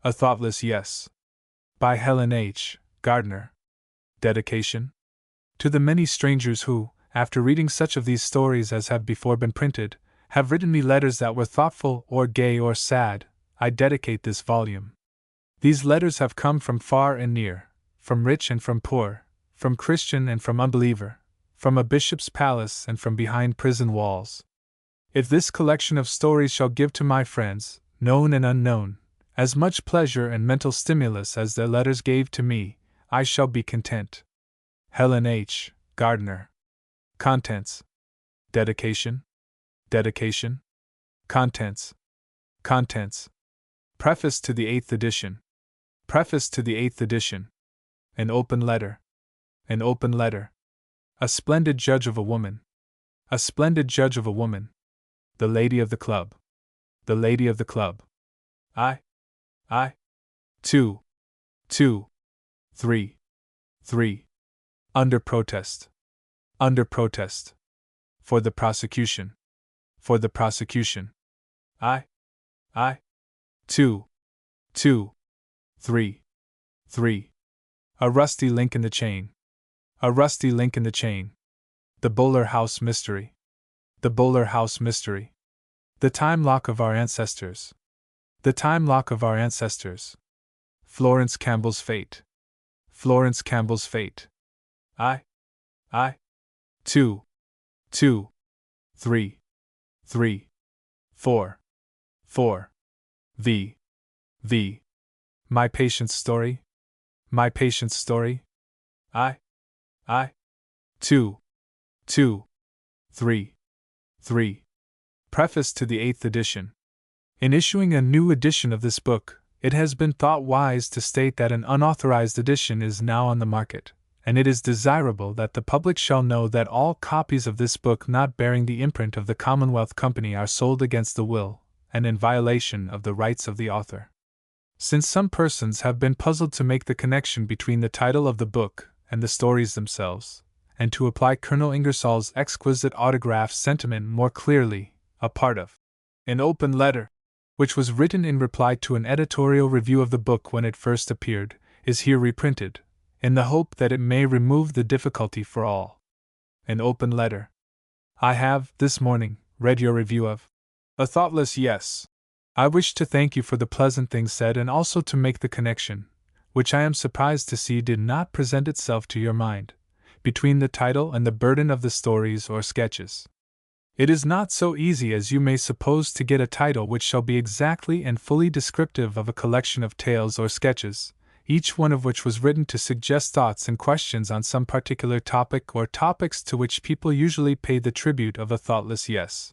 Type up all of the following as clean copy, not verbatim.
A Thoughtless Yes. By Helen H. Gardner. Dedication. To the many strangers who, after reading such of these stories as have before been printed, have written me letters that were thoughtful or gay or sad, I dedicate this volume. These letters have come from far and near, from rich and from poor, from Christian and from unbeliever, from a bishop's palace and from behind prison walls. If this collection of stories shall give to my friends, known and unknown, as much pleasure and mental stimulus as their letters gave to me, I shall be content. Helen H. Gardner. Contents. Dedication. Dedication. Contents. Contents. Preface to the 8th edition. Preface to the 8th edition. An open letter. An open letter. A splendid judge of a woman. A splendid judge of a woman. The lady of the club. The lady of the club. I. 2. 3. Under protest. Under protest. For the prosecution. For the prosecution. I. 2. 3. A rusty link in the chain. A rusty link in the chain. The Bowler House Mystery. The Bowler House Mystery. The time lock of our ancestors. The time lock of our ancestors. Florence Campbell's fate. Florence Campbell's fate. I. 2. 3. 4. V. My patient's story. My patient's story. I. 2. 3. Preface to the 8th edition. In issuing a new edition of this book, it has been thought wise to state that an unauthorized edition is now on the market, and it is desirable that the public shall know that all copies of this book not bearing the imprint of the Commonwealth Company are sold against the will, and in violation of the rights of the author. Since some persons have been puzzled to make the connection between the title of the book and the stories themselves, and to apply Colonel Ingersoll's exquisite autograph sentiment more clearly, a part of an open letter, which was written in reply to an editorial review of the book when it first appeared, is here reprinted, in the hope that it may remove the difficulty for all. An open letter. I have, this morning, read your review of A Thoughtless Yes. I wish to thank you for the pleasant things said and also to make the connection, which I am surprised to see did not present itself to your mind, between the title and the burden of the stories or sketches. It is not so easy as you may suppose to get a title which shall be exactly and fully descriptive of a collection of tales or sketches, each one of which was written to suggest thoughts and questions on some particular topic or topics to which people usually pay the tribute of a thoughtless yes.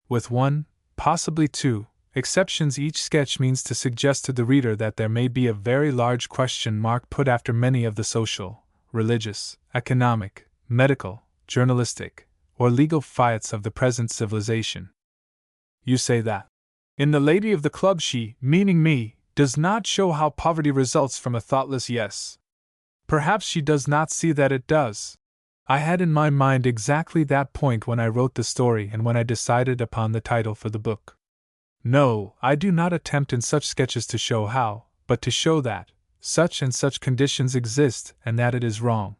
With one, possibly two, exceptions, each sketch means to suggest to the reader that there may be a very large question mark put after many of the social, religious, economic, medical, journalistic, or legal fiats of the present civilization. You say that, in the lady of the club, she, meaning me, does not show how poverty results from a thoughtless yes. Perhaps she does not see that it does. I had in my mind exactly that point when I wrote the story and when I decided upon the title for the book. No, I do not attempt in such sketches to show how, but to show that such and such conditions exist and that it is wrong.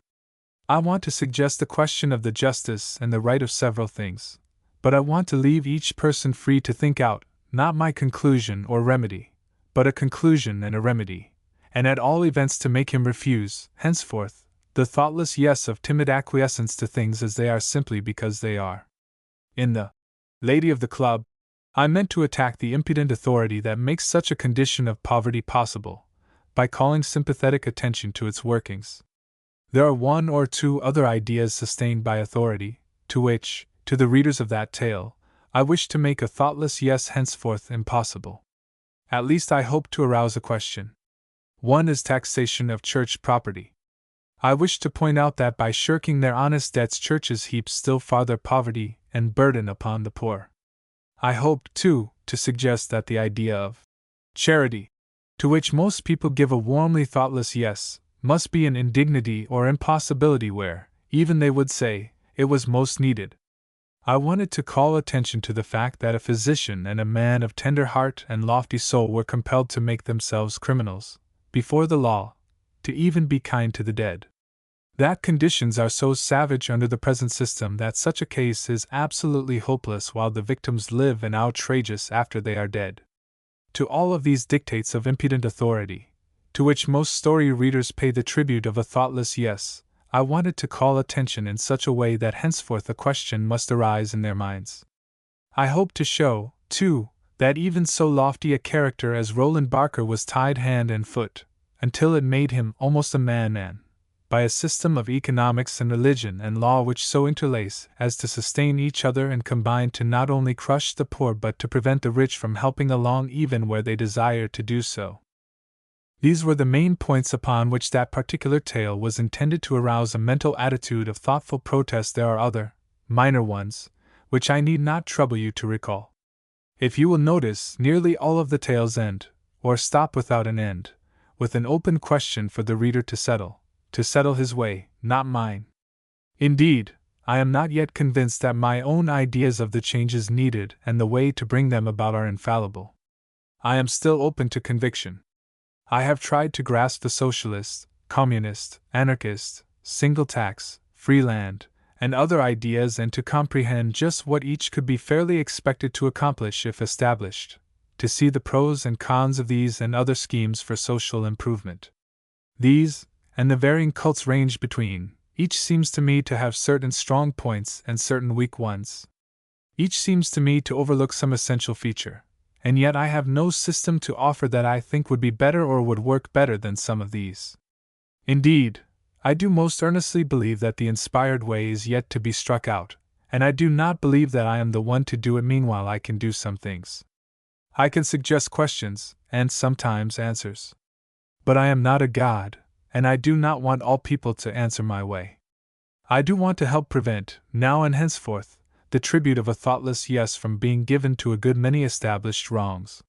I want to suggest the question of the justice and the right of several things, but I want to leave each person free to think out, not my conclusion or remedy, but a conclusion and a remedy, and at all events to make him refuse, henceforth, the thoughtless yes of timid acquiescence to things as they are simply because they are. In the Lady of the Club, I meant to attack the impudent authority that makes such a condition of poverty possible, by calling sympathetic attention to its workings. There are one or two other ideas sustained by authority, to which, to the readers of that tale, I wish to make a thoughtless yes henceforth impossible. At least I hope to arouse a question. One is taxation of church property. I wish to point out that by shirking their honest debts churches heap still farther poverty and burden upon the poor. I hope, too, to suggest that the idea of charity, to which most people give a warmly thoughtless yes, must be an indignity or impossibility where, even they would say, it was most needed. I wanted to call attention to the fact that a physician and a man of tender heart and lofty soul were compelled to make themselves criminals, before the law, to even be kind to the dead. That conditions are so savage under the present system that such a case is absolutely hopeless while the victims live and outrageous after they are dead. To all of these dictates of impudent authority, to which most story readers pay the tribute of a thoughtless yes, I wanted to call attention in such a way that henceforth a question must arise in their minds. I hope to show, too, that even so lofty a character as Roland Barker was tied hand and foot, until it made him almost a madman, by a system of economics and religion and law which so interlace as to sustain each other and combine to not only crush the poor but to prevent the rich from helping along even where they desire to do so. These were the main points upon which that particular tale was intended to arouse a mental attitude of thoughtful protest. There are other, minor ones, which I need not trouble you to recall. If you will notice, nearly all of the tales end, or stop without an end, with an open question for the reader to settle his way, not mine. Indeed, I am not yet convinced that my own ideas of the changes needed and the way to bring them about are infallible. I am still open to conviction. I have tried to grasp the socialist, communist, anarchist, single tax, free land, and other ideas and to comprehend just what each could be fairly expected to accomplish if established, to see the pros and cons of these and other schemes for social improvement. These, and the varying cults ranged between, each seems to me to have certain strong points and certain weak ones. Each seems to me to overlook some essential feature. And yet I have no system to offer that I think would be better or would work better than some of these. Indeed, I do most earnestly believe that the inspired way is yet to be struck out, and I do not believe that I am the one to do it. Meanwhile, I can do some things. I can suggest questions, and sometimes answers. But I am not a god, and I do not want all people to answer my way. I do want to help prevent, now and henceforth, the tribute of a thoughtless yes from being given to a good many established wrongs.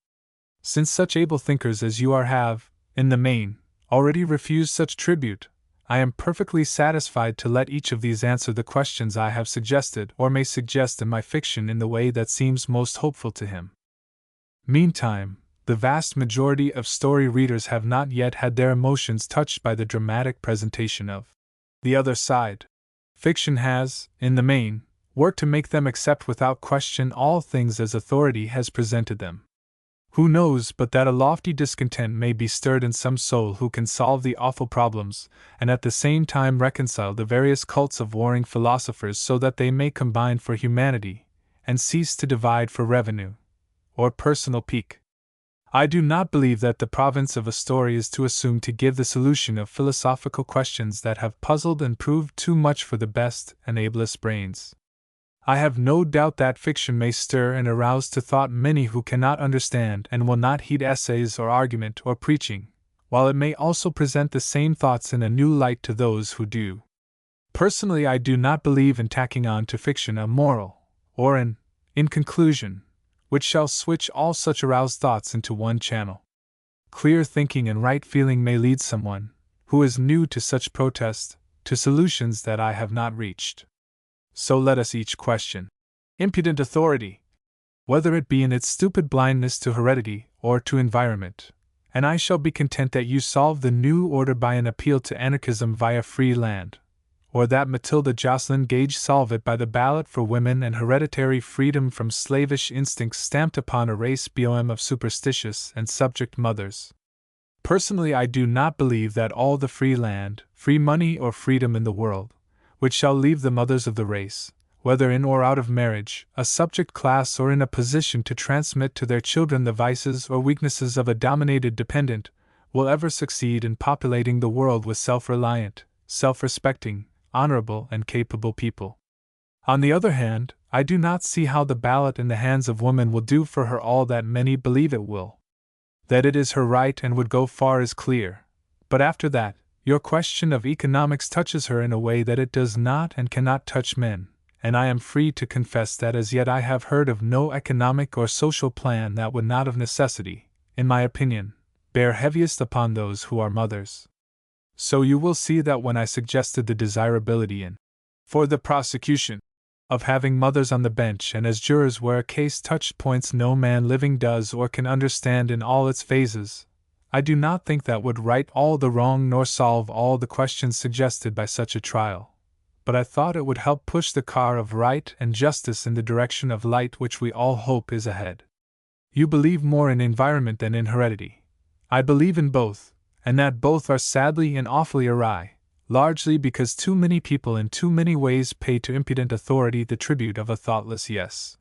Since such able thinkers as you are have, in the main, already refused such tribute, I am perfectly satisfied to let each of these answer the questions I have suggested or may suggest in my fiction in the way that seems most hopeful to him. Meantime, the vast majority of story readers have not yet had their emotions touched by the dramatic presentation of the other side. Fiction has, in the main, worked to make them accept without question all things as authority has presented them. Who knows but that a lofty discontent may be stirred in some soul who can solve the awful problems, and at the same time reconcile the various cults of warring philosophers so that they may combine for humanity, and cease to divide for revenue, or personal pique. I do not believe that the province of a story is to assume to give the solution of philosophical questions that have puzzled and proved too much for the best and ablest brains. I have no doubt that fiction may stir and arouse to thought many who cannot understand and will not heed essays or argument or preaching, while it may also present the same thoughts in a new light to those who do. Personally, I do not believe in tacking on to fiction a moral, or an conclusion, which shall switch all such aroused thoughts into one channel. Clear thinking and right feeling may lead someone, who is new to such protest, to solutions that I have not reached. So let us each question impudent authority, whether it be in its stupid blindness to heredity or to environment, and I shall be content that you solve the new order by an appeal to anarchism via free land, or that Matilda Jocelyn Gage solve it by the ballot for women and hereditary freedom from slavish instincts stamped upon a race bohem of superstitious and subject mothers. Personally, I do not believe that all the free land, free money, or freedom in the world, which shall leave the mothers of the race, whether in or out of marriage, a subject class, or in a position to transmit to their children the vices or weaknesses of a dominated dependent, will ever succeed in populating the world with self-reliant, self-respecting, honorable, and capable people. On the other hand, I do not see how the ballot in the hands of woman will do for her all that many believe it will. That it is her right and would go far is clear, but after that, your question of economics touches her in a way that it does not and cannot touch men, and I am free to confess that as yet I have heard of no economic or social plan that would not of necessity, in my opinion, bear heaviest upon those who are mothers. So you will see that when I suggested the desirability in, for the prosecution, of having mothers on the bench and as jurors where a case touched points no man living does or can understand in all its phases, I do not think that would right all the wrong nor solve all the questions suggested by such a trial, but I thought it would help push the car of right and justice in the direction of light which we all hope is ahead. You believe more in environment than in heredity. I believe in both, and that both are sadly and awfully awry, largely because too many people in too many ways pay to impudent authority the tribute of a thoughtless yes.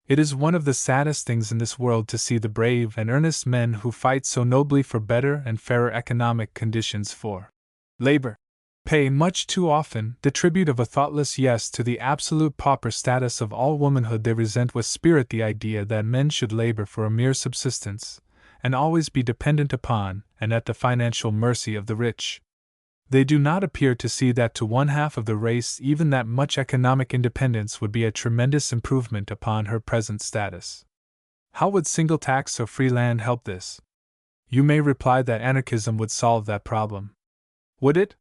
It is one of the saddest things in this world to see the brave and earnest men who fight so nobly for better and fairer economic conditions for labor pay much too often the tribute of a thoughtless yes to the absolute pauper status of all womanhood. They resent with spirit the idea that men should labor for a mere subsistence, and always be dependent upon and at the financial mercy of the rich. They do not appear to see that to one half of the race even that much economic independence would be a tremendous improvement upon her present status. How would single tax or free land help this? You may reply that anarchism would solve that problem. Would it?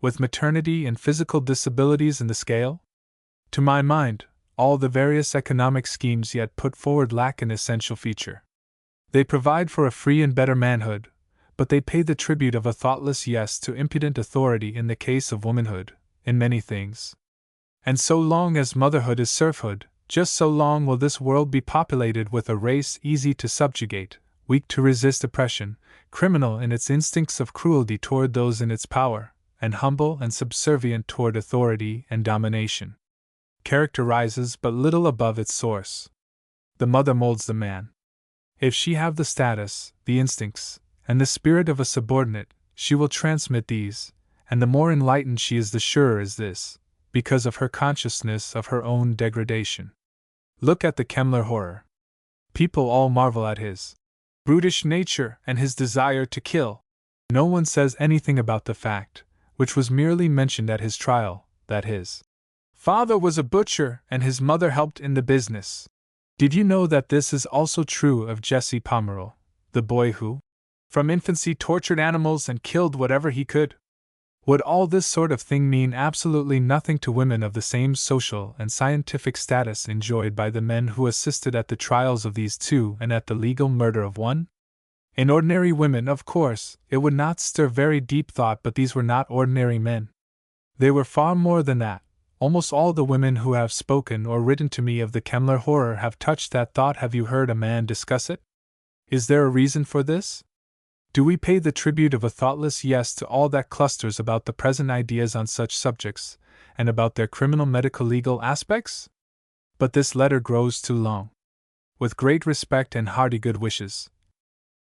With maternity and physical disabilities in the scale? To my mind, all the various economic schemes yet put forward lack an essential feature. They provide for a free and better manhood, but they pay the tribute of a thoughtless yes to impudent authority in the case of womanhood, in many things. And so long as motherhood is serfhood, just so long will this world be populated with a race easy to subjugate, weak to resist oppression, criminal in its instincts of cruelty toward those in its power, and humble and subservient toward authority and domination. Character rises but little above its source. The mother molds the man. If she have the status, the instincts, and the spirit of a subordinate, she will transmit these, and the more enlightened she is the surer is this, because of her consciousness of her own degradation. Look at the Kemmler horror. People all marvel at his brutish nature and his desire to kill. No one says anything about the fact, which was merely mentioned at his trial, that his father was a butcher and his mother helped in the business. Did you know that this is also true of Jesse Pomeroy, the boy who, from infancy, tortured animals and killed whatever he could? Would all this sort of thing mean absolutely nothing to women of the same social and scientific status enjoyed by the men who assisted at the trials of these two and at the legal murder of one? In ordinary women, of course, it would not stir very deep thought, but these were not ordinary men. They were far more than that. Almost all the women who have spoken or written to me of the Kemmler horror have touched that thought. Have you heard a man discuss it? Is there a reason for this? Do we pay the tribute of a thoughtless yes to all that clusters about the present ideas on such subjects, and about their criminal medical legal aspects? But this letter grows too long. With great respect and hearty good wishes,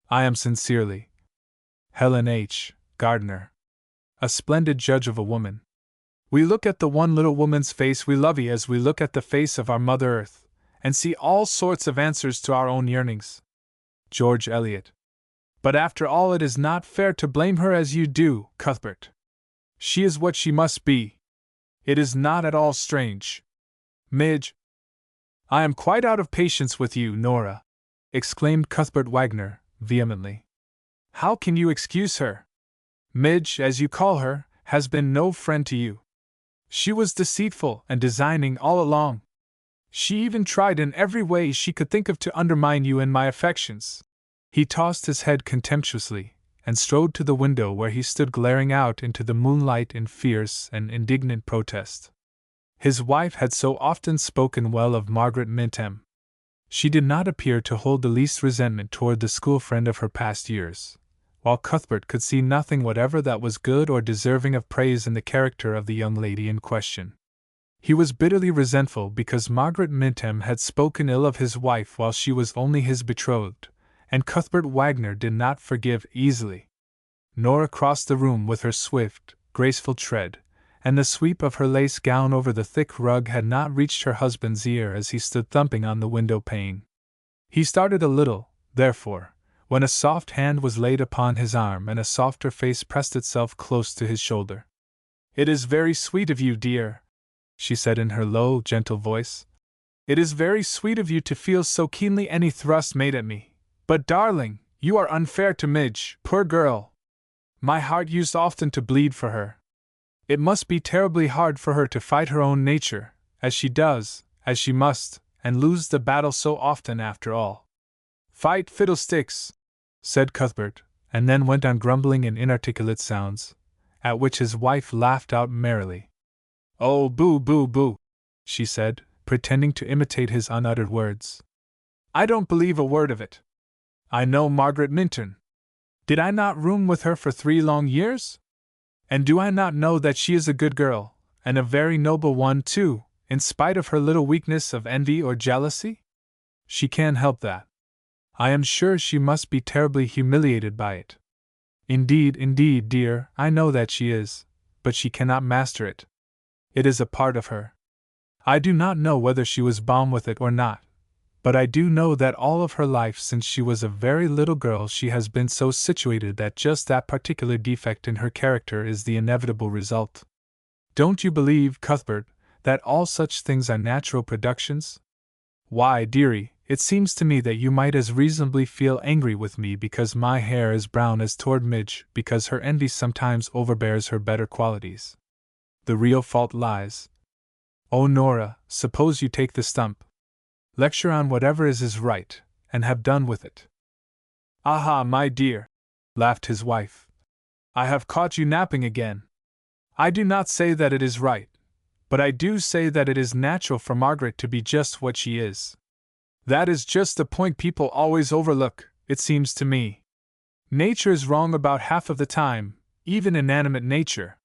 I am sincerely, Helen H., gardener. A splendid judge of a woman. We look at the one little woman's face we love as we look at the face of our Mother Earth, and see all sorts of answers to our own yearnings. George Eliot. But after all, it is not fair to blame her as you do, Cuthbert. She is what she must be. It is not at all strange. Midge. I am quite out of patience with you, Nora, exclaimed Cuthbert Wagner, vehemently. How can you excuse her? Midge, as you call her, has been no friend to you. She was deceitful and designing all along. She even tried in every way she could think of to undermine you and my affections. He tossed his head contemptuously, and strode to the window where he stood glaring out into the moonlight in fierce and indignant protest. His wife had so often spoken well of Margaret Mintham. She did not appear to hold the least resentment toward the school friend of her past years, while Cuthbert could see nothing whatever that was good or deserving of praise in the character of the young lady in question. He was bitterly resentful because Margaret Mintham had spoken ill of his wife while she was only his betrothed, and Cuthbert Wagner did not forgive easily. Nora crossed the room with her swift, graceful tread, and the sweep of her lace gown over the thick rug had not reached her husband's ear as he stood thumping on the window pane. He started a little, therefore, when a soft hand was laid upon his arm and a softer face pressed itself close to his shoulder. "It is very sweet of you, dear," she said in her low, gentle voice. "It is very sweet of you to feel so keenly any thrust made at me. But, darling, you are unfair to Midge, poor girl. My heart used often to bleed for her. It must be terribly hard for her to fight her own nature, as she does, as she must, and lose the battle so often after all. Fight fiddlesticks, said Cuthbert, and then went on grumbling in inarticulate sounds, at which his wife laughed out merrily. Oh, boo, boo, boo, she said, pretending to imitate his unuttered words. I don't believe a word of it. I know Margaret Minturn. Did I not room with her for 3 long years? And do I not know that she is a good girl, and a very noble one too, in spite of her little weakness of envy or jealousy? She can't help that. I am sure she must be terribly humiliated by it. Indeed, indeed, dear, I know that she is, but she cannot master it. It is a part of her. I do not know whether she was born with it or not, but I do know that all of her life since she was a very little girl she has been so situated that just that particular defect in her character is the inevitable result. Don't you believe, Cuthbert, that all such things are natural productions? Why, dearie, it seems to me that you might as reasonably feel angry with me because my hair is brown as toward Midge, because her envy sometimes overbears her better qualities. The real fault lies. Oh, Nora, suppose you take the stump. Lecture on whatever is right, and have done with it. Aha, my dear, laughed his wife. I have caught you napping again. I do not say that it is right, but I do say that it is natural for Margaret to be just what she is. That is just the point people always overlook, it seems to me. Nature is wrong about half of the time, even inanimate nature.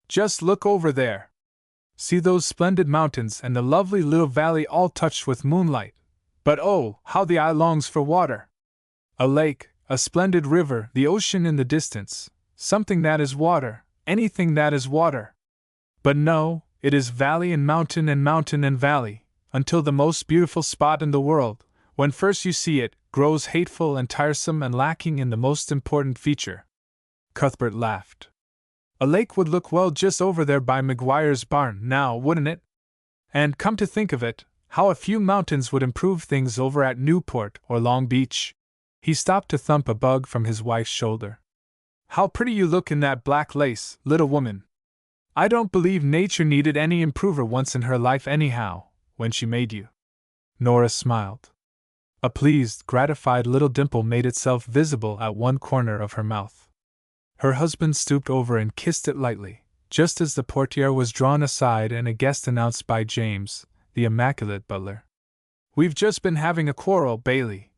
Just look over there. See those splendid mountains and the lovely little valley all touched with moonlight. But oh, how the eye longs for water! A lake, a splendid river, the ocean in the distance, something that is water, anything that is water. But no, it is valley and mountain and mountain and valley, until the most beautiful spot in the world, when first you see it, grows hateful and tiresome and lacking in the most important feature. Cuthbert laughed. A lake would look well just over there by McGuire's barn, now, wouldn't it? And, come to think of it, how a few mountains would improve things over at Newport or Long Beach. He stopped to thump a bug from his wife's shoulder. How pretty you look in that black lace, little woman. I don't believe nature needed any improver once in her life anyhow, when she made you. Nora smiled. A pleased, gratified little dimple made itself visible at one corner of her mouth. Her husband stooped over and kissed it lightly, just as the portière was drawn aside and a guest announced by James, the immaculate butler. We've just been having a quarrel, Bailey,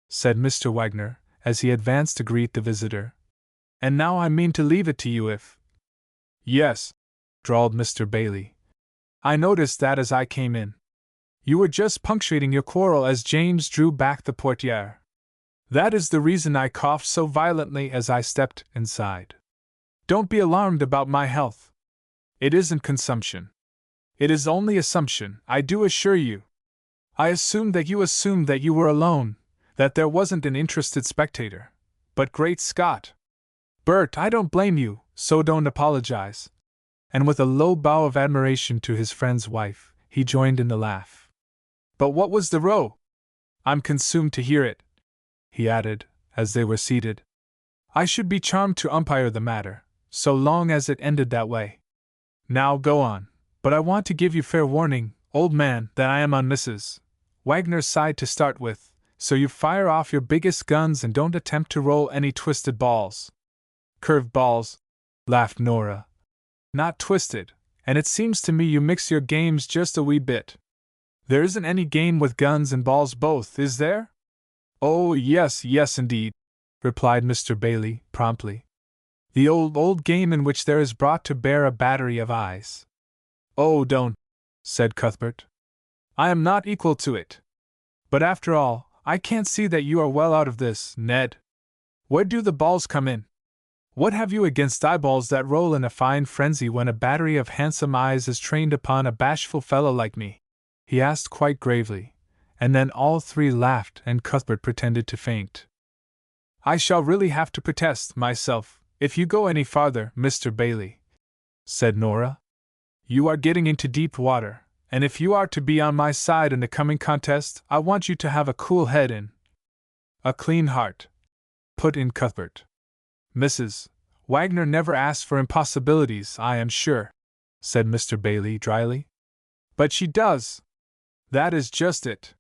said Mr. Wagner, as he advanced to greet the visitor. And now I mean to leave it to you if— Yes, drawled Mr. Bailey. I noticed that as I came in. You were just punctuating your quarrel as James drew back the portière. That is the reason I coughed so violently as I stepped inside. Don't be alarmed about my health. It isn't consumption. It is only assumption, I do assure you. I assumed that you were alone, that there wasn't an interested spectator. But great Scott! Bert, I don't blame you, so don't apologize. And with a low bow of admiration to his friend's wife, he joined in the laugh. But what was the row? I'm consumed to hear it, he added, as they were seated. I should be charmed to umpire the matter, so long as it ended that way. Now go on, but I want to give you fair warning, old man, that I am on Mrs. Wagner's side to start with, so you fire off your biggest guns and don't attempt to roll any twisted balls. Curved balls, laughed Nora. Not twisted, and it seems to me you mix your games just a wee bit. There isn't any game with guns and balls both, is there? Oh, yes, indeed, replied Mr. Bailey, promptly. The old game in which there is brought to bear a battery of eyes. Oh, don't, said Cuthbert. I am not equal to it. But after all, I can't see that you are well out of this, Ned. Where do the balls come in? What have you against eyeballs that roll in a fine frenzy when a battery of handsome eyes is trained upon a bashful fellow like me? He asked quite gravely, and then all three laughed and Cuthbert pretended to faint. I shall really have to protest, myself, if you go any farther, Mr. Bailey, said Nora. You are getting into deep water, and if you are to be on my side in the coming contest, I want you to have a cool head and a clean heart, put in Cuthbert. Mrs. Wagner never asked for impossibilities, I am sure, said Mr. Bailey dryly. But she does. That is just it.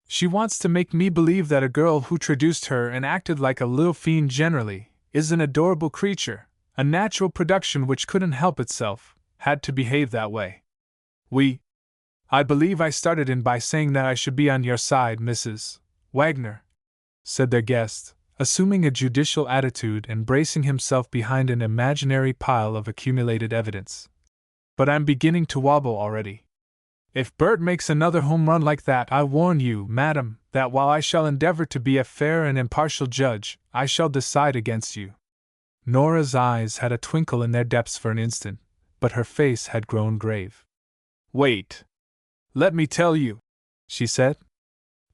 She wants to make me believe that a girl who traduced her and acted like a little fiend generally is an adorable creature, a natural production which couldn't help itself, had to behave that way. I believe I started in by saying that I should be on your side, Mrs. Wagner, said their guest, assuming a judicial attitude and bracing himself behind an imaginary pile of accumulated evidence. But I'm beginning to wobble already. If Bert makes another home run like that, I warn you, madam, that while I shall endeavor to be a fair and impartial judge, I shall decide against you. Nora's eyes had a twinkle in their depths for an instant, but her face had grown grave. Wait. Let me tell you, she said.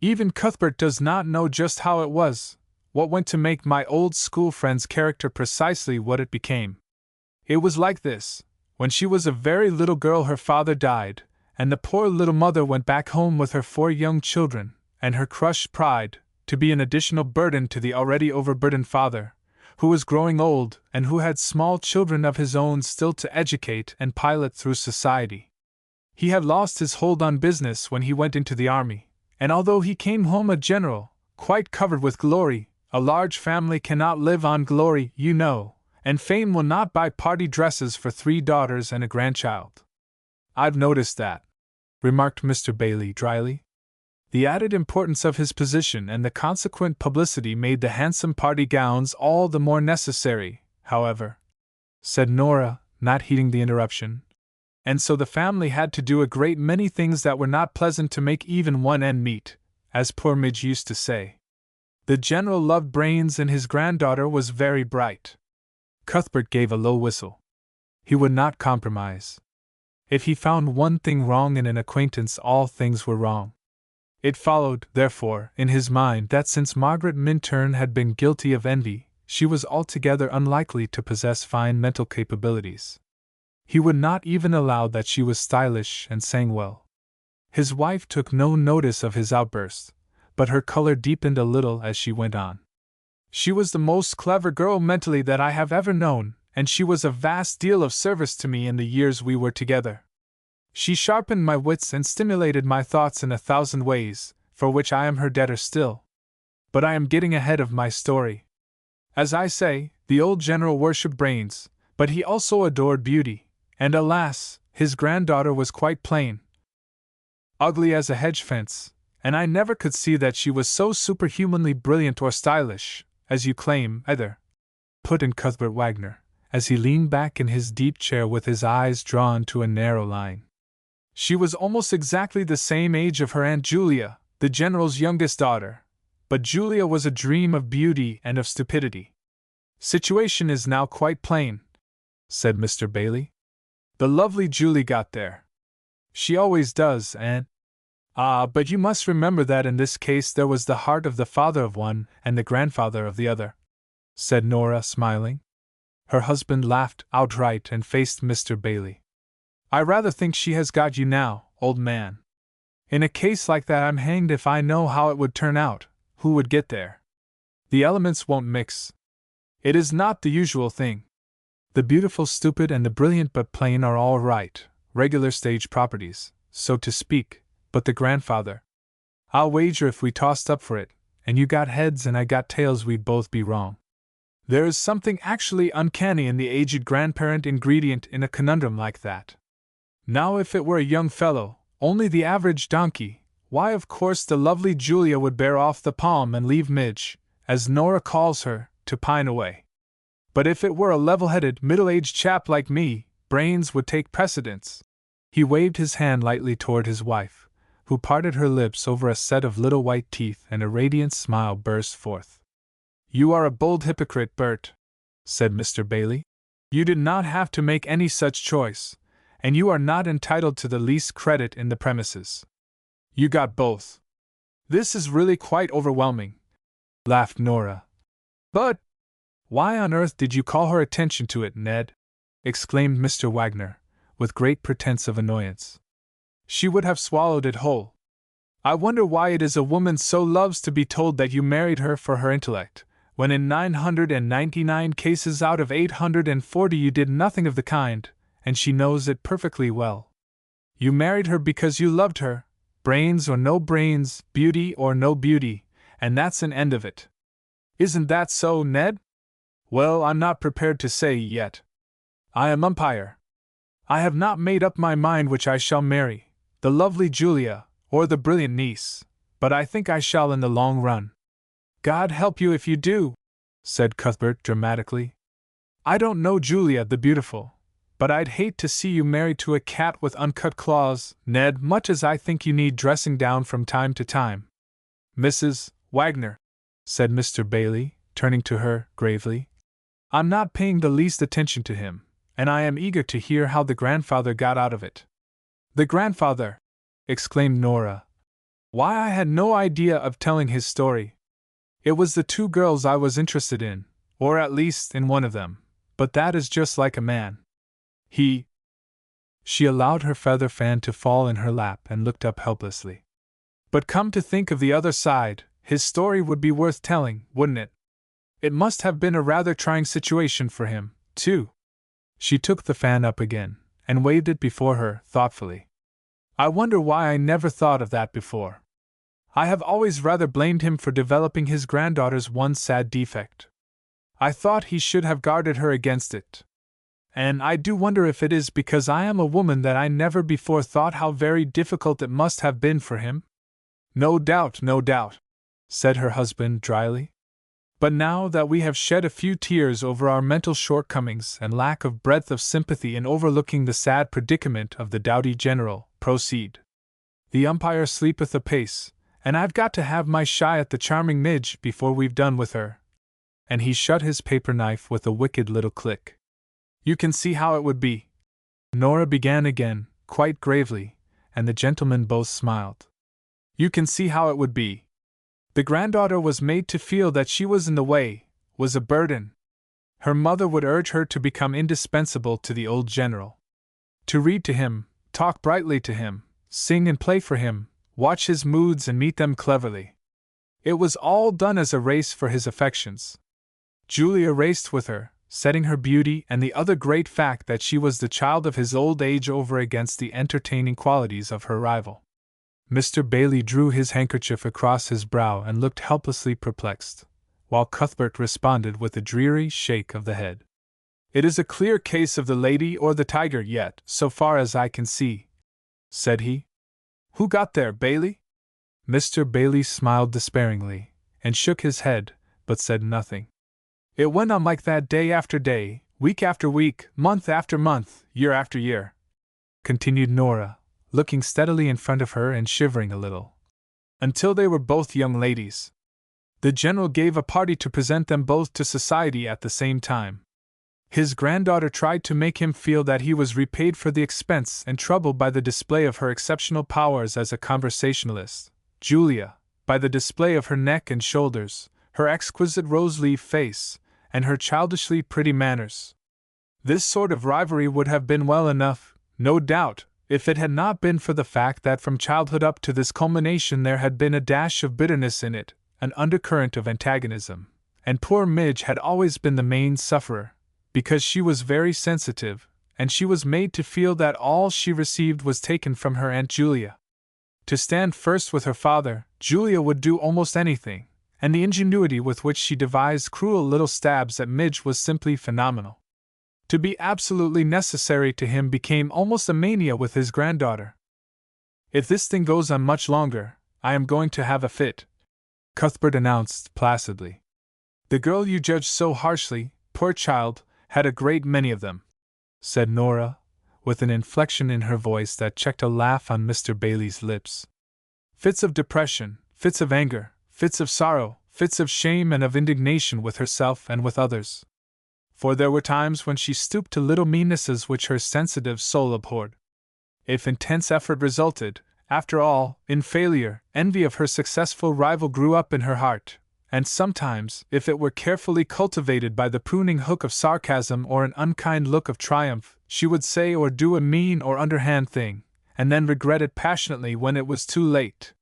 Even Cuthbert does not know just how it was, what went to make my old school friend's character precisely what it became. It was like this. When she was a very little girl, her father died, and the poor little mother went back home with her 4 young children, and her crushed pride, to be an additional burden to the already overburdened father, who was growing old and who had small children of his own still to educate and pilot through society. He had lost his hold on business when he went into the army, and although he came home a general, quite covered with glory, a large family cannot live on glory, you know, and fame will not buy party dresses for 3 daughters and a grandchild. I've noticed that, remarked Mr. Bailey dryly. The added importance of his position and the consequent publicity made the handsome party gowns all the more necessary, however, said Nora, not heeding the interruption. And so the family had to do a great many things that were not pleasant to make even one end meet, as poor Midge used to say. The general loved brains and his granddaughter was very bright. Cuthbert gave a low whistle. He would not compromise. If he found one thing wrong in an acquaintance, all things were wrong. It followed, therefore, in his mind that since Margaret Minturn had been guilty of envy, she was altogether unlikely to possess fine mental capabilities. He would not even allow that she was stylish and sang well. His wife took no notice of his outburst, but her color deepened a little as she went on. She was the most clever girl mentally that I have ever known, and she was a vast deal of service to me in the years we were together. She sharpened my wits and stimulated my thoughts in 1,000 ways, for which I am her debtor still. But I am getting ahead of my story. As I say, the old general worshipped brains, but he also adored beauty. And alas, his granddaughter was quite plain, ugly as a hedge fence, and I never could see that she was so superhumanly brilliant or stylish, as you claim, either, put in Cuthbert Wagner, as he leaned back in his deep chair with his eyes drawn to a narrow line. She was almost exactly the same age of her Aunt Julia, the general's youngest daughter, but Julia was a dream of beauty and of stupidity. Situation is now quite plain, said Mr. Bailey. The lovely Julie got there. She always does, and… but you must remember that in this case there was the heart of the father of one and the grandfather of the other, said Nora, smiling. Her husband laughed outright and faced Mr. Bailey. I rather think she has got you now, old man. In a case like that I'm hanged if I know how it would turn out, who would get there. The elements won't mix. It is not the usual thing. The beautiful stupid and the brilliant but plain are all right, regular stage properties, so to speak, but the grandfather… I'll wager if we tossed up for it, and you got heads and I got tails, we'd both be wrong. There is something actually uncanny in the aged grandparent ingredient in a conundrum like that. Now if it were a young fellow, only the average donkey, why of course the lovely Julia would bear off the palm and leave Midge, as Nora calls her, to pine away. But if it were a level-headed, middle-aged chap like me, brains would take precedence. He waved his hand lightly toward his wife, who parted her lips over a set of little white teeth, and a radiant smile burst forth. You are a bold hypocrite, Bert, said Mr. Bailey. You did not have to make any such choice, and you are not entitled to the least credit in the premises. You got both. This is really quite overwhelming, laughed Nora. But why on earth did you call her attention to it, Ned? Exclaimed Mr. Wagner, with great pretense of annoyance. She would have swallowed it whole. I wonder why it is a woman so loves to be told that you married her for her intellect, when in 999 cases out of 840 you did nothing of the kind, and she knows it perfectly well. You married her because you loved her, brains or no brains, beauty or no beauty, and that's an end of it. Isn't that so, Ned? Well, I'm not prepared to say yet. I am umpire. I have not made up my mind which I shall marry, the lovely Julia, or the brilliant niece, but I think I shall in the long run. God help you if you do, said Cuthbert dramatically. I don't know Julia the beautiful, but I'd hate to see you married to a cat with uncut claws, Ned, much as I think you need dressing down from time to time. Mrs. Wagner, said Mr. Bailey, turning to her gravely. I'm not paying the least attention to him, and I am eager to hear how the grandfather got out of it. The grandfather! Exclaimed Nora. Why, I had no idea of telling his story. It was the two girls I was interested in, or at least in one of them, but that is just like a man. She allowed her feather fan to fall in her lap and looked up helplessly. But come to think of the other side, his story would be worth telling, wouldn't it? It must have been a rather trying situation for him, too. She took the fan up again, and waved it before her, thoughtfully. I wonder why I never thought of that before. I have always rather blamed him for developing his granddaughter's one sad defect. I thought he should have guarded her against it. And I do wonder if it is because I am a woman that I never before thought how very difficult it must have been for him. No doubt, said her husband dryly. But now that we have shed a few tears over our mental shortcomings and lack of breadth of sympathy in overlooking the sad predicament of the doughty general, proceed. The umpire sleepeth apace, and I've got to have my shy at the charming Midge before we've done with her. And he shut his paper knife with a wicked little click. You can see how it would be. Nora began again, quite gravely, and the gentlemen both smiled. You can see how it would be. The granddaughter was made to feel that she was in the way, was a burden. Her mother would urge her to become indispensable to the old general. To read to him, talk brightly to him, sing and play for him, watch his moods and meet them cleverly. It was all done as a race for his affections. Julia raced with her, setting her beauty and the other great fact that she was the child of his old age over against the entertaining qualities of her rival. Mr. Bailey drew his handkerchief across his brow and looked helplessly perplexed, while Cuthbert responded with a dreary shake of the head. It is a clear case of the lady or the tiger yet, so far as I can see, said he. Who got there, Bailey? Mr. Bailey smiled despairingly, and shook his head, but said nothing. It went on like that day after day, week after week, month after month, year after year, continued Nora, looking steadily in front of her and shivering a little, until they were both young ladies. The general gave a party to present them both to society at the same time. His granddaughter tried to make him feel that he was repaid for the expense and trouble by the display of her exceptional powers as a conversationalist, Julia, by the display of her neck and shoulders, her exquisite rose-leaf face, and her childishly pretty manners. This sort of rivalry would have been well enough, no doubt, if it had not been for the fact that from childhood up to this culmination there had been a dash of bitterness in it, an undercurrent of antagonism, and poor Midge had always been the main sufferer, because she was very sensitive, and she was made to feel that all she received was taken from her Aunt Julia. To stand first with her father, Julia would do almost anything, and the ingenuity with which she devised cruel little stabs at Midge was simply phenomenal. To be absolutely necessary to him became almost a mania with his granddaughter. If this thing goes on much longer, I am going to have a fit, Cuthbert announced placidly. The girl you judge so harshly, poor child, had a great many of them, said Nora, with an inflection in her voice that checked a laugh on Mr. Bailey's lips. Fits of depression, fits of anger, fits of sorrow, fits of shame and of indignation with herself and with others. For there were times when she stooped to little meannesses which her sensitive soul abhorred. If intense effort resulted, after all, in failure, envy of her successful rival grew up in her heart, and sometimes, if it were carefully cultivated by the pruning hook of sarcasm or an unkind look of triumph, she would say or do a mean or underhand thing, and then regret it passionately when it was too late.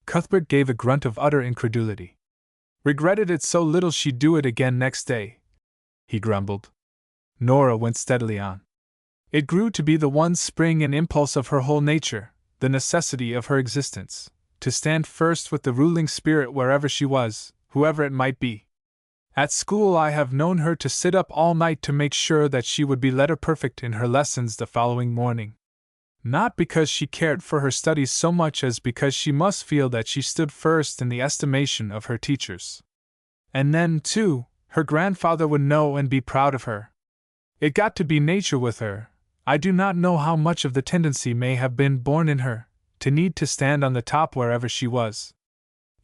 Cuthbert gave a grunt of utter incredulity. Regretted it so little she'd do it again next day, he grumbled. Nora went steadily on. It grew to be the one spring and impulse of her whole nature, the necessity of her existence, to stand first with the ruling spirit wherever she was, whoever it might be. At school I have known her to sit up all night to make sure that she would be letter perfect in her lessons the following morning. Not because she cared for her studies so much as because she must feel that she stood first in the estimation of her teachers. And then, too, her grandfather would know and be proud of her. It got to be nature with her. I do not know how much of the tendency may have been born in her, to need to stand on the top wherever she was.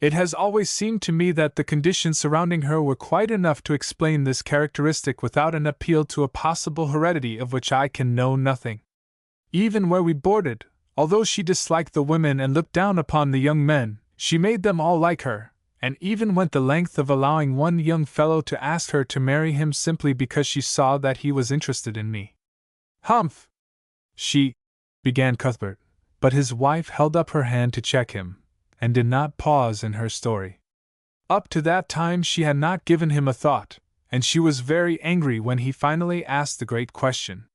It has always seemed to me that the conditions surrounding her were quite enough to explain this characteristic without an appeal to a possible heredity of which I can know nothing. Even where we boarded, although she disliked the women and looked down upon the young men, she made them all like her, and even went the length of allowing one young fellow to ask her to marry him simply because she saw that he was interested in me. Humph! began Cuthbert, but his wife held up her hand to check him, and did not pause in her story. Up to that time she had not given him a thought, and she was very angry when he finally asked the great question.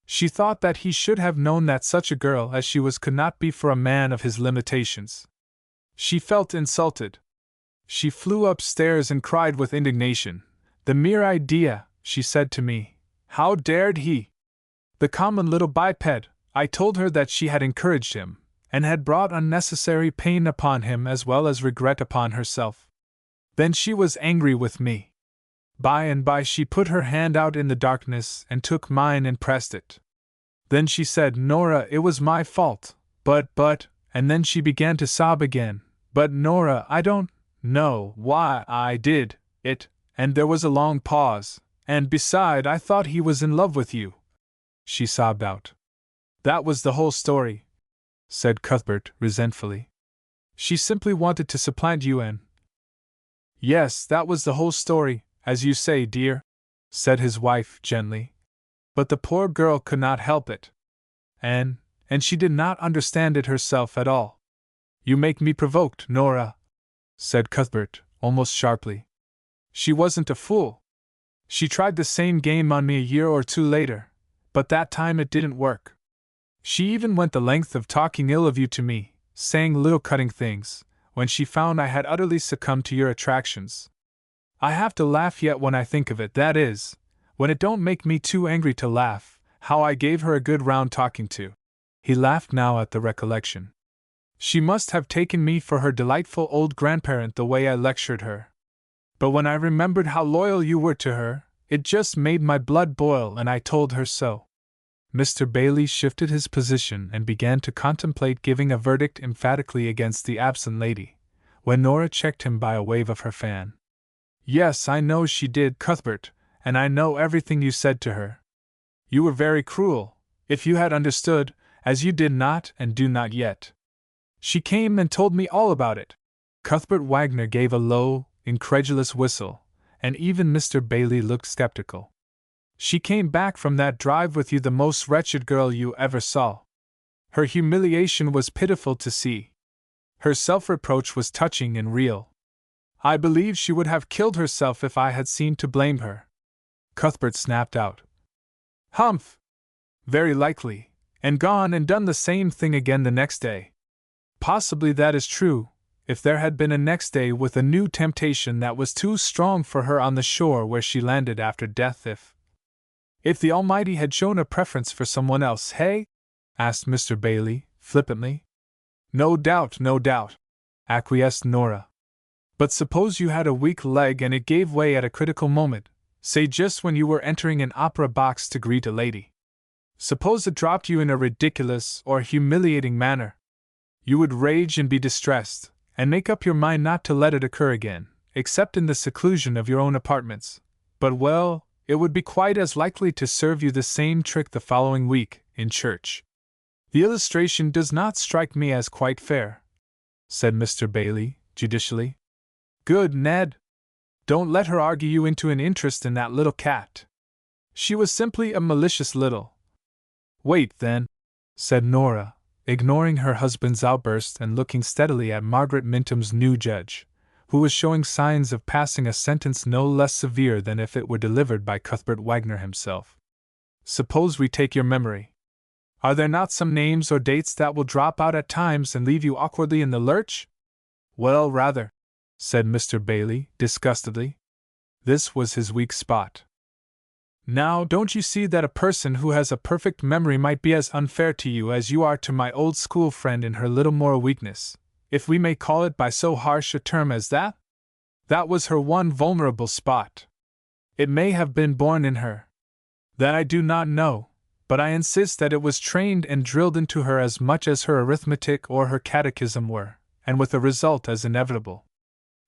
She thought that he should have known that such a girl as she was could not be for a man of his limitations. She felt insulted. She flew upstairs and cried with indignation. The mere idea, she said to me. How dared he? The common little biped. I told her that she had encouraged him, and had brought unnecessary pain upon him as well as regret upon herself. Then she was angry with me. By and by she put her hand out in the darkness and took mine and pressed it. Then she said, Nora, it was my fault, but, and then she began to sob again. But Nora, I don't know why I did it, and there was a long pause, and beside I thought he was in love with you. She sobbed out. That was the whole story, said Cuthbert resentfully. She simply wanted to supplant you and… Yes, that was the whole story, as you say, dear, said his wife gently. But the poor girl could not help it. And she did not understand it herself at all. You make me provoked, Nora, said Cuthbert, almost sharply. She wasn't a fool. She tried the same game on me a year or two later, but that time it didn't work. She even went the length of talking ill of you to me, saying little cutting things, when she found I had utterly succumbed to your attractions. I have to laugh yet when I think of it, that is, when it don't make me too angry to laugh, how I gave her a good round talking to. He laughed now at the recollection. She must have taken me for her delightful old grandparent the way I lectured her. But when I remembered how loyal you were to her, it just made my blood boil, and I told her so. Mr. Bailey shifted his position and began to contemplate giving a verdict emphatically against the absent lady, when Nora checked him by a wave of her fan. Yes, I know she did, Cuthbert, and I know everything you said to her. You were very cruel, if you had understood, as you did not and do not yet. She came and told me all about it. Cuthbert Wagner gave a low, incredulous whistle, and even Mr. Bailey looked skeptical. She came back from that drive with you the most wretched girl you ever saw. Her humiliation was pitiful to see. Her self-reproach was touching and real. I believe she would have killed herself if I had seemed to blame her. Cuthbert snapped out. Humph! Very likely, and gone and done the same thing again the next day. Possibly that is true, if there had been a next day with a new temptation that was too strong for her on the shore where she landed after death, if the Almighty had shown a preference for someone else, hey? Asked Mr. Bailey, flippantly. No doubt, acquiesced Nora. But suppose you had a weak leg and it gave way at a critical moment, say just when you were entering an opera box to greet a lady. Suppose it dropped you in a ridiculous or humiliating manner. You would rage and be distressed, and make up your mind not to let it occur again, except in the seclusion of your own apartments. But well, it would be quite as likely to serve you the same trick the following week, in church. The illustration does not strike me as quite fair, said Mr. Bailey, judicially. Good, Ned. Don't let her argue you into an interest in that little cat. She was simply a malicious little… Wait, then, said Nora, ignoring her husband's outburst and looking steadily at Margaret Mintum's new judge, who was showing signs of passing a sentence no less severe than if it were delivered by Cuthbert Wagner himself. Suppose we take your memory. Are there not some names or dates that will drop out at times and leave you awkwardly in the lurch? Well, rather, said Mr. Bailey, disgustedly. This was his weak spot. Now, don't you see that a person who has a perfect memory might be as unfair to you as you are to my old school friend in her little moral weakness, if we may call it by so harsh a term as that? That was her one vulnerable spot. It may have been born in her. That I do not know, but I insist that it was trained and drilled into her as much as her arithmetic or her catechism were, and with a result as inevitable.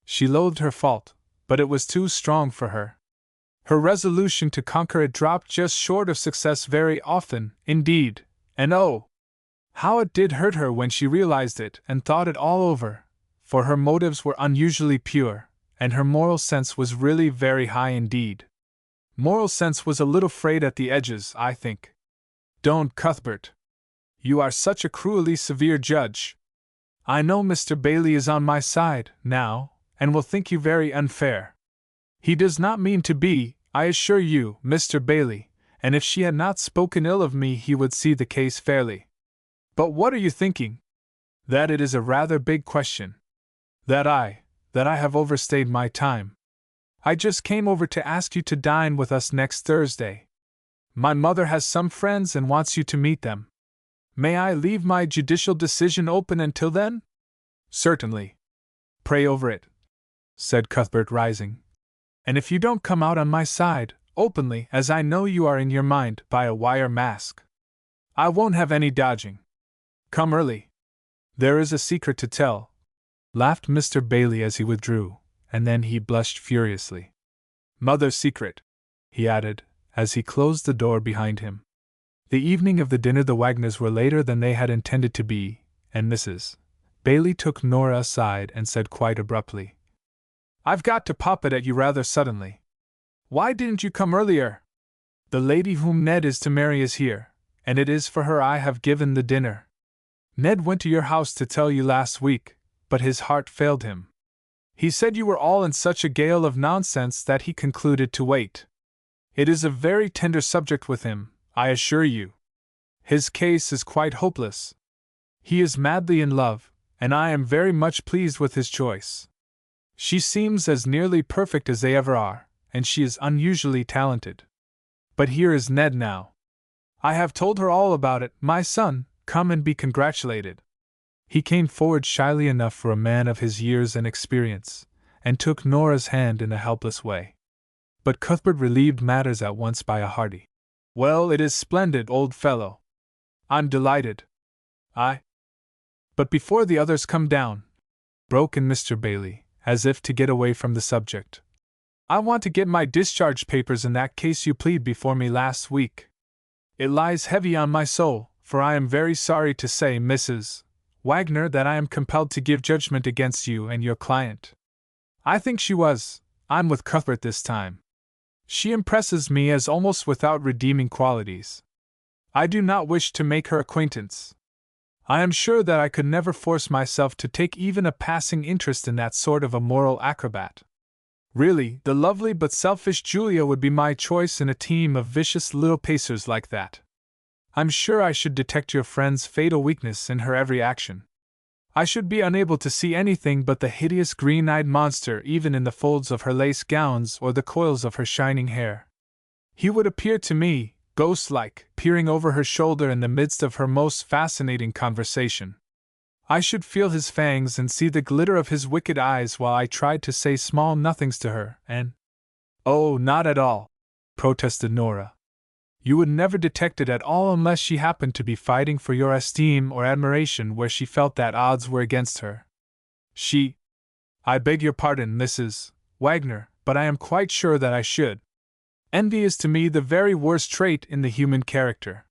She loathed her fault, but it was too strong for her. Her resolution to conquer it dropped just short of success very often, indeed, and oh, how it did hurt her when she realized it and thought it all over, for her motives were unusually pure, and her moral sense was really very high indeed. Moral sense was a little frayed at the edges, I think. Don't, Cuthbert. You are such a cruelly severe judge. I know Mr. Bailey is on my side, now, and will think you very unfair. He does not mean to be, I assure you, Mr. Bailey, and if she had not spoken ill of me he would see the case fairly. But what are you thinking? That it is a rather big question. That I have overstayed my time. I just came over to ask you to dine with us next Thursday. My mother has some friends and wants you to meet them. May I leave my judicial decision open until then? Certainly. Pray over it, said Cuthbert, rising. And if you don't come out on my side, openly, as I know you are in your mind, by a wire mask, I won't have any dodging. Come early. There is a secret to tell, laughed Mr. Bailey as he withdrew, and then he blushed furiously. Mother's secret, he added, as he closed the door behind him. The evening of the dinner the Wagners were later than they had intended to be, and Mrs. Bailey took Nora aside and said quite abruptly, I've got to pop it at you rather suddenly. Why didn't you come earlier? The lady whom Ned is to marry is here, and it is for her I have given the dinner. Ned went to your house to tell you last week, but his heart failed him. He said you were all in such a gale of nonsense that he concluded to wait. It is a very tender subject with him, I assure you. His case is quite hopeless. He is madly in love, and I am very much pleased with his choice. She seems as nearly perfect as they ever are, and she is unusually talented. But here is Ned now. I have told her all about it, my son, come and be congratulated. He came forward shyly enough for a man of his years and experience, and took Nora's hand in a helpless way. But Cuthbert relieved matters at once by a hearty, Well, it is splendid, old fellow. I'm delighted. But before the others come down, broke in Mr. Bailey, as if to get away from the subject, I want to get my discharge papers in that case you plead before me last week. It lies heavy on my soul, for I am very sorry to say, Mrs. Wagner, that I am compelled to give judgment against you and your client. I think she was, I'm with Cuthbert this time. She impresses me as almost without redeeming qualities. I do not wish to make her acquaintance. I am sure that I could never force myself to take even a passing interest in that sort of a moral acrobat. Really, the lovely but selfish Julia would be my choice in a team of vicious little pacers like that. I'm sure I should detect your friend's fatal weakness in her every action. I should be unable to see anything but the hideous green-eyed monster even in the folds of her lace gowns or the coils of her shining hair. He would appear to me, ghost-like, peering over her shoulder in the midst of her most fascinating conversation. I should feel his fangs and see the glitter of his wicked eyes while I tried to say small nothings to her, and— Oh, not at all, protested Nora. You would never detect it at all unless she happened to be fighting for your esteem or admiration where she felt that odds were against her. I beg your pardon, Mrs. Wagner, but I am quite sure that I should. Envy is to me the very worst trait in the human character.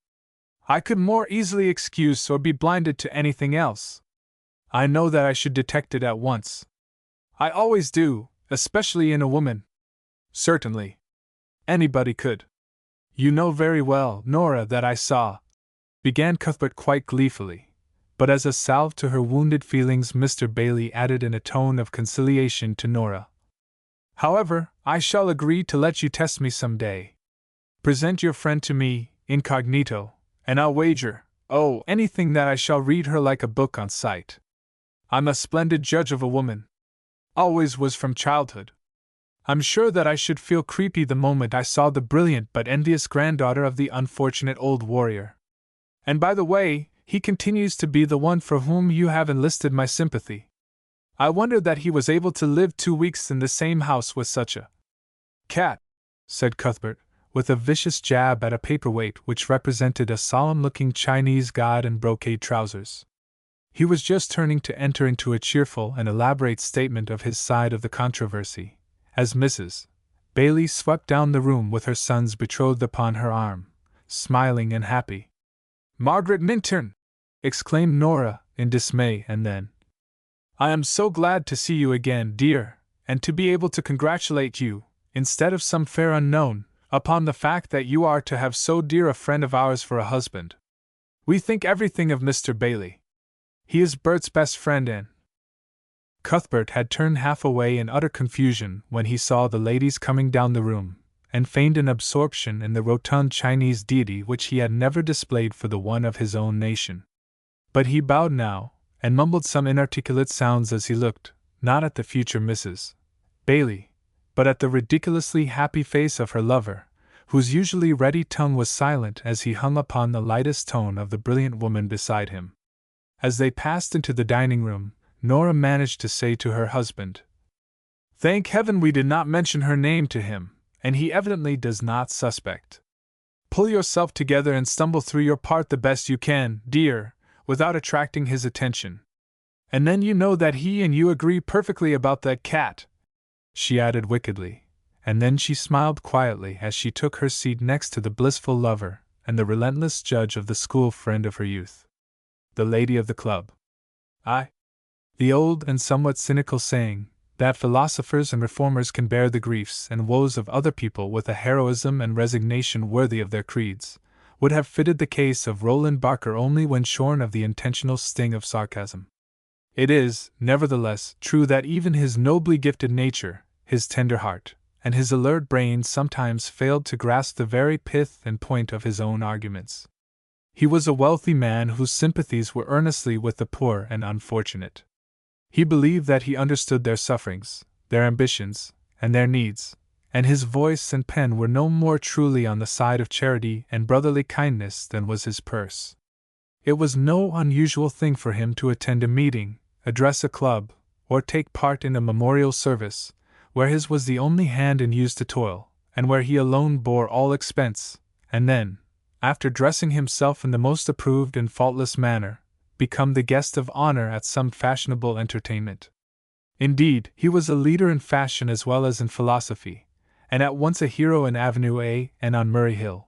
I could more easily excuse or be blinded to anything else. I know that I should detect it at once. I always do, especially in a woman. Certainly. Anybody could. You know very well, Nora, that I saw, began Cuthbert quite gleefully, but as a salve to her wounded feelings Mr. Bailey added in a tone of conciliation to Nora. However, I shall agree to let you test me some day. Present your friend to me, incognito, and I'll wager, anything that I shall read her like a book on sight. I'm a splendid judge of a woman. Always was from childhood. I'm sure that I should feel creepy the moment I saw the brilliant but envious granddaughter of the unfortunate old warrior. And by the way, he continues to be the one for whom you have enlisted my sympathy. I wonder that he was able to live 2 weeks in the same house with such a cat," said Cuthbert, with a vicious jab at a paperweight which represented a solemn-looking Chinese god in brocade trousers. He was just turning to enter into a cheerful and elaborate statement of his side of the controversy, as Mrs. Bailey swept down the room with her son's betrothed upon her arm, smiling and happy. "Margaret Minturn!" exclaimed Nora, in dismay, and then, "I am so glad to see you again, dear, and to be able to congratulate you, instead of some fair unknown, upon the fact that you are to have so dear a friend of ours for a husband. We think everything of Mr. Bailey. He is Bert's best friend and—" Cuthbert had turned half away in utter confusion when he saw the ladies coming down the room, and feigned an absorption in the rotund Chinese deity which he had never displayed for the one of his own nation. But he bowed now, and mumbled some inarticulate sounds as he looked, not at the future Mrs. Bailey, but at the ridiculously happy face of her lover, whose usually ready tongue was silent as he hung upon the lightest tone of the brilliant woman beside him. As they passed into the dining room, Nora managed to say to her husband, "Thank heaven we did not mention her name to him, and he evidently does not suspect. Pull yourself together and stumble through your part the best you can, dear, without attracting his attention. And then you know that he and you agree perfectly about that cat," she added wickedly, and then she smiled quietly as she took her seat next to the blissful lover and the relentless judge of the school friend of her youth, the lady of the club. The old and somewhat cynical saying, that philosophers and reformers can bear the griefs and woes of other people with a heroism and resignation worthy of their creeds, would have fitted the case of Roland Barker only when shorn of the intentional sting of sarcasm. It is, nevertheless, true that even his nobly gifted nature, his tender heart, and his alert brain sometimes failed to grasp the very pith and point of his own arguments. He was a wealthy man whose sympathies were earnestly with the poor and unfortunate. He believed that he understood their sufferings, their ambitions, and their needs, and his voice and pen were no more truly on the side of charity and brotherly kindness than was his purse. It was no unusual thing for him to attend a meeting, address a club, or take part in a memorial service, where his was the only hand in use to toil, and where he alone bore all expense, and then, after dressing himself in the most approved and faultless manner, become the guest of honor at some fashionable entertainment. Indeed, he was a leader in fashion as well as in philosophy, and at once a hero in Avenue A and on Murray Hill.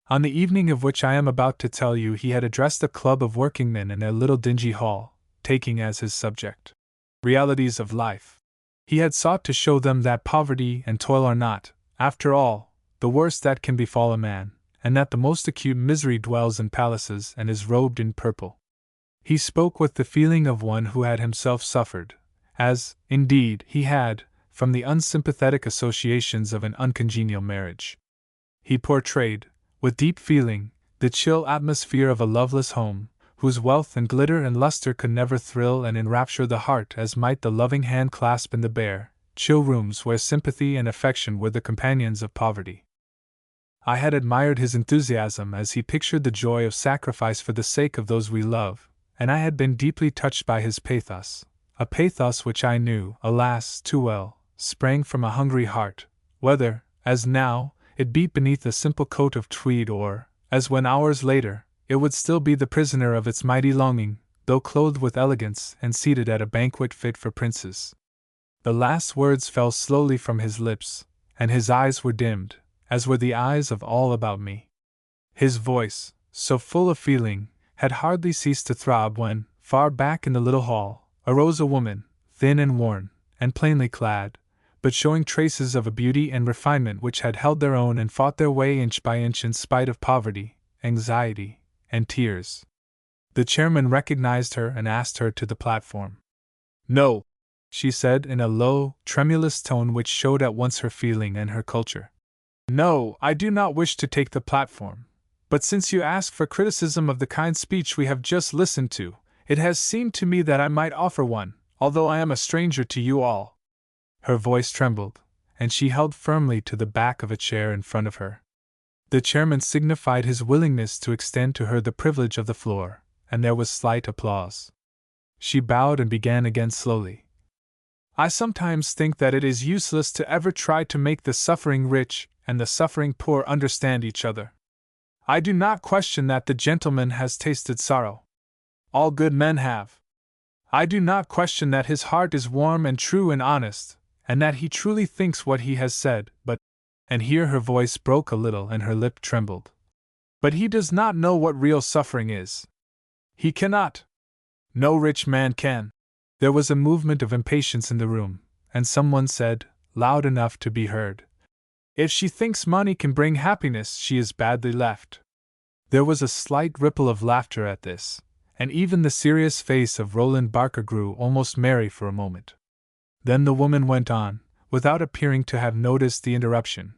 On the evening of which I am about to tell you, he had addressed a club of workingmen in a little dingy hall, taking as his subject realities of life. He had sought to show them that poverty and toil are not, after all, the worst that can befall a man, and that the most acute misery dwells in palaces and is robed in purple. He spoke with the feeling of one who had himself suffered, as, indeed, he had, from the unsympathetic associations of an uncongenial marriage. He portrayed, with deep feeling, the chill atmosphere of a loveless home, whose wealth and glitter and luster could never thrill and enrapture the heart as might the loving hand clasp in the bare, chill rooms where sympathy and affection were the companions of poverty. I had admired his enthusiasm as he pictured the joy of sacrifice for the sake of those we love, and I had been deeply touched by his pathos, a pathos which I knew, alas, too well, sprang from a hungry heart, whether, as now, it beat beneath a simple coat of tweed or, as when hours later, it would still be the prisoner of its mighty longing, though clothed with elegance and seated at a banquet fit for princes. The last words fell slowly from his lips, and his eyes were dimmed, as were the eyes of all about me. His voice, so full of feeling, had hardly ceased to throb when, far back in the little hall, arose a woman, thin and worn, and plainly clad, but showing traces of a beauty and refinement which had held their own and fought their way inch by inch in spite of poverty, anxiety, and tears. The chairman recognized her and asked her to the platform. "No," she said in a low, tremulous tone which showed at once her feeling and her culture. "No, I do not wish to take the platform. But since you ask for criticism of the kind speech we have just listened to, it has seemed to me that I might offer one, although I am a stranger to you all. Her voice trembled, and she held firmly to the back of a chair in front of her. The chairman signified his willingness to extend to her the privilege of the floor, and there was slight applause. She bowed and began again slowly. I sometimes think that it is useless to ever try to make the suffering rich and the suffering poor understand each other. I do not question that the gentleman has tasted sorrow. All good men have. I do not question that his heart is warm and true and honest, and that he truly thinks what he has said, but— and here her voice broke a little and her lip trembled. But he does not know what real suffering is. He cannot. No rich man can. There was a movement of impatience in the room, and someone said, loud enough to be heard, "If she thinks money can bring happiness, she is badly left." There was a slight ripple of laughter at this, and even the serious face of Roland Barker grew almost merry for a moment. Then the woman went on, without appearing to have noticed the interruption.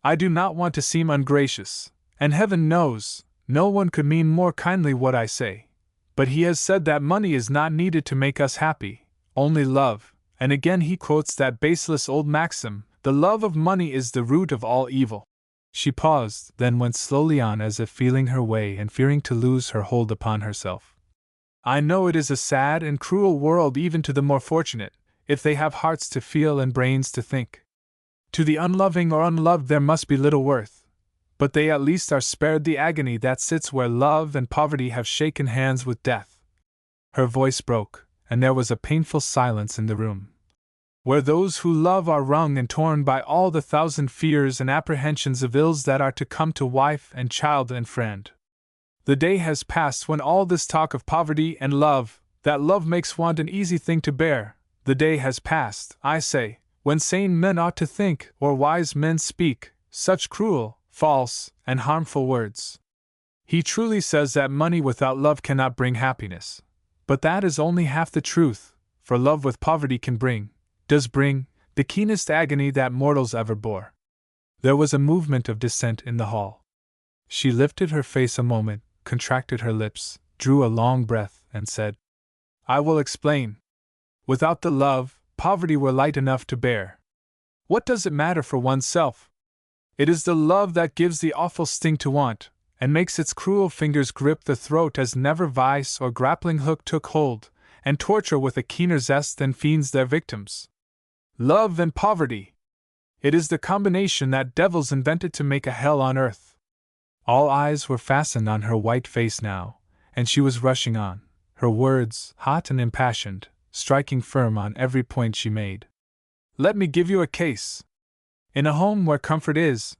"I do not want to seem ungracious, and heaven knows, no one could mean more kindly what I say. But he has said that money is not needed to make us happy, only love, and again he quotes that baseless old maxim, 'The love of money is the root of all evil.'" She paused, then went slowly on as if feeling her way and fearing to lose her hold upon herself. "I know it is a sad and cruel world even to the more fortunate, if they have hearts to feel and brains to think. To the unloving or unloved there must be little worth, but they at least are spared the agony that sits where love and poverty have shaken hands with death." Her voice broke, and there was a painful silence in the room. "Where those who love are wrung and torn by all the thousand fears and apprehensions of ills that are to come to wife and child and friend. The day has passed when all this talk of poverty and love, that love makes want an easy thing to bear, the day has passed, I say, when sane men ought to think, or wise men speak, such cruel, false, and harmful words. He truly says that money without love cannot bring happiness. But that is only half the truth, for love with poverty does bring, the keenest agony that mortals ever bore." There was a movement of dissent in the hall. She lifted her face a moment, contracted her lips, drew a long breath, and said, "I will explain. Without the love, poverty were light enough to bear. What does it matter for oneself? It is the love that gives the awful sting to want, and makes its cruel fingers grip the throat as never vice or grappling hook took hold, and torture with a keener zest than fiends their victims. Love and poverty! It is the combination that devils invented to make a hell on earth." All eyes were fastened on her white face now, and she was rushing on, her words, hot and impassioned, striking firm on every point she made. "Let me give you a case. In a home where comfort is,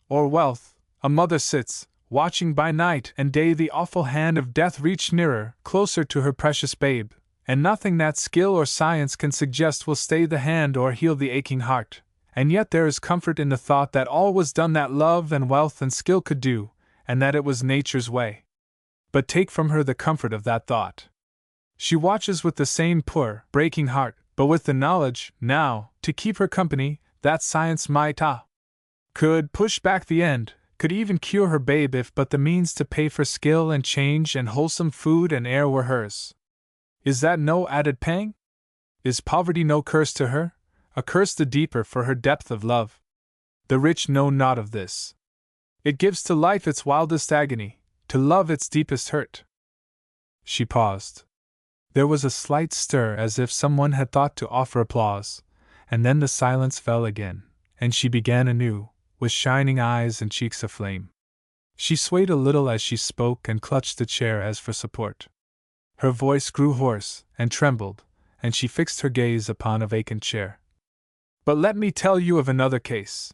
or wealth, a mother sits, watching by night and day the awful hand of death reach nearer, closer to her precious babe, and nothing that skill or science can suggest will stay the hand or heal the aching heart, and yet there is comfort in the thought that all was done that love and wealth and skill could do, and that it was nature's way. But take from her the comfort of that thought. She watches with the same poor, breaking heart, but with the knowledge, now, to keep her company, that science might, could push back the end, could even cure her babe if but the means to pay for skill and change and wholesome food and air were hers. Is that no added pang? Is poverty no curse to her, a curse the deeper for her depth of love? The rich know naught of this. It gives to life its wildest agony, to love its deepest hurt." She paused. There was a slight stir as if someone had thought to offer applause, and then the silence fell again, and she began anew, with shining eyes and cheeks aflame. She swayed a little as she spoke and clutched the chair as for support. Her voice grew hoarse and trembled, and she fixed her gaze upon a vacant chair. "But let me tell you of another case.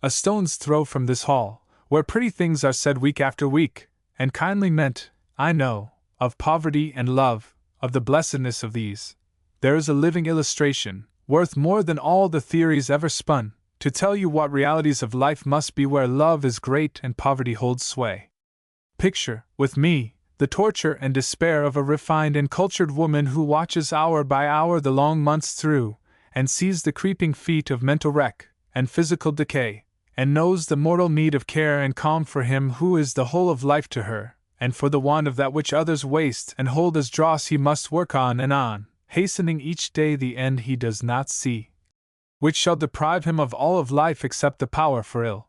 A stone's throw from this hall, where pretty things are said week after week, and kindly meant, I know, of poverty and love, of the blessedness of these, there is a living illustration, worth more than all the theories ever spun, to tell you what realities of life must be where love is great and poverty holds sway. Picture, with me, the torture and despair of a refined and cultured woman who watches hour by hour the long months through, and sees the creeping feet of mental wreck and physical decay, and knows the mortal need of care and calm for him who is the whole of life to her, and for the want of that which others waste and hold as dross he must work on and on, hastening each day the end he does not see, which shall deprive him of all of life except the power for ill.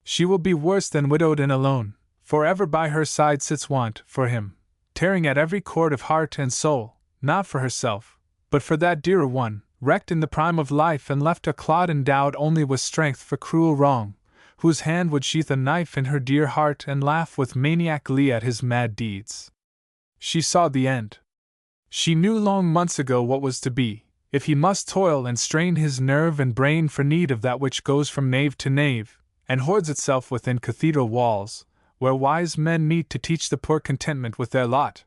She will be worse than widowed and alone, for ever by her side sits want for him, tearing at every cord of heart and soul, not for herself, but for that dearer one, wrecked in the prime of life and left a clod endowed only with strength for cruel wrong, whose hand would sheath a knife in her dear heart and laugh with maniac glee at his mad deeds. She saw the end. She knew long months ago what was to be, if he must toil and strain his nerve and brain for need of that which goes from nave to nave, and hoards itself within cathedral walls, where wise men meet to teach the poor contentment with their lot.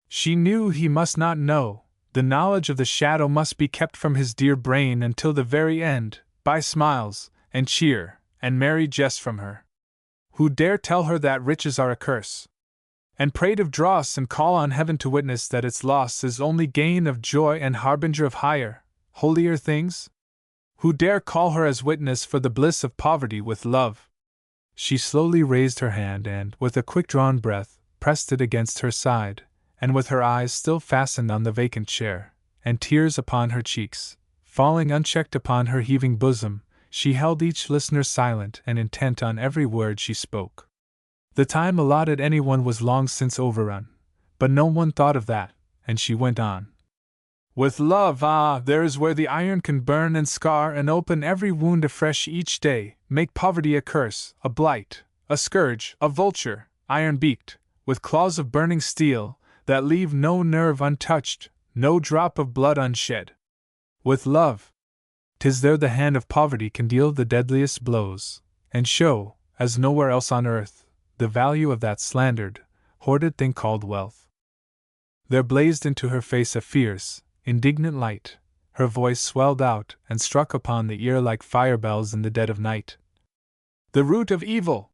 She knew he must not know, the knowledge of the shadow must be kept from his dear brain until the very end, by smiles, and cheer, and merry jests from her. Who dare tell her that riches are a curse? And prate of dross and call on heaven to witness that its loss is only gain of joy and harbinger of higher, holier things? Who dare call her as witness for the bliss of poverty with love? She slowly raised her hand and, with a quick-drawn breath, pressed it against her side, and with her eyes still fastened on the vacant chair, and tears upon her cheeks, falling unchecked upon her heaving bosom, she held each listener silent and intent on every word she spoke. The time allotted anyone was long since overrun, but no one thought of that, and she went on. With love, there is where the iron can burn and scar and open every wound afresh each day, make poverty a curse, a blight, a scourge, a vulture, iron-beaked, with claws of burning steel, that leave no nerve untouched, no drop of blood unshed. With love, 'tis there the hand of poverty can deal the deadliest blows, and show, as nowhere else on earth, the value of that slandered, hoarded thing called wealth. There blazed into her face a fierce, indignant light, her voice swelled out and struck upon the ear like fire bells in the dead of night. The root of evil!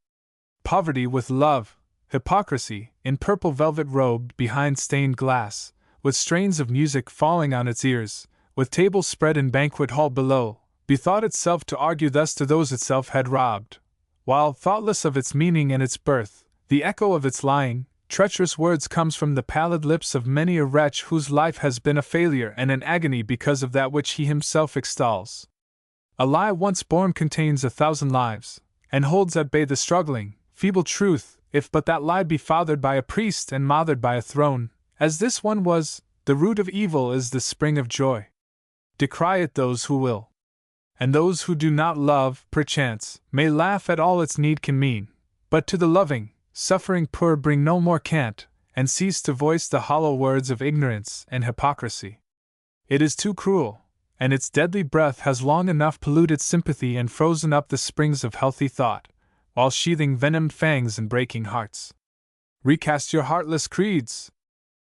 Poverty with love, hypocrisy, in purple velvet robed behind stained glass, with strains of music falling on its ears, with tables spread in banquet hall below, bethought itself to argue thus to those itself had robbed, while, thoughtless of its meaning and its birth, the echo of its lying, treacherous words comes from the pallid lips of many a wretch whose life has been a failure and an agony because of that which he himself extols. A lie once born contains 1,000 lives, and holds at bay the struggling, feeble truth, if but that lie be fathered by a priest and mothered by a throne, as this one was. The root of evil is the spring of joy. Decry it those who will. And those who do not love, perchance, may laugh at all its need can mean, but to the loving, suffering poor bring no more cant, and cease to voice the hollow words of ignorance and hypocrisy. It is too cruel, and its deadly breath has long enough polluted sympathy and frozen up the springs of healthy thought, while sheathing venomed fangs and breaking hearts. Recast your heartless creeds!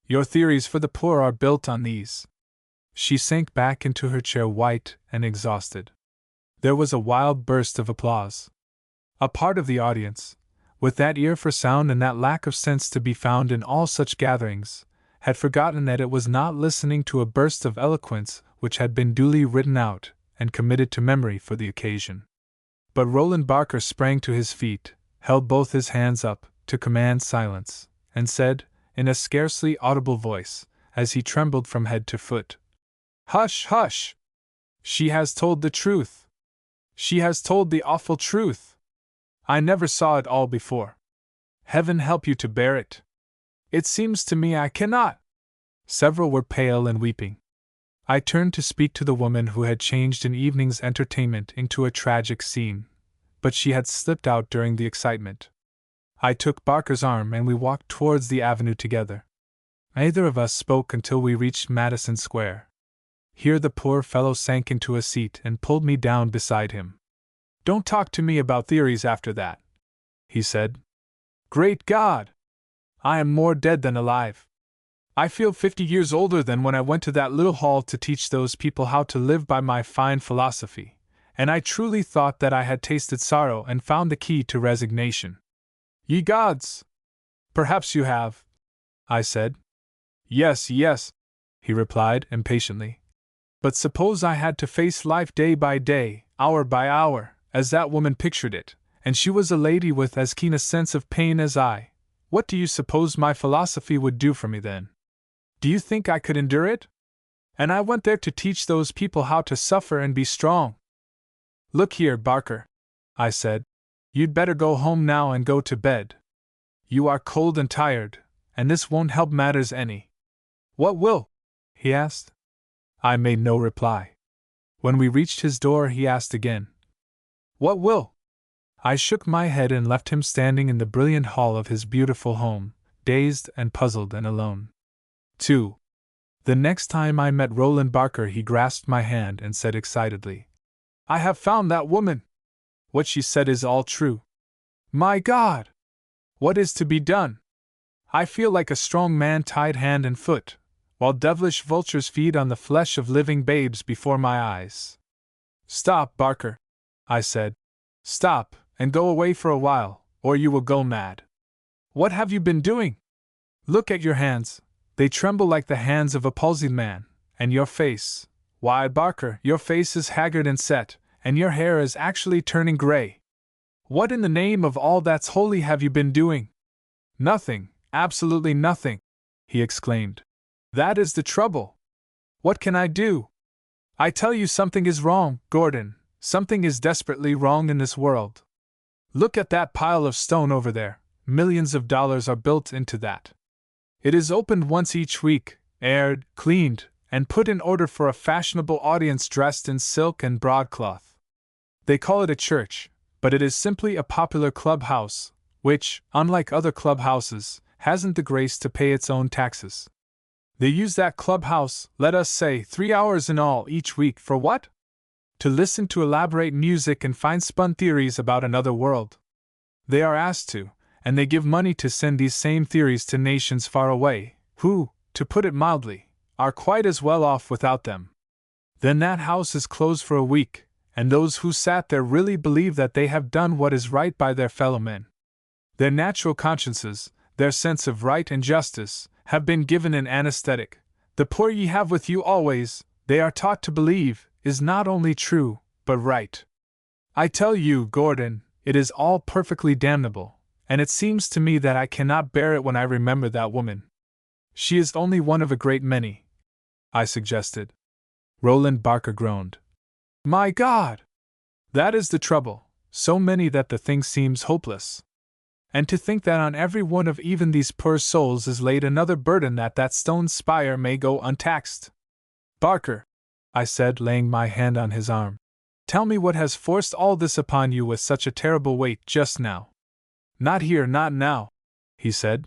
Your theories for the poor are built on these. She sank back into her chair white and exhausted. There was a wild burst of applause. A part of the audience, with that ear for sound and that lack of sense to be found in all such gatherings, had forgotten that it was not listening to a burst of eloquence which had been duly written out and committed to memory for the occasion. But Roland Barker sprang to his feet, held both his hands up to command silence, and said, in a scarcely audible voice, as he trembled from head to foot, "Hush, hush! She has told the truth! She has told the awful truth! I never saw it all before. Heaven help you to bear it! It seems to me I cannot!" Several were pale and weeping. I turned to speak to the woman who had changed an evening's entertainment into a tragic scene, but she had slipped out during the excitement. I took Barker's arm and we walked towards the avenue together. Neither of us spoke until we reached Madison Square. Here the poor fellow sank into a seat and pulled me down beside him. "Don't talk to me about theories after that," he said. "Great God! I am more dead than alive. I feel 50 years older than when I went to that little hall to teach those people how to live by my fine philosophy, and I truly thought that I had tasted sorrow and found the key to resignation." "Ye gods! Perhaps you have," I said. "Yes, yes," he replied impatiently. "But suppose I had to face life day by day, hour by hour, as that woman pictured it, and she was a lady with as keen a sense of pain as I. What do you suppose my philosophy would do for me then? Do you think I could endure it? And I went there to teach those people how to suffer and be strong. Look here, Barker, I said. You'd better go home now and go to bed. You are cold and tired, and this won't help matters any. What will? He asked. I made no reply. When we reached his door, he asked again. What will? I shook my head and left him standing in the brilliant hall of his beautiful home, dazed and puzzled and alone. 2. The next time I met Roland Barker, he grasped my hand and said excitedly, I have found that woman! What she said is all true. My God! What is to be done? I feel like a strong man tied hand and foot, while devilish vultures feed on the flesh of living babes before my eyes. Stop, Barker, I said. Stop, and go away for a while, or you will go mad. What have you been doing? Look at your hands. They tremble like the hands of a palsied man, and your face. Why, Barker, your face is haggard and set, and your hair is actually turning gray. What in the name of all that's holy have you been doing? Nothing, absolutely nothing, he exclaimed. That is the trouble. What can I do? I tell you something is wrong, Gordon. Something is desperately wrong in this world. Look at that pile of stone over there. Millions of dollars are built into that. It is opened once each week, aired, cleaned, and put in order for a fashionable audience dressed in silk and broadcloth. They call it a church, but it is simply a popular clubhouse, which, unlike other clubhouses, hasn't the grace to pay its own taxes. They use that clubhouse, let us say 3 hours in all each week, for what? To listen to elaborate music and fine-spun theories about another world. They are asked to, and they give money to send these same theories to nations far away, who, to put it mildly, are quite as well off without them. Then that house is closed for a week, and those who sat there really believe that they have done what is right by their fellow men. Their natural consciences, their sense of right and justice, have been given an anesthetic. The poor ye have with you always, they are taught to believe, is not only true, but right. I tell you, Gordon, it is all perfectly damnable, and it seems to me that I cannot bear it when I remember that woman. She is only one of a great many, I suggested. Roland Barker groaned. My God! That is the trouble, so many that the thing seems hopeless. And to think that on every one of even these poor souls is laid another burden that stone spire may go untaxed. Barker, I said, laying my hand on his arm, tell me what has forced all this upon you with such a terrible weight just now. Not here, not now, he said.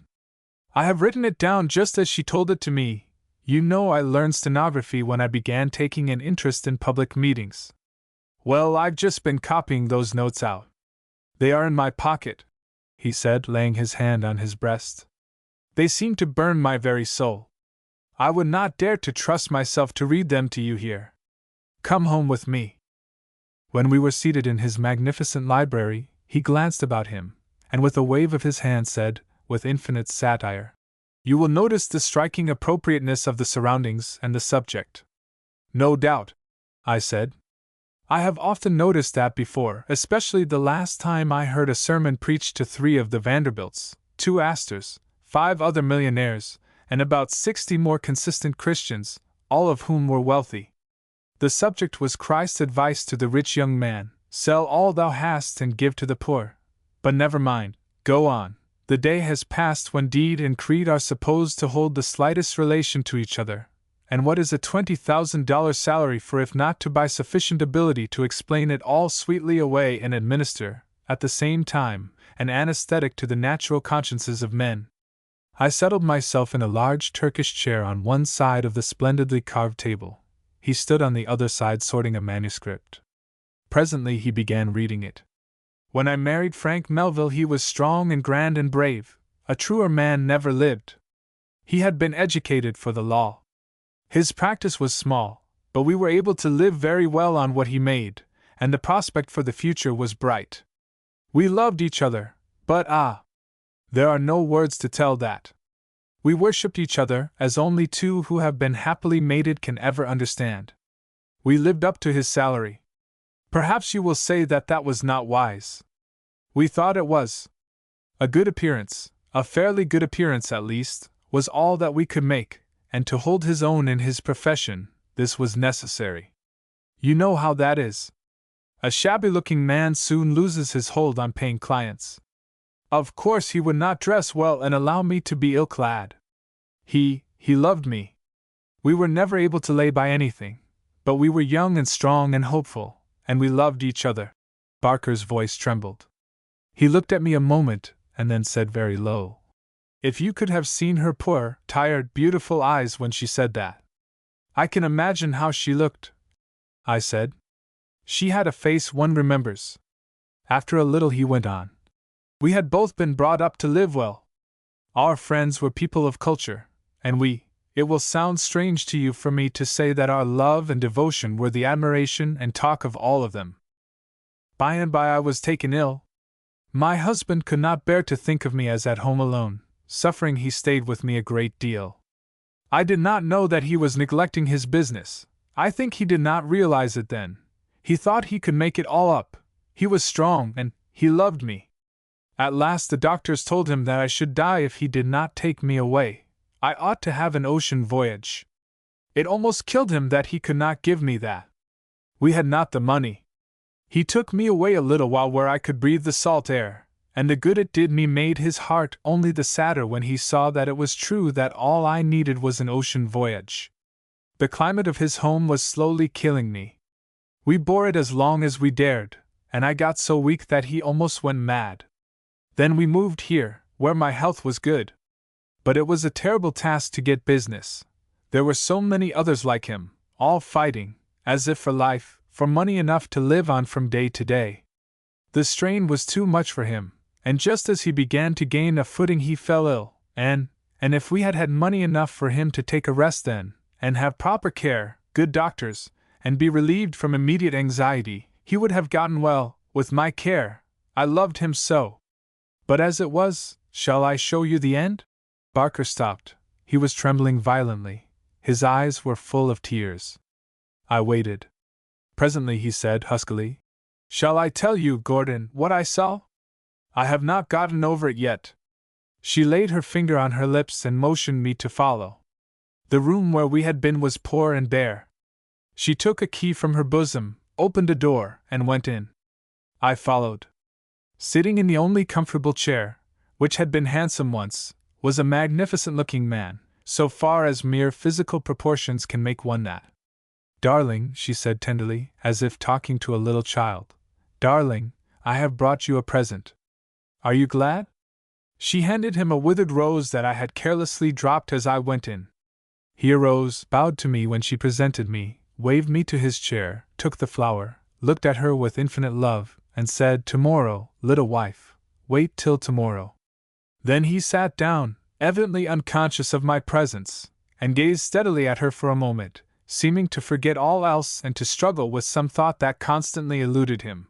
I have written it down just as she told it to me. You know I learned stenography when I began taking an interest in public meetings. Well, I've just been copying those notes out. They are in my pocket, he said, laying his hand on his breast. They seem to burn my very soul. I would not dare to trust myself to read them to you here. Come home with me. When we were seated in his magnificent library, he glanced about him, and with a wave of his hand said, with infinite satire, You will notice the striking appropriateness of the surroundings and the subject. No doubt, I said. I have often noticed that before, especially the last time I heard a sermon preached to 3 of the Vanderbilts, 2 Astors, 5 other millionaires, and about 60 more consistent Christians, all of whom were wealthy. The subject was Christ's advice to the rich young man, sell all thou hast and give to the poor. But never mind, go on. The day has passed when deed and creed are supposed to hold the slightest relation to each other. And what is a $20,000 salary for if not to buy sufficient ability to explain it all sweetly away and administer, at the same time, an anesthetic to the natural consciences of men? I settled myself in a large Turkish chair on one side of the splendidly carved table. He stood on the other side sorting a manuscript. Presently he began reading it. When I married Frank Melville he was strong and grand and brave. A truer man never lived. He had been educated for the law. His practice was small, but we were able to live very well on what he made, and the prospect for the future was bright. We loved each other, but there are no words to tell that. We worshipped each other as only 2 who have been happily mated can ever understand. We lived up to his salary. Perhaps you will say that that was not wise. We thought it was. A good appearance, a fairly good appearance at least, was all that we could make, and to hold his own in his profession, this was necessary. You know how that is. A shabby-looking man soon loses his hold on paying clients. Of course he would not dress well and allow me to be ill-clad. He loved me. We were never able to lay by anything, but we were young and strong and hopeful, and we loved each other. Barker's voice trembled. He looked at me a moment, and then said very low, "If you could have seen her poor, tired, beautiful eyes when she said that." "I can imagine how she looked," I said. "She had a face one remembers." After a little he went on. "We had both been brought up to live well. Our friends were people of culture, and it will sound strange to you for me to say that our love and devotion were the admiration and talk of all of them. By and by I was taken ill. My husband could not bear to think of me as at home alone, suffering. He stayed with me a great deal. I did not know that he was neglecting his business. I think he did not realize it then. He thought he could make it all up. He was strong, and he loved me. At last the doctors told him that I should die if he did not take me away. I ought to have an ocean voyage. It almost killed him that he could not give me that. We had not the money. He took me away a little while where I could breathe the salt air, and the good it did me made his heart only the sadder when he saw that it was true that all I needed was an ocean voyage. The climate of his home was slowly killing me. We bore it as long as we dared, and I got so weak that he almost went mad. Then we moved here, where my health was good. But it was a terrible task to get business. There were so many others like him, all fighting, as if for life, for money enough to live on from day to day. The strain was too much for him, and just as he began to gain a footing he fell ill, and if we had had money enough for him to take a rest then, and have proper care, good doctors, and be relieved from immediate anxiety, he would have gotten well, with my care. I loved him so. But as it was, shall I show you the end?" Barker stopped. He was trembling violently. His eyes were full of tears. I waited. Presently he said huskily, "Shall I tell you, Gordon, what I saw? I have not gotten over it yet." She laid her finger on her lips and motioned me to follow. The room where we had been was poor and bare. She took a key from her bosom, opened a door, and went in. I followed. Sitting in the only comfortable chair, which had been handsome once, was a magnificent-looking man, so far as mere physical proportions can make one that. "Darling," she said tenderly, as if talking to a little child, "darling, I have brought you a present. Are you glad?" She handed him a withered rose that I had carelessly dropped as I went in. He arose, bowed to me when she presented me, waved me to his chair, took the flower, looked at her with infinite love, and said, "Tomorrow, little wife, wait till tomorrow." Then he sat down, evidently unconscious of my presence, and gazed steadily at her for a moment, seeming to forget all else and to struggle with some thought that constantly eluded him.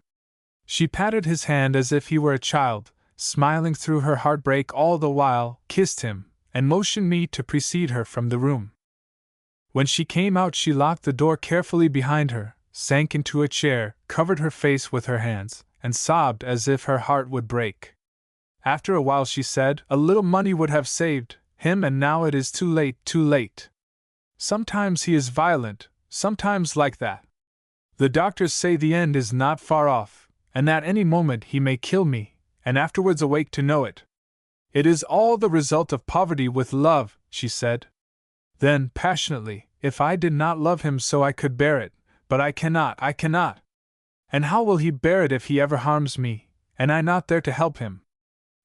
She patted his hand as if he were a child, smiling through her heartbreak all the while, kissed him, and motioned me to precede her from the room. When she came out she locked the door carefully behind her, sank into a chair, covered her face with her hands, and sobbed as if her heart would break. After a while she said, "A little money would have saved him, and now it is too late, too late. Sometimes he is violent, sometimes like that. The doctors say the end is not far off, and that any moment he may kill me, and afterwards awake to know it. It is all the result of poverty with love," she said. Then, passionately, "If I did not love him so I could bear it, but I cannot. And how will he bear it if he ever harms me, and I not there to help him?"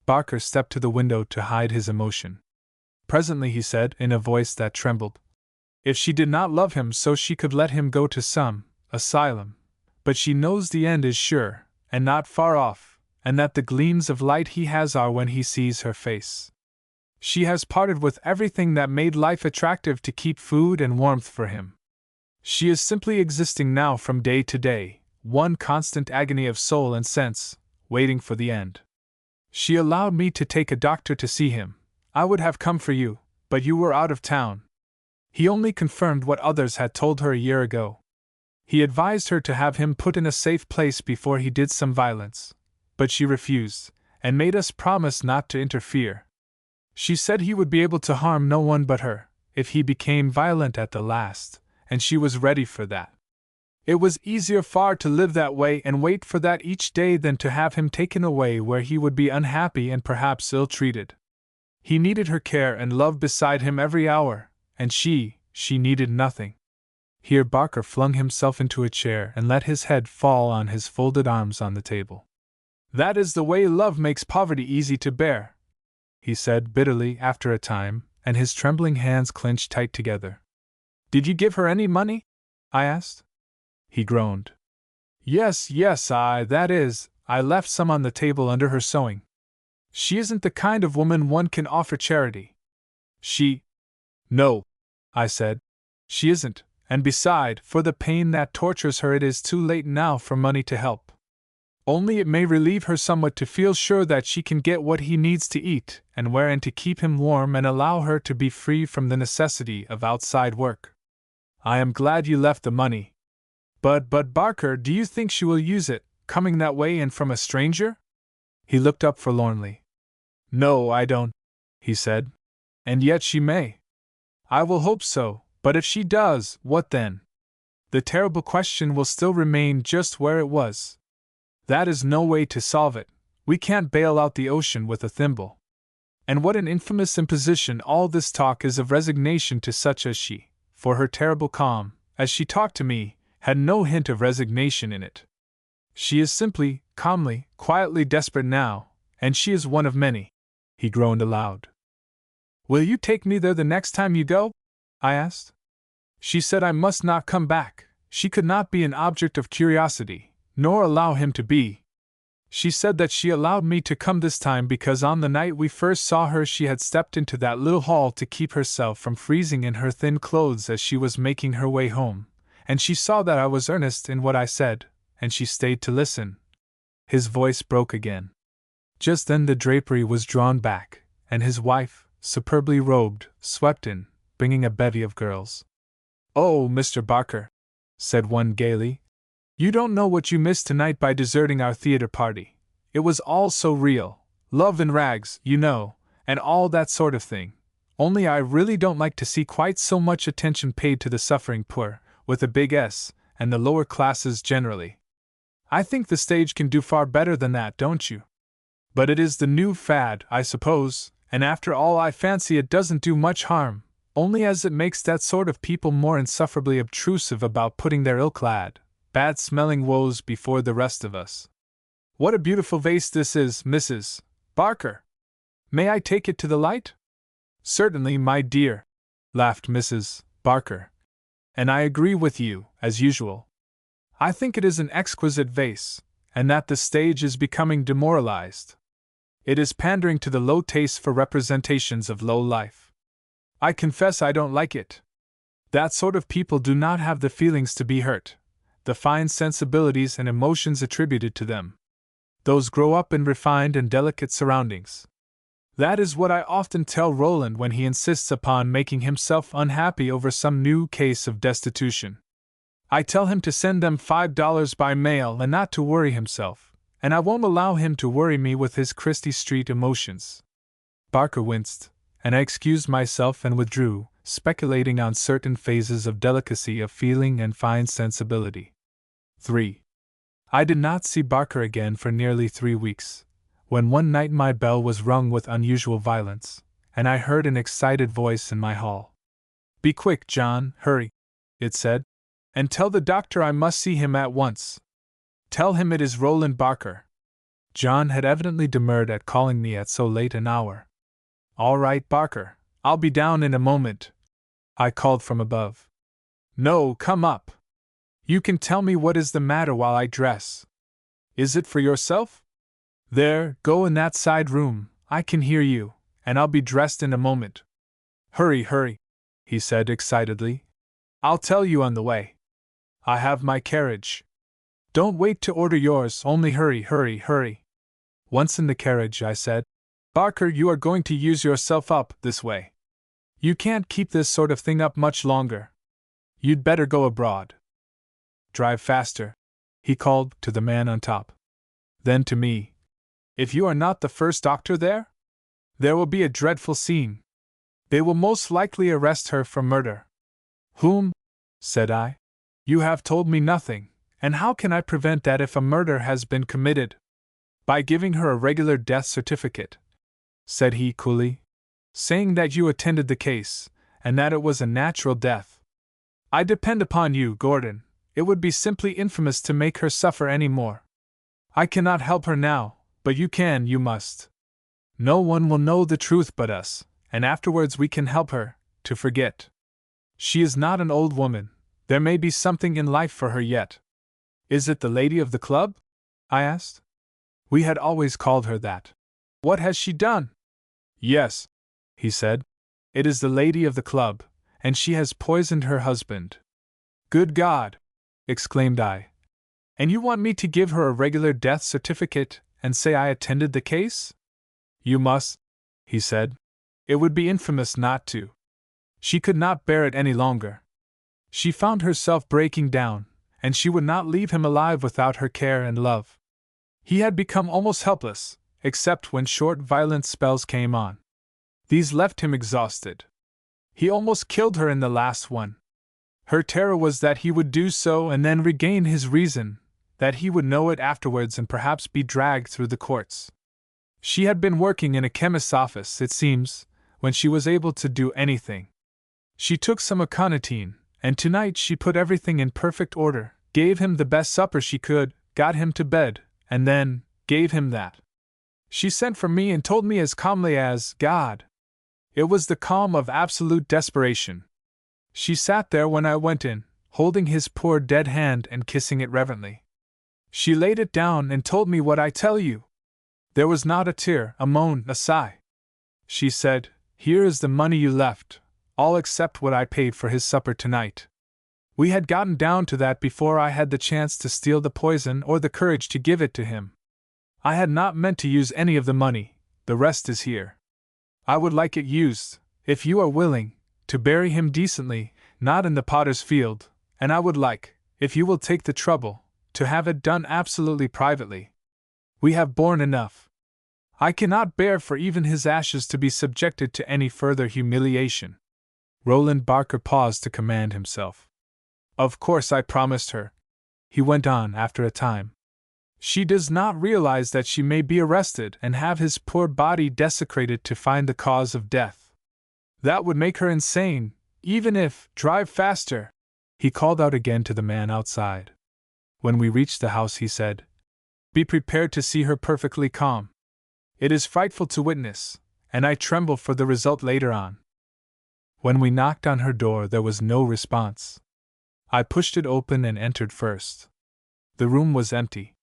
Barker stepped to the window to hide his emotion. Presently he said, in a voice that trembled, "If she did not love him so she could let him go to some asylum, but she knows the end is sure, and not far off, and that the gleams of light he has are when he sees her face. She has parted with everything that made life attractive to keep food and warmth for him. She is simply existing now from day to day, one constant agony of soul and sense, waiting for the end. She allowed me to take a doctor to see him. I would have come for you, but you were out of town. He only confirmed what others had told her a year ago. He advised her to have him put in a safe place before he did some violence, but she refused, and made us promise not to interfere. She said he would be able to harm no one but her, if he became violent at the last, and she was ready for that. It was easier far to live that way and wait for that each day than to have him taken away where he would be unhappy and perhaps ill-treated. He needed her care and love beside him every hour, and she needed nothing. Here Barker flung himself into a chair and let his head fall on his folded arms on the table. "That is the way love makes poverty easy to bear," he said bitterly after a time, and his trembling hands clenched tight together. "Did you give her any money?" I asked. He groaned. Yes, I left some on the table under her sewing. She isn't the kind of woman one can offer charity." "No," I said. "She isn't, and beside, for the pain that tortures her it is too late now for money to help. Only it may relieve her somewhat to feel sure that she can get what he needs to eat and wear and to keep him warm and allow her to be free from the necessity of outside work. I am glad you left the money. But Barker, do you think she will use it, coming that way and from a stranger?" He looked up forlornly. "No, I don't," he said. "And yet she may. I will hope so, but if she does, what then? The terrible question will still remain just where it was. That is no way to solve it. We can't bail out the ocean with a thimble. And what an infamous imposition all this talk is of resignation to such as she, for her terrible calm, as she talked to me, had no hint of resignation in it. She is simply, calmly, quietly desperate now, and she is one of many." He groaned aloud. "Will you take me there the next time you go?" I asked. "She said I must not come back. She could not be an object of curiosity, nor allow him to be. She said that she allowed me to come this time because on the night we first saw her she had stepped into that little hall to keep herself from freezing in her thin clothes as she was making her way home, and she saw that I was earnest in what I said, and she stayed to listen." His voice broke again. Just then the drapery was drawn back, and his wife, superbly robed, swept in, bringing a bevy of girls. "Oh, Mr. Barker," said one gaily, "you don't know what you missed tonight by deserting our theater party. It was all so real, love in rags, you know, and all that sort of thing. Only I really don't like to see quite so much attention paid to the suffering poor, with a big S, and the lower classes generally. I think the stage can do far better than that, don't you? But it is the new fad, I suppose, and after all I fancy it doesn't do much harm, only as it makes that sort of people more insufferably obtrusive about putting their ill-clad, bad-smelling woes before the rest of us. What a beautiful vase this is, Mrs. Barker! May I take it to the light?" "Certainly, my dear," laughed Mrs. Barker. "And I agree with you, as usual. I think it is an exquisite vase, and that the stage is becoming demoralized. It is pandering to the low taste for representations of low life. I confess I don't like it. That sort of people do not have the feelings to be hurt, the fine sensibilities and emotions attributed to them. Those grow up in refined and delicate surroundings. That is what I often tell Roland when he insists upon making himself unhappy over some new case of destitution. I tell him to send them $5 by mail and not to worry himself, and I won't allow him to worry me with his Christie Street emotions." Barker winced, and I excused myself and withdrew, speculating on certain phases of delicacy of feeling and fine sensibility. 3. I did not see Barker again for nearly 3 weeks, when one night my bell was rung with unusual violence, and I heard an excited voice in my hall. "Be quick, John, hurry," it said, "and tell the doctor I must see him at once. Tell him it is Roland Barker." John had evidently demurred at calling me at so late an hour. "All right, Barker, I'll be down in a moment," I called from above. "No, come up. You can tell me what is the matter while I dress. Is it for yourself? There, go in that side room, I can hear you, and I'll be dressed in a moment. Hurry, he said excitedly. I'll tell you on the way. I have my carriage. Don't wait to order yours, only hurry. Once in the carriage, I said, "Barker, you are going to use yourself up this way. You can't keep this sort of thing up much longer. You'd better go abroad." Drive faster, he called to the man on top. Then to me, if you are not the first doctor there will be a dreadful scene. They will most likely arrest her for murder. Whom? Said I. You have told me nothing, and how can I prevent that if a murder has been committed? By giving her a regular death certificate, said he coolly, saying that you attended the case, and that it was a natural death. I depend upon you, Gordon. It would be simply infamous to make her suffer any more. I cannot help her now, but you can, you must. No one will know the truth but us, and afterwards we can help her to forget. She is not an old woman. There may be something in life for her yet. Is it the lady of the club? I asked. We had always called her that. What has she done? Yes, he said. It is the lady of the club, and she has poisoned her husband. Good God! Exclaimed I. And you want me to give her a regular death certificate and say I attended the case? You must, he said. It would be infamous not to. She could not bear it any longer. She found herself breaking down, and she would not leave him alive without her care and love. He had become almost helpless, except when short violent spells came on. These left him exhausted. He almost killed her in the last one. Her terror was that he would do so and then regain his reason, that he would know it afterwards and perhaps be dragged through the courts. She had been working in a chemist's office, it seems, when she was able to do anything. She took some aconitine, and tonight she put everything in perfect order, gave him the best supper she could, got him to bed, and then gave him that. She sent for me and told me as calmly as God. It was the calm of absolute desperation. She sat there when I went in, holding his poor dead hand and kissing it reverently. She laid it down and told me what I tell you. There was not a tear, a moan, a sigh. She said, Here is the money you left, all except what I paid for his supper tonight. We had gotten down to that before I had the chance to steal the poison or the courage to give it to him. I had not meant to use any of the money, the rest is here. I would like it used, if you are willing, to bury him decently, not in the potter's field, and I would like, if you will take the trouble, to have it done absolutely privately. We have borne enough. I cannot bear for even his ashes to be subjected to any further humiliation. Roland Barker paused to command himself. Of course I promised her, he went on after a time. She does not realize that she may be arrested and have his poor body desecrated to find the cause of death. That would make her insane, even if, drive faster, he called out again to the man outside. When we reached the house he said, Be prepared to see her perfectly calm. It is frightful to witness, and I tremble for the result later on. When we knocked on her door there was no response. I pushed it open and entered first. The room was empty.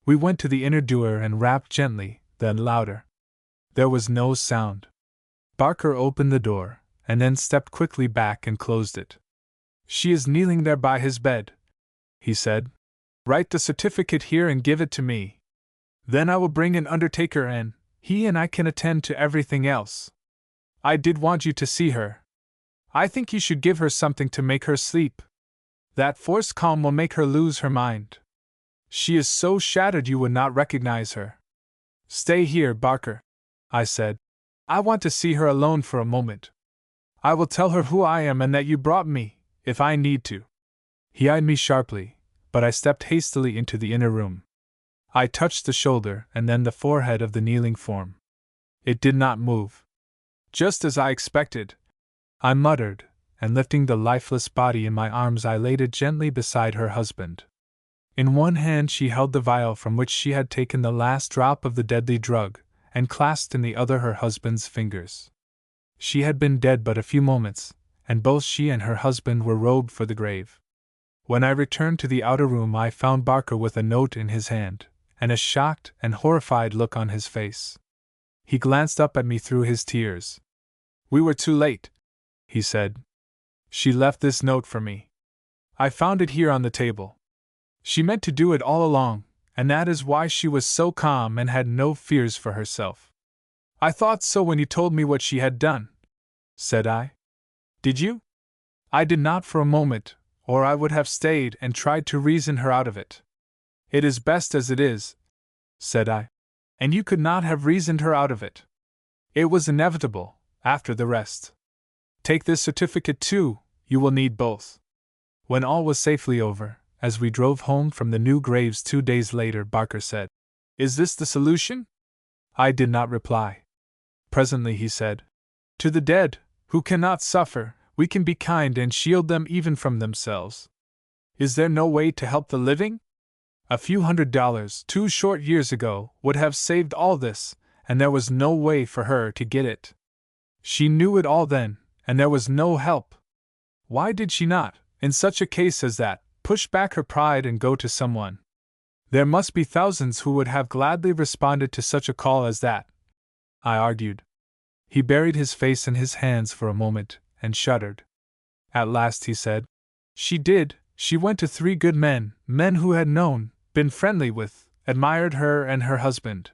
We went to the inner door and rapped gently, then louder. There was no sound. Barker opened the door, and then stepped quickly back and closed it. She is kneeling there by his bed, he said. Write the certificate here and give it to me. Then I will bring an undertaker and he and I can attend to everything else. I did want you to see her. I think you should give her something to make her sleep. That forced calm will make her lose her mind. She is so shattered you would not recognize her. Stay here, Barker, I said. I want to see her alone for a moment. I will tell her who I am and that you brought me, if I need to. He eyed me sharply, but I stepped hastily into the inner room. I touched the shoulder and then the forehead of the kneeling form. It did not move. Just as I expected, I muttered, and lifting the lifeless body in my arms I laid it gently beside her husband. In one hand she held the vial from which she had taken the last drop of the deadly drug, and clasped in the other her husband's fingers. She had been dead but a few moments, and both she and her husband were robed for the grave. When I returned to the outer room I found Barker with a note in his hand, and a shocked and horrified look on his face. He glanced up at me through his tears. We were too late, he said. She left this note for me. I found it here on the table. She meant to do it all along, and that is why she was so calm and had no fears for herself. I thought so when you told me what she had done, said I. Did you? I did not for a moment, or I would have stayed and tried to reason her out of it. It is best as it is, said I. And you could not have reasoned her out of it. It was inevitable, after the rest. Take this certificate too, you will need both. When all was safely over, as we drove home from the new graves 2 days later, Barker said, "Is this the solution?" I did not reply. Presently he said, "To the dead, who cannot suffer, we can be kind and shield them even from themselves. Is there no way to help the living? A few $100, 2 short years ago, would have saved all this, and there was no way for her to get it. She knew it all then, and there was no help. Why did she not, in such a case as that, push back her pride and go to someone? There must be thousands who would have gladly responded to such a call as that," I argued. He buried his face in his hands for a moment, and shuddered. At last he said, "She did. She went to 3 good men, men who had known, been friendly with, admired her and her husband.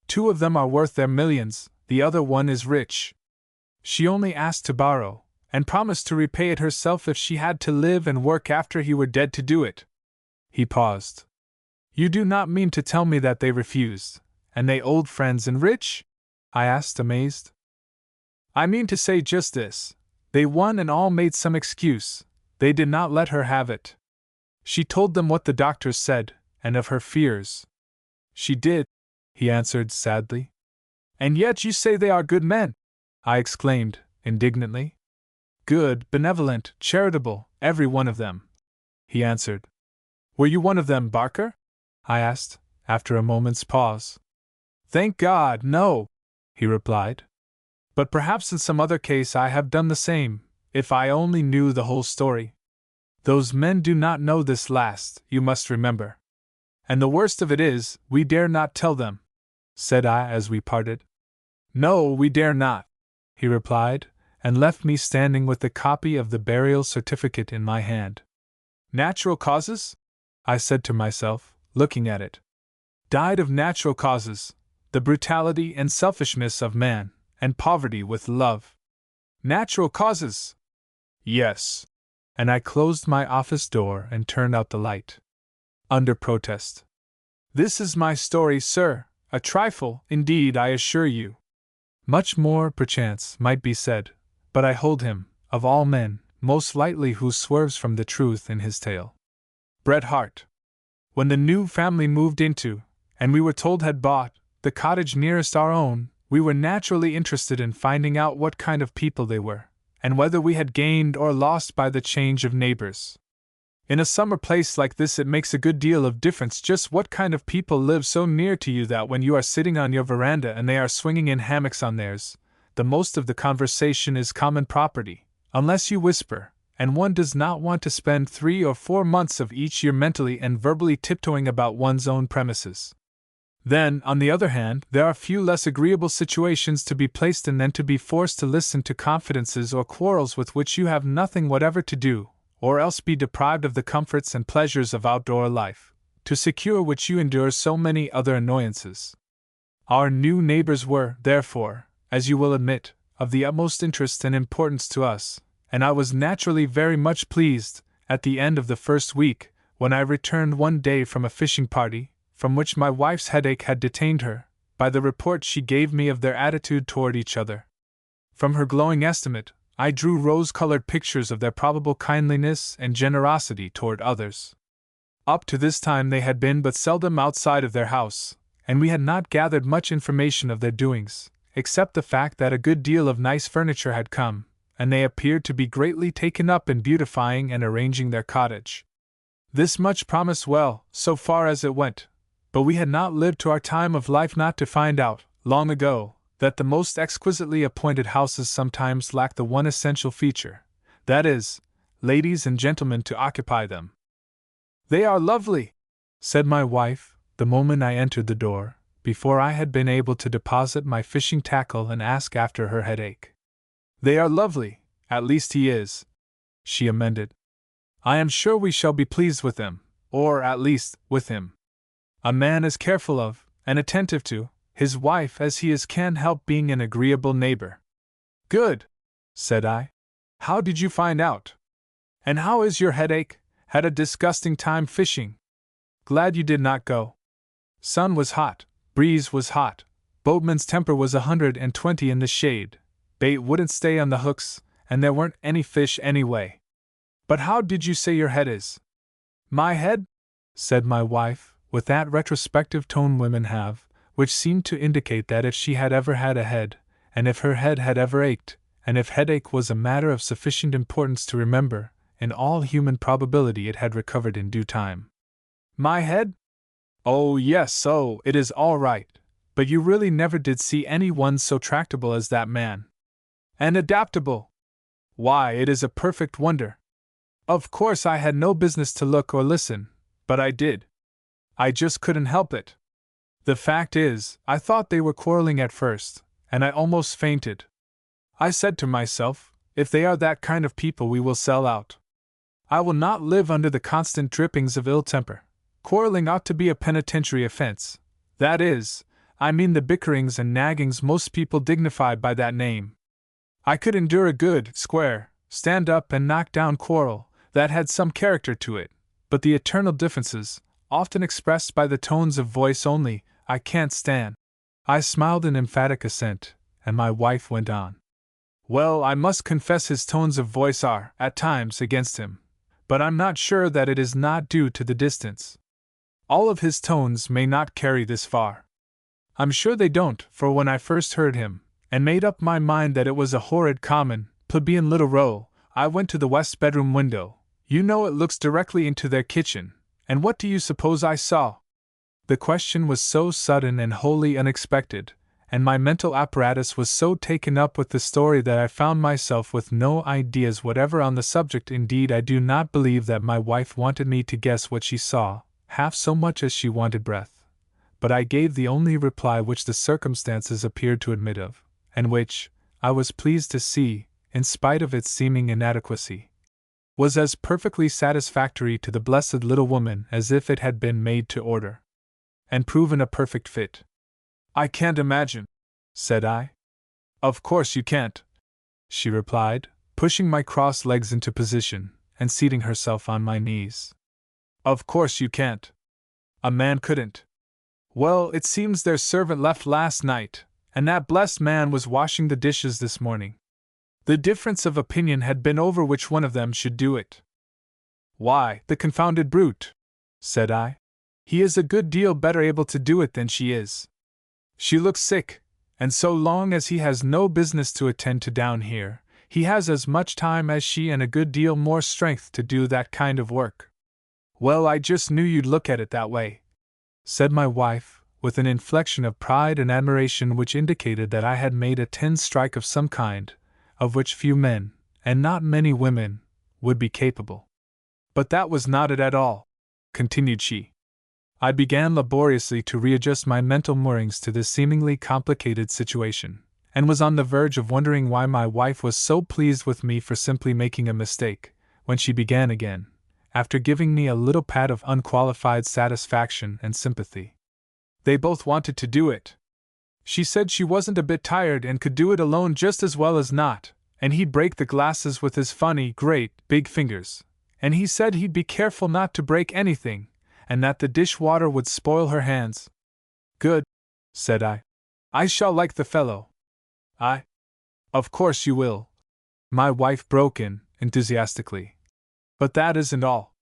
2 of them are worth their millions, the other one is rich. She only asked to borrow, and promised to repay it herself if she had to live and work after he were dead to do it." He paused. "You do not mean to tell me that they refused, and they old friends and rich?" I asked, amazed. "I mean to say just this. They one and all made some excuse. They did not let her have it. She told them what the doctors said, and of her fears." "She did," he answered sadly. "And yet you say they are good men!" I exclaimed, indignantly. "Good, benevolent, charitable, every one of them," he answered. "Were you one of them, Barker?" I asked, after a moment's pause. "Thank God, no," he replied. "But perhaps in some other case I have done the same, if I only knew the whole story. Those men do not know this last, you must remember. And the worst of it is, we dare not tell them," said I as we parted. "No, we dare not," he replied, and left me standing with the copy of the burial certificate in my hand. "Natural causes?" I said to myself, looking at it. "Died of natural causes, the brutality and selfishness of man, and poverty with love. Natural causes! Yes." And I closed my office door and turned out the light. Under protest. "This is my story, sir, a trifle, indeed, I assure you." Much more, perchance, might be said, but I hold him, of all men, most lightly who swerves from the truth in his tale. Bret Harte. When the new family moved into, and we were told had bought, the cottage nearest our own, we were naturally interested in finding out what kind of people they were, and whether we had gained or lost by the change of neighbors. In a summer place like this, it makes a good deal of difference just what kind of people live so near to you that when you are sitting on your veranda and they are swinging in hammocks on theirs, the most of the conversation is common property, unless you whisper, and one does not want to spend 3 or 4 months of each year mentally and verbally tiptoeing about one's own premises. Then, on the other hand, there are few less agreeable situations to be placed in than to be forced to listen to confidences or quarrels with which you have nothing whatever to do, or else be deprived of the comforts and pleasures of outdoor life, to secure which you endure so many other annoyances. Our new neighbors were, therefore, as you will admit, of the utmost interest and importance to us, and I was naturally very much pleased, at the end of the first week, when I returned one day from a fishing party, from which my wife's headache had detained her, by the report she gave me of their attitude toward each other. From her glowing estimate, I drew rose-colored pictures of their probable kindliness and generosity toward others. Up to this time they had been but seldom outside of their house, and we had not gathered much information of their doings, except the fact that a good deal of nice furniture had come, and they appeared to be greatly taken up in beautifying and arranging their cottage. This much promised well, so far as it went, but we had not lived to our time of life not to find out, long ago, that the most exquisitely appointed houses sometimes lack the one essential feature, that is, ladies and gentlemen to occupy them. "They are lovely," said my wife, the moment I entered the door, before I had been able to deposit my fishing tackle and ask after her headache. "They are lovely, at least he is," she amended. "I am sure we shall be pleased with them, or, at least, with him. A man as careful of, and attentive to, his wife as he is can't help being an agreeable neighbor." "Good," said I. "How did you find out?" And how is your headache? Had a disgusting time fishing. Glad you did not go. Sun was hot, breeze was hot, boatman's temper was 120 in the shade, bait wouldn't stay on the hooks, and there weren't any fish anyway. But how did you say your head is? My head? Said my wife, with that retrospective tone women have, which seemed to indicate that if she had ever had a head, and if her head had ever ached, and if headache was a matter of sufficient importance to remember, in all human probability it had recovered in due time. My head? Oh, yes, oh, it is all right, but you really never did see any one so tractable as that man. And adaptable. Why, it is a perfect wonder. Of course I had no business to look or listen, but I did. I just couldn't help it. The fact is, I thought they were quarreling at first, and I almost fainted. I said to myself, if they are that kind of people we will sell out. I will not live under the constant drippings of ill temper. Quarreling ought to be a penitentiary offense. That is, I mean the bickerings and naggings most people dignify by that name. I could endure a good, square, stand up and knock down quarrel, that had some character to it, but the eternal differences, often expressed by the tones of voice only, I can't stand. I smiled in emphatic assent, and my wife went on. Well, I must confess his tones of voice are, at times, against him, but I'm not sure that it is not due to the distance. All of his tones may not carry this far. I'm sure they don't, for when I first heard him, and made up my mind that it was a horrid, common, plebeian little row, I went to the west bedroom window. You know it looks directly into their kitchen, and what do you suppose I saw? The question was so sudden and wholly unexpected, and my mental apparatus was so taken up with the story that I found myself with no ideas whatever on the subject. Indeed, I do not believe that my wife wanted me to guess what she saw, half so much as she wanted breath. But I gave the only reply which the circumstances appeared to admit of, and which, I was pleased to see, in spite of its seeming inadequacy, was as perfectly satisfactory to the blessed little woman as if it had been made to order, and proven a perfect fit. I can't imagine, said I. Of course you can't, she replied, pushing my crossed legs into position, and seating herself on my knees. Of course you can't. A man couldn't. Well, it seems their servant left last night, and that blessed man was washing the dishes this morning. The difference of opinion had been over which one of them should do it. Why, the confounded brute, said I. He is a good deal better able to do it than she is. She looks sick, and so long as he has no business to attend to down here, he has as much time as she and a good deal more strength to do that kind of work. Well, I just knew you'd look at it that way, said my wife, with an inflection of pride and admiration which indicated that I had made a 10-strike of some kind, of which few men, and not many women, would be capable. But that was not it at all, continued she. I began laboriously to readjust my mental moorings to this seemingly complicated situation, and was on the verge of wondering why my wife was so pleased with me for simply making a mistake, when she began again, after giving me a little pat of unqualified satisfaction and sympathy. They both wanted to do it. She said she wasn't a bit tired and could do it alone just as well as not, and he'd break the glasses with his funny, great, big fingers, and he said he'd be careful not to break anything, and that the dishwater would spoil her hands. Good, said I. I shall like the fellow. Of course you will, my wife broke in, enthusiastically. But that isn't all.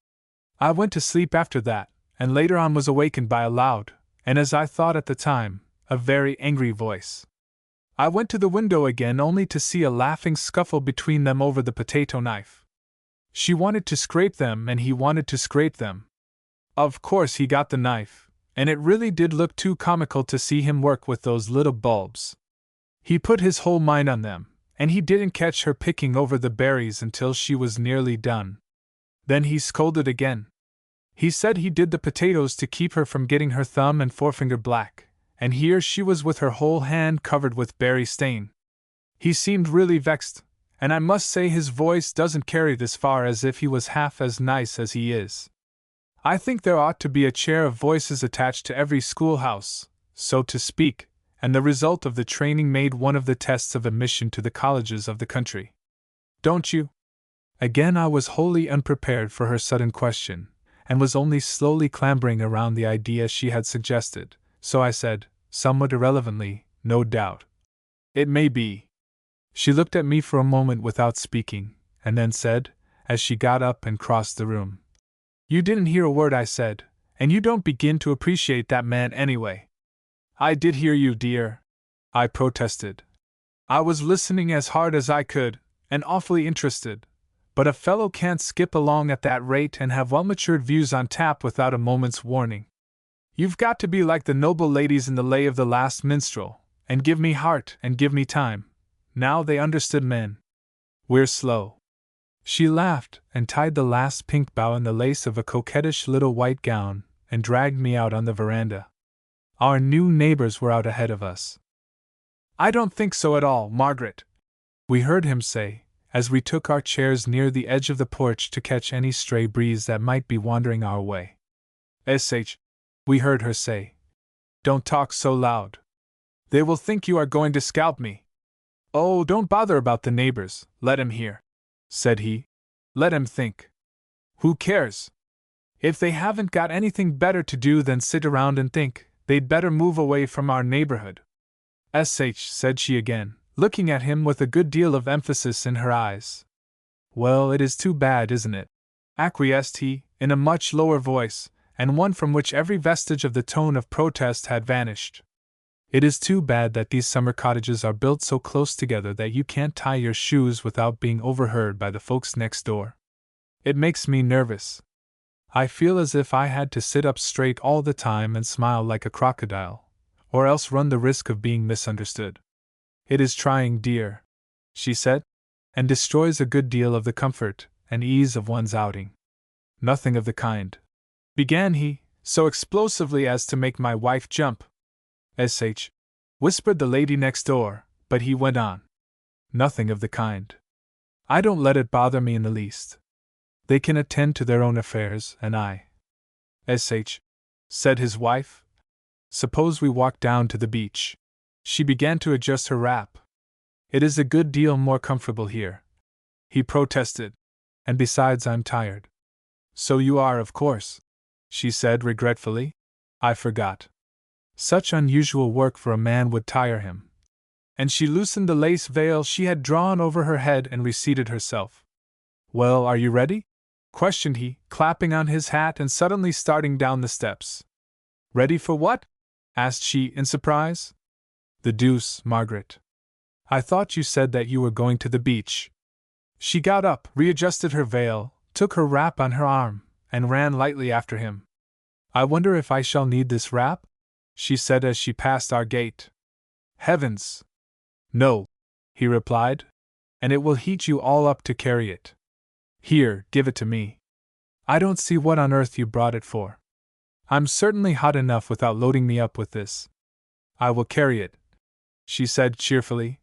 I went to sleep after that, and later on was awakened by a loud, and as I thought at the time, a very angry voice. I went to the window again only to see a laughing scuffle between them over the potato knife. She wanted to scrape them and he wanted to scrape them. Of course he got the knife, and it really did look too comical to see him work with those little bulbs. He put his whole mind on them, and he didn't catch her picking over the berries until she was nearly done. Then he scolded again. He said he did the potatoes to keep her from getting her thumb and forefinger black, and here she was with her whole hand covered with berry stain. He seemed really vexed, and I must say his voice doesn't carry this far as if he was half as nice as he is. I think there ought to be a chair of voices attached to every schoolhouse, so to speak, and the result of the training made one of the tests of admission to the colleges of the country. Don't you? Again I was wholly unprepared for her sudden question, and was only slowly clambering around the idea she had suggested, so I said, somewhat irrelevantly, no doubt. It may be. She looked at me for a moment without speaking, and then said, as she got up and crossed the room, You didn't hear a word I said, and you don't begin to appreciate that man anyway. I did hear you, dear, I protested. I was listening as hard as I could, and awfully interested, but a fellow can't skip along at that rate and have well-matured views on tap without a moment's warning. You've got to be like the noble ladies in the Lay of the Last Minstrel, and give me heart and give me time. Now they understood men. We're slow. She laughed and tied the last pink bow in the lace of a coquettish little white gown and dragged me out on the veranda. Our new neighbors were out ahead of us. I don't think so at all, Margaret, we heard him say, as we took our chairs near the edge of the porch to catch any stray breeze that might be wandering our way. "Sh," we heard her say. "Don't talk so loud. They will think you are going to scalp me." "Oh, don't bother about the neighbors, let 'em hear," said he. "Let 'em think. Who cares? If they haven't got anything better to do than sit around and think, they'd better move away from our neighborhood." "Sh," said she again, looking at him with a good deal of emphasis in her eyes. "Well, it is too bad, isn't it?" acquiesced he, in a much lower voice, and one from which every vestige of the tone of protest had vanished. "It is too bad that these summer cottages are built so close together that you can't tie your shoes without being overheard by the folks next door. It makes me nervous. I feel as if I had to sit up straight all the time and smile like a crocodile, or else run the risk of being misunderstood. It is trying, dear," she said, "and destroys a good deal of the comfort and ease of one's outing." "Nothing of the kind," began he, so explosively as to make my wife jump. "Sh," whispered the lady next door, but he went on. "Nothing of the kind. I don't let it bother me in the least. They can attend to their own affairs, and I." "Sh," said his wife. "Suppose we walk down to the beach." She began to adjust her wrap. "It is a good deal more comfortable here," he protested, "and besides I'm tired." "So you are, of course," she said regretfully. "I forgot. Such unusual work for a man would tire him." And she loosened the lace veil she had drawn over her head and reseated herself. "Well, are you ready?" questioned he, clapping on his hat and suddenly starting down the steps. "Ready for what?" asked she in surprise. "The deuce, Margaret. I thought you said that you were going to the beach." She got up, readjusted her veil, took her wrap on her arm, and ran lightly after him. "I wonder if I shall need this wrap?" she said as she passed our gate. "Heavens! No," he replied, "and it will heat you all up to carry it. Here, give it to me. I don't see what on earth you brought it for. I'm certainly hot enough without loading me up with this." "I will carry it," she said cheerfully.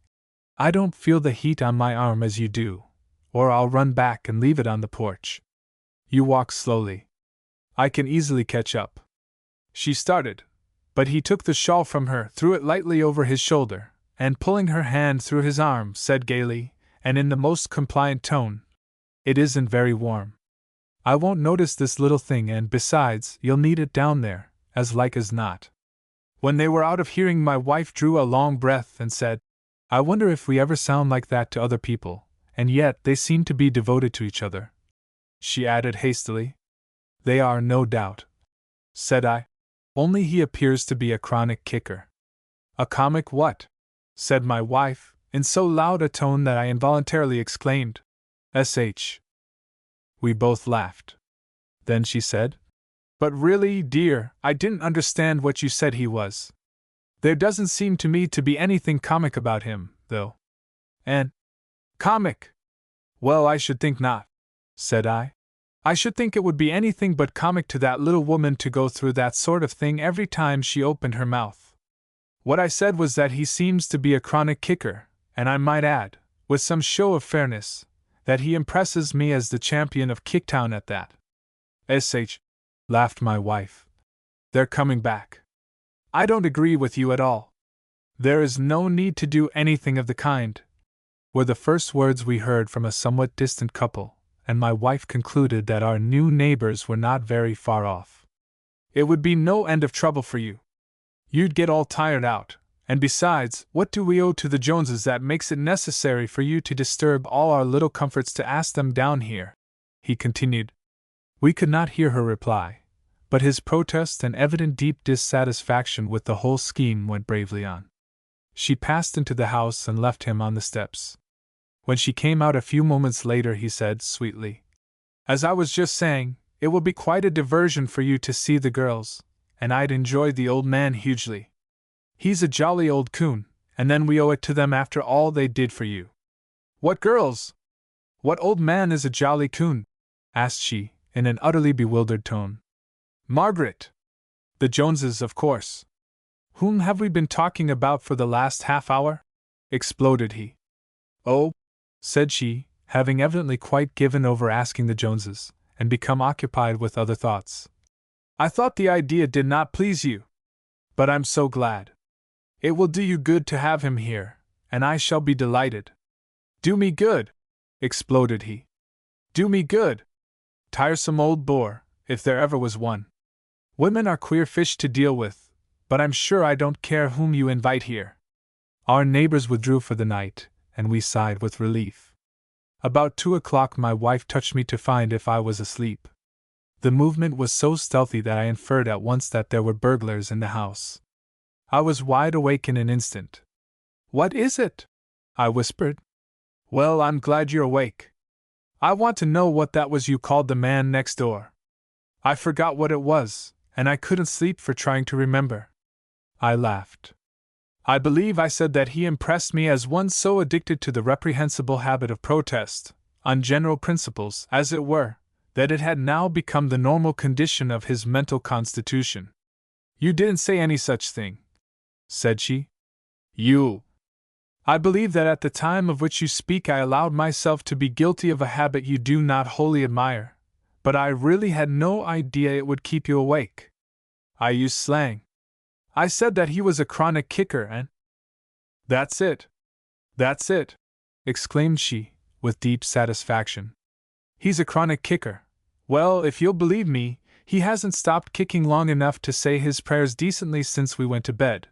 "I don't feel the heat on my arm as you do, or I'll run back and leave it on the porch. You walk slowly. I can easily catch up." She started, but he took the shawl from her, threw it lightly over his shoulder, and pulling her hand through his arm, said gaily, and in the most compliant tone, "It isn't very warm. I won't notice this little thing, and besides, you'll need it down there, as like as not." When they were out of hearing, my wife drew a long breath and said, "I wonder if we ever sound like that to other people, and yet they seem to be devoted to each other." She added hastily, "They are, no doubt," said I. "Only he appears to be a chronic kicker." "A comic what?" said my wife, in so loud a tone that I involuntarily exclaimed, "Sh." We both laughed. Then she said, "But really, dear, I didn't understand what you said he was. There doesn't seem to me to be anything comic about him, though." "And comic? Well, I should think not," said I. "I should think it would be anything but comic to that little woman to go through that sort of thing every time she opened her mouth. What I said was that he seems to be a chronic kicker, and I might add, with some show of fairness, that he impresses me as the champion of Kicktown at that." "Sh," laughed my wife. "They're coming back." "I don't agree with you at all. There is no need to do anything of the kind," were the first words we heard from a somewhat distant couple, and my wife concluded that our new neighbors were not very far off. It would be no end of trouble for you. You'd get all tired out, and besides, what do we owe to the Joneses that makes it necessary for you to disturb all our little comforts to ask them down here? He continued. We could not hear her reply, but his protest and evident deep dissatisfaction with the whole scheme went bravely on. She passed into the house and left him on the steps. When she came out a few moments later, he said sweetly, As I was just saying, it will be quite a diversion for you to see the girls, and I'd enjoy the old man hugely. He's a jolly old coon, and then we owe it to them after all they did for you. What girls? What old man is a jolly coon? Asked she, in an utterly bewildered tone. Margaret! The Joneses, of course. Whom have we been talking about for the last half hour? Exploded he. Oh, said she, having evidently quite given over asking the Joneses, and become occupied with other thoughts. I thought the idea did not please you. But I'm so glad. It will do you good to have him here, and I shall be delighted. Do me good! Exploded he. Do me good! Tiresome old bore, if there ever was one. Women are queer fish to deal with, but I'm sure I don't care whom you invite here. Our neighbors withdrew for the night, and we sighed with relief. About 2 o'clock my wife touched me to find if I was asleep. The movement was so stealthy that I inferred at once that there were burglars in the house. I was wide awake in an instant. What is it? I whispered. Well, I'm glad you're awake. I want to know what that was you called the man next door. I forgot what it was, and I couldn't sleep for trying to remember. I laughed. I believe I said that he impressed me as one so addicted to the reprehensible habit of protest, on general principles, as it were, that it had now become the normal condition of his mental constitution. You didn't say any such thing, said she. You. I believe that at the time of which you speak I allowed myself to be guilty of a habit you do not wholly admire, but I really had no idea it would keep you awake. I used slang. I said that he was a chronic kicker and… That's it! That's it! Exclaimed she, with deep satisfaction. He's a chronic kicker. Well, if you'll believe me, he hasn't stopped kicking long enough to say his prayers decently since we went to bed.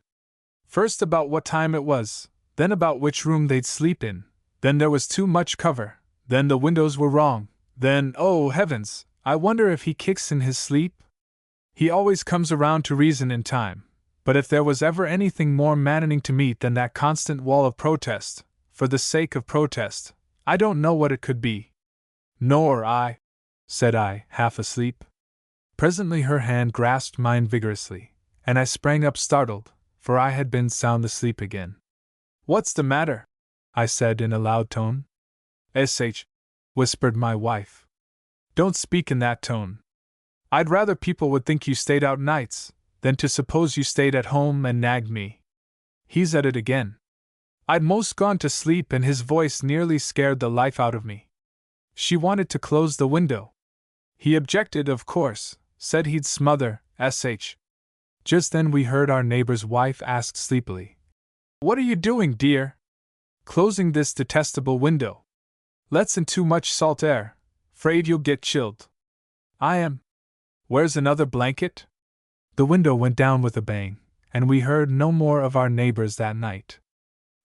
First about what time it was, then about which room they'd sleep in, then there was too much cover, then the windows were wrong, then, oh heavens, I wonder if he kicks in his sleep? He always comes around to reason in time. But if there was ever anything more maddening to meet than that constant wall of protest, for the sake of protest, I don't know what it could be. Nor I, said I, half asleep. Presently her hand grasped mine vigorously, and I sprang up startled, for I had been sound asleep again. What's the matter? I said in a loud tone. Sh, whispered my wife. Don't speak in that tone. I'd rather people would think you stayed out nights than to suppose you stayed at home and nagged me. He's at it again. I'd most gone to sleep and his voice nearly scared the life out of me. She wanted to close the window. He objected, of course, said he'd smother, sh. Just then we heard our neighbor's wife ask sleepily, What are you doing, dear? Closing this detestable window. Let's in too much salt air, 'fraid you'll get chilled. I am. Where's another blanket? The window went down with a bang, and we heard no more of our neighbors that night.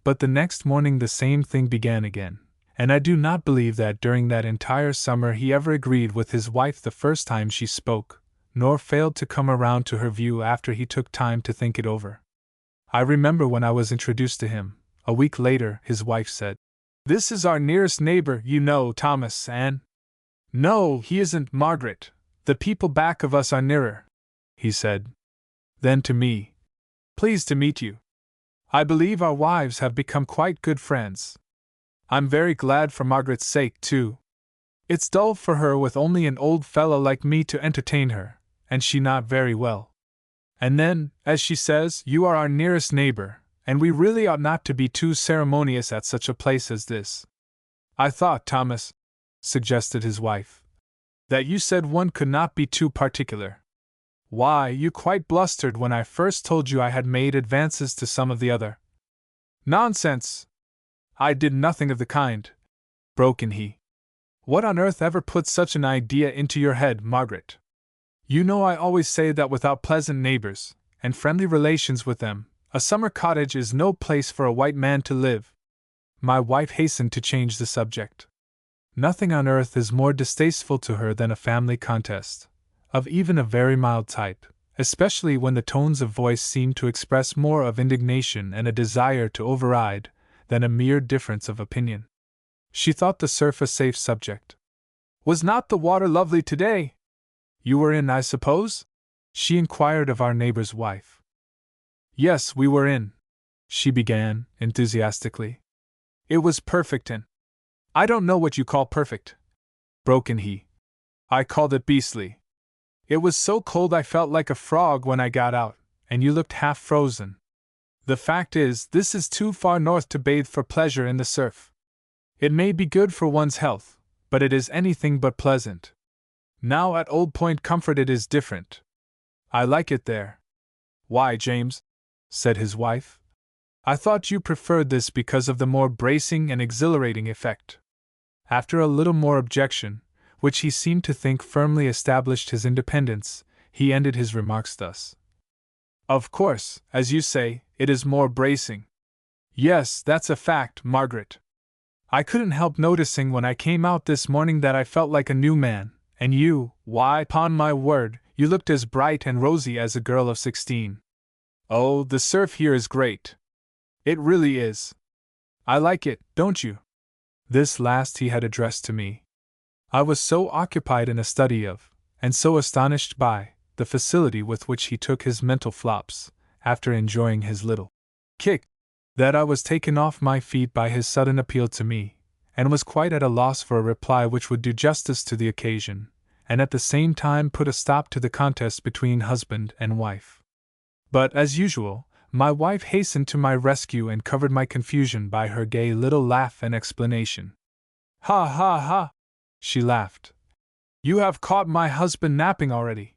But the next morning the same thing began again, and I do not believe that during that entire summer he ever agreed with his wife the first time she spoke, nor failed to come around to her view after he took time to think it over. I remember when I was introduced to him, a week later, his wife said, This is our nearest neighbor, you know, Thomas, and… No, he isn't, Margaret. The people back of us are nearer, he said. Then to me, Pleased to meet you. I believe our wives have become quite good friends. I'm very glad for Margaret's sake, too. It's dull for her with only an old fellow like me to entertain her, and she not very well. And then, as she says, you are our nearest neighbor, and we really ought not to be too ceremonious at such a place as this. I thought, Thomas, suggested his wife, that you said one could not be too particular. Why, you quite blustered when I first told you I had made advances to some of the other. Nonsense! I did nothing of the kind, broke in he. What on earth ever put such an idea into your head, Margaret? You know I always say that without pleasant neighbors, and friendly relations with them, a summer cottage is no place for a white man to live. My wife hastened to change the subject. Nothing on earth is more distasteful to her than a family contest, of even a very mild type, especially when the tones of voice seem to express more of indignation and a desire to override than a mere difference of opinion. She thought the surf a safe subject. Was not the water lovely today? You were in, I suppose? She inquired of our neighbor's wife. Yes, we were in, she began, enthusiastically. It was perfect and— I don't know what you call perfect, broke in he. I called it beastly. It was so cold I felt like a frog when I got out, and you looked half frozen. The fact is, this is too far north to bathe for pleasure in the surf. It may be good for one's health, but it is anything but pleasant. Now at Old Point Comfort it is different. I like it there. Why, James? Said his wife. I thought you preferred this because of the more bracing and exhilarating effect. After a little more objection, which he seemed to think firmly established his independence, he ended his remarks thus. Of course, as you say, it is more bracing. Yes, that's a fact, Margaret. I couldn't help noticing when I came out this morning that I felt like a new man, and you, why, upon my word, you looked as bright and rosy as a girl of 16. Oh, the surf here is great. It really is. I like it, don't you? This last he had addressed to me. I was so occupied in a study of, and so astonished by, the facility with which he took his mental flops, after enjoying his little kick, that I was taken off my feet by his sudden appeal to me, and was quite at a loss for a reply which would do justice to the occasion, and at the same time put a stop to the contest between husband and wife. But, as usual, my wife hastened to my rescue and covered my confusion by her gay little laugh and explanation. Ha ha ha! She laughed. You have caught my husband napping already.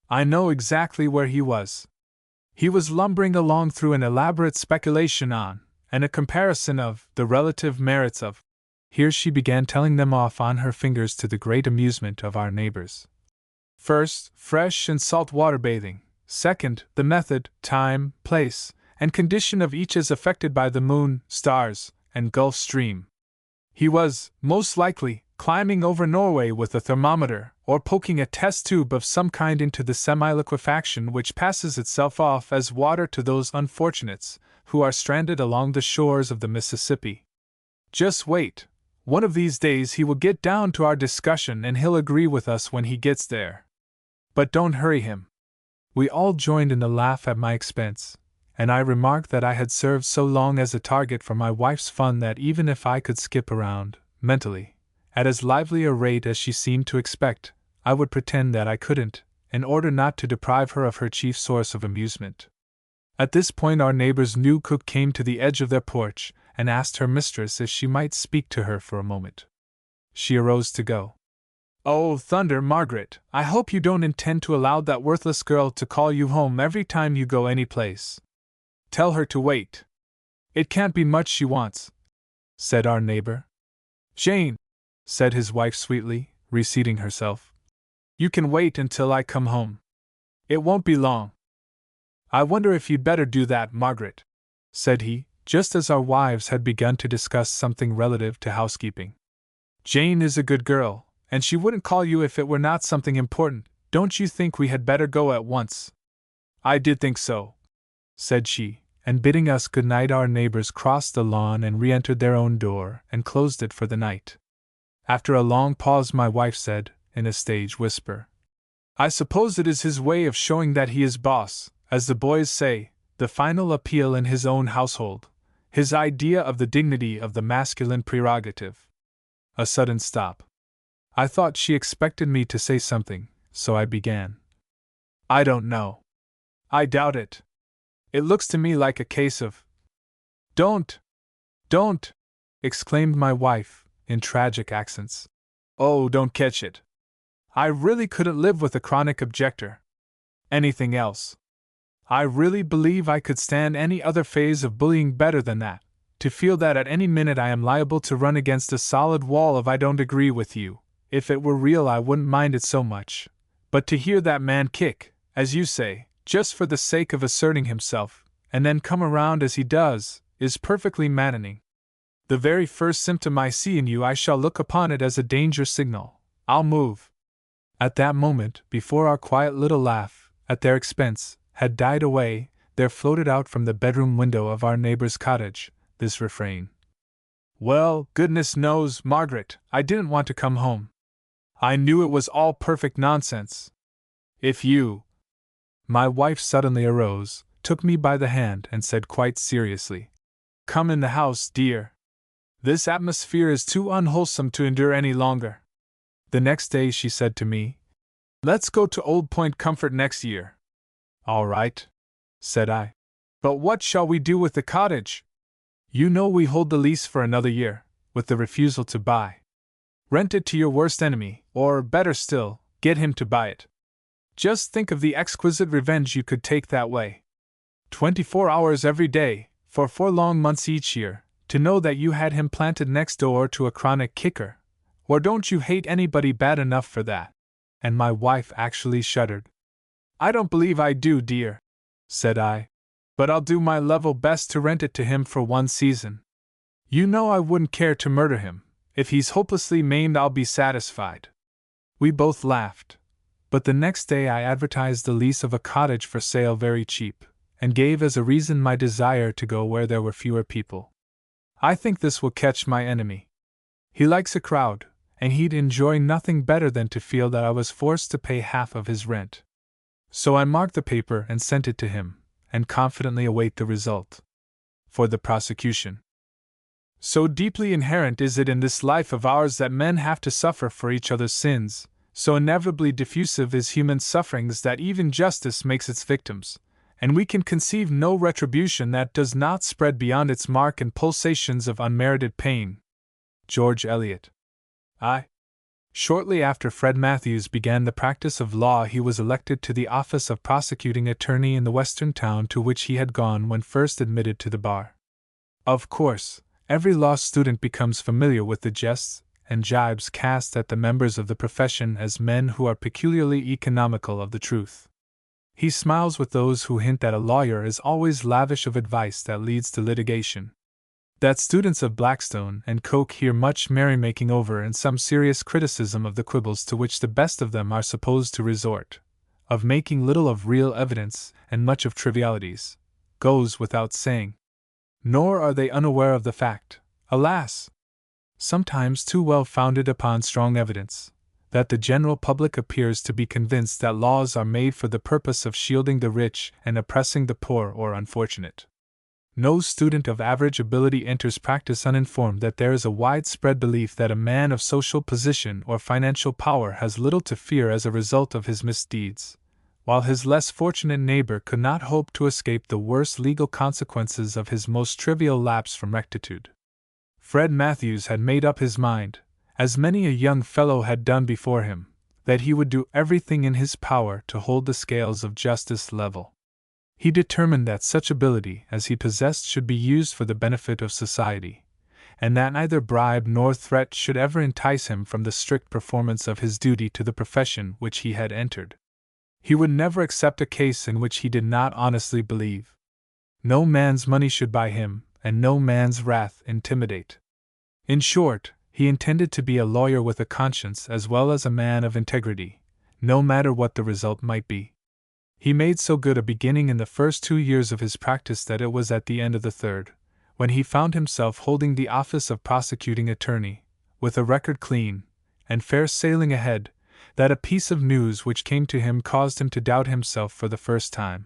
I know exactly where he was. He was lumbering along through an elaborate speculation on, and a comparison of, the relative merits of— Here she began telling them off on her fingers to the great amusement of our neighbors. First, fresh and salt water bathing. Second, the method, time, place, and condition of each as affected by the moon, stars, and Gulf Stream. He was, most likely, climbing over Norway with a thermometer, or poking a test tube of some kind into the semi-liquefaction which passes itself off as water to those unfortunates who are stranded along the shores of the Mississippi. Just wait. One of these days he will get down to our discussion and he'll agree with us when he gets there. But don't hurry him. We all joined in the laugh at my expense, and I remarked that I had served so long as a target for my wife's fun that even if I could skip around, mentally, at as lively a rate as she seemed to expect, I would pretend that I couldn't, in order not to deprive her of her chief source of amusement. At this point our neighbor's new cook came to the edge of their porch, and asked her mistress if she might speak to her for a moment. She arose to go. Oh, thunder, Margaret, I hope you don't intend to allow that worthless girl to call you home every time you go any place. Tell her to wait. It can't be much she wants, said our neighbor. Jane, said his wife sweetly, reseating herself. You can wait until I come home. It won't be long. I wonder if you'd better do that, Margaret, said he, just as our wives had begun to discuss something relative to housekeeping. Jane is a good girl, and she wouldn't call you if it were not something important. Don't you think we had better go at once? I did think so, said she, and bidding us good night our neighbors crossed the lawn and re-entered their own door and closed it for the night. After a long pause my wife said, in a stage whisper, I suppose it is his way of showing that he is boss, as the boys say, the final appeal in his own household, his idea of the dignity of the masculine prerogative. A sudden stop. I thought she expected me to say something, so I began. I don't know. I doubt it. It looks to me like a case of— Don't! Exclaimed my wife, in tragic accents. Oh, don't catch it. I really couldn't live with a chronic objector. Anything else. I really believe I could stand any other phase of bullying better than that, To feel that at any minute I am liable to run against a solid wall if I don't agree with you. If it were real, I wouldn't mind it so much. But to hear that man kick, as you say, just for the sake of asserting himself, and then come around as he does, is perfectly maddening. The very first symptom I see in you, I shall look upon it as a danger signal. I'll move. At that moment, before our quiet little laugh, at their expense, had died away, there floated out from the bedroom window of our neighbor's cottage this refrain. Well, goodness knows, Margaret, I didn't want to come home. I knew it was all perfect nonsense. If you— My wife suddenly arose, took me by the hand, and said quite seriously, "Come in the house, dear. This atmosphere is too unwholesome to endure any longer." The next day she said to me, "Let's go to Old Point Comfort next year." "All right," said I. "But what shall we do with the cottage? You know we hold the lease for another year, with the refusal to buy. Rent it to your worst enemy, or, better still, get him to buy it. Just think of the exquisite revenge you could take that way. 24 hours every day, for 4 long months each year, to know that you had him planted next door to a chronic kicker. Or don't you hate anybody bad enough for that?" And my wife actually shuddered. "I don't believe I do, dear," said I. "But I'll do my level best to rent it to him for 1 season. You know I wouldn't care to murder him. If he's hopelessly maimed, I'll be satisfied." We both laughed. But the next day I advertised the lease of a cottage for sale very cheap, and gave as a reason my desire to go where there were fewer people. I think this will catch my enemy. He likes a crowd, and he'd enjoy nothing better than to feel that I was forced to pay half of his rent. So I marked the paper and sent it to him, and confidently await the result. For the prosecution. So deeply inherent is it in this life of ours that men have to suffer for each other's sins, so inevitably diffusive is human sufferings that even justice makes its victims, and we can conceive no retribution that does not spread beyond its mark in pulsations of unmerited pain. George Eliot. Shortly after Fred Matthews began the practice of law, he was elected to the office of prosecuting attorney in the western town to which he had gone when first admitted to the bar. Of course, every law student becomes familiar with the jests and jibes cast at the members of the profession as men who are peculiarly economical of the truth. He smiles with those who hint that a lawyer is always lavish of advice that leads to litigation. That students of Blackstone and Coke hear much merrymaking over and some serious criticism of the quibbles to which the best of them are supposed to resort, of making little of real evidence and much of trivialities, goes without saying. Nor are they unaware of the fact, alas! Sometimes too well founded upon strong evidence, that the general public appears to be convinced that laws are made for the purpose of shielding the rich and oppressing the poor or unfortunate. No student of average ability enters practice uninformed that there is a widespread belief that a man of social position or financial power has little to fear as a result of his misdeeds, while his less fortunate neighbor could not hope to escape the worst legal consequences of his most trivial lapse from rectitude. Fred Matthews had made up his mind, as many a young fellow had done before him, that he would do everything in his power to hold the scales of justice level. He determined that such ability as he possessed should be used for the benefit of society, and that neither bribe nor threat should ever entice him from the strict performance of his duty to the profession which he had entered. He would never accept a case in which he did not honestly believe. No man's money should buy him, and no man's wrath intimidate. In short, he intended to be a lawyer with a conscience as well as a man of integrity, no matter what the result might be. He made so good a beginning in the first 2 years of his practice that it was at the end of the third, when he found himself holding the office of prosecuting attorney, with a record clean and fair sailing ahead, that a piece of news which came to him caused him to doubt himself for the first time.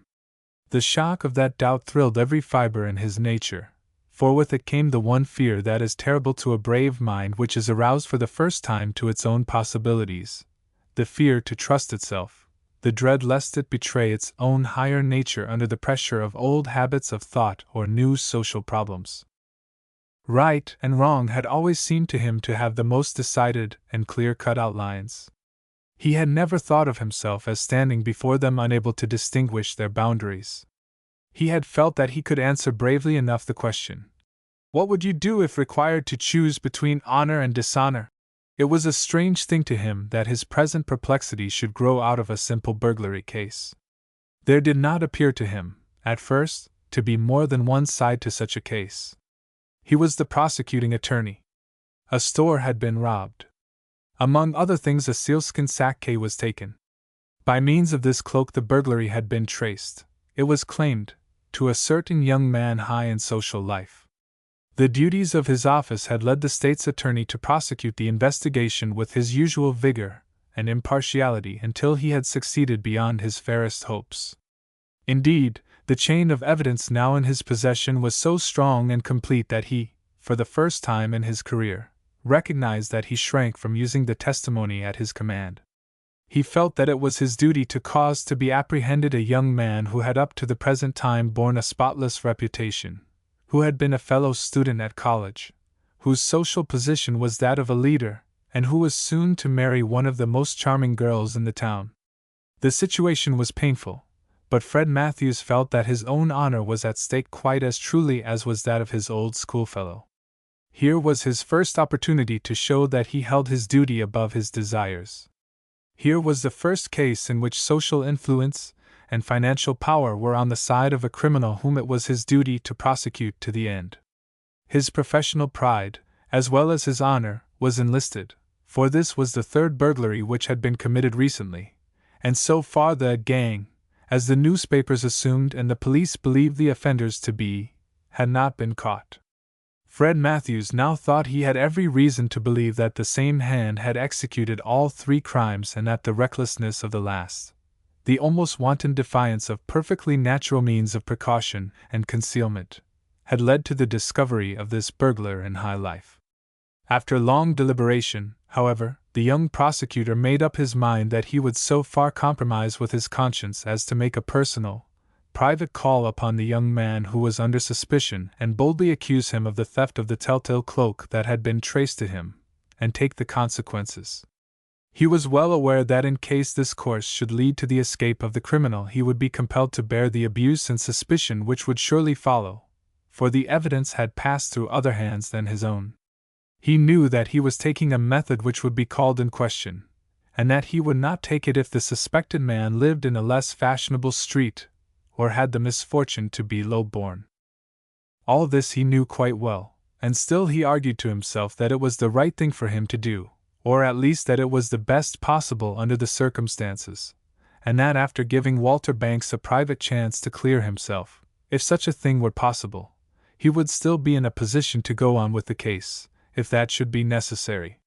The shock of that doubt thrilled every fiber in his nature, for with it came the one fear that is terrible to a brave mind which is aroused for the first time to its own possibilities, the fear to trust itself, the dread lest it betray its own higher nature under the pressure of old habits of thought or new social problems. Right and wrong had always seemed to him to have the most decided and clear-cut outlines. He had never thought of himself as standing before them unable to distinguish their boundaries. He had felt that he could answer bravely enough the question, What would you do if required to choose between honor and dishonor? It was a strange thing to him that his present perplexity should grow out of a simple burglary case. There did not appear to him, at first, to be more than one side to such a case. He was the prosecuting attorney. A store had been robbed. Among other things, a sealskin sack was taken. By means of this cloak the burglary had been traced, it was claimed, to a certain young man high in social life. The duties of his office had led the state's attorney to prosecute the investigation with his usual vigor and impartiality until he had succeeded beyond his fairest hopes. Indeed, the chain of evidence now in his possession was so strong and complete that he, for the first time in his career, recognized that he shrank from using the testimony at his command. He felt that it was his duty to cause to be apprehended a young man who had up to the present time borne a spotless reputation, who had been a fellow student at college, whose social position was that of a leader, and who was soon to marry one of the most charming girls in the town. The situation was painful, but Fred Matthews felt that his own honor was at stake quite as truly as was that of his old schoolfellow. Here was his first opportunity to show that he held his duty above his desires. Here was the first case in which social influence and financial power were on the side of a criminal whom it was his duty to prosecute to the end. His professional pride, as well as his honor, was enlisted, for this was the third burglary which had been committed recently, and so far the gang, as the newspapers assumed and the police believed the offenders to be, had not been caught. Fred Matthews now thought he had every reason to believe that the same hand had executed all three crimes and that the recklessness of the last, the almost wanton defiance of perfectly natural means of precaution and concealment, had led to the discovery of this burglar in high life. After long deliberation, however, the young prosecutor made up his mind that he would so far compromise with his conscience as to make a personal, private call upon the young man who was under suspicion and boldly accuse him of the theft of the telltale cloak that had been traced to him, and take the consequences. He was well aware that in case this course should lead to the escape of the criminal he would be compelled to bear the abuse and suspicion which would surely follow, for the evidence had passed through other hands than his own. He knew that he was taking a method which would be called in question, and that he would not take it if the suspected man lived in a less fashionable street, or had the misfortune to be low-born. All this he knew quite well, and still he argued to himself that it was the right thing for him to do, or at least that it was the best possible under the circumstances, and that after giving Walter Banks a private chance to clear himself, if such a thing were possible, he would still be in a position to go on with the case, if that should be necessary.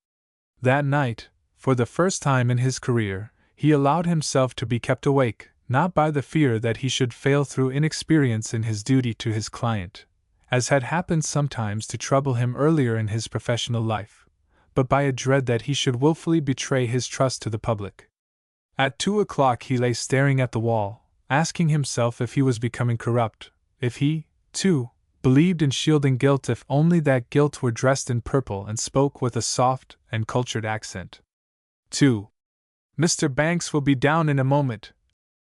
That night, for the first time in his career, he allowed himself to be kept awake, not by the fear that he should fail through inexperience in his duty to his client, as had happened sometimes to trouble him earlier in his professional life, but by a dread that he should wilfully betray his trust to the public. At 2 o'clock he lay staring at the wall, asking himself if he was becoming corrupt, if he, too, believed in shielding guilt, if only that guilt were dressed in purple and spoke with a soft and cultured accent. 2. Mr. Banks will be down in a moment,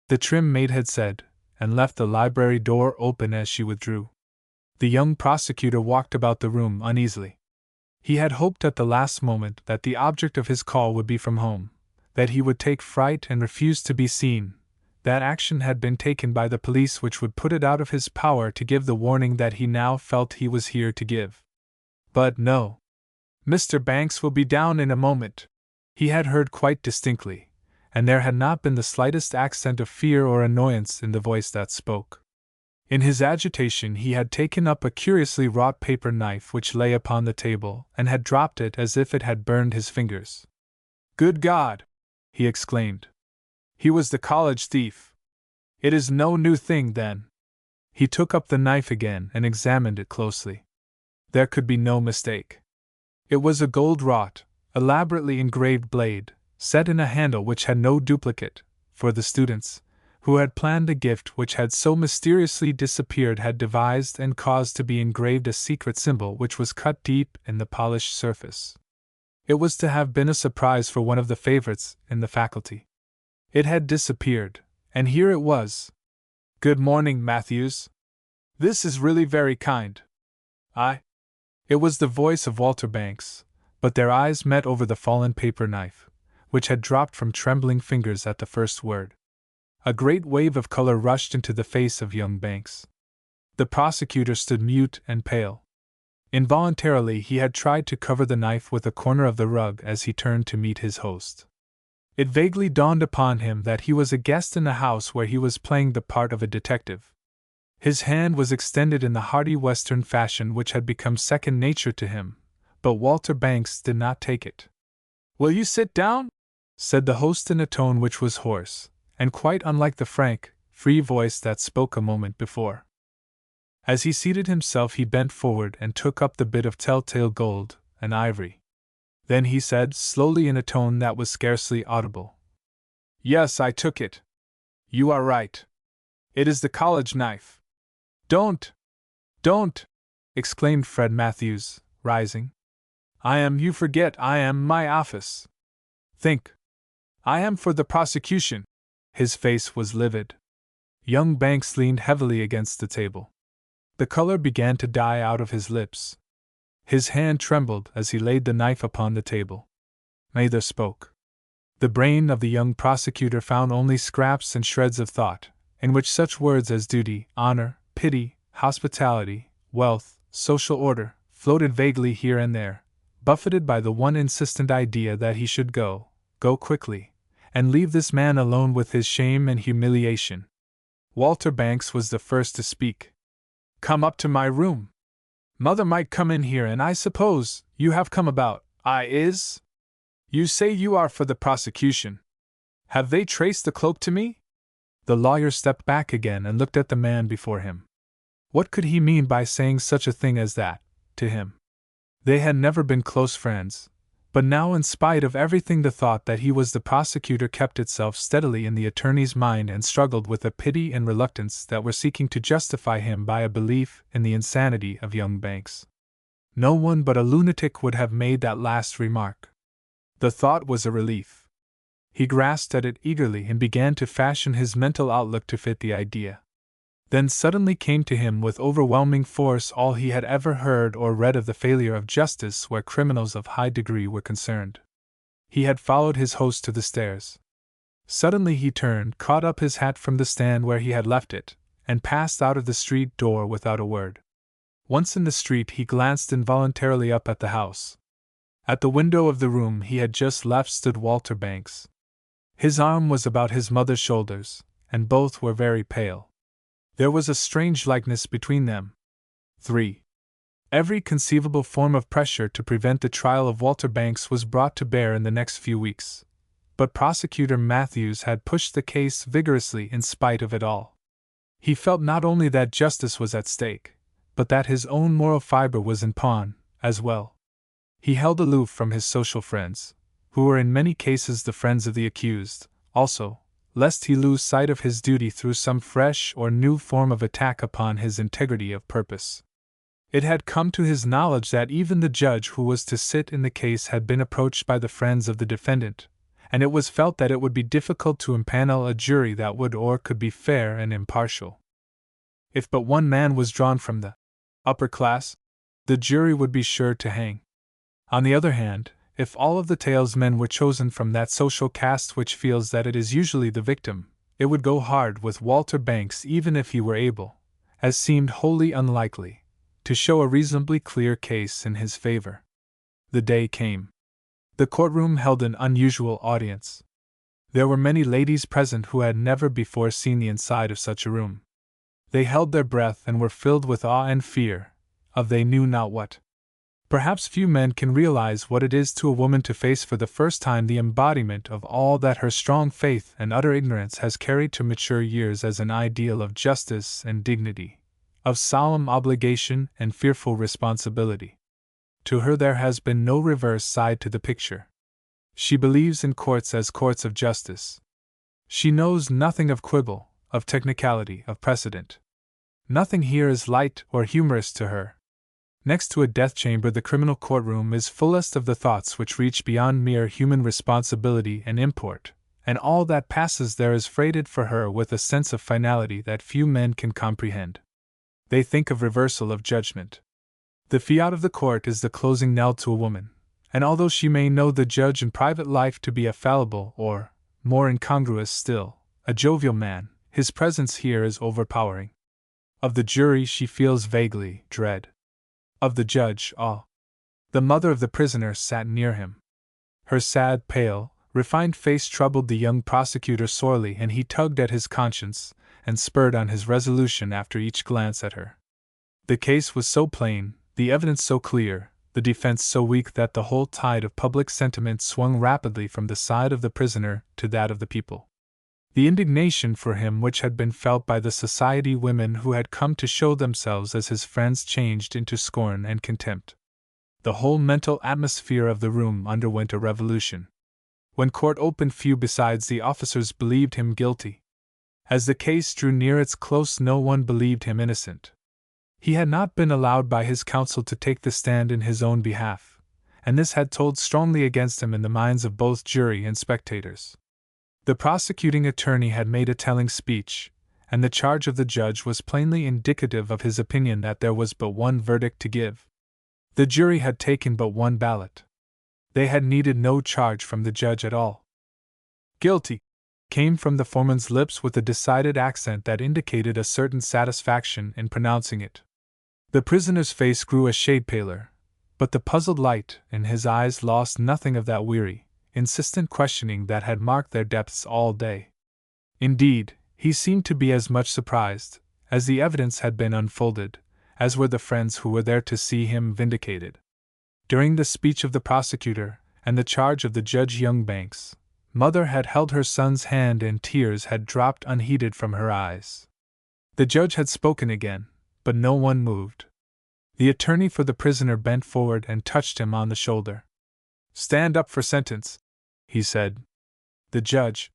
the trim maid had said, and left the library door open as she withdrew. The young prosecutor walked about the room uneasily. He had hoped at the last moment that the object of his call would be from home, that he would take fright and refuse to be seen, that action had been taken by the police which would put it out of his power to give the warning that he now felt he was here to give. But no. Mr. Banks will be down in a moment, he had heard quite distinctly, and there had not been the slightest accent of fear or annoyance in the voice that spoke. In his agitation he had taken up a curiously wrought paper knife which lay upon the table and had dropped it as if it had burned his fingers. "Good God!" he exclaimed. "He was the college thief. It is no new thing, then." He took up the knife again and examined it closely. There could be no mistake. It was a gold-wrought, elaborately engraved blade, set in a handle which had no duplicate, for the students, who had planned the gift which had so mysteriously disappeared, had devised and caused to be engraved a secret symbol which was cut deep in the polished surface. It was to have been a surprise for one of the favorites in the faculty. It had disappeared, and here it was. "Good morning, Matthews. This is really very kind. It was the voice of Walter Banks, but their eyes met over the fallen paper knife, which had dropped from trembling fingers at the first word. A great wave of color rushed into the face of young Banks. The prosecutor stood mute and pale. Involuntarily he had tried to cover the knife with a corner of the rug as he turned to meet his host. It vaguely dawned upon him that he was a guest in a house where he was playing the part of a detective. His hand was extended in the hearty Western fashion which had become second nature to him, but Walter Banks did not take it. "Will you sit down?" said the host in a tone which was hoarse, and quite unlike the frank, free voice that spoke a moment before. As he seated himself he bent forward and took up the bit of telltale gold and ivory. Then he said, slowly in a tone that was scarcely audible, "Yes, I took it. You are right. It is the college knife." Don't! Exclaimed Fred Matthews, rising. You forget I am my office. Think. I am for the prosecution." His face was livid. Young Banks leaned heavily against the table. The color began to die out of his lips. His hand trembled as he laid the knife upon the table. Neither spoke. The brain of the young prosecutor found only scraps and shreds of thought, in which such words as duty, honor, pity, hospitality, wealth, social order, floated vaguely here and there, buffeted by the one insistent idea that he should go quickly, and leave this man alone with his shame and humiliation. Walter Banks was the first to speak. "Come up to my room. Mother might come in here, and I suppose you have come about, You say you are for the prosecution. Have they traced the cloak to me?" The lawyer stepped back again and looked at the man before him. What could he mean by saying such a thing as that, to him? They had never been close friends, but now, in spite of everything, the thought that he was the prosecutor kept itself steadily in the attorney's mind and struggled with a pity and reluctance that were seeking to justify him by a belief in the insanity of young Banks. No one but a lunatic would have made that last remark. The thought was a relief. He grasped at it eagerly and began to fashion his mental outlook to fit the idea. Then suddenly came to him with overwhelming force all he had ever heard or read of the failure of justice where criminals of high degree were concerned. He had followed his host to the stairs. Suddenly he turned, caught up his hat from the stand where he had left it, and passed out of the street door without a word. Once in the street he glanced involuntarily up at the house. At the window of the room he had just left stood Walter Banks. His arm was about his mother's shoulders, and both were very pale. There was a strange likeness between them. 3. Every conceivable form of pressure to prevent the trial of Walter Banks was brought to bear in the next few weeks, but Prosecutor Matthews had pushed the case vigorously in spite of it all. He felt not only that justice was at stake, but that his own moral fiber was in pawn, as well. He held aloof from his social friends, who were in many cases the friends of the accused, also, lest he lose sight of his duty through some fresh or new form of attack upon his integrity of purpose. It had come to his knowledge that even the judge who was to sit in the case had been approached by the friends of the defendant, and it was felt that it would be difficult to impanel a jury that would or could be fair and impartial. If but one man was drawn from the upper class, the jury would be sure to hang. On the other hand, if all of the talesmen were chosen from that social caste which feels that it is usually the victim, it would go hard with Walter Banks even if he were able, as seemed wholly unlikely, to show a reasonably clear case in his favor. The day came. The courtroom held an unusual audience. There were many ladies present who had never before seen the inside of such a room. They held their breath and were filled with awe and fear, of they knew not what. Perhaps few men can realize what it is to a woman to face for the first time the embodiment of all that her strong faith and utter ignorance has carried to mature years as an ideal of justice and dignity, of solemn obligation and fearful responsibility. To her there has been no reverse side to the picture. She believes in courts as courts of justice. She knows nothing of quibble, of technicality, of precedent. Nothing here is light or humorous to her. Next to a death chamber, the criminal courtroom is fullest of the thoughts which reach beyond mere human responsibility and import, and all that passes there is freighted for her with a sense of finality that few men can comprehend. They think of reversal of judgment. The fiat of the court is the closing knell to a woman, and although she may know the judge in private life to be a fallible or, more incongruous still, a jovial man, his presence here is overpowering. Of the jury she feels vaguely dread. Of the judge, awe. The mother of the prisoner sat near him. Her sad, pale, refined face troubled the young prosecutor sorely, and he tugged at his conscience and spurred on his resolution after each glance at her. The case was so plain, the evidence so clear, the defense so weak that the whole tide of public sentiment swung rapidly from the side of the prisoner to that of the people. The indignation for him which had been felt by the society women who had come to show themselves as his friends changed into scorn and contempt. The whole mental atmosphere of the room underwent a revolution. When court opened, few besides the officers believed him guilty. As the case drew near its close, no one believed him innocent. He had not been allowed by his counsel to take the stand in his own behalf, and this had told strongly against him in the minds of both jury and spectators. The prosecuting attorney had made a telling speech, and the charge of the judge was plainly indicative of his opinion that there was but one verdict to give. The jury had taken but one ballot. They had needed no charge from the judge at all. "Guilty," came from the foreman's lips with a decided accent that indicated a certain satisfaction in pronouncing it. The prisoner's face grew a shade paler, but the puzzled light in his eyes lost nothing of that weary, insistent questioning that had marked their depths all day. Indeed, he seemed to be as much surprised, as the evidence had been unfolded, as were the friends who were there to see him vindicated. During the speech of the prosecutor, and the charge of the judge, young Banks, mother had held her son's hand and tears had dropped unheeded from her eyes. The judge had spoken again, but no one moved. The attorney for the prisoner bent forward and touched him on the shoulder. "Stand up for sentence," he said. The judge.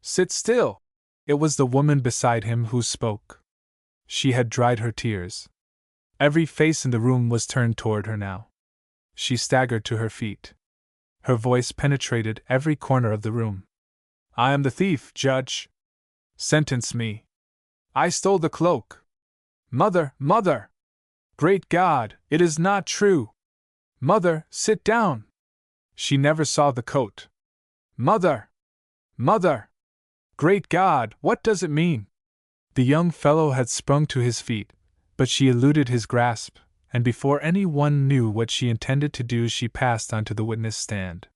"Sit still." It was the woman beside him who spoke. She had dried her tears. Every face in the room was turned toward her now. She staggered to her feet. Her voice penetrated every corner of the room. "I am the thief, Judge. Sentence me. I stole the cloak. Mother, mother! Great God, it is not true! Mother, sit down! She never saw the coat. Mother! Mother! Great God, what does it mean?" The young fellow had sprung to his feet, but she eluded his grasp, and before any one knew what she intended to do, she passed onto the witness stand.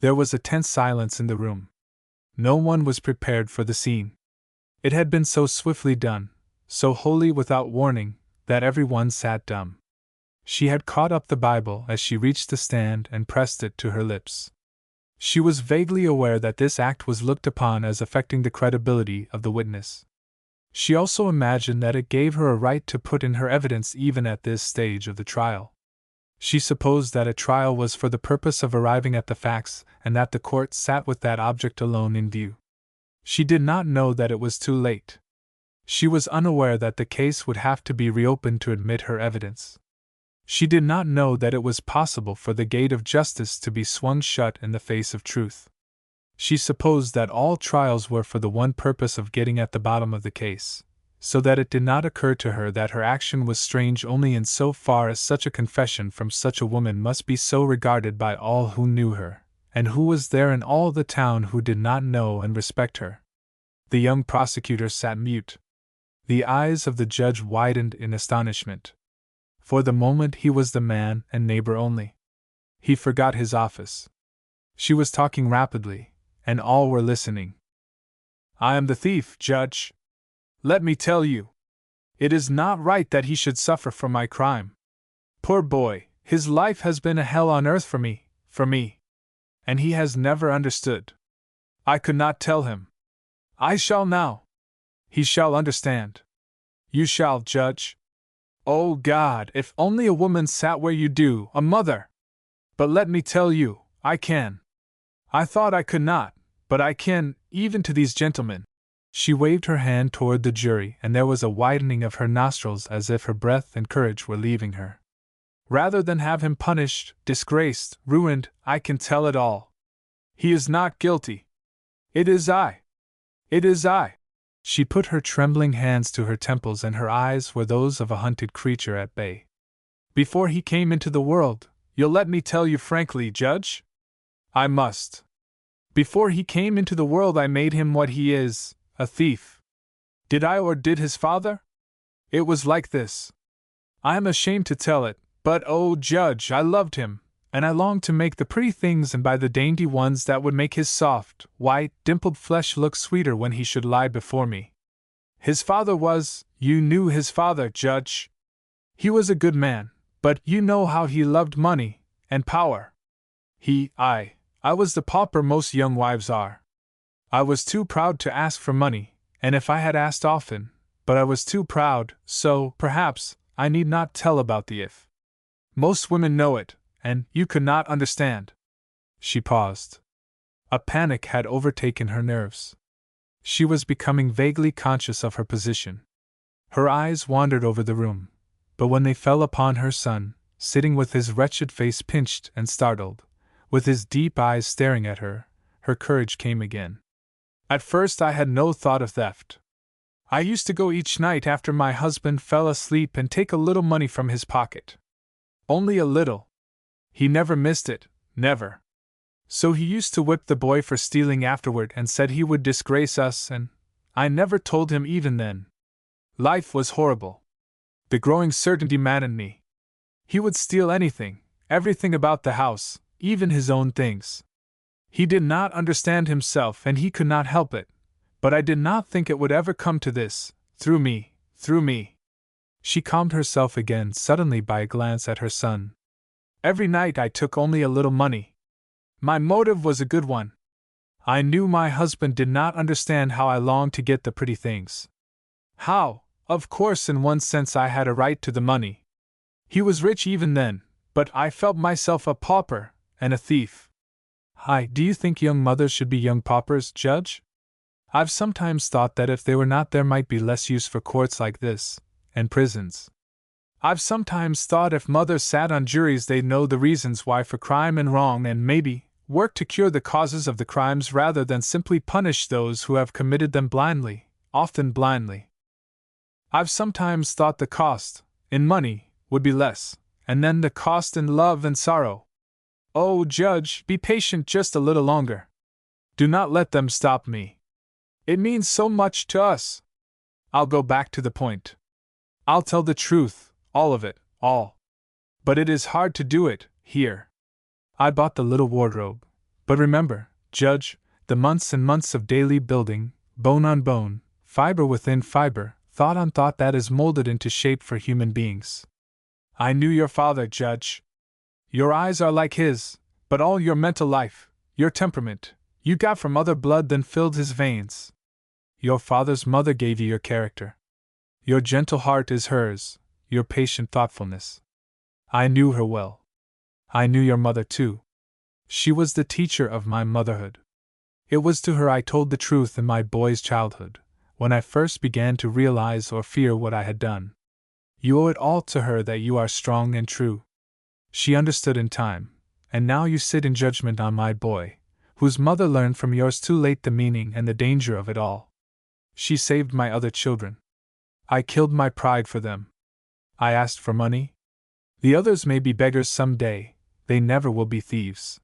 There was a tense silence in the room. No one was prepared for the scene. It had been so swiftly done, so wholly without warning, that everyone sat dumb. She had caught up the Bible as she reached the stand and pressed it to her lips. She was vaguely aware that this act was looked upon as affecting the credibility of the witness. She also imagined that it gave her a right to put in her evidence even at this stage of the trial. She supposed that a trial was for the purpose of arriving at the facts, and that the court sat with that object alone in view. She did not know that it was too late. She was unaware that the case would have to be reopened to admit her evidence. She did not know that it was possible for the gate of justice to be swung shut in the face of truth. She supposed that all trials were for the one purpose of getting at the bottom of the case, so that it did not occur to her that her action was strange only in so far as such a confession from such a woman must be so regarded by all who knew her, and who was there in all the town who did not know and respect her. The young prosecutor sat mute. The eyes of the judge widened in astonishment. For the moment he was the man and neighbor only. He forgot his office. She was talking rapidly, and all were listening. "I am the thief, Judge. Let me tell you. It is not right that he should suffer for my crime. Poor boy, his life has been a hell on earth for me. And he has never understood. I could not tell him. I shall now. He shall understand. You shall, Judge. Oh God, if only a woman sat where you do, a mother! But let me tell you, I can. I thought I could not, but I can, even to these gentlemen." She waved her hand toward the jury, and there was a widening of her nostrils as if her breath and courage were leaving her. "Rather than have him punished, disgraced, ruined, I can tell it all. He is not guilty. It is I. It is I." She put her trembling hands to her temples, and her eyes were those of a hunted creature at bay. Before he came into the world, you'll let me tell you frankly, Judge? I must. Before he came into the world I made him what he is, a thief. Did I or did his father? It was like this. I am ashamed to tell it, but oh, Judge, I loved him, and I longed to make the pretty things and buy the dainty ones that would make his soft, white, dimpled flesh look sweeter when he should lie before me. His father was, you knew his father, Judge. He was a good man, but you know how he loved money and power. I was the pauper most young wives are. I was too proud to ask for money, and if I had asked often, but I was too proud, so, perhaps, I need not tell about the if. Most women know it, and you could not understand. She paused. A panic had overtaken her nerves. She was becoming vaguely conscious of her position. Her eyes wandered over the room, but when they fell upon her son, sitting with his wretched face pinched and startled, with his deep eyes staring at her, her courage came again. At first I had no thought of theft. I used to go each night after my husband fell asleep and take a little money from his pocket. Only a little. He never missed it, never. So he used to whip the boy for stealing afterward and said he would disgrace us, and I never told him even then. Life was horrible. The growing certainty maddened me. He would steal anything, everything about the house, even his own things. He did not understand himself and he could not help it, but I did not think it would ever come to this, through me. She calmed herself again suddenly by a glance at her son. Every night I took only a little money. My motive was a good one. I knew my husband did not understand how I longed to get the pretty things. How, of course, in one sense I had a right to the money. He was rich even then, but I felt myself a pauper and a thief. Do you think young mothers should be young paupers, Judge? I've sometimes thought that if they were not there might be less use for courts like this, and prisons. I've sometimes thought if mothers sat on juries they'd know the reasons why for crime and wrong and maybe work to cure the causes of the crimes rather than simply punish those who have committed them blindly, often blindly. I've sometimes thought the cost, in money, would be less, and then the cost in love and sorrow. Oh, Judge, be patient just a little longer. Do not let them stop me. It means so much to us. I'll go back to the point. I'll tell the truth, all of it, all. But it is hard to do it, here. I bought the little wardrobe. But remember, Judge, the months and months of daily building, bone on bone, fiber within fiber, thought on thought that is molded into shape for human beings. I knew your father, Judge. Your eyes are like his, but all your mental life, your temperament, you got from other blood than filled his veins. Your father's mother gave you your character. Your gentle heart is hers, your patient thoughtfulness. I knew her well. I knew your mother too. She was the teacher of my motherhood. It was to her I told the truth in my boy's childhood, when I first began to realize or fear what I had done. You owe it all to her that you are strong and true. She understood in time, and now you sit in judgment on my boy, whose mother learned from yours too late the meaning and the danger of it all. She saved my other children. I killed my pride for them. I asked for money. The others may be beggars some day, they never will be thieves.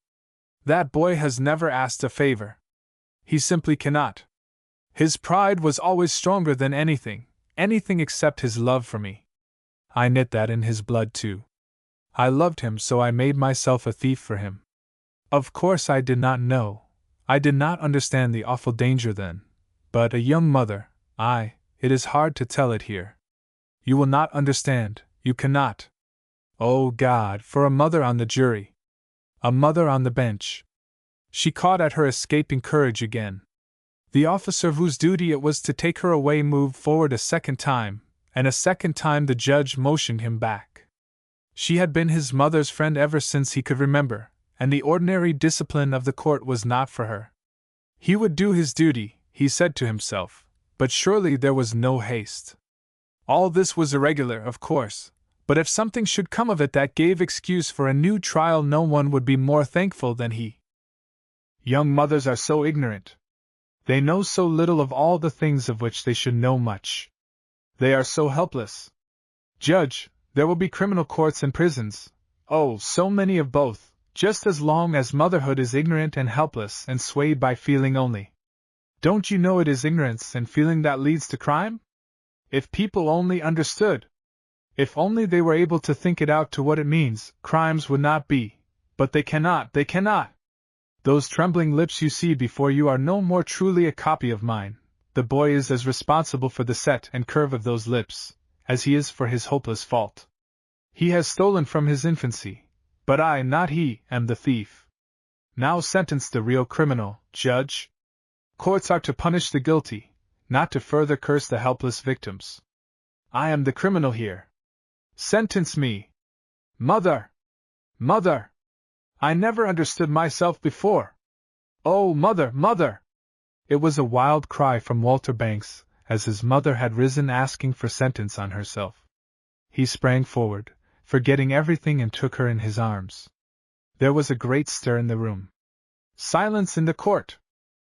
That boy has never asked a favor. He simply cannot. His pride was always stronger than anything except his love for me. I knit that in his blood too. I loved him, so I made myself a thief for him. Of course I did not know, I did not understand the awful danger then, but a young mother, it is hard to tell it here. You will not understand, you cannot. Oh God, for a mother on the jury! A mother on the bench! She caught at her escaping courage again. The officer whose duty it was to take her away moved forward a second time, and a second time the judge motioned him back. She had been his mother's friend ever since he could remember, and the ordinary discipline of the court was not for her. He would do his duty, he said to himself, but surely there was no haste. All this was irregular, of course, but if something should come of it that gave excuse for a new trial, no one would be more thankful than he. Young mothers are so ignorant. They know so little of all the things of which they should know much. They are so helpless. Judge, There will be criminal courts and prisons. Oh, so many of both, just as long as motherhood is ignorant and helpless and swayed by feeling only. Don't you know it is ignorance and feeling that leads to crime? If people only understood. If only they were able to think it out to what it means, crimes would not be. But they cannot. Those trembling lips you see before you are no more truly a copy of mine. The boy is as responsible for the set and curve of those lips as he is for his hopeless fault. He has stolen from his infancy, but I, not he, am the thief. Now sentence the real criminal, Judge. Courts are to punish the guilty, not to further curse the helpless victims. I am the criminal here. Sentence me. Mother! Mother! I never understood myself before. Oh, mother, mother! It was a wild cry from Walter Banks, as his mother had risen asking for sentence on herself. He sprang forward, forgetting everything, and took her in his arms. There was a great stir in the room. Silence in the court!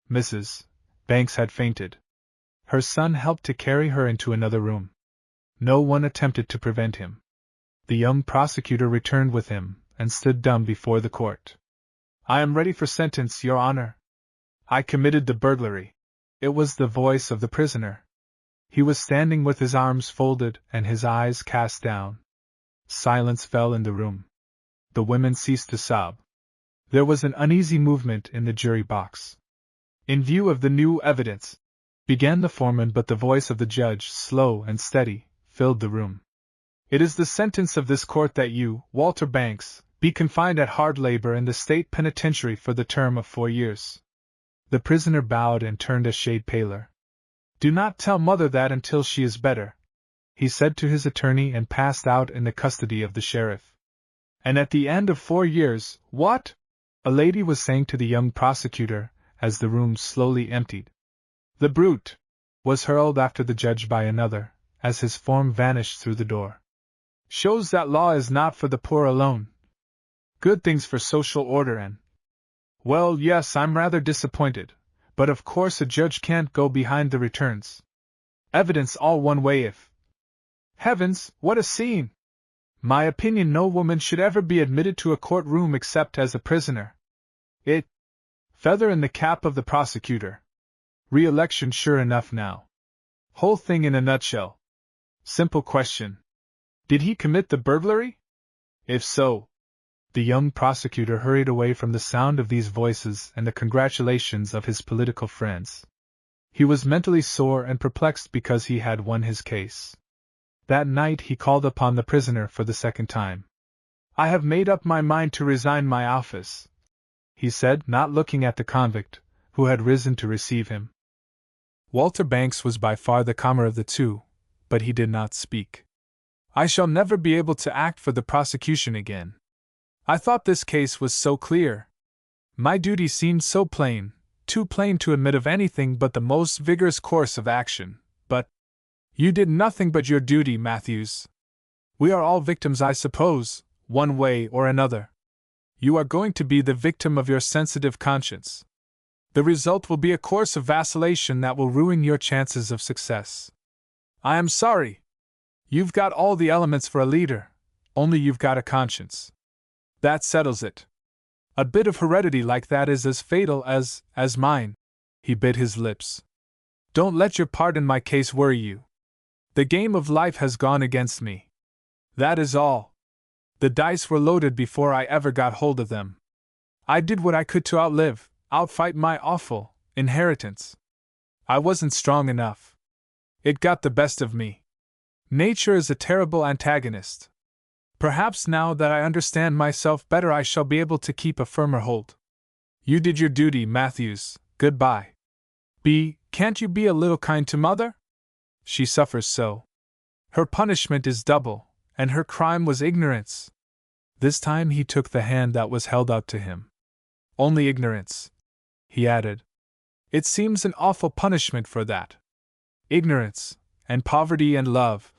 Mrs. Banks had fainted. Her son helped to carry her into another room. No one attempted to prevent him. The young prosecutor returned with him, and stood dumb before the court. I am ready for sentence, Your Honor. I committed the burglary. It was the voice of the prisoner. He was standing with his arms folded and his eyes cast down. Silence fell in the room. The women ceased to sob. There was an uneasy movement in the jury box. In view of the new evidence, began the foreman, but the voice of the judge, slow and steady, filled the room. It is the sentence of this court that you, Walter Banks, be confined at hard labor in the state penitentiary for the term of 4 years. The prisoner bowed and turned a shade paler. Do not tell mother that until she is better, he said to his attorney, and passed out in the custody of the sheriff. And at the end of 4 years, what? A lady was saying to the young prosecutor, as the room slowly emptied. The brute! Was hurled after the judge by another, as his form vanished through the door. Shows that law is not for the poor alone. Good things for social order and... Well, yes, I'm rather disappointed, but of course a judge can't go behind the returns. Evidence all one way if... Heavens, what a scene! My opinion, no woman should ever be admitted to a courtroom except as a prisoner. It... Feather in the cap of the prosecutor. Re-election sure enough now. Whole thing in a nutshell. Simple question. Did he commit the burglary? If so... The young prosecutor hurried away from the sound of these voices and the congratulations of his political friends. He was mentally sore and perplexed because he had won his case. That night he called upon the prisoner for the second time. I have made up my mind to resign my office, he said, not looking at the convict, who had risen to receive him. Walter Banks was by far the calmer of the two, but he did not speak. I shall never be able to act for the prosecution again. I thought this case was so clear. My duty seemed so plain, too plain to admit of anything but the most vigorous course of action, but... You did nothing but your duty, Matthews. We are all victims, I suppose, one way or another. You are going to be the victim of your sensitive conscience. The result will be a course of vacillation that will ruin your chances of success. I am sorry. You've got all the elements for a leader, only you've got a conscience. That settles it. A bit of heredity like that is as fatal as mine. He bit his lips. Don't let your part in my case worry you. The game of life has gone against me. That is all. The dice were loaded before I ever got hold of them. I did what I could to outfight my awful inheritance. I wasn't strong enough. It got the best of me. Nature is a terrible antagonist. Perhaps now that I understand myself better I shall be able to keep a firmer hold. You did your duty, Matthews. Goodbye. Can't you be a little kind to mother? She suffers so. Her punishment is double, and her crime was ignorance. This time he took the hand that was held out to him. Only ignorance, he added. It seems an awful punishment for that. Ignorance, and poverty and love,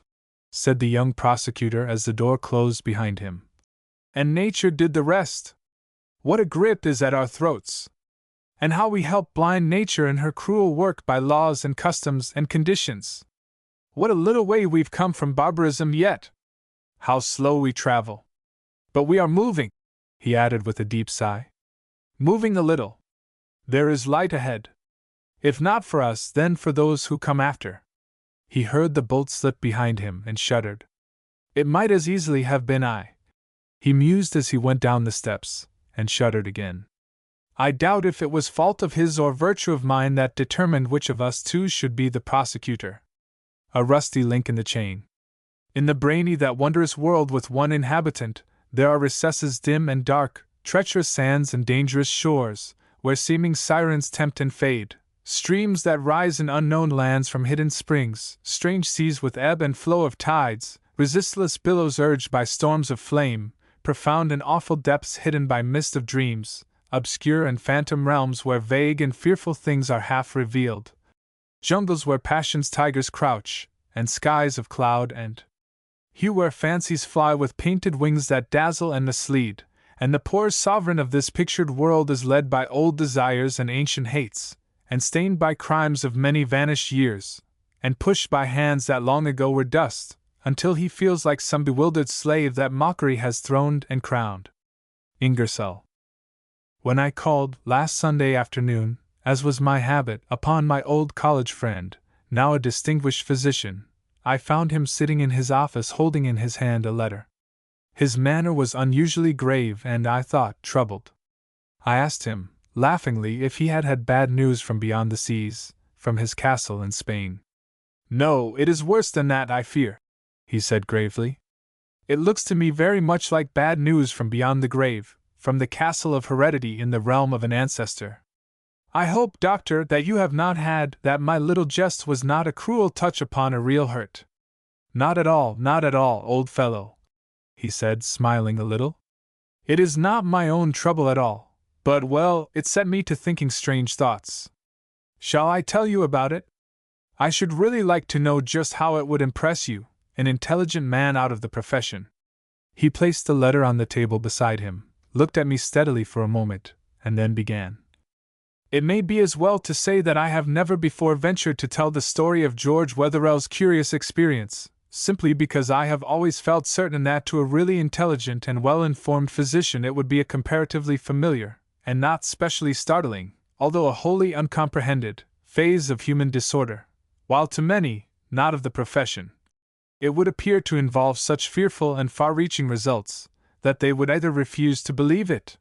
said the young prosecutor as the door closed behind him. And nature did the rest. What a grip is at our throats! And how we help blind nature in her cruel work by laws and customs and conditions! What a little way we've come from barbarism yet! How slow we travel! But we are moving, he added with a deep sigh. Moving a little. There is light ahead. If not for us, then for those who come after. He heard the bolt slip behind him and shuddered. It might as easily have been I. He mused as he went down the steps, and shuddered again. I doubt if it was fault of his or virtue of mine that determined which of us two should be the prosecutor. A rusty link in the chain. In the brainy, that wondrous world with one inhabitant, there are recesses dim and dark, treacherous sands and dangerous shores, where seeming sirens tempt and fade, streams that rise in unknown lands from hidden springs, strange seas with ebb and flow of tides, resistless billows urged by storms of flame, profound and awful depths hidden by mist of dreams, obscure and phantom realms where vague and fearful things are half revealed, jungles where passion's tigers crouch, and skies of cloud and hue where fancies fly with painted wings that dazzle and mislead, and the poor sovereign of this pictured world is led by old desires and ancient hates, and stained by crimes of many vanished years, and pushed by hands that long ago were dust, until he feels like some bewildered slave that mockery has throned and crowned. Ingersoll. When I called, last Sunday afternoon, as was my habit, upon my old college friend, now a distinguished physician, I found him sitting in his office holding in his hand a letter. His manner was unusually grave and, I thought, troubled. I asked him, laughingly, if he had had bad news from beyond the seas, from his castle in Spain. No, it is worse than that, I fear, he said gravely. It looks to me very much like bad news from beyond the grave, from the castle of heredity in the realm of an ancestor. I hope, doctor, that you have not had, that my little jest was not a cruel touch upon a real hurt. Not at all, old fellow, he said, smiling a little. It is not my own trouble at all, but, well, it set me to thinking strange thoughts. Shall I tell you about it? I should really like to know just how it would impress you, an intelligent man out of the profession. He placed the letter on the table beside him, looked at me steadily for a moment, and then began. It may be as well to say that I have never before ventured to tell the story of George Wetherell's curious experience, simply because I have always felt certain that to a really intelligent and well-informed physician it would be a comparatively familiar, and not specially startling, although a wholly uncomprehended, phase of human disorder, while to many, not of the profession, it would appear to involve such fearful and far-reaching results, that they would either refuse to believe it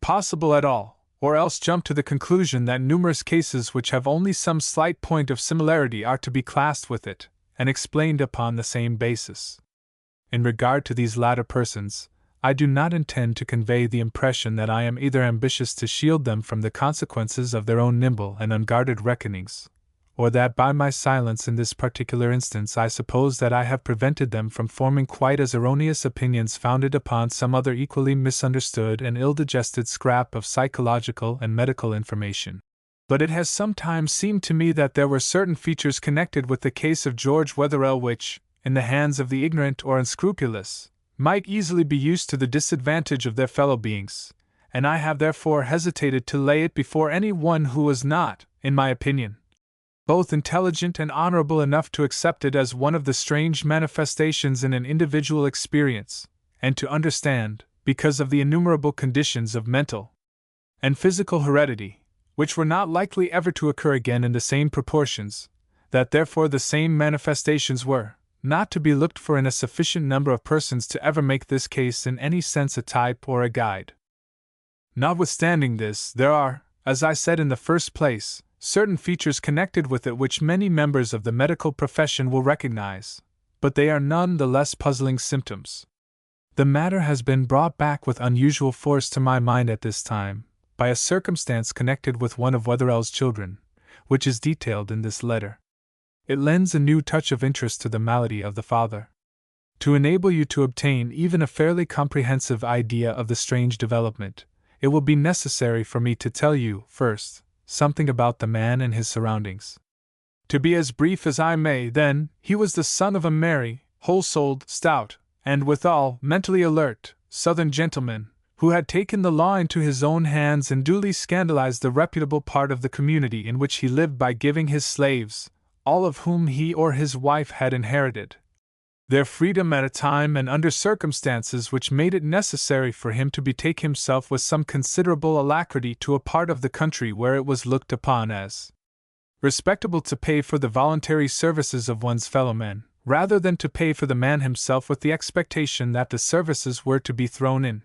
possible at all, or else jump to the conclusion that numerous cases which have only some slight point of similarity are to be classed with it, and explained upon the same basis. In regard to these latter persons, I do not intend to convey the impression that I am either ambitious to shield them from the consequences of their own nimble and unguarded reckonings, or that by my silence in this particular instance I suppose that I have prevented them from forming quite as erroneous opinions founded upon some other equally misunderstood and ill-digested scrap of psychological and medical information. But it has sometimes seemed to me that there were certain features connected with the case of George Wetherell which, in the hands of the ignorant or unscrupulous, might easily be used to the disadvantage of their fellow beings, and I have therefore hesitated to lay it before any one who was not, in my opinion, both intelligent and honorable enough to accept it as one of the strange manifestations in an individual experience, and to understand, because of the innumerable conditions of mental and physical heredity, which were not likely ever to occur again in the same proportions, that therefore the same manifestations were not to be looked for in a sufficient number of persons to ever make this case in any sense a type or a guide. Notwithstanding this, there are, as I said in the first place, certain features connected with it which many members of the medical profession will recognize, but they are none the less puzzling symptoms. The matter has been brought back with unusual force to my mind at this time, by a circumstance connected with one of Wetherell's children, which is detailed in this letter. It lends a new touch of interest to the malady of the father. To enable you to obtain even a fairly comprehensive idea of the strange development, it will be necessary for me to tell you, first, something about the man and his surroundings. To be as brief as I may, then, he was the son of a merry, whole-souled, stout, and withal mentally alert, Southern gentleman, who had taken the law into his own hands and duly scandalized the reputable part of the community in which he lived by giving his slaves, all of whom he or his wife had inherited, their freedom at a time and under circumstances which made it necessary for him to betake himself with some considerable alacrity to a part of the country where it was looked upon as respectable to pay for the voluntary services of one's fellow men, rather than to pay for the man himself with the expectation that the services were to be thrown in.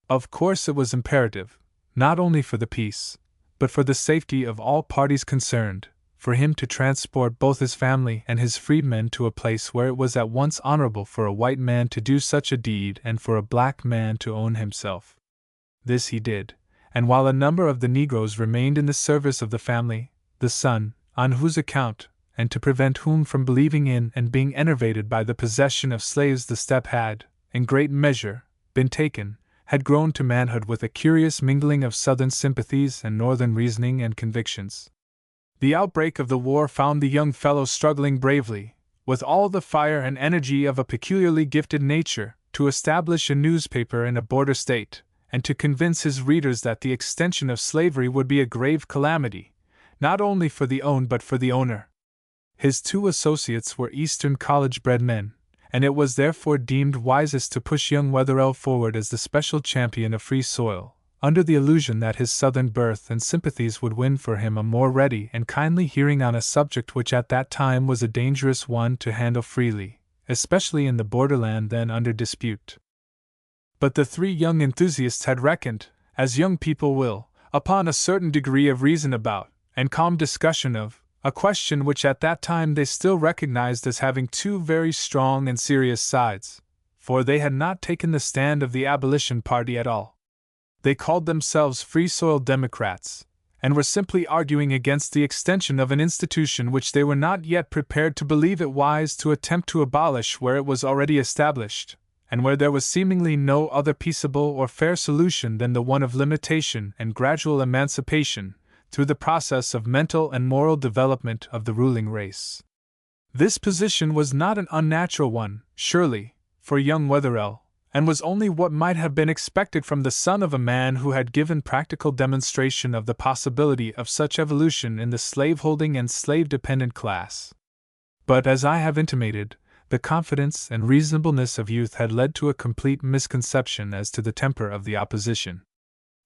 Of course it was imperative, not only for the peace, but for the safety of all parties concerned, for him to transport both his family and his freedmen to a place where it was at once honorable for a white man to do such a deed and for a black man to own himself. This he did, and while a number of the negroes remained in the service of the family, the son, on whose account, and to prevent whom from believing in and being enervated by the possession of slaves the step had, in great measure, been taken, had grown to manhood with a curious mingling of Southern sympathies and Northern reasoning and convictions. The outbreak of the war found the young fellow struggling bravely, with all the fire and energy of a peculiarly gifted nature, to establish a newspaper in a border state, and to convince his readers that the extension of slavery would be a grave calamity, not only for the owned but for the owner. His two associates were Eastern college-bred men, and it was therefore deemed wisest to push young Wetherell forward as the special champion of free soil, under the illusion that his Southern birth and sympathies would win for him a more ready and kindly hearing on a subject which at that time was a dangerous one to handle freely, especially in the borderland then under dispute. But the three young enthusiasts had reckoned, as young people will, upon a certain degree of reason about, and calm discussion of, a question which at that time they still recognized as having two very strong and serious sides, for they had not taken the stand of the abolition party at all. They called themselves Free Soil Democrats, and were simply arguing against the extension of an institution which they were not yet prepared to believe it wise to attempt to abolish where it was already established, and where there was seemingly no other peaceable or fair solution than the one of limitation and gradual emancipation, through the process of mental and moral development of the ruling race. This position was not an unnatural one, surely, for young Wetherell, and was only what might have been expected from the son of a man who had given practical demonstration of the possibility of such evolution in the slaveholding and slave-dependent class. But as I have intimated, the confidence and reasonableness of youth had led to a complete misconception as to the temper of the opposition.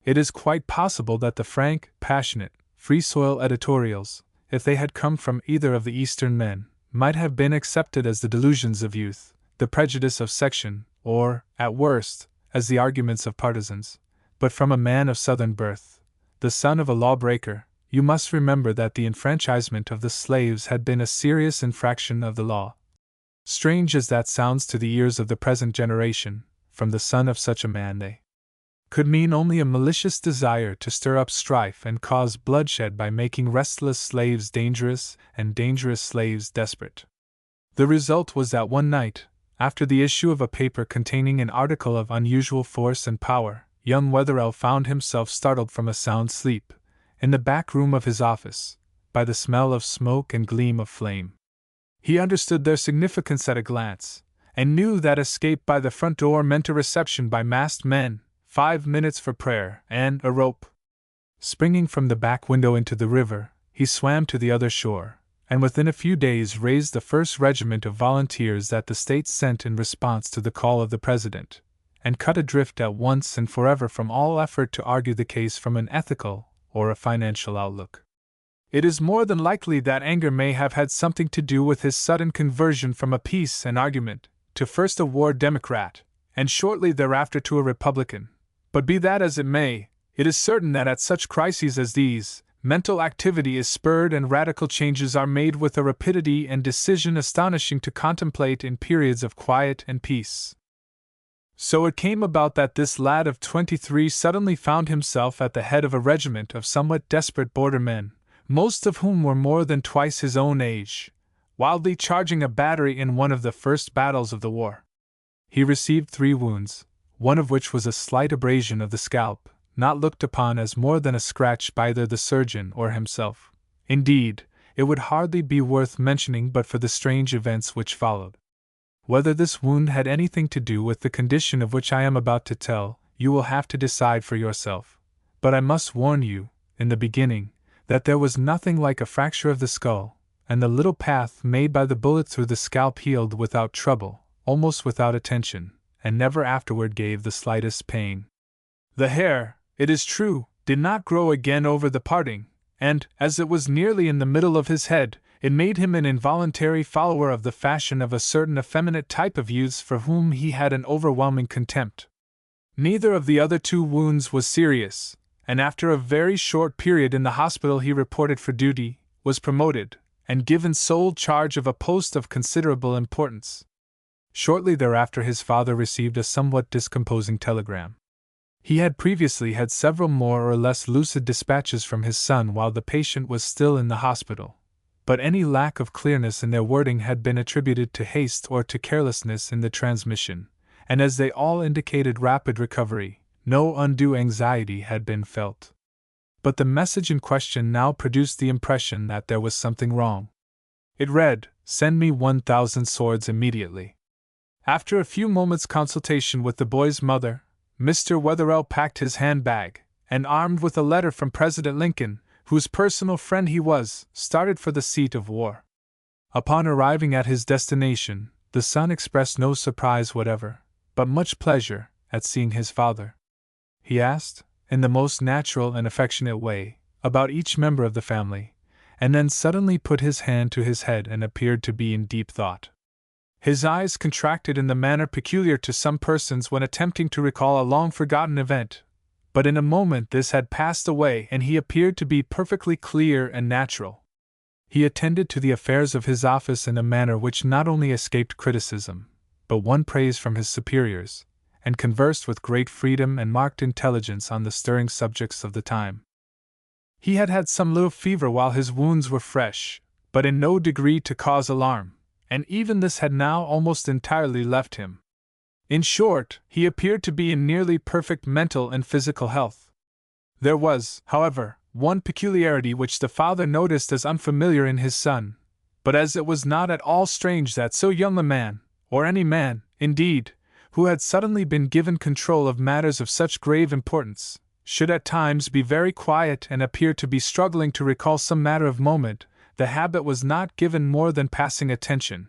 It is quite possible that the frank, passionate, free soil editorials, if they had come from either of the Eastern men, might have been accepted as the delusions of youth, the prejudice of section, or, at worst, as the arguments of partisans. But from a man of Southern birth, the son of a lawbreaker, you must remember that the enfranchisement of the slaves had been a serious infraction of the law. Strange as that sounds to the ears of the present generation, from the son of such a man they could mean only a malicious desire to stir up strife and cause bloodshed by making restless slaves dangerous and dangerous slaves desperate. The result was that one night, after the issue of a paper containing an article of unusual force and power, young Wetherell found himself startled from a sound sleep, in the back room of his office, by the smell of smoke and gleam of flame. He understood their significance at a glance, and knew that escape by the front door meant a reception by masked men, 5 minutes for prayer, and a rope. Springing from the back window into the river, he swam to the other shore, and within a few days raised the first regiment of volunteers that the state sent in response to the call of the president, and cut adrift at once and forever from all effort to argue the case from an ethical or a financial outlook. It is more than likely that anger may have had something to do with his sudden conversion from a peace and argument to first a war Democrat, and shortly thereafter to a Republican. But be that as it may, it is certain that at such crises as these, mental activity is spurred and radical changes are made with a rapidity and decision astonishing to contemplate in periods of quiet and peace. So it came about that this lad of 23 suddenly found himself at the head of a regiment of somewhat desperate border men, most of whom were more than twice his own age, wildly charging a battery in one of the first battles of the war. He received 3 wounds, one of which was a slight abrasion of the scalp, not looked upon as more than a scratch by either the surgeon or himself. Indeed, it would hardly be worth mentioning but for the strange events which followed. Whether this wound had anything to do with the condition of which I am about to tell, you will have to decide for yourself. But I must warn you, in the beginning, that there was nothing like a fracture of the skull, and the little path made by the bullet through the scalp healed without trouble, almost without attention, and never afterward gave the slightest pain. The hair, it is true, did not grow again over the parting, and, as it was nearly in the middle of his head, it made him an involuntary follower of the fashion of a certain effeminate type of youths for whom he had an overwhelming contempt. Neither of the other two wounds was serious, and after a very short period in the hospital he reported for duty, was promoted, and given sole charge of a post of considerable importance. Shortly thereafter his father received a somewhat discomposing telegram. He had previously had several more or less lucid dispatches from his son while the patient was still in the hospital, but any lack of clearness in their wording had been attributed to haste or to carelessness in the transmission, and as they all indicated rapid recovery, no undue anxiety had been felt. But the message in question now produced the impression that there was something wrong. It read, "Send me 1,000 swords immediately." After a few moments' consultation with the boy's mother, Mr. Wetherell packed his handbag, and armed with a letter from President Lincoln, whose personal friend he was, started for the seat of war. Upon arriving at his destination, the son expressed no surprise whatever, but much pleasure, at seeing his father. He asked, in the most natural and affectionate way, about each member of the family, and then suddenly put his hand to his head and appeared to be in deep thought. His eyes contracted in the manner peculiar to some persons when attempting to recall a long-forgotten event, but in a moment this had passed away and he appeared to be perfectly clear and natural. He attended to the affairs of his office in a manner which not only escaped criticism, but won praise from his superiors, and conversed with great freedom and marked intelligence on the stirring subjects of the time. He had had some little fever while his wounds were fresh, but in no degree to cause alarm, and even this had now almost entirely left him. In short, he appeared to be in nearly perfect mental and physical health. There was, however, one peculiarity which the father noticed as unfamiliar in his son, but as it was not at all strange that so young a man, or any man, indeed, who had suddenly been given control of matters of such grave importance, should at times be very quiet and appear to be struggling to recall some matter of moment, the habit was not given more than passing attention,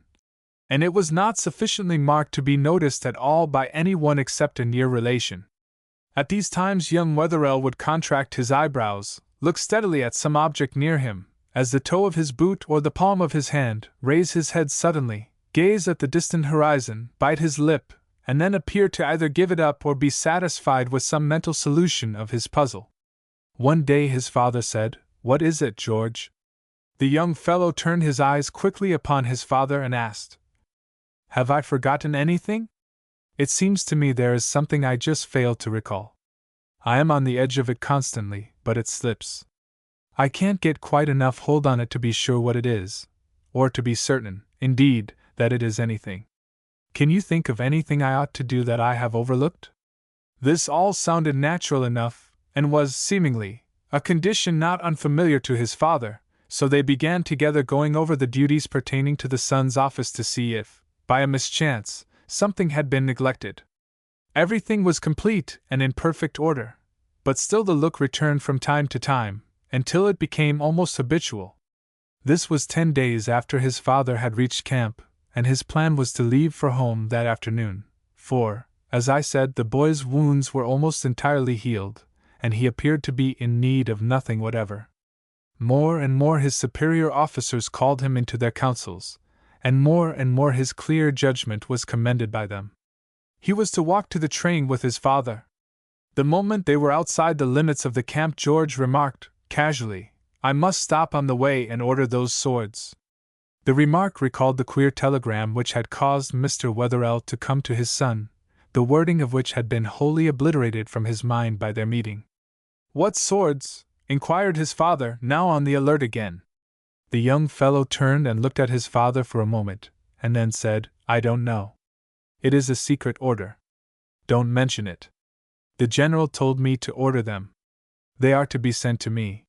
and it was not sufficiently marked to be noticed at all by any one except a near relation. At these times young Wetherell would contract his eyebrows, look steadily at some object near him, as the toe of his boot or the palm of his hand, raise his head suddenly, gaze at the distant horizon, bite his lip, and then appear to either give it up or be satisfied with some mental solution of his puzzle. One day his father said, "What is it, George?" The young fellow turned his eyes quickly upon his father and asked, "Have I forgotten anything? It seems to me there is something I just fail to recall. I am on the edge of it constantly, but it slips. I can't get quite enough hold on it to be sure what it is, or to be certain, indeed, that it is anything. Can you think of anything I ought to do that I have overlooked?" This all sounded natural enough, and was, seemingly, a condition not unfamiliar to his father, so they began together going over the duties pertaining to the son's office to see if, by a mischance, something had been neglected. Everything was complete and in perfect order, but still the look returned from time to time, until it became almost habitual. This was 10 days after his father had reached camp, and his plan was to leave for home that afternoon, for, as I said, the boy's wounds were almost entirely healed, and he appeared to be in need of nothing whatever. More and more his superior officers called him into their councils, and more his clear judgment was commended by them. He was to walk to the train with his father. The moment they were outside the limits of the camp, George remarked, casually, "I must stop on the way and order those swords." The remark recalled the queer telegram which had caused Mr. Wetherell to come to his son, the wording of which had been wholly obliterated from his mind by their meeting. "What swords?" inquired his father, now on the alert again. The young fellow turned and looked at his father for a moment, and then said, "I don't know. It is a secret order. Don't mention it. The general told me to order them. They are to be sent to me."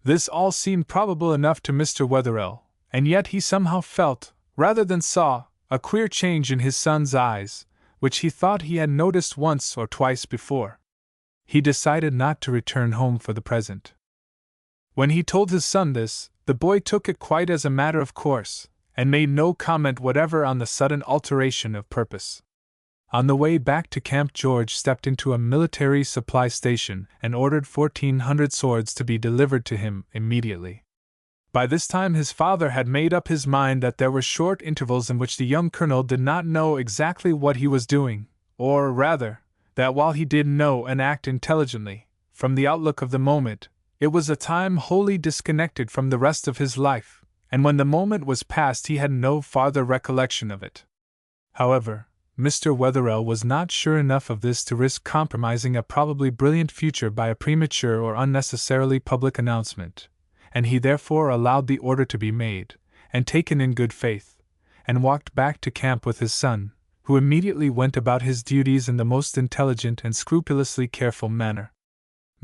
This all seemed probable enough to Mr. Wetherell, and yet he somehow felt, rather than saw, a queer change in his son's eyes, which he thought he had noticed once or twice before. He decided not to return home for the present. When he told his son this, the boy took it quite as a matter of course, and made no comment whatever on the sudden alteration of purpose. On the way back to camp, George stepped into a military supply station and ordered 1,400 swords to be delivered to him immediately. By this time his father had made up his mind that there were short intervals in which the young colonel did not know exactly what he was doing, or rather, that while he did know and act intelligently, from the outlook of the moment, it was a time wholly disconnected from the rest of his life, and when the moment was past he had no farther recollection of it. However, Mr. Wetherell was not sure enough of this to risk compromising a probably brilliant future by a premature or unnecessarily public announcement, and he therefore allowed the order to be made, and taken in good faith, and walked back to camp with his son, who immediately went about his duties in the most intelligent and scrupulously careful manner.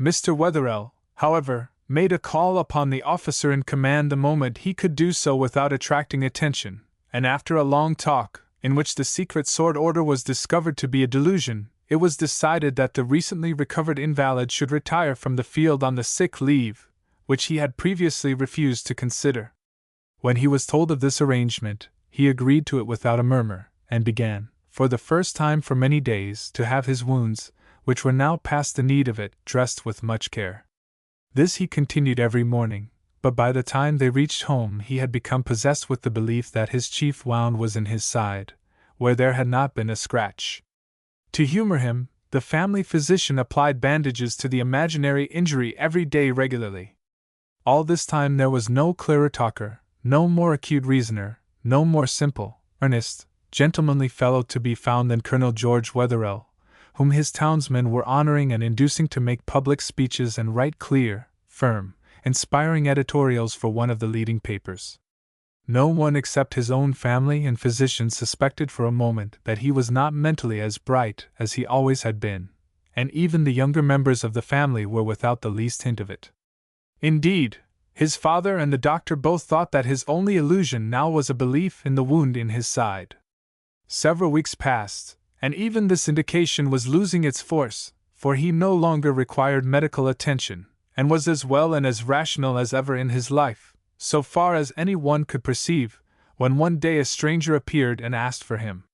Mr. Wetherell, however, made a call upon the officer in command the moment he could do so without attracting attention, and after a long talk, in which the secret sword order was discovered to be a delusion, it was decided that the recently recovered invalid should retire from the field on the sick leave, which he had previously refused to consider. When he was told of this arrangement, he agreed to it without a murmur, and began, for the first time for many days, to have his wounds, which were now past the need of it, dressed with much care. This he continued every morning, but by the time they reached home he had become possessed with the belief that his chief wound was in his side, where there had not been a scratch. To humor him, the family physician applied bandages to the imaginary injury every day regularly. All this time there was no clearer talker, no more acute reasoner, no more simple, earnest, gentlemanly fellow to be found than Colonel George Wetherell, whom his townsmen were honoring and inducing to make public speeches and write clear, firm, inspiring editorials for one of the leading papers. No one except his own family and physicians suspected for a moment that he was not mentally as bright as he always had been, and even the younger members of the family were without the least hint of it. Indeed, his father and the doctor both thought that his only illusion now was a belief in the wound in his side. Several weeks passed, and even this indication was losing its force, for he no longer required medical attention, and was as well and as rational as ever in his life, so far as any one could perceive, when one day a stranger appeared and asked for him.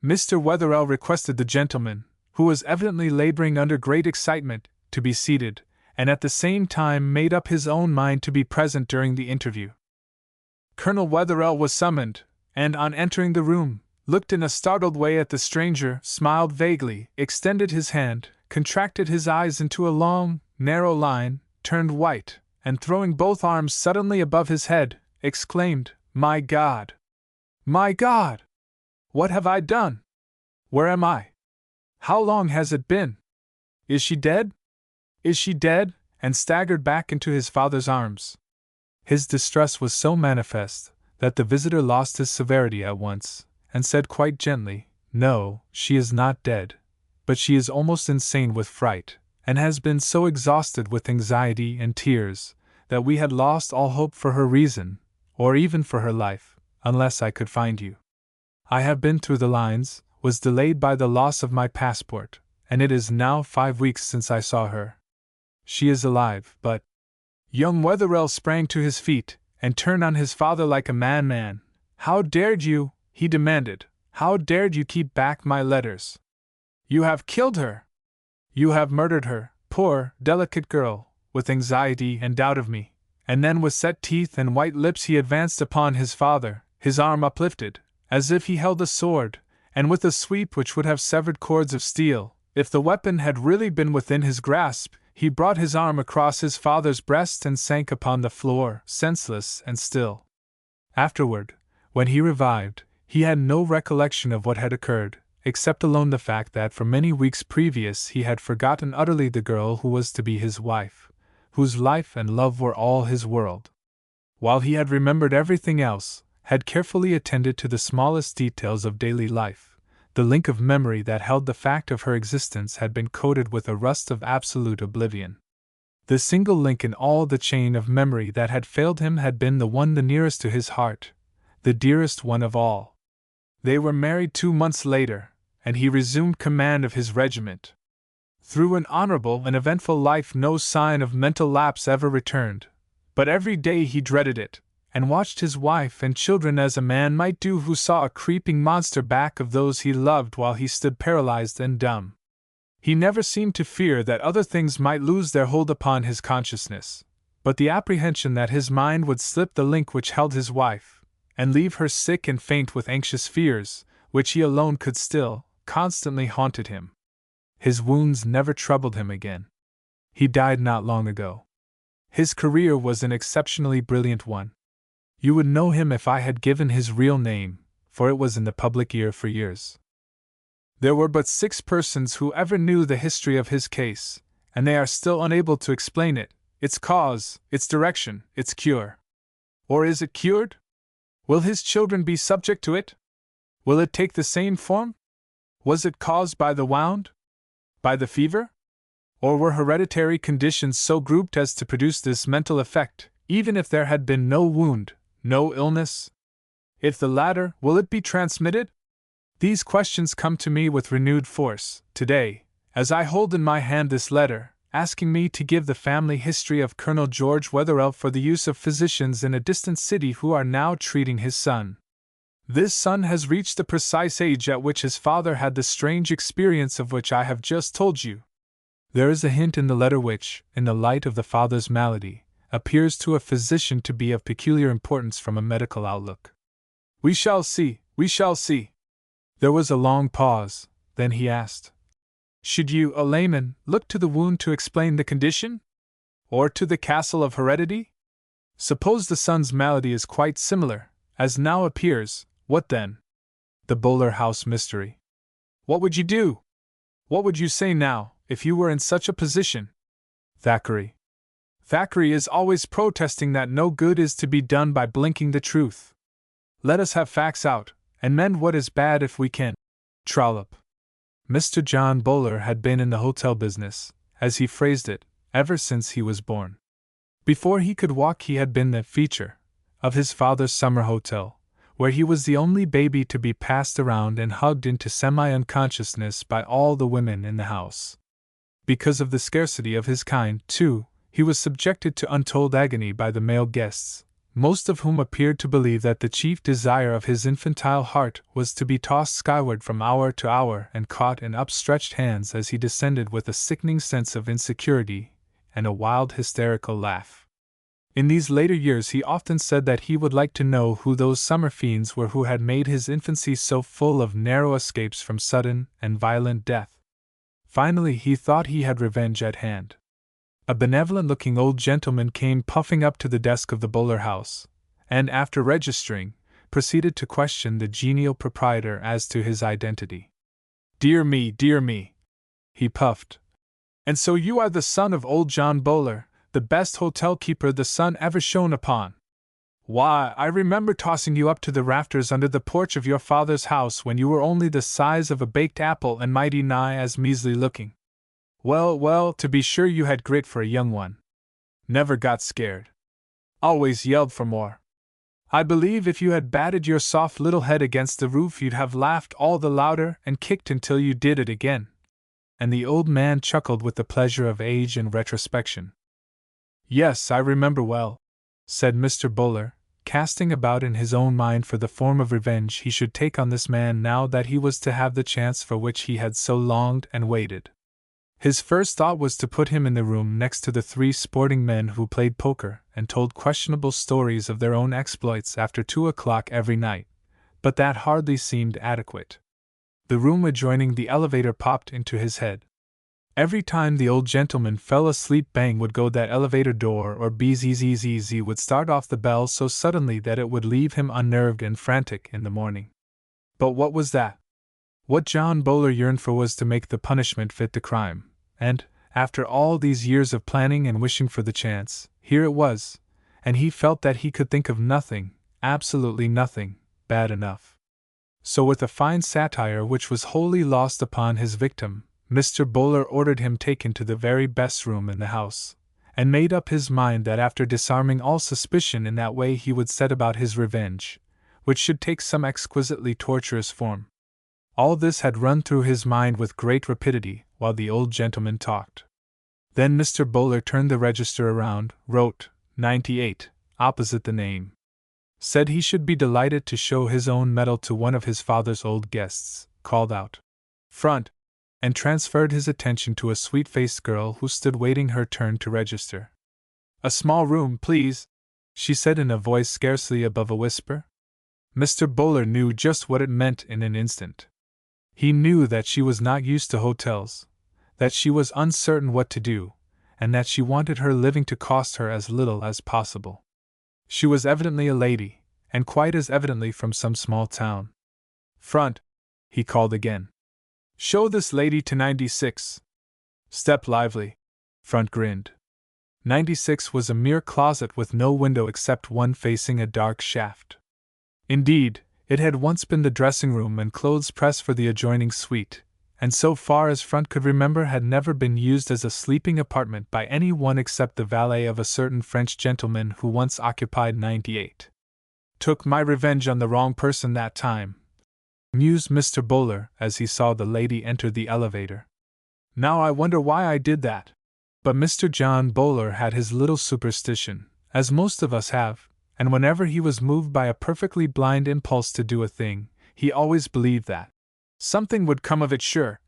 Mr. Wetherell requested the gentleman, who was evidently laboring under great excitement, to be seated, and at the same time made up his own mind to be present during the interview. Colonel Wetherell was summoned, and on entering the room, looked in a startled way at the stranger, smiled vaguely, extended his hand, contracted his eyes into a long, narrow line, turned white, and throwing both arms suddenly above his head, exclaimed, "My God! My God! What have I done? Where am I? How long has it been? Is she dead? Is she dead?" and staggered back into his father's arms. His distress was so manifest that the visitor lost his severity at once, and said quite gently, "No, she is not dead, but she is almost insane with fright, and has been so exhausted with anxiety and tears, that we had lost all hope for her reason, or even for her life, unless I could find you. I have been through the lines, was delayed by the loss of my passport, and it is now 5 weeks since I saw her. She is alive, but—" Young Wetherell sprang to his feet, and turned on his father like a madman. "How dared you," he demanded, "how dared you keep back my letters? You have killed her! You have murdered her, poor, delicate girl!" With anxiety and doubt of me, and then with set teeth and white lips he advanced upon his father, his arm uplifted, as if he held a sword, and with a sweep which would have severed cords of steel, if the weapon had really been within his grasp, he brought his arm across his father's breast and sank upon the floor, senseless and still. Afterward, when he revived, he had no recollection of what had occurred, except alone the fact that for many weeks previous he had forgotten utterly the girl who was to be his wife, whose life and love were all his world. While he had remembered everything else, had carefully attended to the smallest details of daily life, the link of memory that held the fact of her existence had been coated with a rust of absolute oblivion. The single link in all the chain of memory that had failed him had been the one the nearest to his heart, the dearest one of all. They were married 2 months later, and he resumed command of his regiment. Through an honorable and eventful life no sign of mental lapse ever returned, but every day he dreaded it, and watched his wife and children as a man might do who saw a creeping monster back of those he loved while he stood paralyzed and dumb. He never seemed to fear that other things might lose their hold upon his consciousness, but the apprehension that his mind would slip the link which held his wife, and leave her sick and faint with anxious fears, which he alone could still, constantly haunted him. His wounds never troubled him again. He died not long ago. His career was an exceptionally brilliant one. You would know him if I had given his real name, for it was in the public ear for years. There were but 6 persons who ever knew the history of his case, and they are still unable to explain it, its cause, its direction, its cure. Or is it cured? Will his children be subject to it? Will it take the same form? Was it caused by the wound? By the fever? Or were hereditary conditions so grouped as to produce this mental effect, even if there had been no wound, no illness? If the latter, will it be transmitted? These questions come to me with renewed force, today, as I hold in my hand this letter, asking me to give the family history of Colonel George Wetherell for the use of physicians in a distant city who are now treating his son. This son has reached the precise age at which his father had the strange experience of which I have just told you. There is a hint in the letter which, in the light of the father's malady, appears to a physician to be of peculiar importance from a medical outlook. We shall see, we shall see. There was a long pause, then he asked, should you, a layman, look to the wound to explain the condition? Or to the castle of heredity? Suppose the son's malady is quite similar, as now appears, what then? The Bowler House mystery. What would you do? What would you say now, if you were in such a position? Thackeray. Thackeray is always protesting that no good is to be done by blinking the truth. Let us have facts out, and mend what is bad if we can. Trollope. Mr. John Bowler had been in the hotel business, as he phrased it, ever since he was born. Before he could walk, he had been the feature of his father's summer hotel, where he was the only baby to be passed around and hugged into semi-unconsciousness by all the women in the house. Because of the scarcity of his kind, too, he was subjected to untold agony by the male guests, most of whom appeared to believe that the chief desire of his infantile heart was to be tossed skyward from hour to hour and caught in upstretched hands as he descended with a sickening sense of insecurity and a wild hysterical laugh. In these later years he often said that he would like to know who those summer fiends were who had made his infancy so full of narrow escapes from sudden and violent death. Finally he thought he had revenge at hand. A benevolent-looking old gentleman came puffing up to the desk of the Bowler House, and after registering, proceeded to question the genial proprietor as to his identity. Dear me, he puffed. And so you are the son of old John Bowler, the best hotel keeper the sun ever shone upon. Why, I remember tossing you up to the rafters under the porch of your father's house when you were only the size of a baked apple and mighty nigh as measly looking. Well, to be sure you had grit for a young one. Never got scared. Always yelled for more. I believe if you had batted your soft little head against the roof you'd have laughed all the louder and kicked until you did it again. And the old man chuckled with the pleasure of age and retrospection. Yes, I remember well, said Mr. Bowler, casting about in his own mind for the form of revenge he should take on this man now that he was to have the chance for which he had so longed and waited. His first thought was to put him in the room next to the 3 sporting men who played poker and told questionable stories of their own exploits after 2 o'clock every night, but that hardly seemed adequate. The room adjoining the elevator popped into his head. Every time the old gentleman fell asleep, bang would go that elevator door, or bzzz would start off the bell so suddenly that it would leave him unnerved and frantic in the morning. But what was that? What John Bowler yearned for was to make the punishment fit the crime. And, after all these years of planning and wishing for the chance, here it was, and he felt that he could think of nothing, absolutely nothing, bad enough. So with a fine satire which was wholly lost upon his victim, Mr. Bowler ordered him taken to the very best room in the house, and made up his mind that after disarming all suspicion in that way he would set about his revenge, which should take some exquisitely torturous form. All this had run through his mind with great rapidity while the old gentleman talked. Then Mr. Bowler turned the register around, wrote 98 opposite the name, said he should be delighted to show his own medal to one of his father's old guests, called out, "Front," and transferred his attention to a sweet-faced girl who stood waiting her turn to register. "A small room, please," she said in a voice scarcely above a whisper. Mr. Bowler knew just what it meant in an instant. He knew that she was not used to hotels, that she was uncertain what to do, and that she wanted her living to cost her as little as possible. She was evidently a lady, and quite as evidently from some small town. "Front," he called again. "Show this lady to 96. Step lively." Front grinned. 96 was a mere closet with no window except one facing a dark shaft. Indeed, it had once been the dressing room and clothes press for the adjoining suite, and so far as Front could remember had never been used as a sleeping apartment by any one except the valet of a certain French gentleman who once occupied 98. "Took my revenge on the wrong person that time," mused Mr. Bowler as he saw the lady enter the elevator. "Now I wonder why I did that." But Mr. John Bowler had his little superstition, as most of us have, and whenever he was moved by a perfectly blind impulse to do a thing, he always believed that something would come of it sure,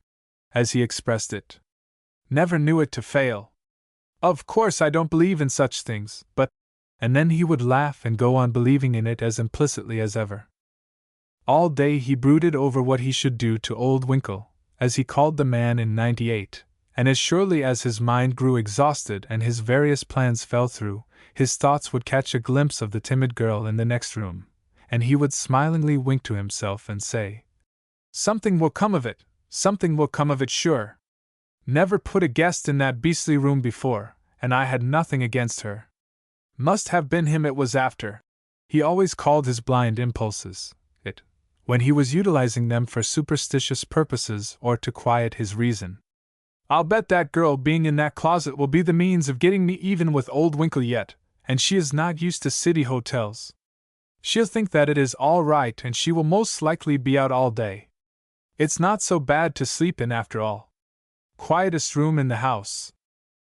as he expressed it. Never knew it to fail. "Of course I don't believe in such things, but—" and then he would laugh and go on believing in it as implicitly as ever. All day he brooded over what he should do to old Winkle, as he called the man in 98, and as surely as his mind grew exhausted and his various plans fell through, his thoughts would catch a glimpse of the timid girl in the next room, and he would smilingly wink to himself and say, "Something will come of it, something will come of it sure. Never put a guest in that beastly room before, and I had nothing against her. Must have been him it was after." He always called his blind impulses it, when he was utilizing them for superstitious purposes or to quiet his reason. "I'll bet that girl being in that closet will be the means of getting me even with old Winkle yet, and she is not used to city hotels. She'll think that it is all right and she will most likely be out all day. It's not so bad to sleep in after all. Quietest room in the house."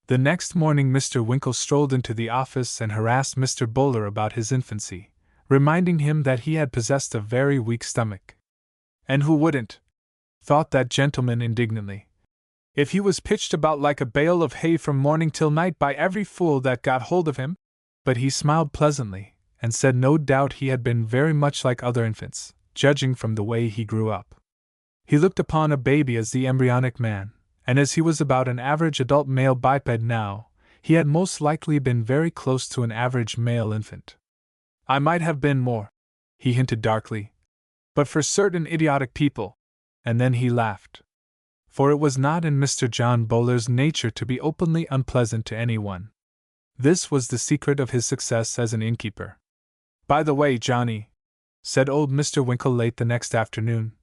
The next morning Mr. Winkle strolled into the office and harassed Mr. Bowler about his infancy, reminding him that he had possessed a very weak stomach. And who wouldn't? Thought that gentleman indignantly. If he was pitched about like a bale of hay from morning till night by every fool that got hold of him? But he smiled pleasantly, and said no doubt he had been very much like other infants, judging from the way he grew up. He looked upon a baby as the embryonic man, and as he was about an average adult male biped now, he had most likely been very close to an average male infant. "I might have been more," he hinted darkly, "but for certain idiotic people," and then he laughed. For it was not in Mr. John Bowler's nature to be openly unpleasant to anyone. This was the secret of his success as an innkeeper. "By the way, Johnny," said old Mr. Winkle late the next afternoon,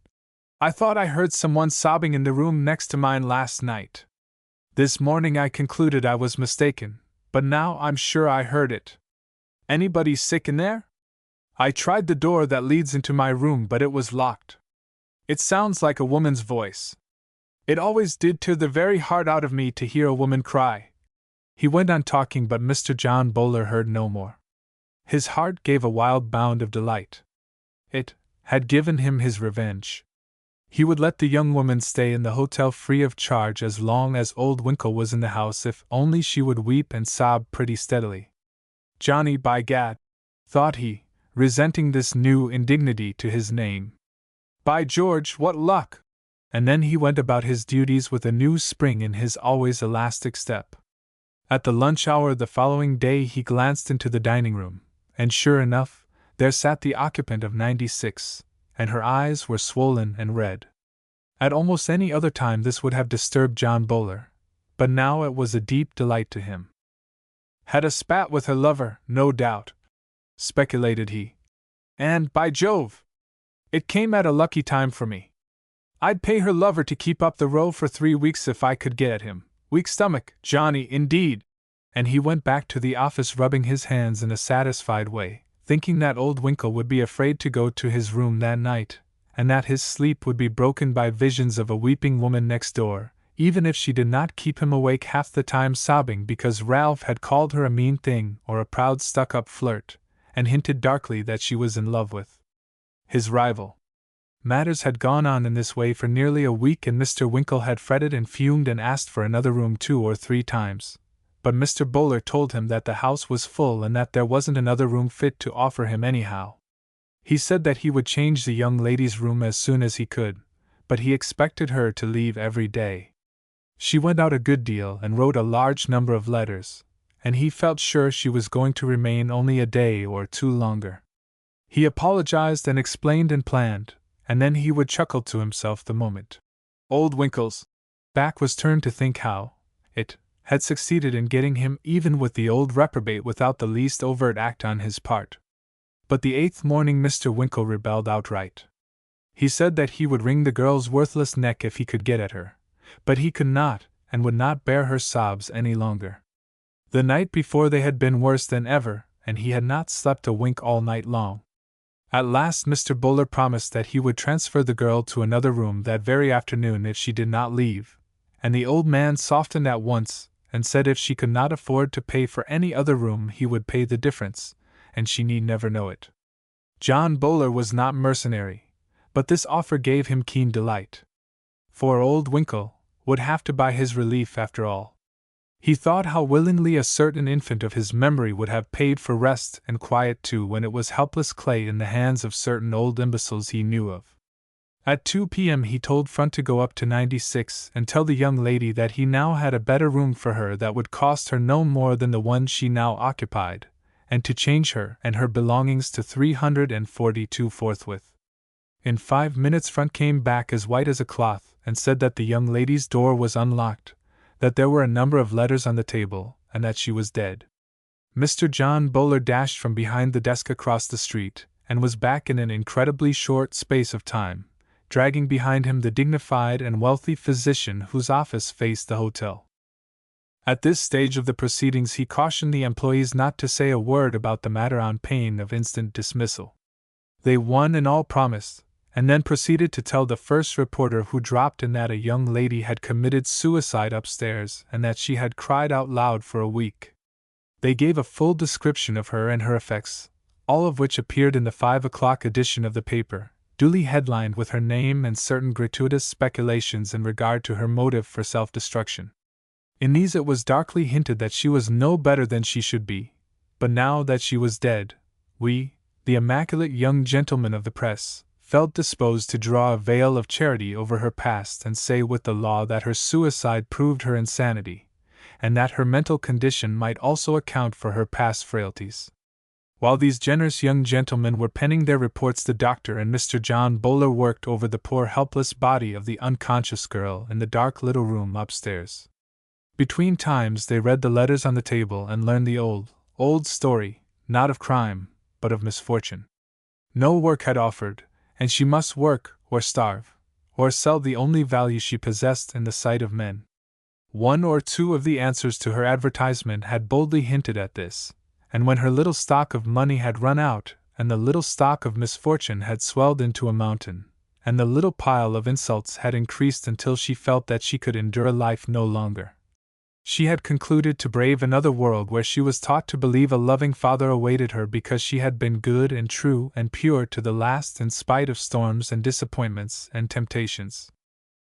"I thought I heard someone sobbing in the room next to mine last night. This morning I concluded I was mistaken, but now I'm sure I heard it. Anybody sick in there? I tried the door that leads into my room, but it was locked. It sounds like a woman's voice. It always did tear the very heart out of me to hear a woman cry." He went on talking, but Mr. John Bowler heard no more. His heart gave a wild bound of delight. It had given him his revenge. He would let the young woman stay in the hotel free of charge as long as old Winkle was in the house, if only she would weep and sob pretty steadily. "Johnny, by gad," thought he, resenting this new indignity to his name. "By George, what luck!" And then he went about his duties with a new spring in his always elastic step. At the lunch hour the following day he glanced into the dining room, and sure enough, there sat the occupant of 96, and her eyes were swollen and red. At almost any other time this would have disturbed John Bowler, but now it was a deep delight to him. "Had a spat with her lover, no doubt," speculated he. "And, by Jove! It came at a lucky time for me. I'd pay her lover to keep up the row for 3 weeks if I could get at him. Weak stomach, Johnny, indeed!" And he went back to the office rubbing his hands in a satisfied way, thinking that old Winkle would be afraid to go to his room that night, and that his sleep would be broken by visions of a weeping woman next door, even if she did not keep him awake half the time sobbing because Ralph had called her a mean thing or a proud stuck-up flirt, and hinted darkly that she was in love with his rival. Matters had gone on in this way for nearly a week, and Mr. Winkle had fretted and fumed and asked for another room 2 or 3 times. But Mr. Bowler told him that the house was full and that there wasn't another room fit to offer him anyhow. He said that he would change the young lady's room as soon as he could, but he expected her to leave every day. She went out a good deal and wrote a large number of letters, and he felt sure she was going to remain only a day or 2 longer. He apologized and explained and planned, and then he would chuckle to himself the moment old Winkle's back was turned to think how it had succeeded in getting him even with the old reprobate without the least overt act on his part. But the 8th morning Mr. Winkle rebelled outright. He said that he would wring the girl's worthless neck if he could get at her, but he could not, and would not bear her sobs any longer. The night before they had been worse than ever, and he had not slept a wink all night long. At last Mr. Bowler promised that he would transfer the girl to another room that very afternoon if she did not leave, and the old man softened at once, and said if she could not afford to pay for any other room he would pay the difference, and she need never know it. John Bowler was not mercenary, but this offer gave him keen delight. For old Winkle would have to buy his relief after all. He thought how willingly a certain infant of his memory would have paid for rest and quiet too when it was helpless clay in the hands of certain old imbeciles he knew of. At 2 p.m. he told Front to go up to 96 and tell the young lady that he now had a better room for her that would cost her no more than the one she now occupied, and to change her and her belongings to 342 forthwith. In 5 minutes Front came back as white as a cloth and said that the young lady's door was unlocked, that there were a number of letters on the table, and that she was dead. Mr. John Bowler dashed from behind the desk across the street, and was back in an incredibly short space of time, dragging behind him the dignified and wealthy physician whose office faced the hotel. At this stage of the proceedings he cautioned the employees not to say a word about the matter on pain of instant dismissal. They one and all promised, and then proceeded to tell the first reporter who dropped in that a young lady had committed suicide upstairs and that she had cried out loud for a week. They gave a full description of her and her effects, all of which appeared in the 5 o'clock edition of the paper, duly headlined with her name and certain gratuitous speculations in regard to her motive for self-destruction. In these it was darkly hinted that she was no better than she should be, but now that she was dead, we, the immaculate young gentlemen of the press, felt disposed to draw a veil of charity over her past and say with the law that her suicide proved her insanity, and that her mental condition might also account for her past frailties. While these generous young gentlemen were penning their reports, the doctor and Mr. John Bowler worked over the poor helpless body of the unconscious girl in the dark little room upstairs. Between times they read the letters on the table and learned the old story, not of crime, but of misfortune. No work had offered, and she must work, or starve, or sell the only value she possessed in the sight of men. 1 or 2 of the answers to her advertisement had boldly hinted at this, and when her little stock of money had run out, and the little stock of misfortune had swelled into a mountain, and the little pile of insults had increased until she felt that she could endure life no longer, she had concluded to brave another world where she was taught to believe a loving Father awaited her because she had been good and true and pure to the last in spite of storms and disappointments and temptations.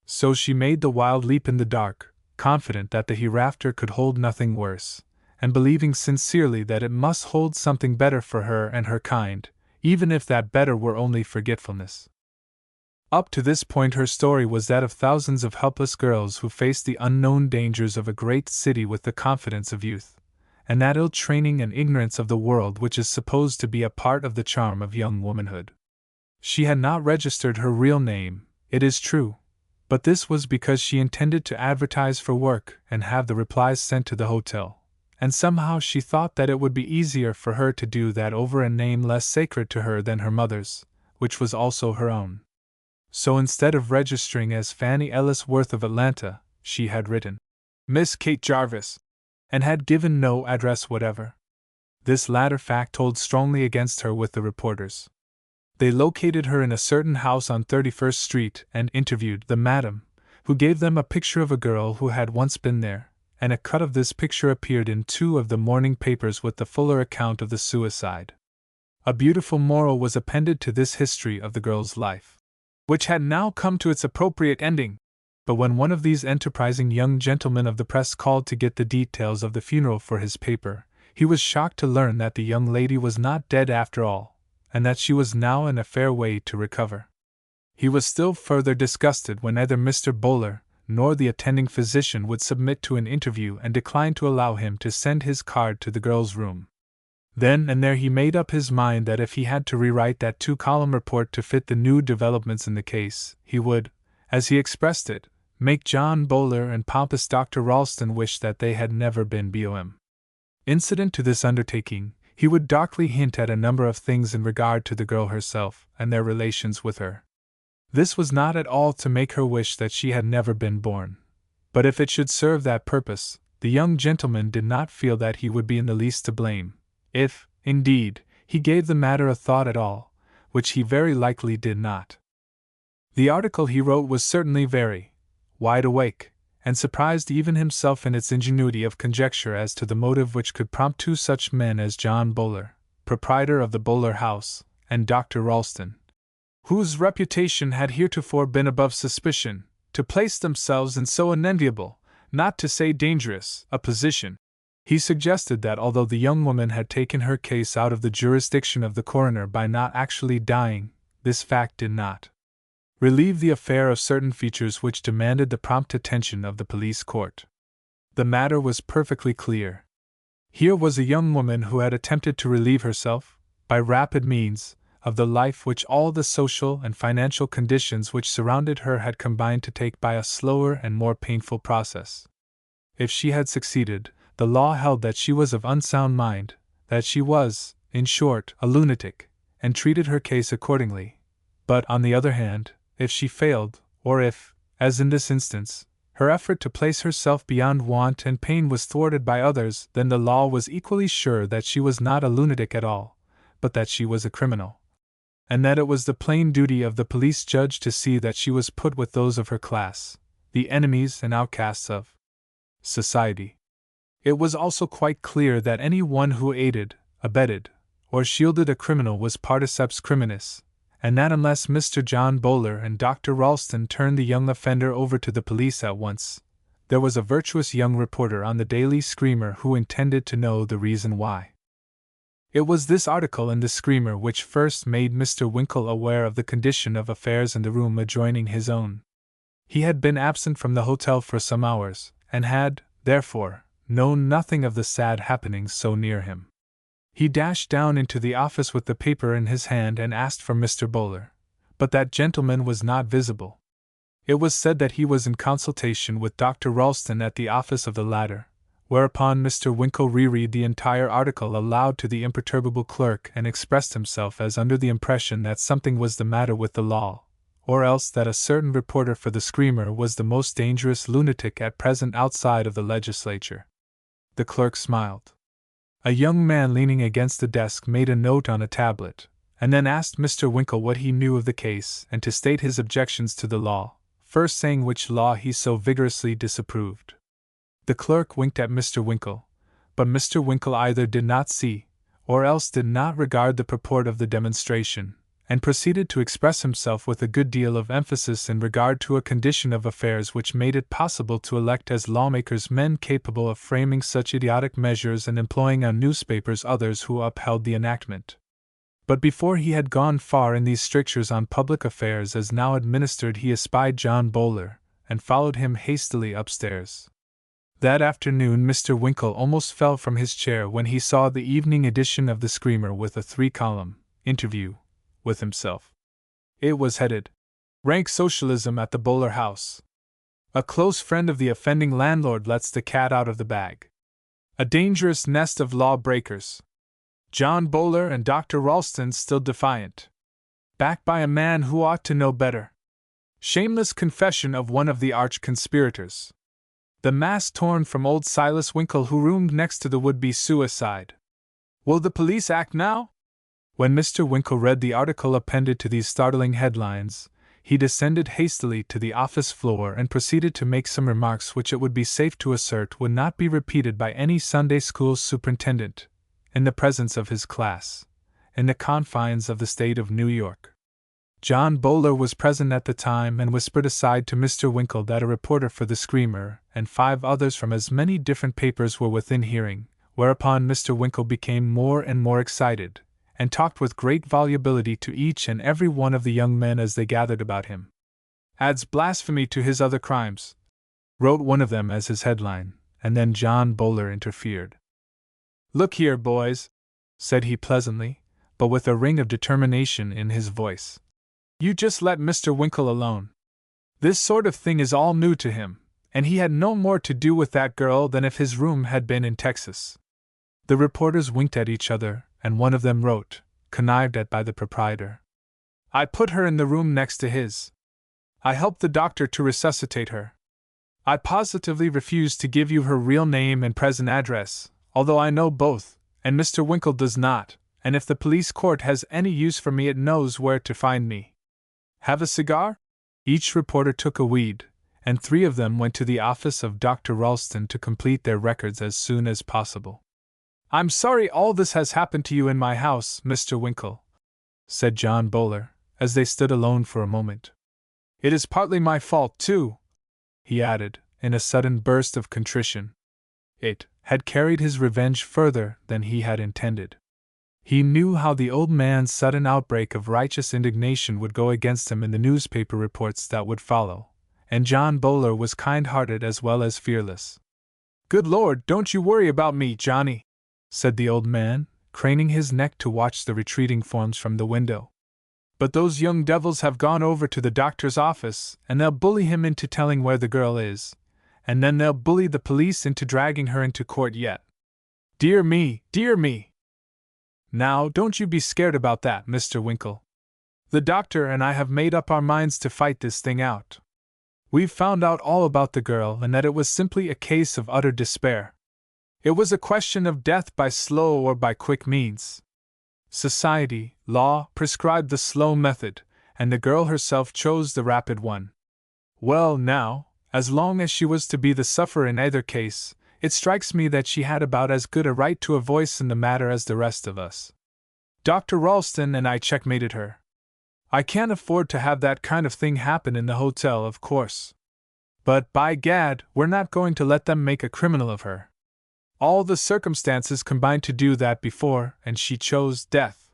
So she made the wild leap in the dark, confident that the hereafter could hold nothing worse, and believing sincerely that it must hold something better for her and her kind, even if that better were only forgetfulness. Up to this point her story was that of thousands of helpless girls who faced the unknown dangers of a great city with the confidence of youth, and that ill training and ignorance of the world which is supposed to be a part of the charm of young womanhood. She had not registered her real name, it is true, but this was because she intended to advertise for work and have the replies sent to the hotel, and somehow she thought that it would be easier for her to do that over a name less sacred to her than her mother's, which was also her own. So instead of registering as Fanny Ellis Worth of Atlanta, she had written Miss Kate Jarvis, and had given no address whatever. This latter fact told strongly against her with the reporters. They located her in a certain house on 31st Street and interviewed the madam, who gave them a picture of a girl who had once been there, and a cut of this picture appeared in 2 of the morning papers with the fuller account of the suicide. A beautiful moral was appended to this history of the girl's life, which had now come to its appropriate ending. But when one of these enterprising young gentlemen of the press called to get the details of the funeral for his paper, he was shocked to learn that the young lady was not dead after all, and that she was now in a fair way to recover. He was still further disgusted when neither Mr. Bowler nor the attending physician would submit to an interview and declined to allow him to send his card to the girl's room. Then and there he made up his mind that if he had to rewrite that 2-column report to fit the new developments in the case, he would, as he expressed it, make John Bowler and pompous Dr. Ralston wish that they had never been BOM. Incident to this undertaking, he would darkly hint at a number of things in regard to the girl herself and their relations with her. This was not at all to make her wish that she had never been born. But if it should serve that purpose, the young gentleman did not feel that he would be in the least to blame, if, indeed, he gave the matter a thought at all, which he very likely did not. The article he wrote was certainly very wide awake, and surprised even himself in its ingenuity of conjecture as to the motive which could prompt two such men as John Bowler, proprietor of the Bowler House, and Dr. Ralston, whose reputation had heretofore been above suspicion, to place themselves in so unenviable, not to say dangerous, a position. He suggested that although the young woman had taken her case out of the jurisdiction of the coroner by not actually dying, this fact did not relieve the affair of certain features which demanded the prompt attention of the police court. The matter was perfectly clear. Here was a young woman who had attempted to relieve herself, by rapid means, of the life which all the social and financial conditions which surrounded her had combined to take by a slower and more painful process. If she had succeeded, the law held that she was of unsound mind, that she was, in short, a lunatic, and treated her case accordingly. But, on the other hand, if she failed, or if, as in this instance, her effort to place herself beyond want and pain was thwarted by others, then the law was equally sure that she was not a lunatic at all, but that she was a criminal, and that it was the plain duty of the police judge to see that she was put with those of her class, the enemies and outcasts of society. It was also quite clear that any one who aided, abetted, or shielded a criminal was particeps criminis, and that unless Mr. John Bowler and Dr. Ralston turned the young offender over to the police at once, there was a virtuous young reporter on the Daily Screamer who intended to know the reason why. It was this article in the Screamer which first made Mr. Winkle aware of the condition of affairs in the room adjoining his own. He had been absent from the hotel for some hours, and had, therefore, known nothing of the sad happenings so near him. He dashed down into the office with the paper in his hand and asked for Mr. Bowler, but that gentleman was not visible. It was said that he was in consultation with Dr. Ralston at the office of the latter, whereupon Mr. Winkle reread the entire article aloud to the imperturbable clerk and expressed himself as under the impression that something was the matter with the law, or else that a certain reporter for the Screamer was the most dangerous lunatic at present outside of the legislature. The clerk smiled. A young man leaning against the desk made a note on a tablet, and then asked Mr. Winkle what he knew of the case and to state his objections to the law, first saying which law he so vigorously disapproved. The clerk winked at Mr. Winkle, but Mr. Winkle either did not see, or else did not regard the purport of the demonstration, and proceeded to express himself with a good deal of emphasis in regard to a condition of affairs which made it possible to elect as lawmakers men capable of framing such idiotic measures and employing on newspapers others who upheld the enactment. But before he had gone far in these strictures on public affairs as now administered, he espied John Bowler, and followed him hastily upstairs. That afternoon Mr. Winkle almost fell from his chair when he saw the evening edition of the Screamer with a 3-column interview with himself. It was headed, "Rank Socialism at the Bowler House. A close friend of the offending landlord lets the cat out of the bag. A dangerous nest of law-breakers. John Bowler and Dr. Ralston still defiant. Backed by a man who ought to know better. Shameless confession of one of the arch-conspirators. The mask torn from old Silas Winkle who roomed next to the would-be suicide. Will the police act now?" When Mr. Winkle read the article appended to these startling headlines, he descended hastily to the office floor and proceeded to make some remarks which it would be safe to assert would not be repeated by any Sunday school superintendent, in the presence of his class, in the confines of the state of New York. John Bowler was present at the time and whispered aside to Mr. Winkle that a reporter for the Screamer and 5 others from as many different papers were within hearing, whereupon Mr. Winkle became more and more excited, and talked with great volubility to each and every one of the young men as they gathered about him. "Adds blasphemy to his other crimes," wrote one of them as his headline, and then John Bowler interfered. "Look here, boys," said he pleasantly, but with a ring of determination in his voice. "You just let Mr. Winkle alone. This sort of thing is all new to him, and he had no more to do with that girl than if his room had been in Texas." The reporters winked at each other, and one of them wrote, connived at by the proprietor, "I put her in the room next to his. I helped the doctor to resuscitate her. I positively refuse to give you her real name and present address, although I know both, and Mr. Winkle does not, and if the police court has any use for me it knows where to find me. Have a cigar?" Each reporter took a weed, and 3 of them went to the office of Dr. Ralston to complete their records as soon as possible. "I'm sorry all this has happened to you in my house, Mr. Winkle," said John Bowler, as they stood alone for a moment. "It is partly my fault, too," he added, in a sudden burst of contrition. It had carried his revenge further than he had intended. He knew how the old man's sudden outbreak of righteous indignation would go against him in the newspaper reports that would follow, and John Bowler was kind-hearted as well as fearless. "Good Lord, don't you worry about me, Johnny," said the old man, craning his neck to watch the retreating forms from the window. "But those young devils have gone over to the doctor's office, and they'll bully him into telling where the girl is, and then they'll bully the police into dragging her into court yet. Dear me, dear me! Now, don't you be scared about that, Mr. Winkle. The doctor and I have made up our minds to fight this thing out. We've found out all about the girl and that it was simply a case of utter despair. It was a question of death by slow or by quick means. Society, law, prescribed the slow method, and the girl herself chose the rapid one. Well, now, as long as she was to be the sufferer in either case, it strikes me that she had about as good a right to a voice in the matter as the rest of us. Dr. Ralston and I checkmated her. I can't afford to have that kind of thing happen in the hotel, of course. But, by gad, we're not going to let them make a criminal of her. All the circumstances combined to do that before, and she chose death.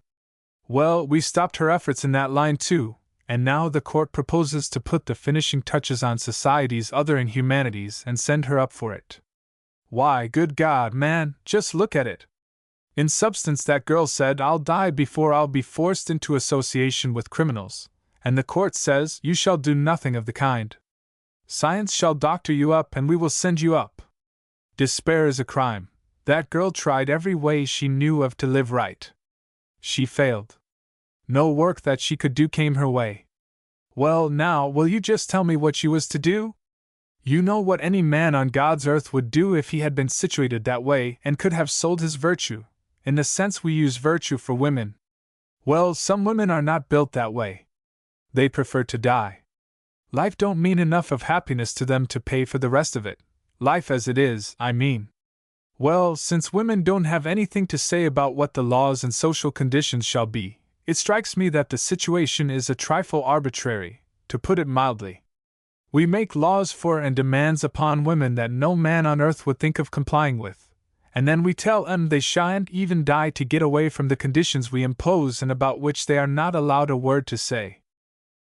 Well, we stopped her efforts in that line too, and now the court proposes to put the finishing touches on society's other inhumanities and send her up for it. Why, good God, man, just look at it. In substance, that girl said, I'll die before I'll be forced into association with criminals, and the court says, you shall do nothing of the kind. Science shall doctor you up and we will send you up. Despair is a crime. That girl tried every way she knew of to live right. She failed. No work that she could do came her way. Well, now, will you just tell me what she was to do? You know what any man on God's earth would do if he had been situated that way and could have sold his virtue, in the sense we use virtue for women. Well, some women are not built that way. They prefer to die. Life don't mean enough of happiness to them to pay for the rest of it. Life as it is, I mean. Well, since women don't have anything to say about what the laws and social conditions shall be, it strikes me that the situation is a trifle arbitrary, to put it mildly. We make laws for and demands upon women that no man on earth would think of complying with, and then we tell them they shan't even die to get away from the conditions we impose and about which they are not allowed a word to say.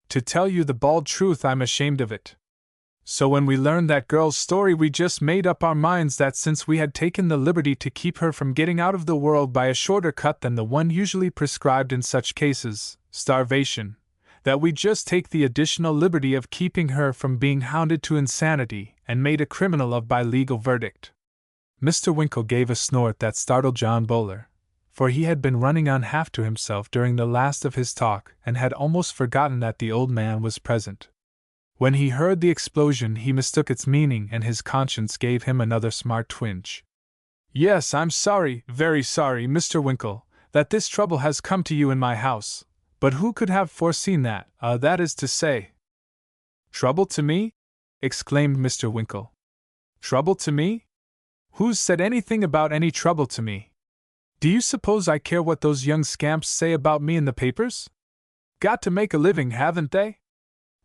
To tell you the bald truth, I'm ashamed of it. So when we learned that girl's story, we just made up our minds that since we had taken the liberty to keep her from getting out of the world by a shorter cut than the one usually prescribed in such cases, starvation, that we just take the additional liberty of keeping her from being hounded to insanity and made a criminal of by legal verdict. Mr. Winkle gave a snort that startled John Bowler, for he had been running on half to himself during the last of his talk and had almost forgotten that the old man was present. When he heard the explosion, he mistook its meaning and his conscience gave him another smart twinge. Yes, I'm sorry, very sorry, Mr. Winkle, that this trouble has come to you in my house, but who could have foreseen that, that is to say. Trouble to me? Exclaimed Mr. Winkle. Trouble to me? Who's said anything about any trouble to me? Do you suppose I care what those young scamps say about me in the papers? Got to make a living, haven't they?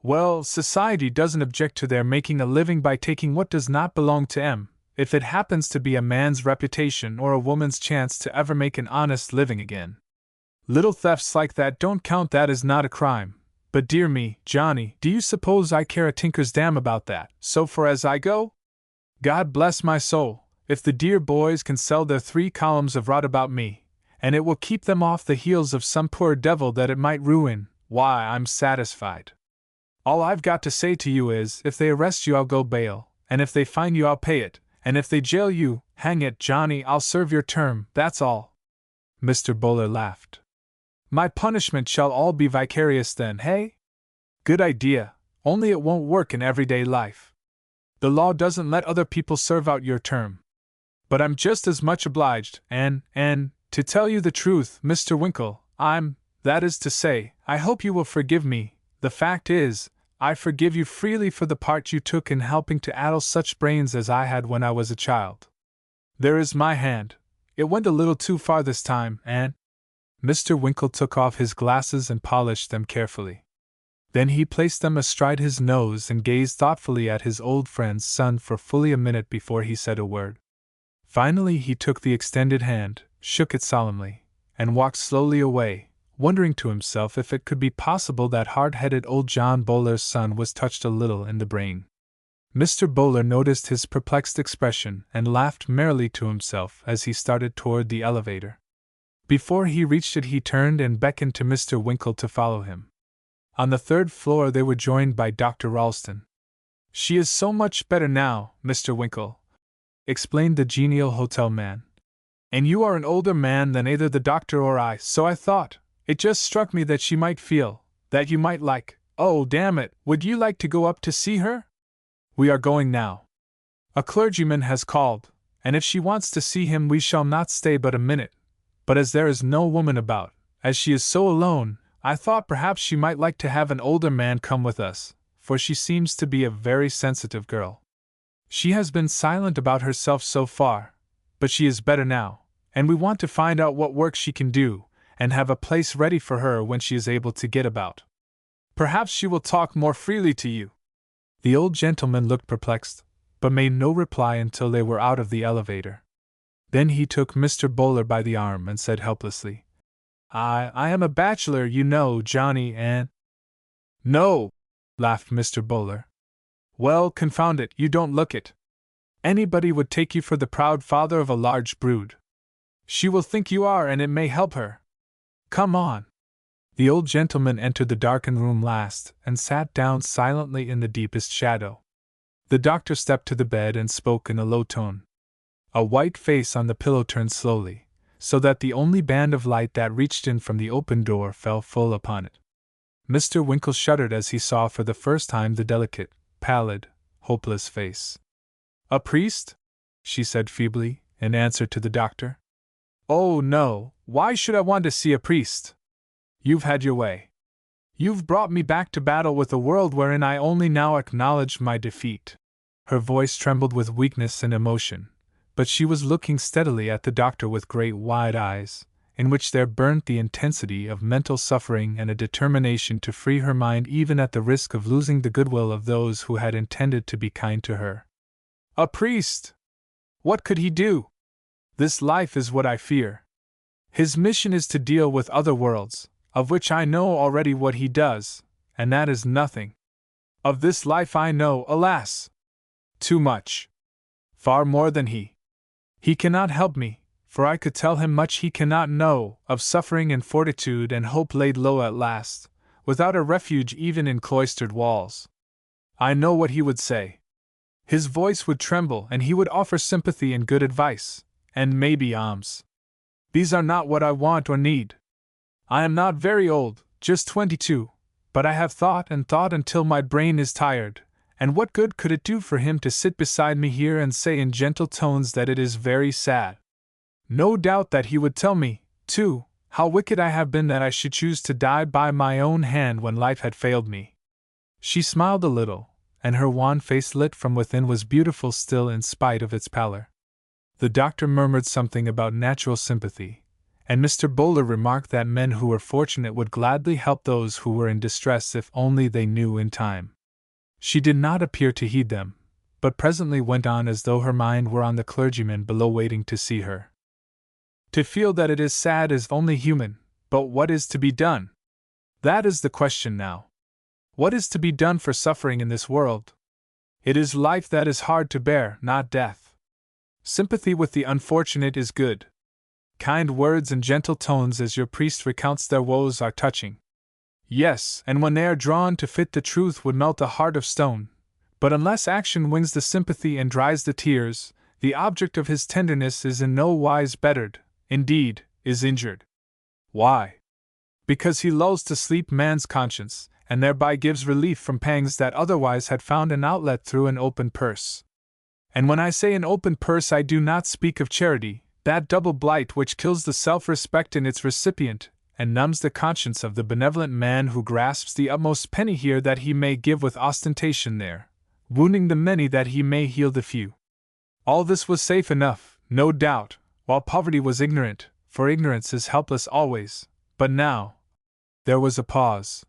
Well, society doesn't object to their making a living by taking what does not belong to 'em, if it happens to be a man's reputation or a woman's chance to ever make an honest living again. Little thefts like that don't count, that is not a crime. But dear me, Johnny, do you suppose I care a tinker's damn about that, so far as I go? God bless my soul, if the dear boys can sell their 3 columns of rot about me, and it will keep them off the heels of some poor devil that it might ruin, why, I'm satisfied. All I've got to say to you is, if they arrest you I'll go bail, and if they fine you I'll pay it, and if they jail you, hang it, Johnny, I'll serve your term, that's all. Mr. Bowler laughed. My punishment shall all be vicarious then, hey? Good idea, only it won't work in everyday life. The law doesn't let other people serve out your term. But I'm just as much obliged, and, to tell you the truth, Mr. Winkle, that is to say, I hope you will forgive me. The fact is, I forgive you freely for the part you took in helping to addle such brains as I had when I was a child. There is my hand. It went a little too far this time, and... Mr. Winkle took off his glasses and polished them carefully. Then he placed them astride his nose and gazed thoughtfully at his old friend's son for fully a minute before he said a word. Finally he took the extended hand, shook it solemnly, and walked slowly away, wondering to himself if it could be possible that hard-headed old John Bowler's son was touched a little in the brain. Mr. Bowler noticed his perplexed expression and laughed merrily to himself as he started toward the elevator. Before he reached it he turned and beckoned to Mr. Winkle to follow him. On the 3rd floor they were joined by Dr. Ralston. She is so much better now, Mr. Winkle, explained the genial hotel man. And you are an older man than either the doctor or I, so I thought, it just struck me that she might feel, that you might like, oh damn it, would you like to go up to see her? We are going now. A clergyman has called, and if she wants to see him we shall not stay but a minute. But as there is no woman about, as she is so alone, I thought perhaps she might like to have an older man come with us, for she seems to be a very sensitive girl. She has been silent about herself so far, but she is better now, and we want to find out what work she can do, and have a place ready for her when she is able to get about. Perhaps she will talk more freely to you. The old gentleman looked perplexed, but made no reply until they were out of the elevator. Then he took Mr. Bowler by the arm and said helplessly, I am a bachelor, you know, Johnny, and... No, laughed Mr. Bowler. Well, confound it, you don't look it. Anybody would take you for the proud father of a large brood. She will think you are, and it may help her. Come on. The old gentleman entered the darkened room last, and sat down silently in the deepest shadow. The doctor stepped to the bed and spoke in a low tone. A white face on the pillow turned slowly, so that the only band of light that reached in from the open door fell full upon it. Mr. Winkle shuddered as he saw for the first time the delicate, pallid, hopeless face. A priest? She said feebly, in answer to the doctor. Oh no, why should I want to see a priest? You've had your way. You've brought me back to battle with a world wherein I only now acknowledge my defeat. Her voice trembled with weakness and emotion, but she was looking steadily at the doctor with great wide eyes, in which there burnt the intensity of mental suffering and a determination to free her mind even at the risk of losing the goodwill of those who had intended to be kind to her. A priest! What could he do? This life is what I fear. His mission is to deal with other worlds, of which I know already what he does, and that is nothing. Of this life I know, alas! Too much. Far more than he. He cannot help me, for I could tell him much he cannot know, of suffering and fortitude and hope laid low at last, without a refuge even in cloistered walls. I know what he would say. His voice would tremble and he would offer sympathy and good advice, and maybe alms. These are not what I want or need. I am not very old, just 22, but I have thought and thought until my brain is tired, and what good could it do for him to sit beside me here and say in gentle tones that it is very sad? No doubt that he would tell me, too, how wicked I have been that I should choose to die by my own hand when life had failed me. She smiled a little, and her wan face lit from within was beautiful still in spite of its pallor. The doctor murmured something about natural sympathy, and Mr. Bowler remarked that men who were fortunate would gladly help those who were in distress if only they knew in time. She did not appear to heed them, but presently went on as though her mind were on the clergyman below waiting to see her. To feel that it is sad is only human, but what is to be done? That is the question now. What is to be done for suffering in this world? It is life that is hard to bear, not death. Sympathy with the unfortunate is good. Kind words and gentle tones as your priest recounts their woes are touching. Yes, and when they are drawn to fit the truth would melt a heart of stone. But unless action wins the sympathy and dries the tears, the object of his tenderness is in no wise bettered, indeed, is injured. Why? Because he lulls to sleep man's conscience, and thereby gives relief from pangs that otherwise had found an outlet through an open purse. And when I say an open purse, I do not speak of charity, that double blight which kills the self-respect in its recipient, and numbs the conscience of the benevolent man who grasps the utmost penny here that he may give with ostentation there, wounding the many that he may heal the few. All this was safe enough, no doubt, while poverty was ignorant, for ignorance is helpless always, but now. There was a pause.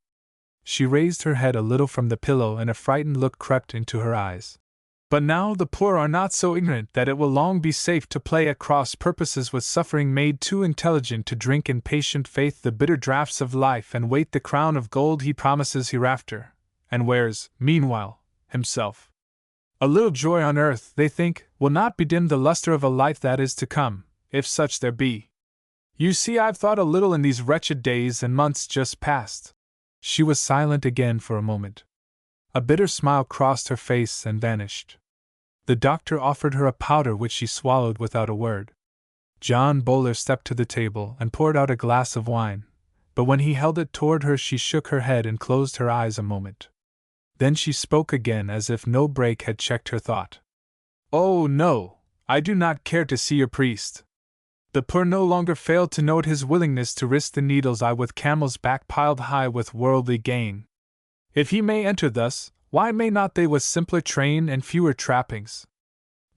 She raised her head a little from the pillow and a frightened look crept into her eyes. But now the poor are not so ignorant that it will long be safe to play at cross purposes with suffering made too intelligent to drink in patient faith the bitter draughts of life and wait the crown of gold he promises hereafter, and wears, meanwhile, himself. A little joy on earth, they think, will not bedim the luster of a life that is to come, if such there be. You see, I've thought a little in these wretched days and months just past. She was silent again for a moment. A bitter smile crossed her face and vanished. The doctor offered her a powder which she swallowed without a word. John Bowler stepped to the table and poured out a glass of wine, but when he held it toward her she shook her head and closed her eyes a moment. Then she spoke again as if no break had checked her thought. "Oh, no, I do not care to see your priest." The poor no longer failed to note his willingness to risk the needle's eye with camel's back piled high with worldly gain. If he may enter thus, why may not they with simpler train and fewer trappings?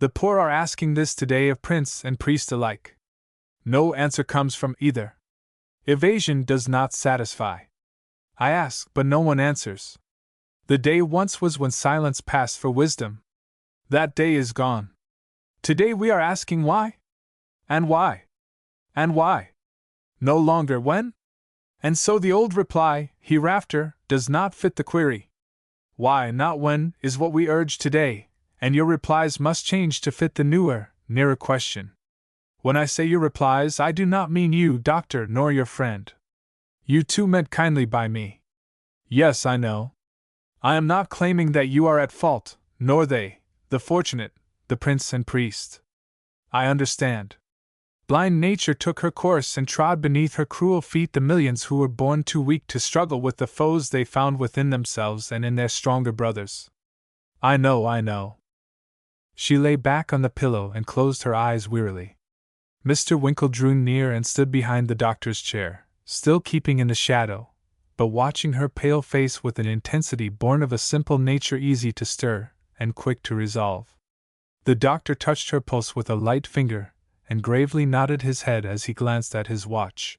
The poor are asking this today of prince and priest alike. No answer comes from either. Evasion does not satisfy. I ask, but no one answers. The day once was when silence passed for wisdom. That day is gone. Today we are asking why? And why? And why? No longer when? And so the old reply, hereafter, does not fit the query. Why not when, is what we urge today, and your replies must change to fit the newer, nearer question. When I say your replies, I do not mean you, doctor, nor your friend. You too meant kindly by me. Yes, I know. I am not claiming that you are at fault, nor they, the fortunate, the prince and priest. I understand. Blind nature took her course and trod beneath her cruel feet the millions who were born too weak to struggle with the foes they found within themselves and in their stronger brothers. I know. She lay back on the pillow and closed her eyes wearily. Mr. Winkle drew near and stood behind the doctor's chair, still keeping in the shadow, but watching her pale face with an intensity born of a simple nature easy to stir and quick to resolve. The doctor touched her pulse with a light finger and gravely nodded his head as he glanced at his watch.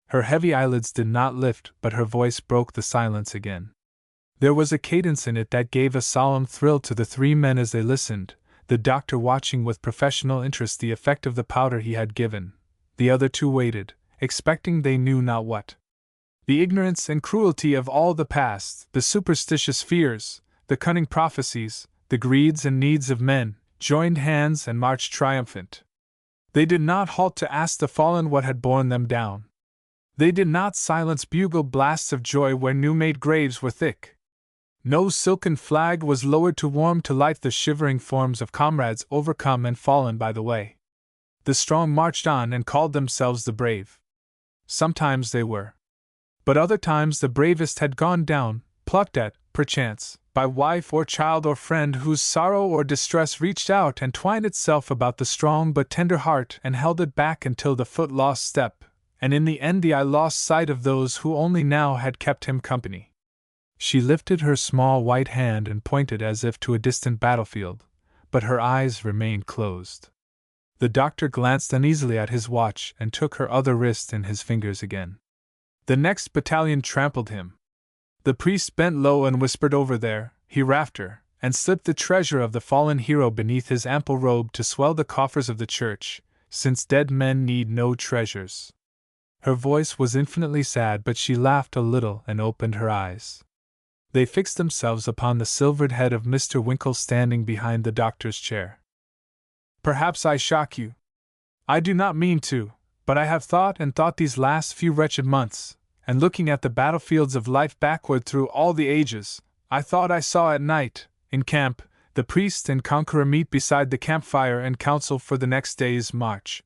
Her heavy eyelids did not lift, but her voice broke the silence again. There was a cadence in it that gave a solemn thrill to the three men as they listened, the doctor watching with professional interest the effect of the powder he had given. The other two waited, expecting they knew not what. The ignorance and cruelty of all the past, the superstitious fears, the cunning prophecies, the greeds and needs of men, joined hands and marched triumphant. They did not halt to ask the fallen what had borne them down. They did not silence bugle blasts of joy where new-made graves were thick. No silken flag was lowered to warm to light the shivering forms of comrades overcome and fallen by the way. The strong marched on and called themselves the brave. Sometimes they were. But other times the bravest had gone down, plucked at, perchance, by wife or child or friend whose sorrow or distress reached out and twined itself about the strong but tender heart and held it back until the foot lost step, and in the end the eye lost sight of those who only now had kept him company. She lifted her small white hand and pointed as if to a distant battlefield, but her eyes remained closed. The doctor glanced uneasily at his watch and took her other wrist in his fingers again. The next battalion trampled him. The priest bent low and whispered over there, hereafter, and slipped the treasure of the fallen hero beneath his ample robe to swell the coffers of the church, since dead men need no treasures. Her voice was infinitely sad, but she laughed a little and opened her eyes. They fixed themselves upon the silvered head of Mr. Winkle standing behind the doctor's chair. Perhaps I shock you. I do not mean to, but I have thought and thought these last few wretched months, and looking at the battlefields of life backward through all the ages, I thought I saw at night, in camp, the priest and conqueror meet beside the campfire and counsel for the next day's march.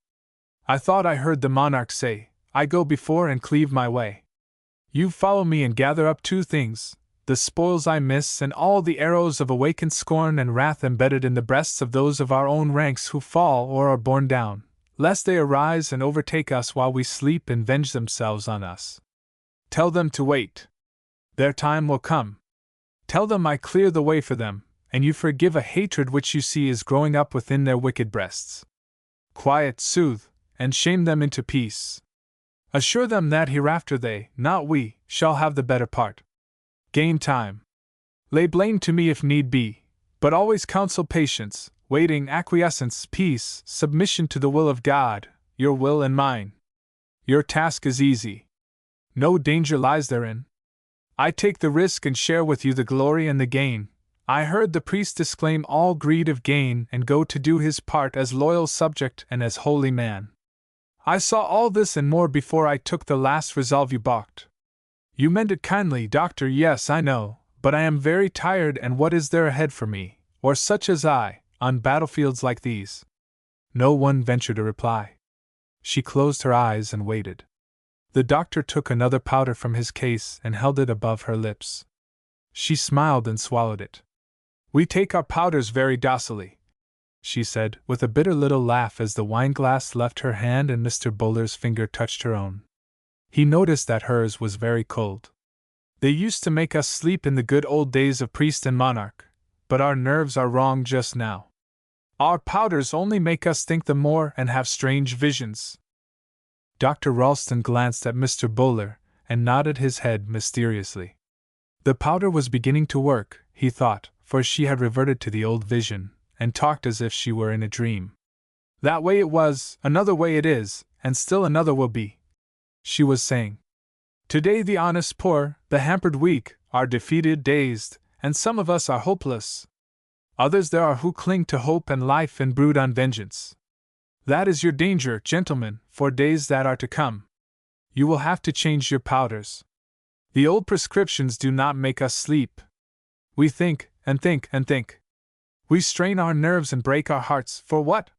I thought I heard the monarch say, I go before and cleave my way. You follow me and gather up two things, the spoils I miss and all the arrows of awakened scorn and wrath embedded in the breasts of those of our own ranks who fall or are borne down, lest they arise and overtake us while we sleep and venge themselves on us. Tell them to wait. Their time will come. Tell them I clear the way for them, and you forgive a hatred which you see is growing up within their wicked breasts. Quiet, soothe, and shame them into peace. Assure them that hereafter they, not we, shall have the better part. Gain time. Lay blame to me if need be, but always counsel patience, waiting, acquiescence, peace, submission to the will of God, your will and mine. Your task is easy. No danger lies therein. I take the risk and share with you the glory and the gain. I heard the priest disclaim all greed of gain and go to do his part as loyal subject and as holy man. I saw all this and more before I took the last resolve you balked. You meant it kindly, doctor, yes, I know, but I am very tired, and what is there ahead for me, or such as I, on battlefields like these? No one ventured a reply. She closed her eyes and waited. The doctor took another powder from his case and held it above her lips. She smiled and swallowed it. We take our powders very docilely, she said, with a bitter little laugh as the wineglass left her hand and Mr. Bowler's finger touched her own. He noticed that hers was very cold. They used to make us sleep in the good old days of priest and monarch, but our nerves are wrong just now. Our powders only make us think the more and have strange visions. Dr. Ralston glanced at Mr. Bowler and nodded his head mysteriously. The powder was beginning to work, he thought, for she had reverted to the old vision, and talked as if she were in a dream. That way it was, another way it is, and still another will be, she was saying. Today the honest poor, the hampered weak, are defeated, dazed, and some of us are hopeless. Others there are who cling to hope and life and brood on vengeance. That is your danger, gentlemen, for days that are to come. You will have to change your powders. The old prescriptions do not make us sleep. We think, and think, and think. We strain our nerves and break our hearts, for what?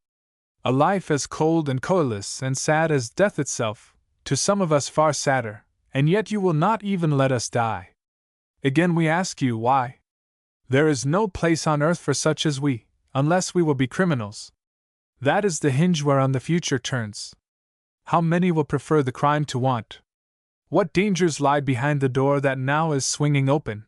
A life as cold and colorless and sad as death itself, to some of us far sadder, and yet you will not even let us die. Again we ask you, why? There is no place on earth for such as we, unless we will be criminals. That is the hinge whereon the future turns. How many will prefer the crime to want? What dangers lie behind the door that now is swinging open?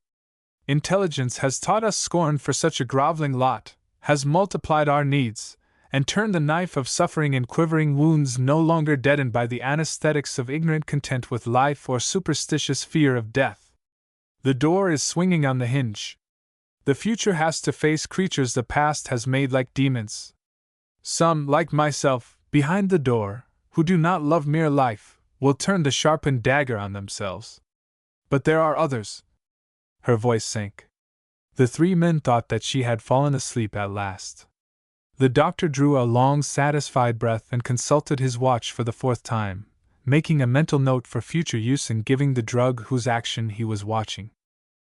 Intelligence has taught us scorn for such a groveling lot, has multiplied our needs, and turned the knife of suffering in quivering wounds no longer deadened by the anesthetics of ignorant content with life or superstitious fear of death. The door is swinging on the hinge. The future has to face creatures the past has made like demons. Some, like myself, behind the door, who do not love mere life, will turn the sharpened dagger on themselves. But there are others. Her voice sank. The three men thought that she had fallen asleep at last. The doctor drew a long, satisfied breath and consulted his watch for the fourth time, making a mental note for future use in giving the drug whose action he was watching.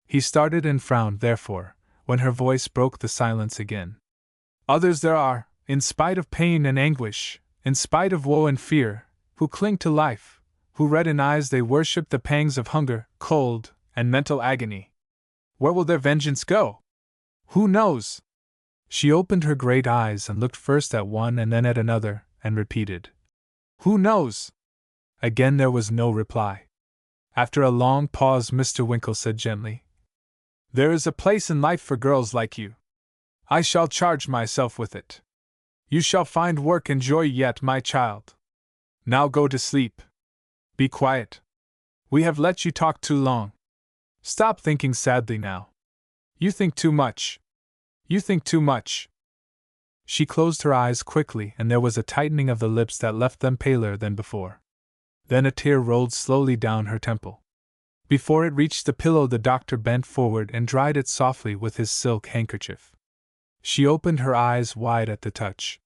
He started and frowned, therefore, when her voice broke the silence again. Others there are, in spite of pain and anguish, in spite of woe and fear, who cling to life, who read in eyes they worship the pangs of hunger, cold, and mental agony. Where will their vengeance go? Who knows? She opened her great eyes and looked first at one and then at another, and repeated, Who knows? Again there was no reply. After a long pause Mr. Winkle said gently, There is a place in life for girls like you. I shall charge myself with it. You shall find work and joy yet, my child. Now go to sleep. Be quiet. We have let you talk too long. Stop thinking sadly now. You think too much. You think too much. She closed her eyes quickly, and there was a tightening of the lips that left them paler than before. Then a tear rolled slowly down her temple. Before it reached the pillow, the doctor bent forward and dried it softly with his silk handkerchief. She opened her eyes wide at the touch.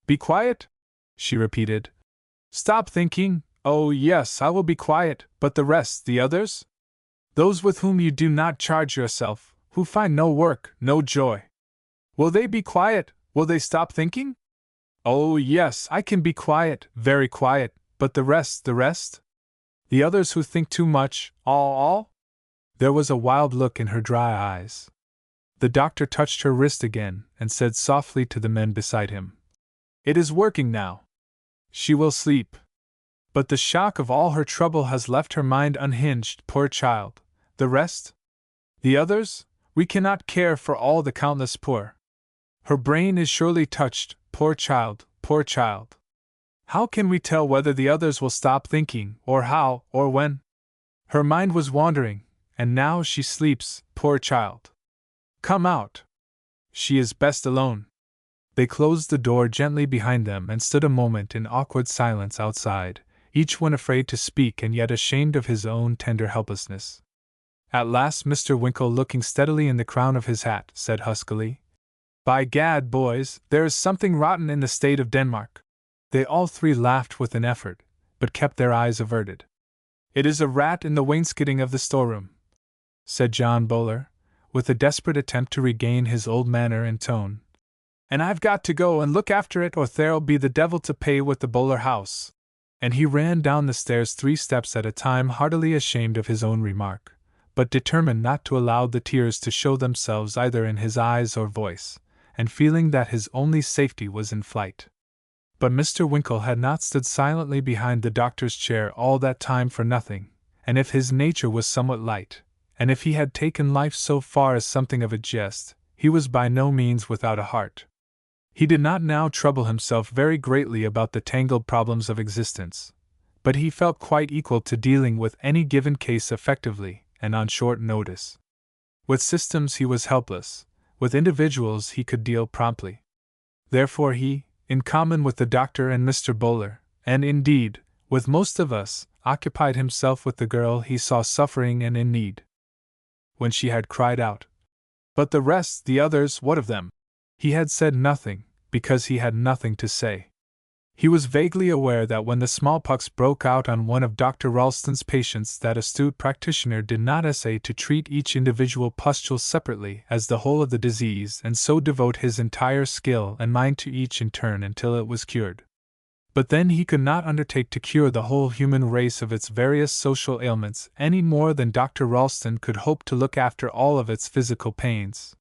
Be quiet? She repeated. Stop thinking. Oh, yes, I will be quiet, but the rest, the others? Those with whom you do not charge yourself, who find no work, no joy. Will they be quiet? Will they stop thinking? Oh, yes, I can be quiet, very quiet, but the rest, the rest? The others who think too much, all? There was a wild look in her dry eyes. The doctor touched her wrist again and said softly to the men beside him, It is working now. She will sleep. But the shock of all her trouble has left her mind unhinged, poor child. The rest? The others? We cannot care for all the countless poor. Her brain is surely touched, poor child, poor child. How can we tell whether the others will stop thinking, or how, or when? Her mind was wandering, and now she sleeps, poor child. Come out. She is best alone. They closed the door gently behind them and stood a moment in awkward silence outside, each one afraid to speak and yet ashamed of his own tender helplessness. At last Mr. Winkle, looking steadily in the crown of his hat, said huskily, By gad, boys, there is something rotten in the state of Denmark. They all three laughed with an effort, but kept their eyes averted. It is a rat in the wainscoting of the storeroom, said John Bowler, with a desperate attempt to regain his old manner and tone. And I've got to go and look after it, or there'll be the devil to pay with the Bowler house. And he ran down the stairs 3 steps at a time, heartily ashamed of his own remark, but determined not to allow the tears to show themselves either in his eyes or voice, and feeling that his only safety was in flight. But Mr. Winkle had not stood silently behind the doctor's chair all that time for nothing, and if his nature was somewhat light, and if he had taken life so far as something of a jest, he was by no means without a heart. He did not now trouble himself very greatly about the tangled problems of existence, but he felt quite equal to dealing with any given case effectively and on short notice. With systems he was helpless, with individuals he could deal promptly. Therefore he, in common with the doctor and Mr. Bowler, and indeed, with most of us, occupied himself with the girl he saw suffering and in need. When she had cried out, But the rest, the others, what of them? He had said nothing, because he had nothing to say. He was vaguely aware that when the smallpox broke out on one of Dr. Ralston's patients, that astute practitioner did not essay to treat each individual pustule separately as the whole of the disease, and so devote his entire skill and mind to each in turn until it was cured. But then he could not undertake to cure the whole human race of its various social ailments any more than Dr. Ralston could hope to look after all of its physical pains.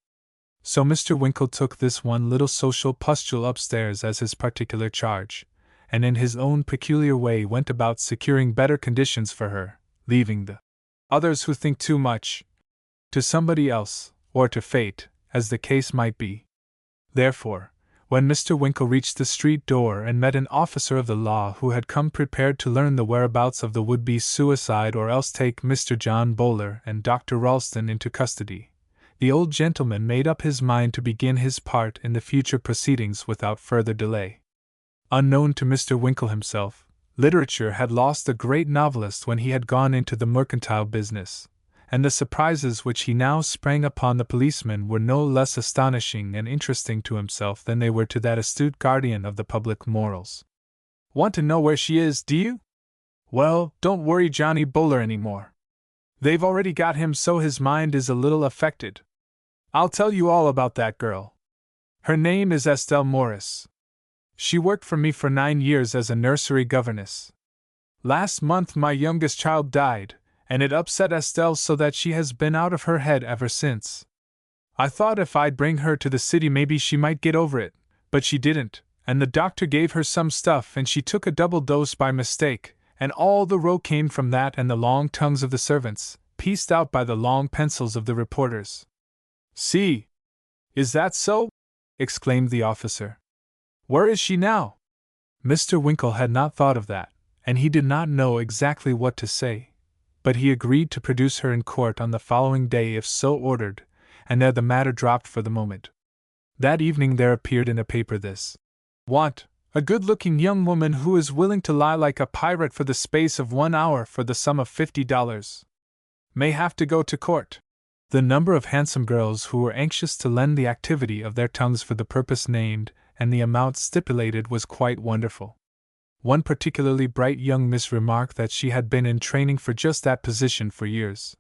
So Mr. Winkle took this one little social pustule upstairs as his particular charge, and in his own peculiar way went about securing better conditions for her, leaving the others who think too much to somebody else, or to fate, as the case might be. Therefore, when Mr. Winkle reached the street door and met an officer of the law who had come prepared to learn the whereabouts of the would-be suicide or else take Mr. John Bowler and Dr. Ralston into custody, the old gentleman made up his mind to begin his part in the future proceedings without further delay. Unknown to Mr. Winkle himself, literature had lost a great novelist when he had gone into the mercantile business, and the surprises which he now sprang upon the policeman were no less astonishing and interesting to himself than they were to that astute guardian of the public morals. Want to know where she is, do you? Well, don't worry Johnny Bowler any more. They've already got him so his mind is a little affected. I'll tell you all about that girl. Her name is Estelle Morris. She worked for me for 9 years as a nursery governess. Last month my youngest child died, and it upset Estelle so that she has been out of her head ever since. I thought if I'd bring her to the city maybe she might get over it, but she didn't, and the doctor gave her some stuff and she took a double dose by mistake, and all the row came from that and the long tongues of the servants, pieced out by the long pencils of the reporters. See? Is that so? Exclaimed the officer. Where is she now? Mr. Winkle had not thought of that, and he did not know exactly what to say, but he agreed to produce her in court on the following day if so ordered, and there the matter dropped for the moment. That evening there appeared in a paper this: Want, a good-looking young woman who is willing to lie like a pirate for the space of 1 hour for the sum of $50. May have to go to court. The number of handsome girls who were anxious to lend the activity of their tongues for the purpose named, and the amount stipulated was quite wonderful. One particularly bright young miss remarked that she had been in training for just that position for years.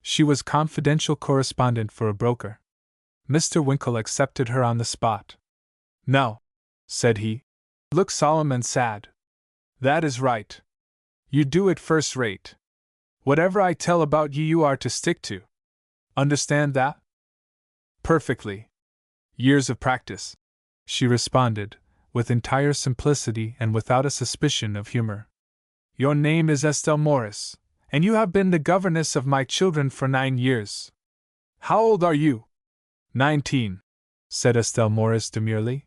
She was confidential correspondent for a broker. Mr. Winkle accepted her on the spot. "Now," said he, "look solemn and sad. That is right. You do it first rate. Whatever I tell about you are to stick to. Understand that?" "Perfectly. Years of practice," she responded, with entire simplicity and without a suspicion of humor. "Your name is Estelle Morris, and you have been the governess of my children for 9 years. How old are you?" 19, said Estelle Morris demurely.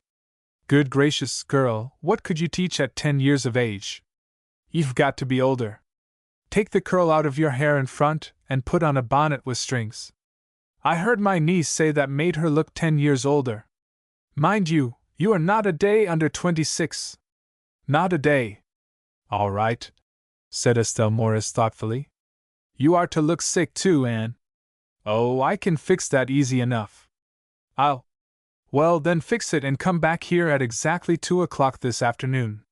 "Good gracious, girl, what could you teach at 10 years of age? You've got to be older. Take the curl out of your hair in front and put on a bonnet with strings. I heard my niece say that made her look 10 years older. Mind you, you are not a day under 26. Not a day." "All right," said Estelle Morris thoughtfully. "You are to look sick too, Anne." "Oh, I can fix that easy enough. Well, then fix it and come back here at exactly 2 o'clock this afternoon."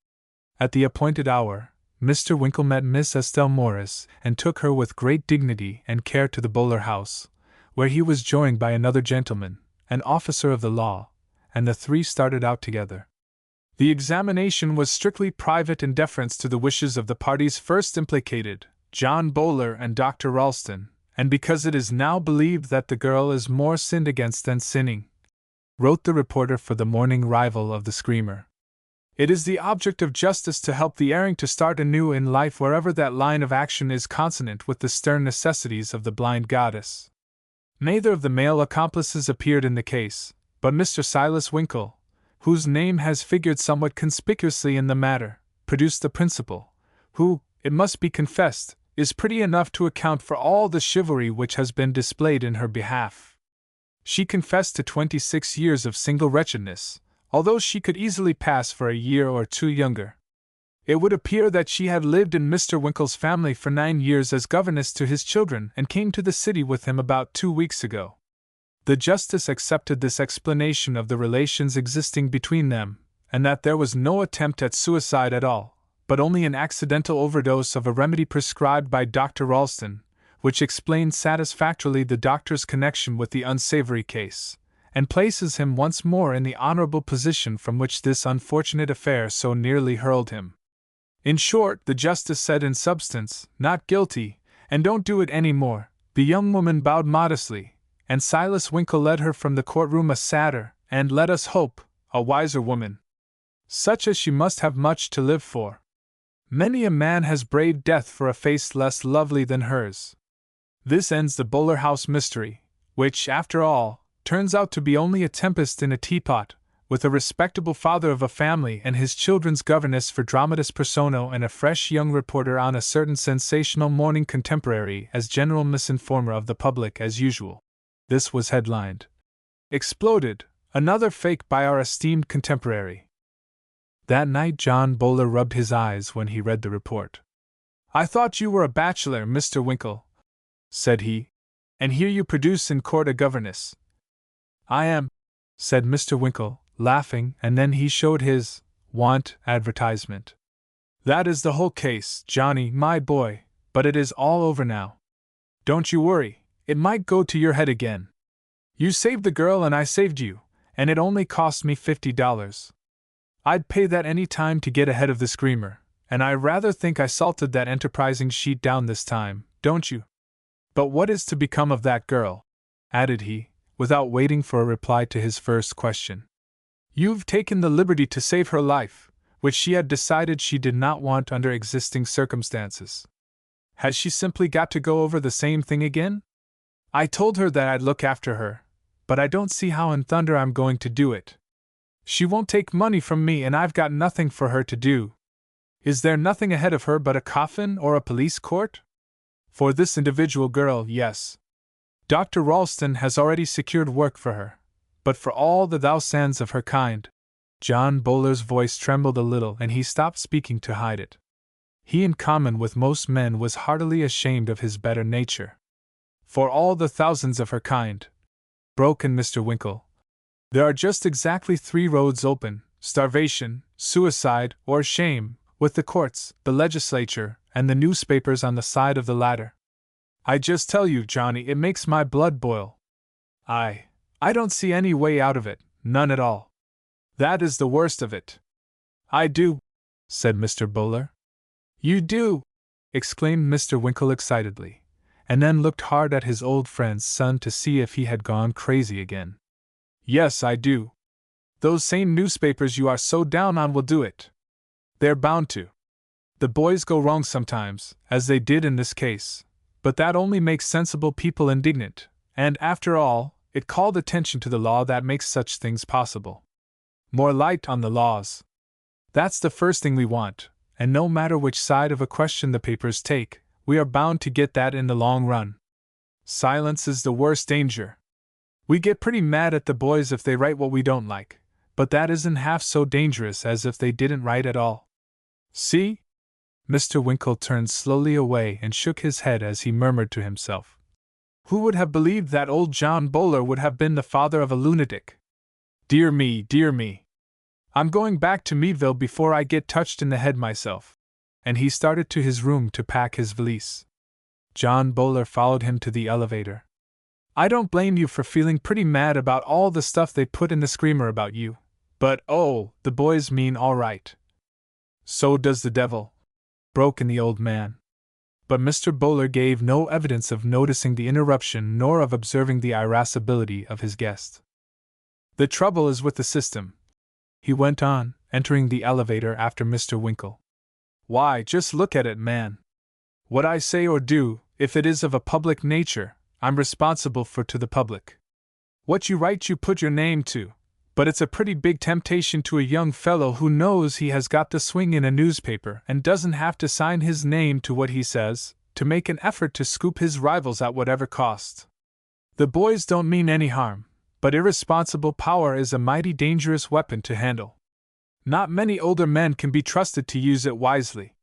At the appointed hour, Mr. Winkle met Miss Estelle Morris and took her with great dignity and care to the Bowler House, where he was joined by another gentleman, an officer of the law, and the three started out together. The examination was strictly private in deference to the wishes of the parties first implicated, John Bowler and Dr. Ralston, and because it is now believed that the girl is more sinned against than sinning, wrote the reporter for the morning rival of the Screamer. It is the object of justice to help the erring to start anew in life wherever that line of action is consonant with the stern necessities of the blind goddess. Neither of the male accomplices appeared in the case, but Mr. Silas Winkle, whose name has figured somewhat conspicuously in the matter, produced the principal, who, it must be confessed, is pretty enough to account for all the chivalry which has been displayed in her behalf. She confessed to 26 years of single wretchedness, although she could easily pass for a year or two younger. It would appear that she had lived in Mr. Winkle's family for 9 years as governess to his children and came to the city with him about 2 weeks ago. The justice accepted this explanation of the relations existing between them, and that there was no attempt at suicide at all, but only an accidental overdose of a remedy prescribed by Dr. Ralston, which explains satisfactorily the doctor's connection with the unsavory case, and places him once more in the honorable position from which this unfortunate affair so nearly hurled him. In short, the justice said in substance, "Not guilty, and don't do it any more." The young woman bowed modestly, and Silas Winkle led her from the courtroom a sadder, and, let us hope, a wiser woman. Such as she must have much to live for. Many a man has braved death for a face less lovely than hers. This ends the Bowler House mystery, which, after all, turns out to be only a tempest in a teapot, with a respectable father of a family and his children's governess for dramatis personae and a fresh young reporter on a certain sensational morning contemporary as general misinformer of the public as usual. This was headlined, "Exploded, another fake by our esteemed contemporary." That night John Bowler rubbed his eyes when he read the report. "I thought you were a bachelor, Mr. Winkle," said he, "and here you produce in court a governess." "I am," said Mr. Winkle, laughing, and then he showed his want advertisement. "That is the whole case, Johnny, my boy, but it is all over now. Don't you worry, it might go to your head again. You saved the girl and I saved you, and it only cost me $50. I'd pay that any time to get ahead of the Screamer, and I rather think I salted that enterprising sheet down this time, don't you? But what is to become of that girl?" added he, without waiting for a reply to his first question. "You've taken the liberty to save her life, which she had decided she did not want under existing circumstances. Has she simply got to go over the same thing again? I told her that I'd look after her, but I don't see how in thunder I'm going to do it." She won't take money from me, and I've got nothing for her to do. Is there nothing ahead of her but a coffin or a police court? For this individual girl, yes. Dr. Ralston has already secured work for her. But for all the thousands of her kind. John Bowler's voice trembled a little, and he stopped speaking to hide it. He, in common with most men, was heartily ashamed of his better nature. For all the thousands of her kind, broke in Mr. Winkle, there are just exactly 3 roads open: starvation, suicide, or shame, with the courts, the legislature, and the newspapers on the side of the latter. I just tell you, Johnny, it makes my blood boil. I don't see any way out of it, none at all. That is the worst of it. I do, said Mr. Bowler. You do, exclaimed Mr. Winkle excitedly, and then looked hard at his old friend's son to see if he had gone crazy again. Yes, I do. Those same newspapers you are so down on will do it. They're bound to. The boys go wrong sometimes, as they did in this case, but that only makes sensible people indignant, and after all, it called attention to the law that makes such things possible. More light on the laws. That's the first thing we want, and no matter which side of a question the papers take, we are bound to get that in the long run. Silence is the worst danger. We get pretty mad at the boys if they write what we don't like, but that isn't half so dangerous as if they didn't write at all. See? Mr. Winkle turned slowly away and shook his head as he murmured to himself. Who would have believed that old John Bowler would have been the father of a lunatic? Dear me, dear me. I'm going back to Meadville before I get touched in the head myself. And he started to his room to pack his valise. John Bowler followed him to the elevator. I don't blame you for feeling pretty mad about all the stuff they put in the Screamer about you, but oh, the boys mean all right. So does the devil, broke in the old man. But Mr. Bowler gave no evidence of noticing the interruption nor of observing the irascibility of his guest. The trouble is with the system, he went on, entering the elevator after Mr. Winkle. Why, just look at it, man. What I say or do, if it is of a public nature, I'm responsible for to the public. What you write you put your name to, but it's a pretty big temptation to a young fellow who knows he has got the swing in a newspaper and doesn't have to sign his name to what he says, to make an effort to scoop his rivals at whatever cost. The boys don't mean any harm, but irresponsible power is a mighty dangerous weapon to handle. Not many older men can be trusted to use it wisely.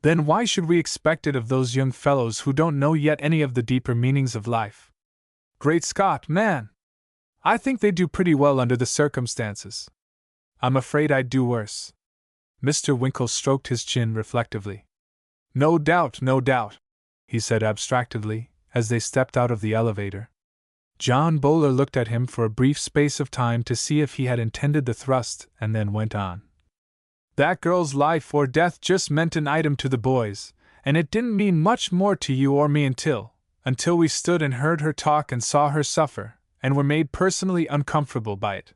Then why should we expect it of those young fellows who don't know yet any of the deeper meanings of life? Great Scott, man! I think they do pretty well under the circumstances. I'm afraid I'd do worse. Mr. Winkle stroked his chin reflectively. No doubt, he said abstractedly, as they stepped out of the elevator. John Bowler looked at him for a brief space of time to see if he had intended the thrust, and then went on. That girl's life or death just meant an item to the boys, and it didn't mean much more to you or me until we stood and heard her talk and saw her suffer, and were made personally uncomfortable by it.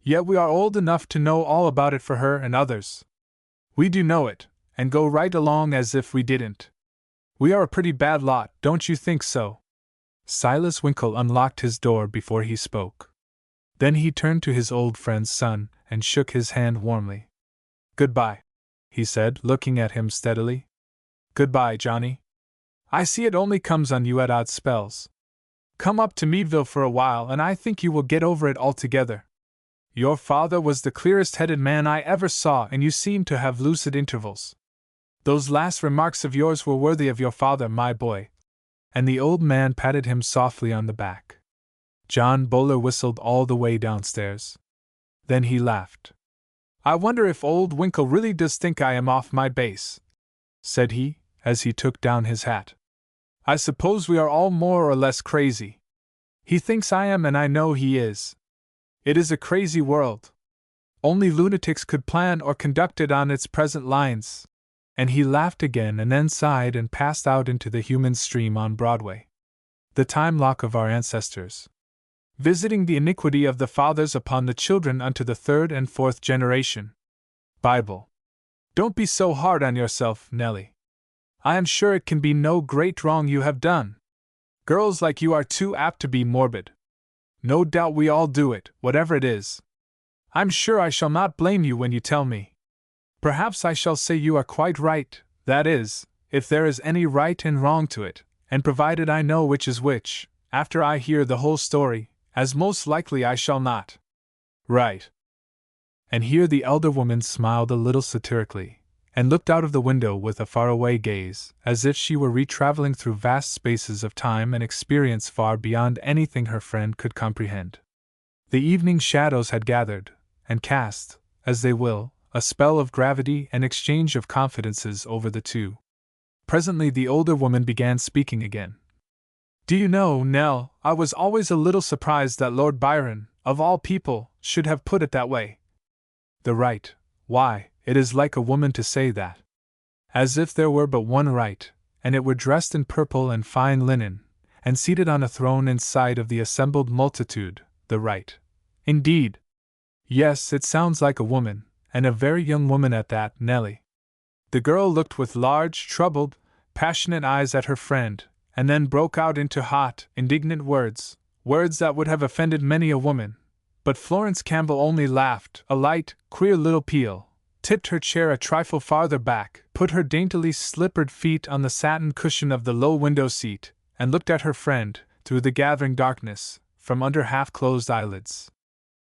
Yet we are old enough to know all about it for her and others. We do know it, and go right along as if we didn't. We are a pretty bad lot, don't you think so? Silas Winkle unlocked his door before he spoke. Then he turned to his old friend's son and shook his hand warmly. Goodbye, he said, looking at him steadily. Goodbye, Johnny. I see it only comes on you at odd spells. Come up to Meadville for a while and I think you will get over it altogether. Your father was the clearest-headed man I ever saw, and you seem to have lucid intervals. Those last remarks of yours were worthy of your father, my boy. And the old man patted him softly on the back. John Bowler whistled all the way downstairs. Then he laughed. I wonder if old Winkle really does think I am off my base, said he, as he took down his hat. I suppose we are all more or less crazy. He thinks I am, and I know he is. It is a crazy world. Only lunatics could plan or conduct it on its present lines. And he laughed again and then sighed and passed out into the human stream on Broadway. The time lock of our ancestors. Visiting the iniquity of the fathers upon the children unto the 3rd and 4th generation. Bible. Don't be so hard on yourself, Nellie. I am sure it can be no great wrong you have done. Girls like you are too apt to be morbid. No doubt we all do it, whatever it is. I'm sure I shall not blame you when you tell me. Perhaps I shall say you are quite right, that is, if there is any right and wrong to it, and provided I know which is which, after I hear the whole story, as most likely I shall not. Right. And here the elder woman smiled a little satirically, and looked out of the window with a faraway gaze, as if she were re-traveling through vast spaces of time and experience far beyond anything her friend could comprehend. The evening shadows had gathered, and cast, as they will, a spell of gravity and exchange of confidences over the two. Presently the older woman began speaking again. Do you know, Nell, I was always a little surprised that Lord Byron, of all people, should have put it that way. The right, why, it is like a woman to say that. As if there were but one right, and it were dressed in purple and fine linen, and seated on a throne in sight of the assembled multitude, the right. Indeed. Yes, it sounds like a woman, and a very young woman at that, Nellie. The girl looked with large, troubled, passionate eyes at her friend, and then broke out into hot, indignant words that would have offended many a woman. But Florence Campbell only laughed, a light, queer little peal, tipped her chair a trifle farther back, put her daintily slippered feet on the satin cushion of the low window seat, and looked at her friend, through the gathering darkness, from under half-closed eyelids.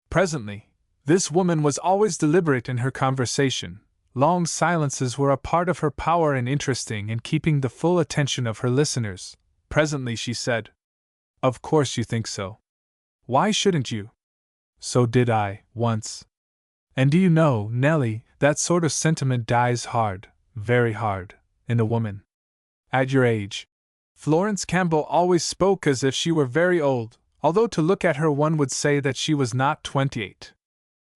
Presently, this woman was always deliberate in her conversation. Long silences were a part of her power in interesting and keeping the full attention of her listeners. Presently she said, Of course you think so. Why shouldn't you? So did I, once. And do you know, Nellie, that sort of sentiment dies hard, very hard, in a woman. At your age. Florence Campbell always spoke as if she were very old, although to look at her one would say that she was not 28.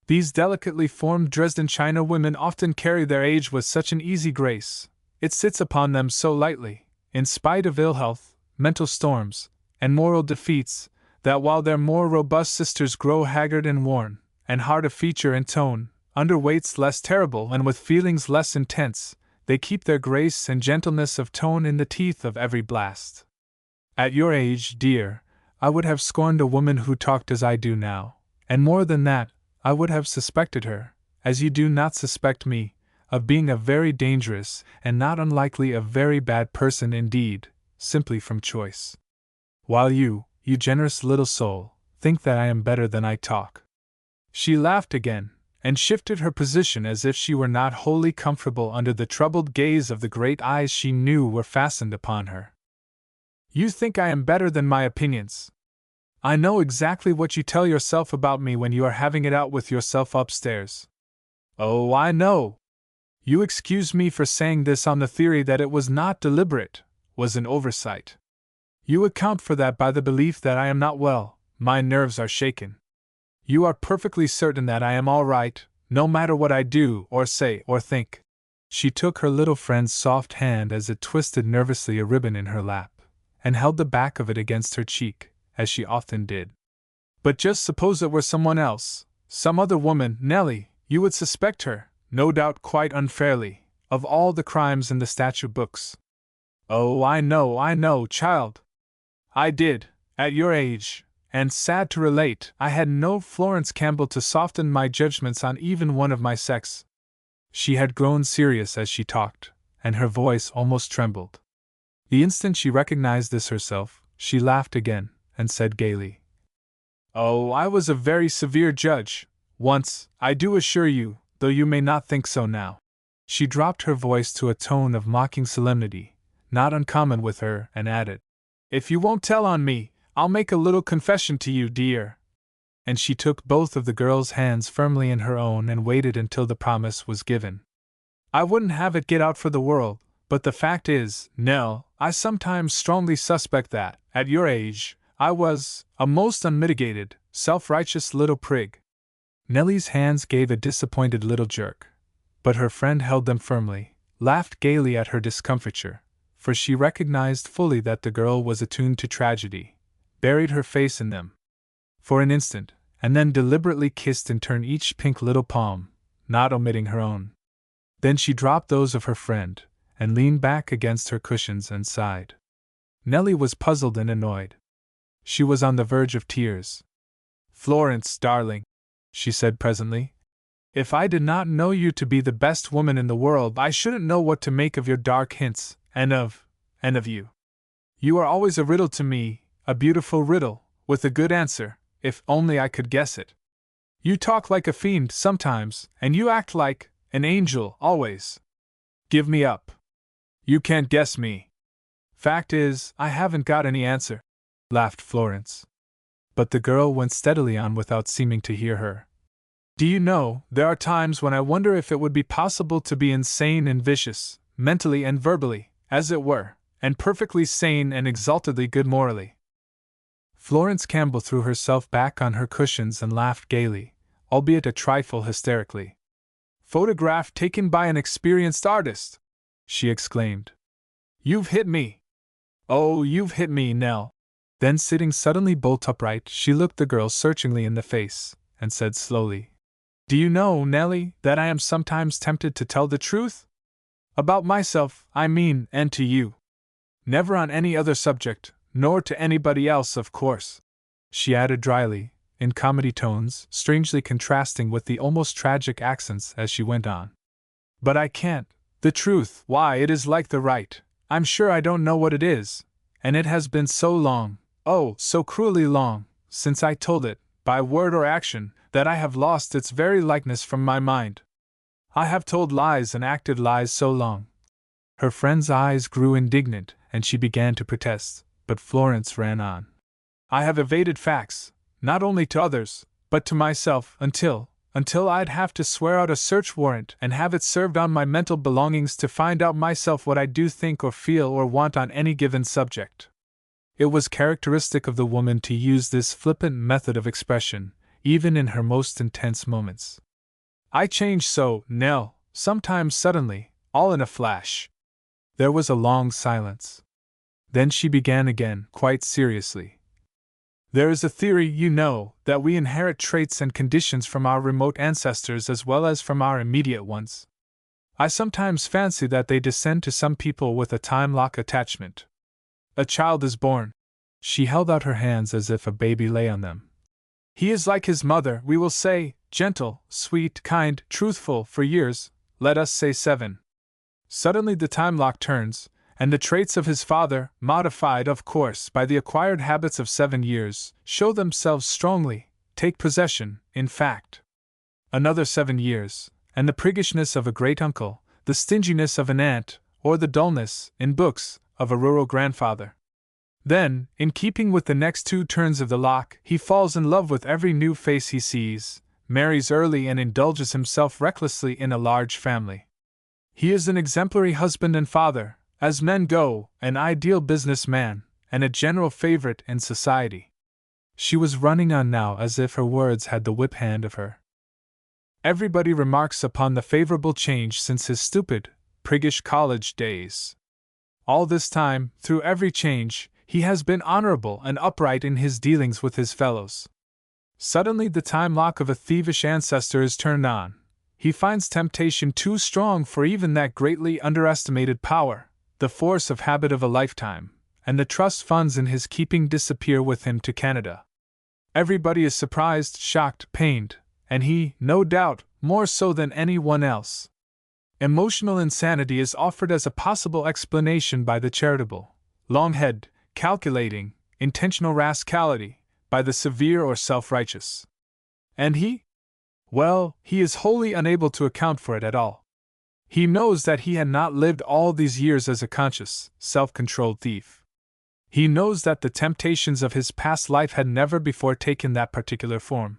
These delicately formed Dresden china women often carry their age with such an easy grace, it sits upon them so lightly, in spite of ill health, mental storms, and moral defeats, that while their more robust sisters grow haggard and worn, and hard of feature and tone, under weights less terrible and with feelings less intense, they keep their grace and gentleness of tone in the teeth of every blast. At your age, dear, I would have scorned a woman who talked as I do now, and more than that, I would have suspected her, as you do not suspect me, of being a very dangerous, and not unlikely a very bad person indeed, simply from choice. While you generous little soul, think that I am better than I talk. She laughed again, and shifted her position as if she were not wholly comfortable under the troubled gaze of the great eyes she knew were fastened upon her. You think I am better than my opinions. I know exactly what you tell yourself about me when you are having it out with yourself upstairs. Oh, I know. You excuse me for saying this on the theory that it was not deliberate, was an oversight. You account for that by the belief that I am not well, my nerves are shaken. You are perfectly certain that I am all right, no matter what I do or say or think. She took her little friend's soft hand as it twisted nervously a ribbon in her lap, and held the back of it against her cheek, as she often did. But just suppose it were someone else, some other woman, Nellie, you would suspect her, no doubt quite unfairly, of all the crimes in the statute books. Oh, I know, child. I did, at your age, and sad to relate, I had no Florence Campbell to soften my judgments on even one of my sex. She had grown serious as she talked, and her voice almost trembled. The instant she recognized this herself, she laughed again, and said gaily, Oh, I was a very severe judge, once, I do assure you, though you may not think so now. She dropped her voice to a tone of mocking solemnity, not uncommon with her, and added, If you won't tell on me, I'll make a little confession to you, dear. And she took both of the girl's hands firmly in her own and waited until the promise was given. I wouldn't have it get out for the world, but the fact is, Nell, I sometimes strongly suspect that, at your age, I was a most unmitigated, self-righteous little prig. Nellie's hands gave a disappointed little jerk, but her friend held them firmly, laughed gaily at her discomfiture, for she recognized fully that the girl was attuned to tragedy, buried her face in them for an instant, and then deliberately kissed in turn each pink little palm, not omitting her own. Then she dropped those of her friend, and leaned back against her cushions and sighed. Nellie was puzzled and annoyed. She was on the verge of tears. Florence, darling, she said presently. If I did not know you to be the best woman in the world, I shouldn't know what to make of your dark hints, and of you. You are always a riddle to me, a beautiful riddle, with a good answer, if only I could guess it. You talk like a fiend sometimes, and you act like an angel always. Give me up. You can't guess me. Fact is, I haven't got any answer, laughed Florence. But the girl went steadily on without seeming to hear her. Do you know, there are times when I wonder if it would be possible to be insane and vicious, mentally and verbally, as it were, and perfectly sane and exaltedly good morally. Florence Campbell threw herself back on her cushions and laughed gaily, albeit a trifle hysterically. Photograph taken by an experienced artist! She exclaimed. You've hit me! Oh, you've hit me, Nell! Then, sitting suddenly bolt upright, she looked the girl searchingly in the face, and said slowly, Do you know, Nellie, that I am sometimes tempted to tell the truth? About myself, I mean, and to you. Never on any other subject, nor to anybody else, of course, she added dryly, in comedy tones, strangely contrasting with the almost tragic accents as she went on. But I can't. The truth, why, it is like the right. I'm sure I don't know what it is, and it has been so long, oh, so cruelly long, since I told it, by word or action, that I have lost its very likeness from my mind. I have told lies and acted lies so long. Her friend's eyes grew indignant, and she began to protest, but Florence ran on. I have evaded facts, not only to others, but to myself, until I'd have to swear out a search warrant and have it served on my mental belongings to find out myself what I do think or feel or want on any given subject. It was characteristic of the woman to use this flippant method of expression, even in her most intense moments. I change so, Nell, sometimes suddenly, all in a flash. There was a long silence. Then she began again, quite seriously. There is a theory, you know, that we inherit traits and conditions from our remote ancestors as well as from our immediate ones. I sometimes fancy that they descend to some people with a time-lock attachment. A child is born. She held out her hands as if a baby lay on them. He is like his mother, we will say, gentle, sweet, kind, truthful, for years, let us say 7. Suddenly the time-lock turns, and the traits of his father, modified, of course, by the acquired habits of 7 years, show themselves strongly, take possession, in fact. Another 7 years, and the priggishness of a great-uncle, the stinginess of an aunt, or the dullness, in books, of a rural grandfather. Then, in keeping with the next 2 turns of the lock, he falls in love with every new face he sees, marries early and indulges himself recklessly in a large family. He is an exemplary husband and father, as men go, an ideal business man, and a general favorite in society. She was running on now as if her words had the whip hand of her. Everybody remarks upon the favorable change since his stupid, priggish college days. All this time, through every change, he has been honorable and upright in his dealings with his fellows. Suddenly the time-lock of a thievish ancestor is turned on. He finds temptation too strong for even that greatly underestimated power, the force of habit of a lifetime, and the trust funds in his keeping disappear with him to Canada. Everybody is surprised, shocked, pained, and he, no doubt, more so than anyone else. Emotional insanity is offered as a possible explanation by the charitable, long-headed, calculating, intentional rascality, by the severe or self-righteous. And he? Well, he is wholly unable to account for it at all. He knows that he had not lived all these years as a conscious, self-controlled thief. He knows that the temptations of his past life had never before taken that particular form.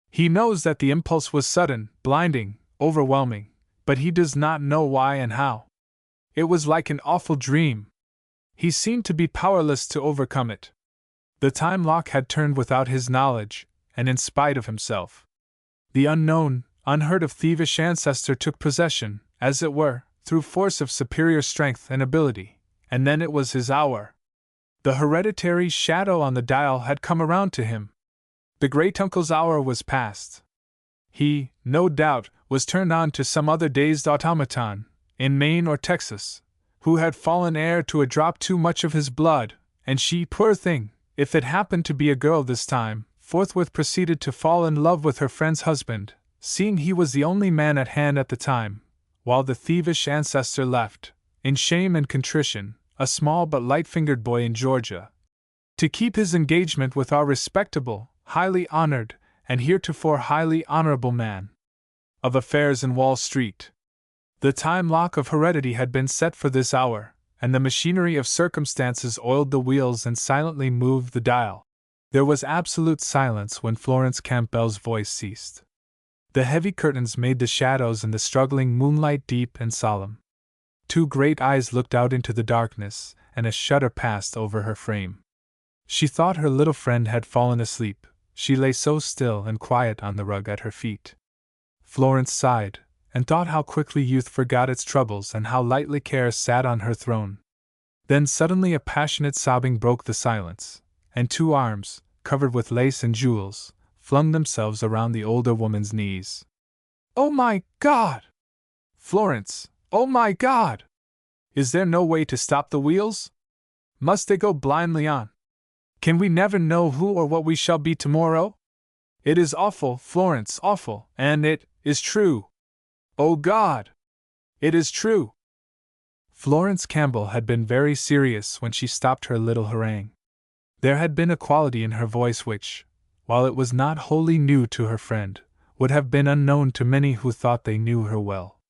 He knows that the impulse was sudden, blinding, overwhelming, but he does not know why and how. It was like an awful dream. He seemed to be powerless to overcome it. The time-lock had turned without his knowledge, and in spite of himself. The unknown, unheard-of thievish ancestor took possession, as it were, through force of superior strength and ability, and then it was his hour. The hereditary shadow on the dial had come around to him. The great-uncle's hour was past. He, no doubt, was turned on to some other dazed automaton, in Maine or Texas, who had fallen heir to a drop too much of his blood, and she, poor thing, if it happened to be a girl this time, forthwith proceeded to fall in love with her friend's husband, seeing he was the only man at hand at the time, while the thievish ancestor left, in shame and contrition, a small but light-fingered boy in Georgia, to keep his engagement with our respectable, highly honored, and heretofore highly honorable man of affairs in Wall Street. The time lock of heredity had been set for this hour, and the machinery of circumstances oiled the wheels and silently moved the dial. There was absolute silence when Florence Campbell's voice ceased. The heavy curtains made the shadows in the struggling moonlight deep and solemn. Two great eyes looked out into the darkness, and a shudder passed over her frame. She thought her little friend had fallen asleep. She lay so still and quiet on the rug at her feet. Florence sighed, and thought how quickly youth forgot its troubles and how lightly care sat on her throne. Then suddenly a passionate sobbing broke the silence, and two arms, covered with lace and jewels, flung themselves around the older woman's knees. "Oh my God! Florence, oh my God! Is there no way to stop the wheels? Must they go blindly on? Can we never know who or what we shall be tomorrow? It is awful, Florence, awful, and it is true. Oh God! It is true!" Florence Campbell had been very serious when she stopped her little harangue. There had been a quality in her voice which, while it was not wholly new to her friend, would have been unknown to many who thought they knew her well.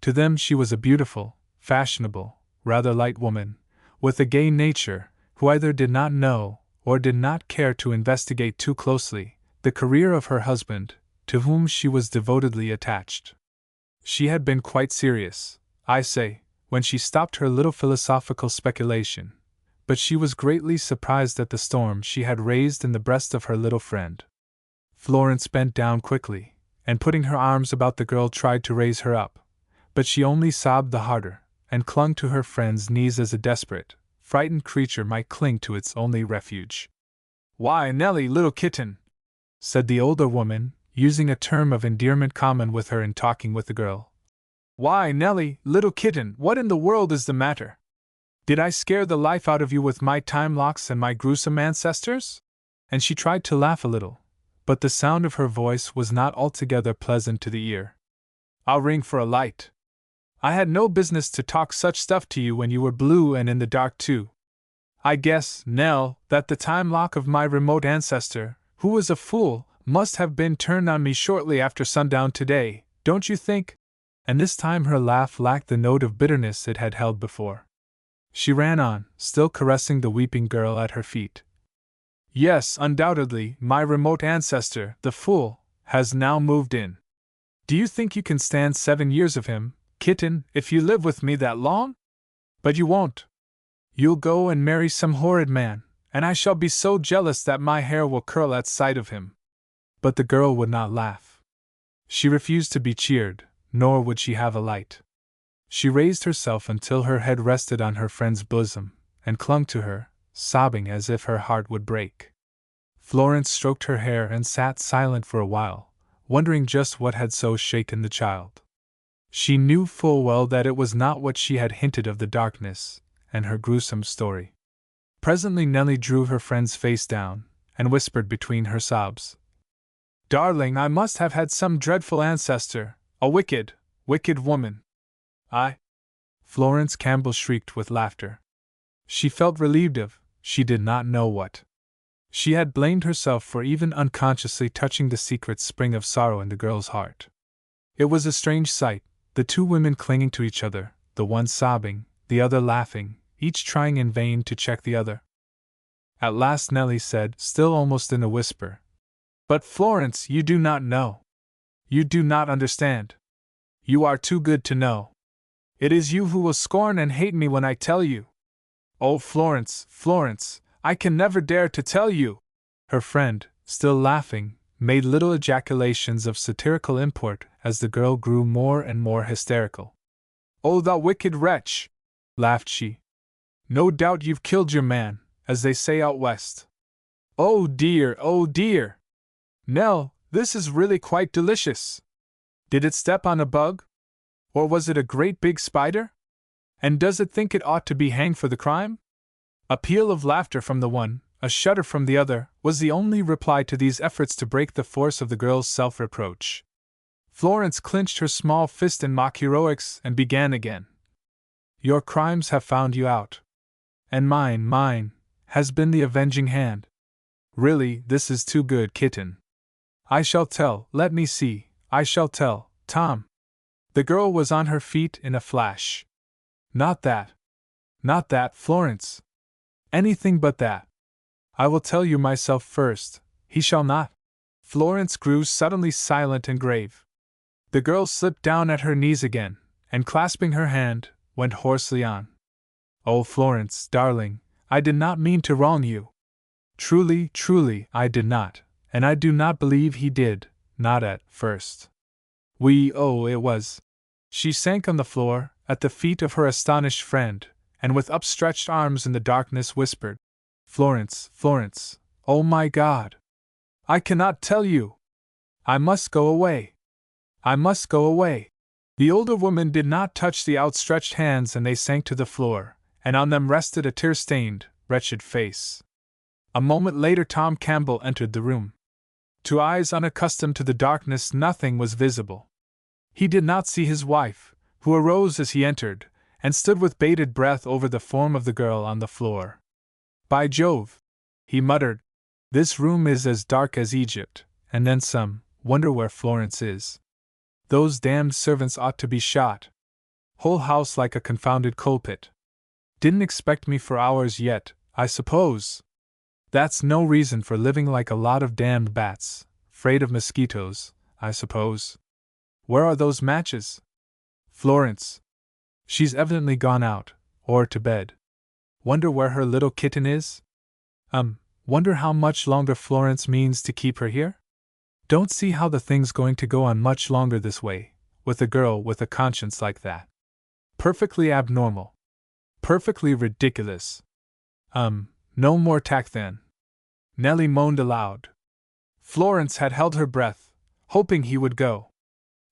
To them she was a beautiful, fashionable, rather light woman, with a gay nature, who either did not know, or did not care to investigate too closely, the career of her husband, to whom she was devotedly attached. She had been quite serious, I say, when she stopped her little philosophical speculation, but she was greatly surprised at the storm she had raised in the breast of her little friend. Florence bent down quickly, and putting her arms about the girl tried to raise her up, but she only sobbed the harder, and clung to her friend's knees as a desperate, frightened creature might cling to its only refuge. "Why, Nellie, little kitten," said the older woman, using a term of endearment common with her in talking with the girl. "Why, Nellie, little kitten, what in the world is the matter? Did I scare the life out of you with my time locks and my gruesome ancestors?" And she tried to laugh a little, but the sound of her voice was not altogether pleasant to the ear. "I'll ring for a light. I had no business to talk such stuff to you when you were blue and in the dark too. I guess, Nell, that the time lock of my remote ancestor, who was a fool, must have been turned on me shortly after sundown today, don't you think?" And this time her laugh lacked the note of bitterness it had held before. She ran on, still caressing the weeping girl at her feet. "Yes, undoubtedly, my remote ancestor, the fool, has now moved in. Do you think you can stand 7 years of him, kitten, if you live with me that long? But you won't. You'll go and marry some horrid man, and I shall be so jealous that my hair will curl at sight of him." But the girl would not laugh. She refused to be cheered, nor would she have a light. She raised herself until her head rested on her friend's bosom, and clung to her, sobbing as if her heart would break. Florence stroked her hair and sat silent for a while, wondering just what had so shaken the child. She knew full well that it was not what she had hinted of the darkness and her gruesome story. Presently Nellie drew her friend's face down, and whispered between her sobs, "Darling, I must have had some dreadful ancestor, a wicked, wicked woman. I—" Florence Campbell shrieked with laughter. She felt relieved of, she did not know what. She had blamed herself for even unconsciously touching the secret spring of sorrow in the girl's heart. It was a strange sight, the two women clinging to each other, the one sobbing, the other laughing, each trying in vain to check the other. At last Nellie said, still almost in a whisper, "But Florence, you do not know. You do not understand. You are too good to know. It is you who will scorn and hate me when I tell you. Oh, Florence, Florence, I can never dare to tell you." Her friend, still laughing, made little ejaculations of satirical import as the girl grew more and more hysterical. "Oh, thou wicked wretch!" laughed she. "No doubt you've killed your man, as they say out west. Oh dear, oh dear! Nell, this is really quite delicious. Did it step on a bug? Or was it a great big spider? And does it think it ought to be hanged for the crime?" A peal of laughter from the one, a shudder from the other, was the only reply to these efforts to break the force of the girl's self-reproach. Florence clenched her small fist in mock heroics and began again. Your crimes have found you out. And mine, has been the avenging hand. Really, this is too good, kitten. I shall tell, let me see, I shall tell, Tom. The girl was on her feet in a flash. Not that, Florence. Anything but that. I will tell you myself first, he shall not. Florence grew suddenly silent and grave. The girl slipped down at her knees again, and clasping her hand, went hoarsely on. Oh, Florence, darling, I did not mean to wrong you. Truly, I did not, and I do not believe he did, not at first. It was. She sank on the floor, at the feet of her astonished friend, and with upstretched arms in the darkness whispered, Florence, oh my God! I cannot tell you! I must go away! The older woman did not touch the outstretched hands, and they sank to the floor, and on them rested a tear-stained, wretched face. A moment later Tom Campbell entered the room. To eyes unaccustomed to the darkness nothing was visible. He did not see his wife, who arose as he entered, and stood with bated breath over the form of the girl on the floor. By Jove! He muttered. This room is as dark as Egypt, and then some. Wonder where Florence is. Those damned servants ought to be shot. Whole house like a confounded coal-pit. Didn't expect me for hours yet, I suppose. That's no reason for living like a lot of damned bats, afraid of mosquitoes, I suppose. Where are those matches? Florence. She's evidently gone out, or to bed. Wonder where her little kitten is? Wonder how much longer Florence means to keep her here? Don't see how the thing's going to go on much longer this way, with a girl with a conscience like that. Perfectly abnormal. Perfectly ridiculous. No more tact then. Nellie moaned aloud. Florence had held her breath, hoping he would go.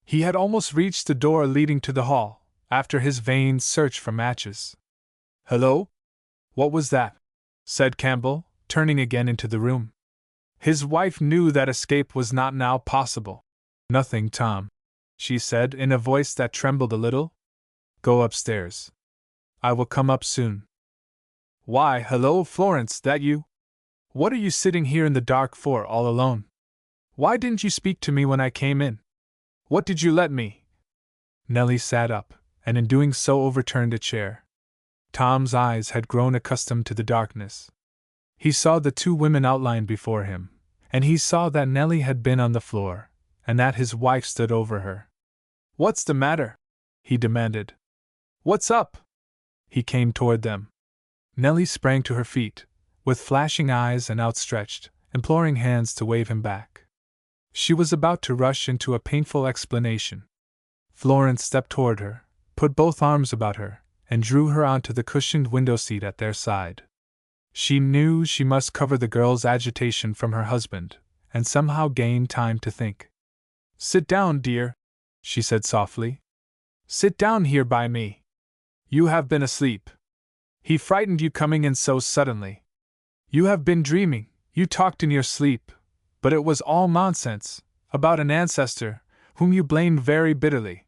He had almost reached the door leading to the hall, after his vain search for matches. Hello? What was that? Said Campbell, turning again into the room. His wife knew that escape was not now possible. Nothing, Tom, she said in a voice that trembled a little. Go upstairs. I will come up soon. Why, hello, Florence, that you? What are you sitting here in the dark for all alone? Why didn't you speak to me when I came in? What did you let me? Nellie sat up, and in doing so overturned a chair. Tom's eyes had grown accustomed to the darkness. He saw the two women outlined before him, and he saw that Nellie had been on the floor, and that his wife stood over her. What's the matter? He demanded. What's up? He came toward them. Nellie sprang to her feet, with flashing eyes and outstretched, imploring hands to wave him back. She was about to rush into a painful explanation. Florence stepped toward her, put both arms about her, and drew her onto the cushioned window seat at their side. She knew she must cover the girl's agitation from her husband, and somehow gain time to think. Sit down, dear, she said softly. Sit down here by me. You have been asleep. He frightened you coming in so suddenly. You have been dreaming, you talked in your sleep, but it was all nonsense, about an ancestor, whom you blamed very bitterly.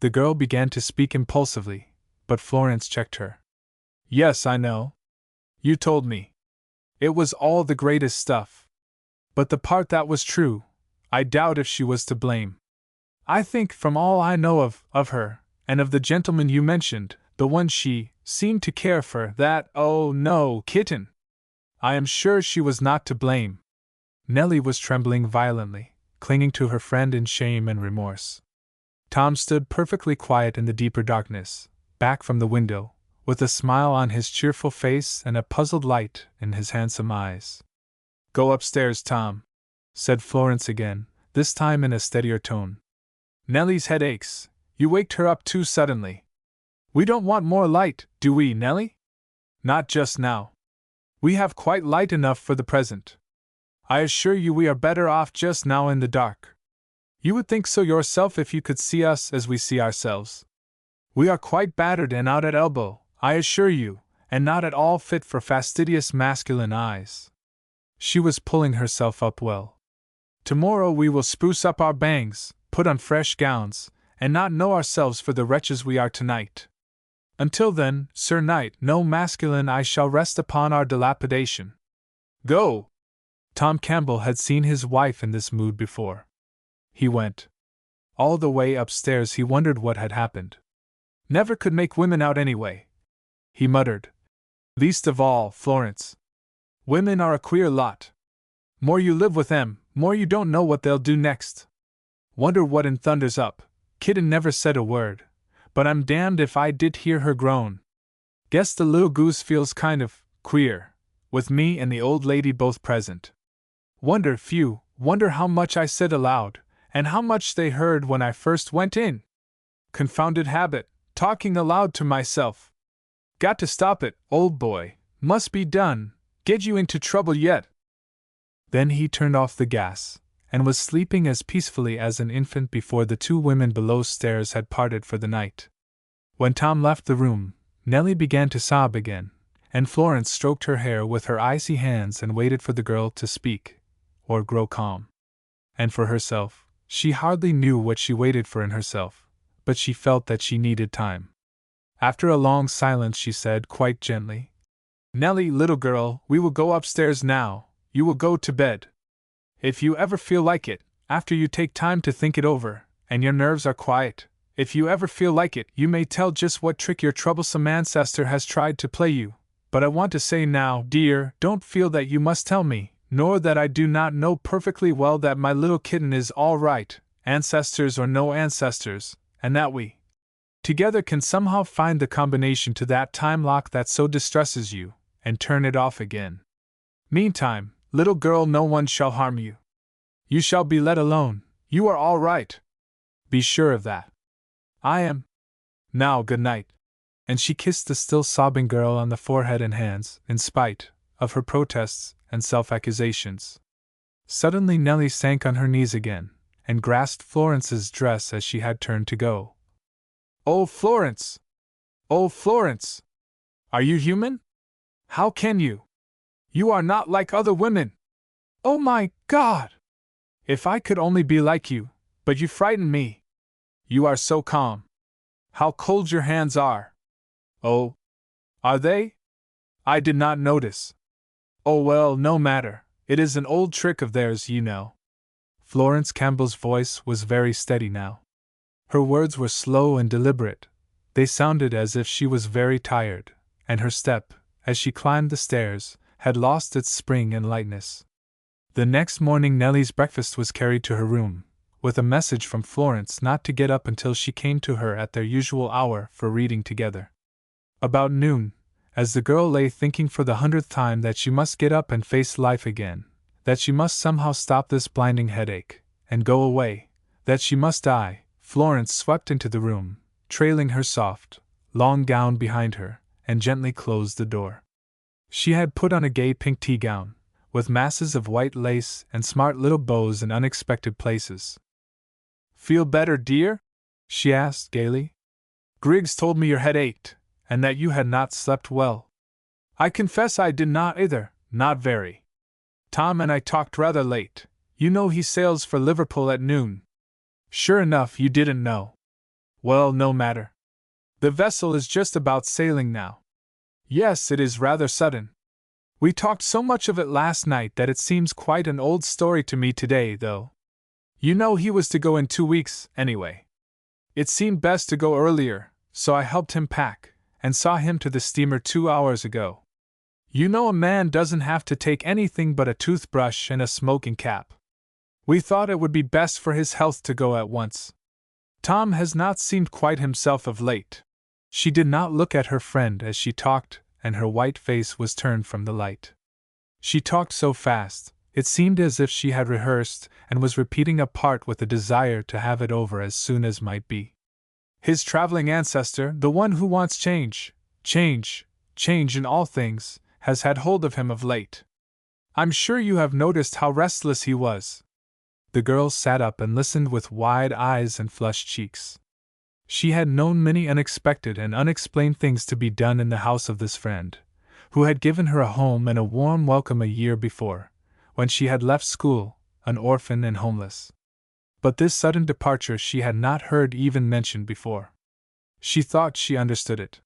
The girl began to speak impulsively, but Florence checked her. Yes, I know. You told me. It was all the greatest stuff. But the part that was true, I doubt if she was to blame. I think from all I know of her, and of the gentleman you mentioned, the one she seemed to care for, that, oh no, kitten. I am sure she was not to blame. Nellie was trembling violently, clinging to her friend in shame and remorse. Tom stood perfectly quiet in the deeper darkness, back from the window, with a smile on his cheerful face and a puzzled light in his handsome eyes. Go upstairs, Tom, said Florence again, this time in a steadier tone. Nellie's head aches. You waked her up too suddenly. We don't want more light, do we, Nellie? Not just now. We have quite light enough for the present. I assure you we are better off just now in the dark. You would think so yourself if you could see us as we see ourselves. We are quite battered and out at elbow, I assure you, and not at all fit for fastidious masculine eyes. She was pulling herself up well. Tomorrow we will spruce up our bangs, put on fresh gowns, and not know ourselves for the wretches we are tonight. Until then, Sir Knight, no masculine eye shall rest upon our dilapidation. Go! Tom Campbell had seen his wife in this mood before. He went. All the way upstairs he wondered what had happened. Never could make women out anyway, he muttered. Least of all, Florence. Women are a queer lot. More you live with them, more you don't know what they'll do next. Wonder what in thunder's up. Kitten never said a word, but I'm damned if I did hear her groan. Guess the little goose feels kind of queer, with me and the old lady both present. Wonder how much I said aloud, and how much they heard when I first went in. Confounded habit, talking aloud to myself. Got to stop it, old boy, must be done, get you into trouble yet. Then he turned off the gas, and was sleeping as peacefully as an infant before the two women below stairs had parted for the night. When Tom left the room, Nellie began to sob again, and Florence stroked her hair with her icy hands and waited for the girl to speak, or grow calm. And for herself, she hardly knew what she waited for in herself, but she felt that she needed time. After a long silence she said quite gently, Nellie, little girl, we will go upstairs now, you will go to bed. If you ever feel like it, after you take time to think it over, and your nerves are quiet, if you ever feel like it, you may tell just what trick your troublesome ancestor has tried to play you. But I want to say now, dear, don't feel that you must tell me, nor that I do not know perfectly well that my little kitten is all right, ancestors or no ancestors, and that we together can somehow find the combination to that time lock that so distresses you, and turn it off again. Meantime, little girl, no one shall harm you. You shall be let alone, you are all right. Be sure of that. I am. Now, good night. And she kissed the still sobbing girl on the forehead and hands, in spite of her protests and self-accusations. Suddenly Nellie sank on her knees again, and grasped Florence's dress as she had turned to go. Oh, Florence! Oh, Florence! Are you human? How can you? You are not like other women! Oh my God! If I could only be like you, but you frighten me. You are so calm. How cold your hands are! Oh, are they? I did not notice. Oh well, no matter, it is an old trick of theirs, you know. Florence Campbell's voice was very steady now. Her words were slow and deliberate. They sounded as if she was very tired, and her step, as she climbed the stairs, had lost its spring and lightness. The next morning Nellie's breakfast was carried to her room, with a message from Florence not to get up until she came to her at their usual hour for reading together. About noon, as the girl lay thinking for the 100th time that she must get up and face life again, that she must somehow stop this blinding headache, and go away, that she must die, Florence swept into the room, trailing her soft, long gown behind her, and gently closed the door. She had put on a gay pink tea gown, with masses of white lace and smart little bows in unexpected places. Feel better, dear? She asked gaily. Griggs told me your head ached, and that you had not slept well. I confess I did not either, not very. Tom and I talked rather late. You know he sails for Liverpool at noon. Sure enough, you didn't know. Well, no matter. The vessel is just about sailing now. Yes, it is rather sudden. We talked so much of it last night that it seems quite an old story to me today, though. You know he was to go in 2 weeks, anyway. It seemed best to go earlier, so I helped him pack, and saw him to the steamer 2 hours ago. You know a man doesn't have to take anything but a toothbrush and a smoking cap. We thought it would be best for his health to go at once. Tom has not seemed quite himself of late. She did not look at her friend as she talked, and her white face was turned from the light. She talked so fast, it seemed as if she had rehearsed and was repeating a part with a desire to have it over as soon as might be. His traveling ancestor, the one who wants change in all things, has had hold of him of late. I'm sure you have noticed how restless he was. The girl sat up and listened with wide eyes and flushed cheeks. She had known many unexpected and unexplained things to be done in the house of this friend, who had given her a home and a warm welcome a year before, when she had left school, an orphan and homeless. But this sudden departure she had not heard even mentioned before. She thought she understood it.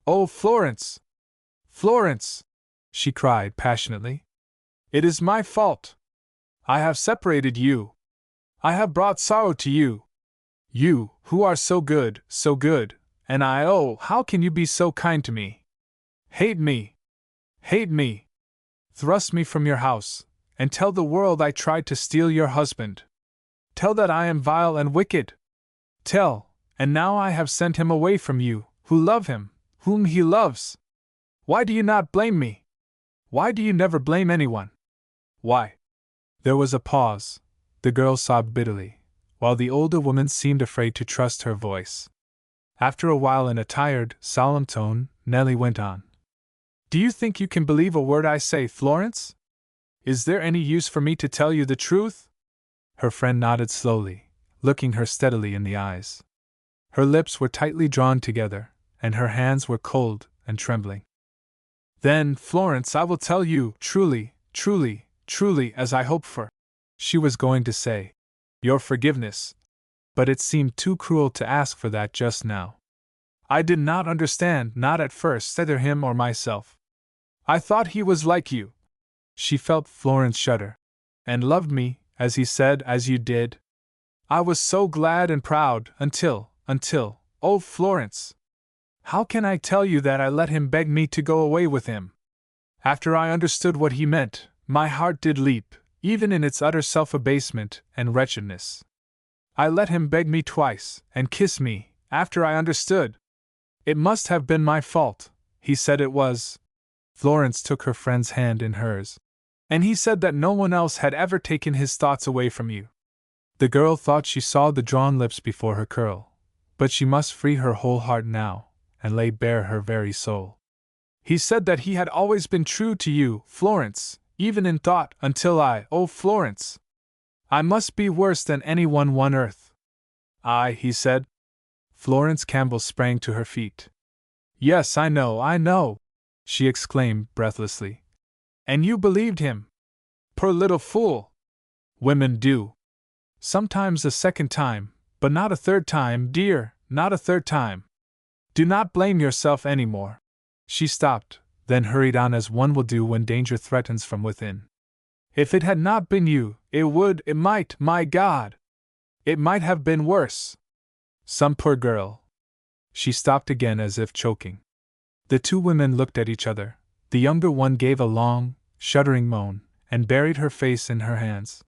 "Oh, Florence! Florence!" she cried passionately. "It is my fault! I have separated you! I have brought sorrow to you! You, who are so good, and oh, how can you be so kind to me? Hate me! Hate me! Thrust me from your house, and tell the world I tried to steal your husband. Tell that I am vile and wicked. Tell, and now I have sent him away from you, who love him, whom he loves. Why do you not blame me? Why do you never blame anyone? Why?" There was a pause. The girl sobbed bitterly, while the older woman seemed afraid to trust her voice. After a while, in a tired, solemn tone, Nellie went on. "Do you think you can believe a word I say, Florence? Is there any use for me to tell you the truth?" Her friend nodded slowly, looking her steadily in the eyes. Her lips were tightly drawn together, and her hands were cold and trembling. "Then, Florence, I will tell you, truly, as I hope for," she was going to say, "your forgiveness, but it seemed too cruel to ask for that just now. I did not understand, not at first, either him or myself. I thought he was like you." She felt Florence shudder. "And loved me, as he said, as you did. I was so glad and proud until, oh, Florence! How can I tell you that I let him beg me to go away with him? After I understood what he meant, my heart did leap, even in its utter self-abasement and wretchedness. I let him beg me twice, and kiss me, after I understood. It must have been my fault, he said it was." Florence took her friend's hand in hers. "And he said that no one else had ever taken his thoughts away from you." The girl thought she saw the drawn lips before her curl, but she must free her whole heart now, and lay bare her very soul. "He said that he had always been true to you, Florence, even in thought, until oh, Florence! I must be worse than anyone on earth." He said." Florence Campbell sprang to her feet. "Yes, I know," she exclaimed breathlessly. "And you believed him? Poor little fool! Women do. Sometimes a second time, but not a third time, dear, not a third time. Do not blame yourself any more." She stopped, then hurried on as one will do when danger threatens from within. "If it had not been you, it might, my God! It might have been worse. Some poor girl." She stopped again as if choking. The two women looked at each other. The younger one gave a long, shuddering moan, and buried her face in her hands.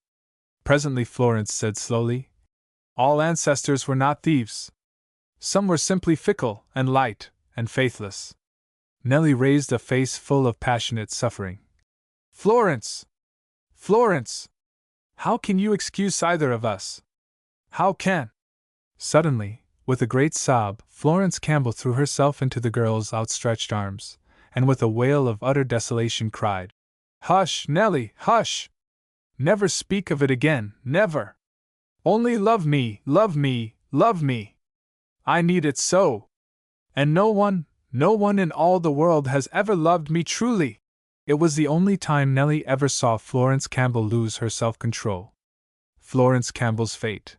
Presently Florence said slowly, "All ancestors were not thieves. Some were simply fickle, and light, and faithless." Nellie raised a face full of passionate suffering. "Florence! Florence! How can you excuse either of us? How can—" Suddenly, with a great sob, Florence Campbell threw herself into the girl's outstretched arms, and with a wail of utter desolation cried, "Hush, Nellie, hush! Never speak of it again, never! Only love me, love me, love me! I need it so! And no one in all the world has ever loved me truly!" It was the only time Nellie ever saw Florence Campbell lose her self-control. Florence Campbell's fate.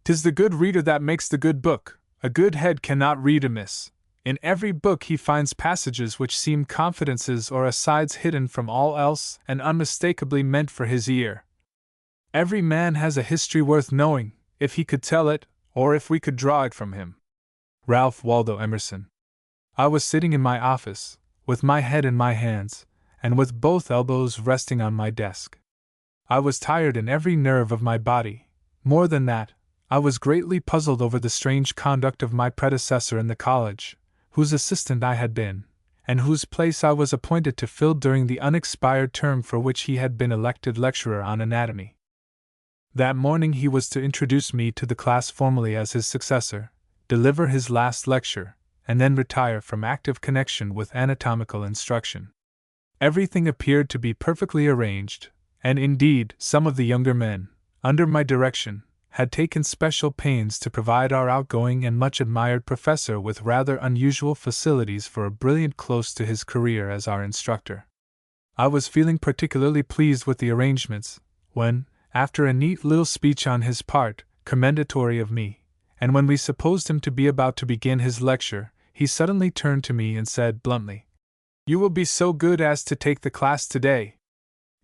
"'Tis the good reader that makes the good book. A good head cannot read amiss. In every book he finds passages which seem confidences or asides hidden from all else and unmistakably meant for his ear. Every man has a history worth knowing, if he could tell it, or if we could draw it from him." Ralph Waldo Emerson. I was sitting in my office, with my head in my hands, and with both elbows resting on my desk. I was tired in every nerve of my body. More than that, I was greatly puzzled over the strange conduct of my predecessor in the college, whose assistant I had been, and whose place I was appointed to fill during the unexpired term for which he had been elected lecturer on anatomy. That morning he was to introduce me to the class formally as his successor, deliver his last lecture, and then retire from active connection with anatomical instruction. Everything appeared to be perfectly arranged, and indeed some of the younger men, under my direction, had taken special pains to provide our outgoing and much admired professor with rather unusual facilities for a brilliant close to his career as our instructor. I was feeling particularly pleased with the arrangements, when, after a neat little speech on his part, commendatory of me, and when we supposed him to be about to begin his lecture, he suddenly turned to me and said bluntly, "You will be so good as to take the class today.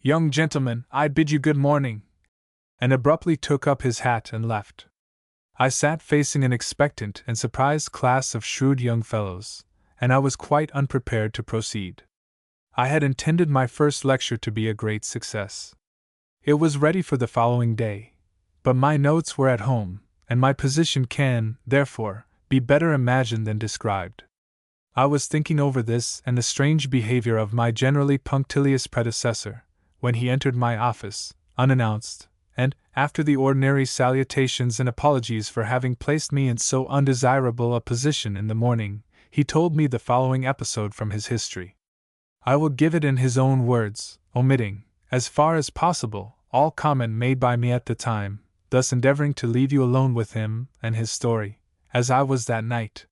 Young gentlemen, I bid you good morning," and abruptly took up his hat and left. I sat facing an expectant and surprised class of shrewd young fellows, and I was quite unprepared to proceed. I had intended my first lecture to be a great success. It was ready for the following day, but my notes were at home, and my position can, therefore, be better imagined than described. I was thinking over this and the strange behavior of my generally punctilious predecessor, when he entered my office, unannounced, and, after the ordinary salutations and apologies for having placed me in so undesirable a position in the morning, he told me the following episode from his history. I will give it in his own words, omitting, as far as possible, all comment made by me at the time, thus endeavoring to leave you alone with him and his story, as I was that night.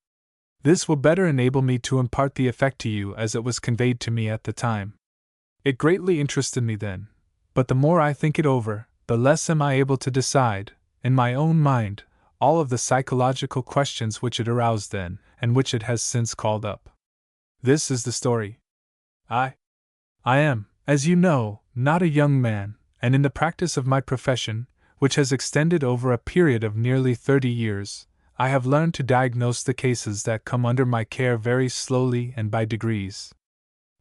This will better enable me to impart the effect to you as it was conveyed to me at the time. It greatly interested me then, but the more I think it over, the less am I able to decide, in my own mind, all of the psychological questions which it aroused then, and which it has since called up. This is the story. I am, as you know, not a young man, and in the practice of my profession, which has extended over a period of nearly 30 years, I have learned to diagnose the cases that come under my care very slowly and by degrees.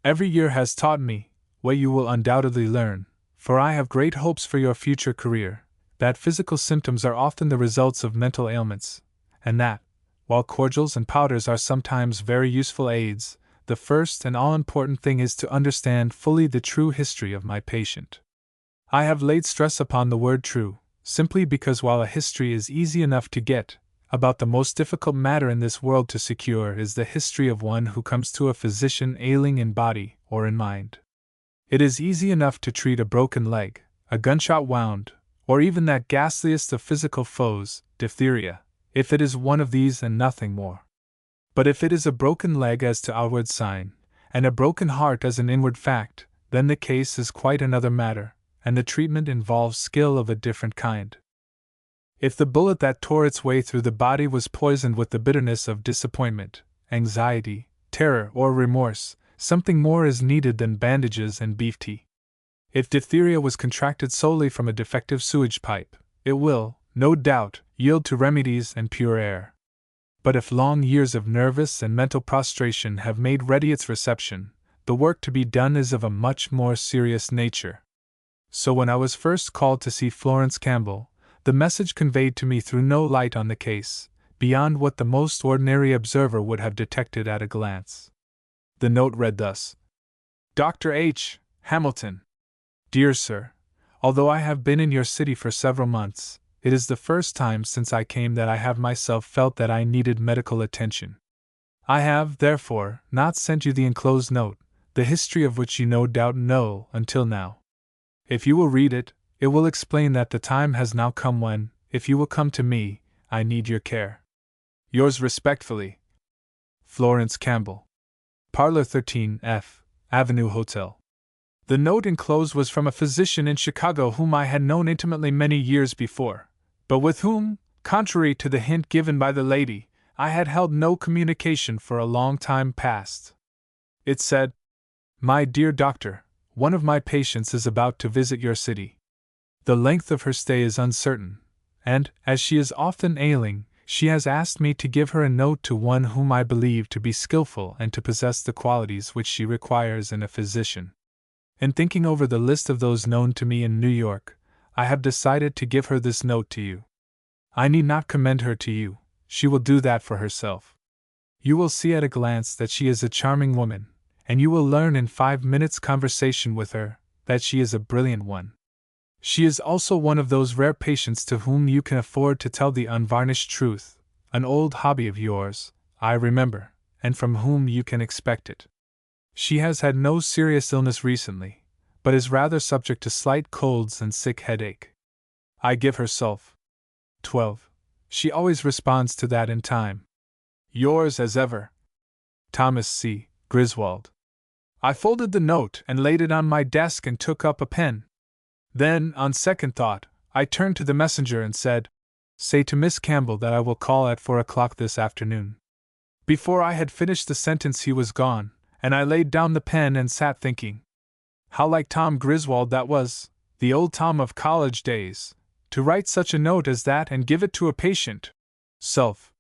Every year has taught me, what you will undoubtedly learn, for I have great hopes for your future career, that physical symptoms are often the results of mental ailments, and that, while cordials and powders are sometimes very useful aids, the first and all-important thing is to understand fully the true history of my patient. I have laid stress upon the word true, simply because while a history is easy enough to get, about the most difficult matter in this world to secure is the history of one who comes to a physician ailing in body or in mind. It is easy enough to treat a broken leg, a gunshot wound, or even that ghastliest of physical foes, diphtheria, if it is one of these and nothing more. But if it is a broken leg as to outward sign, and a broken heart as an inward fact, then the case is quite another matter, and the treatment involves skill of a different kind. If the bullet that tore its way through the body was poisoned with the bitterness of disappointment, anxiety, terror, or remorse, something more is needed than bandages and beef tea. If diphtheria was contracted solely from a defective sewage pipe, it will, no doubt, yield to remedies and pure air. But if long years of nervous and mental prostration have made ready its reception, the work to be done is of a much more serious nature. So when I was first called to see Florence Campbell, the message conveyed to me threw no light on the case, beyond what the most ordinary observer would have detected at a glance. The note read thus: Dr. H. Hamilton. Dear Sir, although I have been in your city for several months, it is the first time since I came that I have myself felt that I needed medical attention. I have, therefore, not sent you the enclosed note, the history of which you no doubt know until now. If you will read it, it will explain that the time has now come when, if you will come to me, I need your care. Yours respectfully, Florence Campbell. Parlor 13 F. Avenue Hotel. The note enclosed was from a physician in Chicago whom I had known intimately many years before, but with whom, contrary to the hint given by the lady, I had held no communication for a long time past. It said, My dear doctor, one of my patients is about to visit your city. The length of her stay is uncertain, and, as she is often ailing, she has asked me to give her a note to one whom I believe to be skillful and to possess the qualities which she requires in a physician. In thinking over the list of those known to me in New York, I have decided to give her this note to you. I need not commend her to you, she will do that for herself. You will see at a glance that she is a charming woman, and you will learn in 5 minutes' conversation with her that she is a brilliant one. She is also one of those rare patients to whom you can afford to tell the unvarnished truth, an old hobby of yours, I remember, and from whom you can expect it. She has had no serious illness recently, but is rather subject to slight colds and sick headache. I give her sulph. 12. She always responds to that in time. Yours as ever, Thomas C. Griswold. I folded the note and laid it on my desk and took up a pen. Then, on second thought, I turned to the messenger and said, "Say to Miss Campbell that I will call at 4 o'clock this afternoon." Before I had finished the sentence he was gone, and I laid down the pen and sat thinking. How like Tom Griswold that was, the old Tom of college days, to write such a note as that and give it to a patient. Self.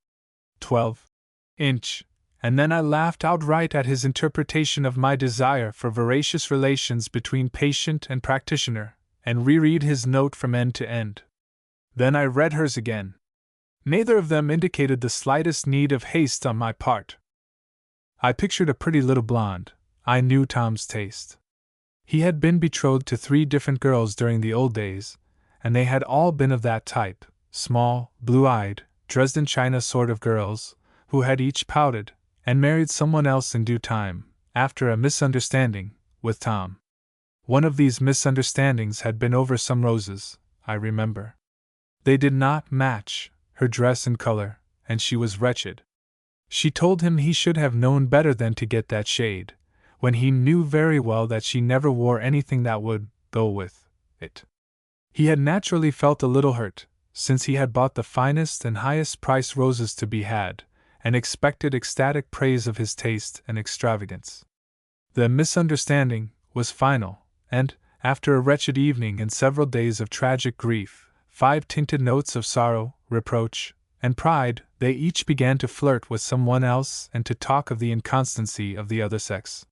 12-inch. And then I laughed outright at his interpretation of my desire for veracious relations between patient and practitioner, and reread his note from end to end. Then I read hers again. Neither of them indicated the slightest need of haste on my part. I pictured a pretty little blonde. I knew Tom's taste. He had been betrothed to 3 different girls during the old days, and they had all been of that type, small, blue-eyed, Dresden china sort of girls, who had each pouted and married someone else in due time, after a misunderstanding with Tom. One of these misunderstandings had been over some roses, I remember. They did not match her dress and color, and she was wretched. She told him he should have known better than to get that shade, when he knew very well that she never wore anything that would go with it. He had naturally felt a little hurt, since he had bought the finest and highest price roses to be had, and expected ecstatic praise of his taste and extravagance. The misunderstanding was final, and, after a wretched evening and several days of tragic grief, 5 tinted notes of sorrow, reproach, and pride, they each began to flirt with someone else and to talk of the inconstancy of the other sex.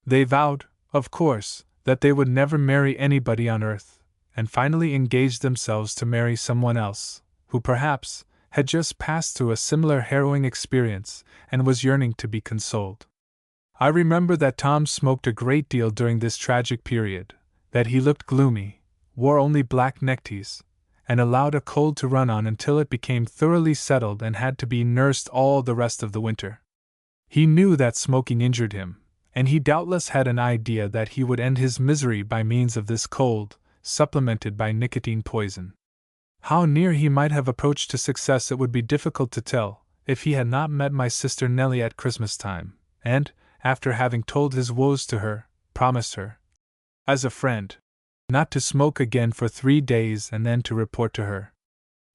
They vowed, of course, that they would never marry anybody on earth, and finally engaged themselves to marry someone else, who perhaps had just passed through a similar harrowing experience and was yearning to be consoled. I remember that Tom smoked a great deal during this tragic period, that he looked gloomy, wore only black neckties, and allowed a cold to run on until it became thoroughly settled and had to be nursed all the rest of the winter. He knew that smoking injured him, and he doubtless had an idea that he would end his misery by means of this cold, supplemented by nicotine poison. How near he might have approached to success it would be difficult to tell, if he had not met my sister Nellie at Christmas time, and, after having told his woes to her, promised her, as a friend, not to smoke again for 3 days and then to report to her.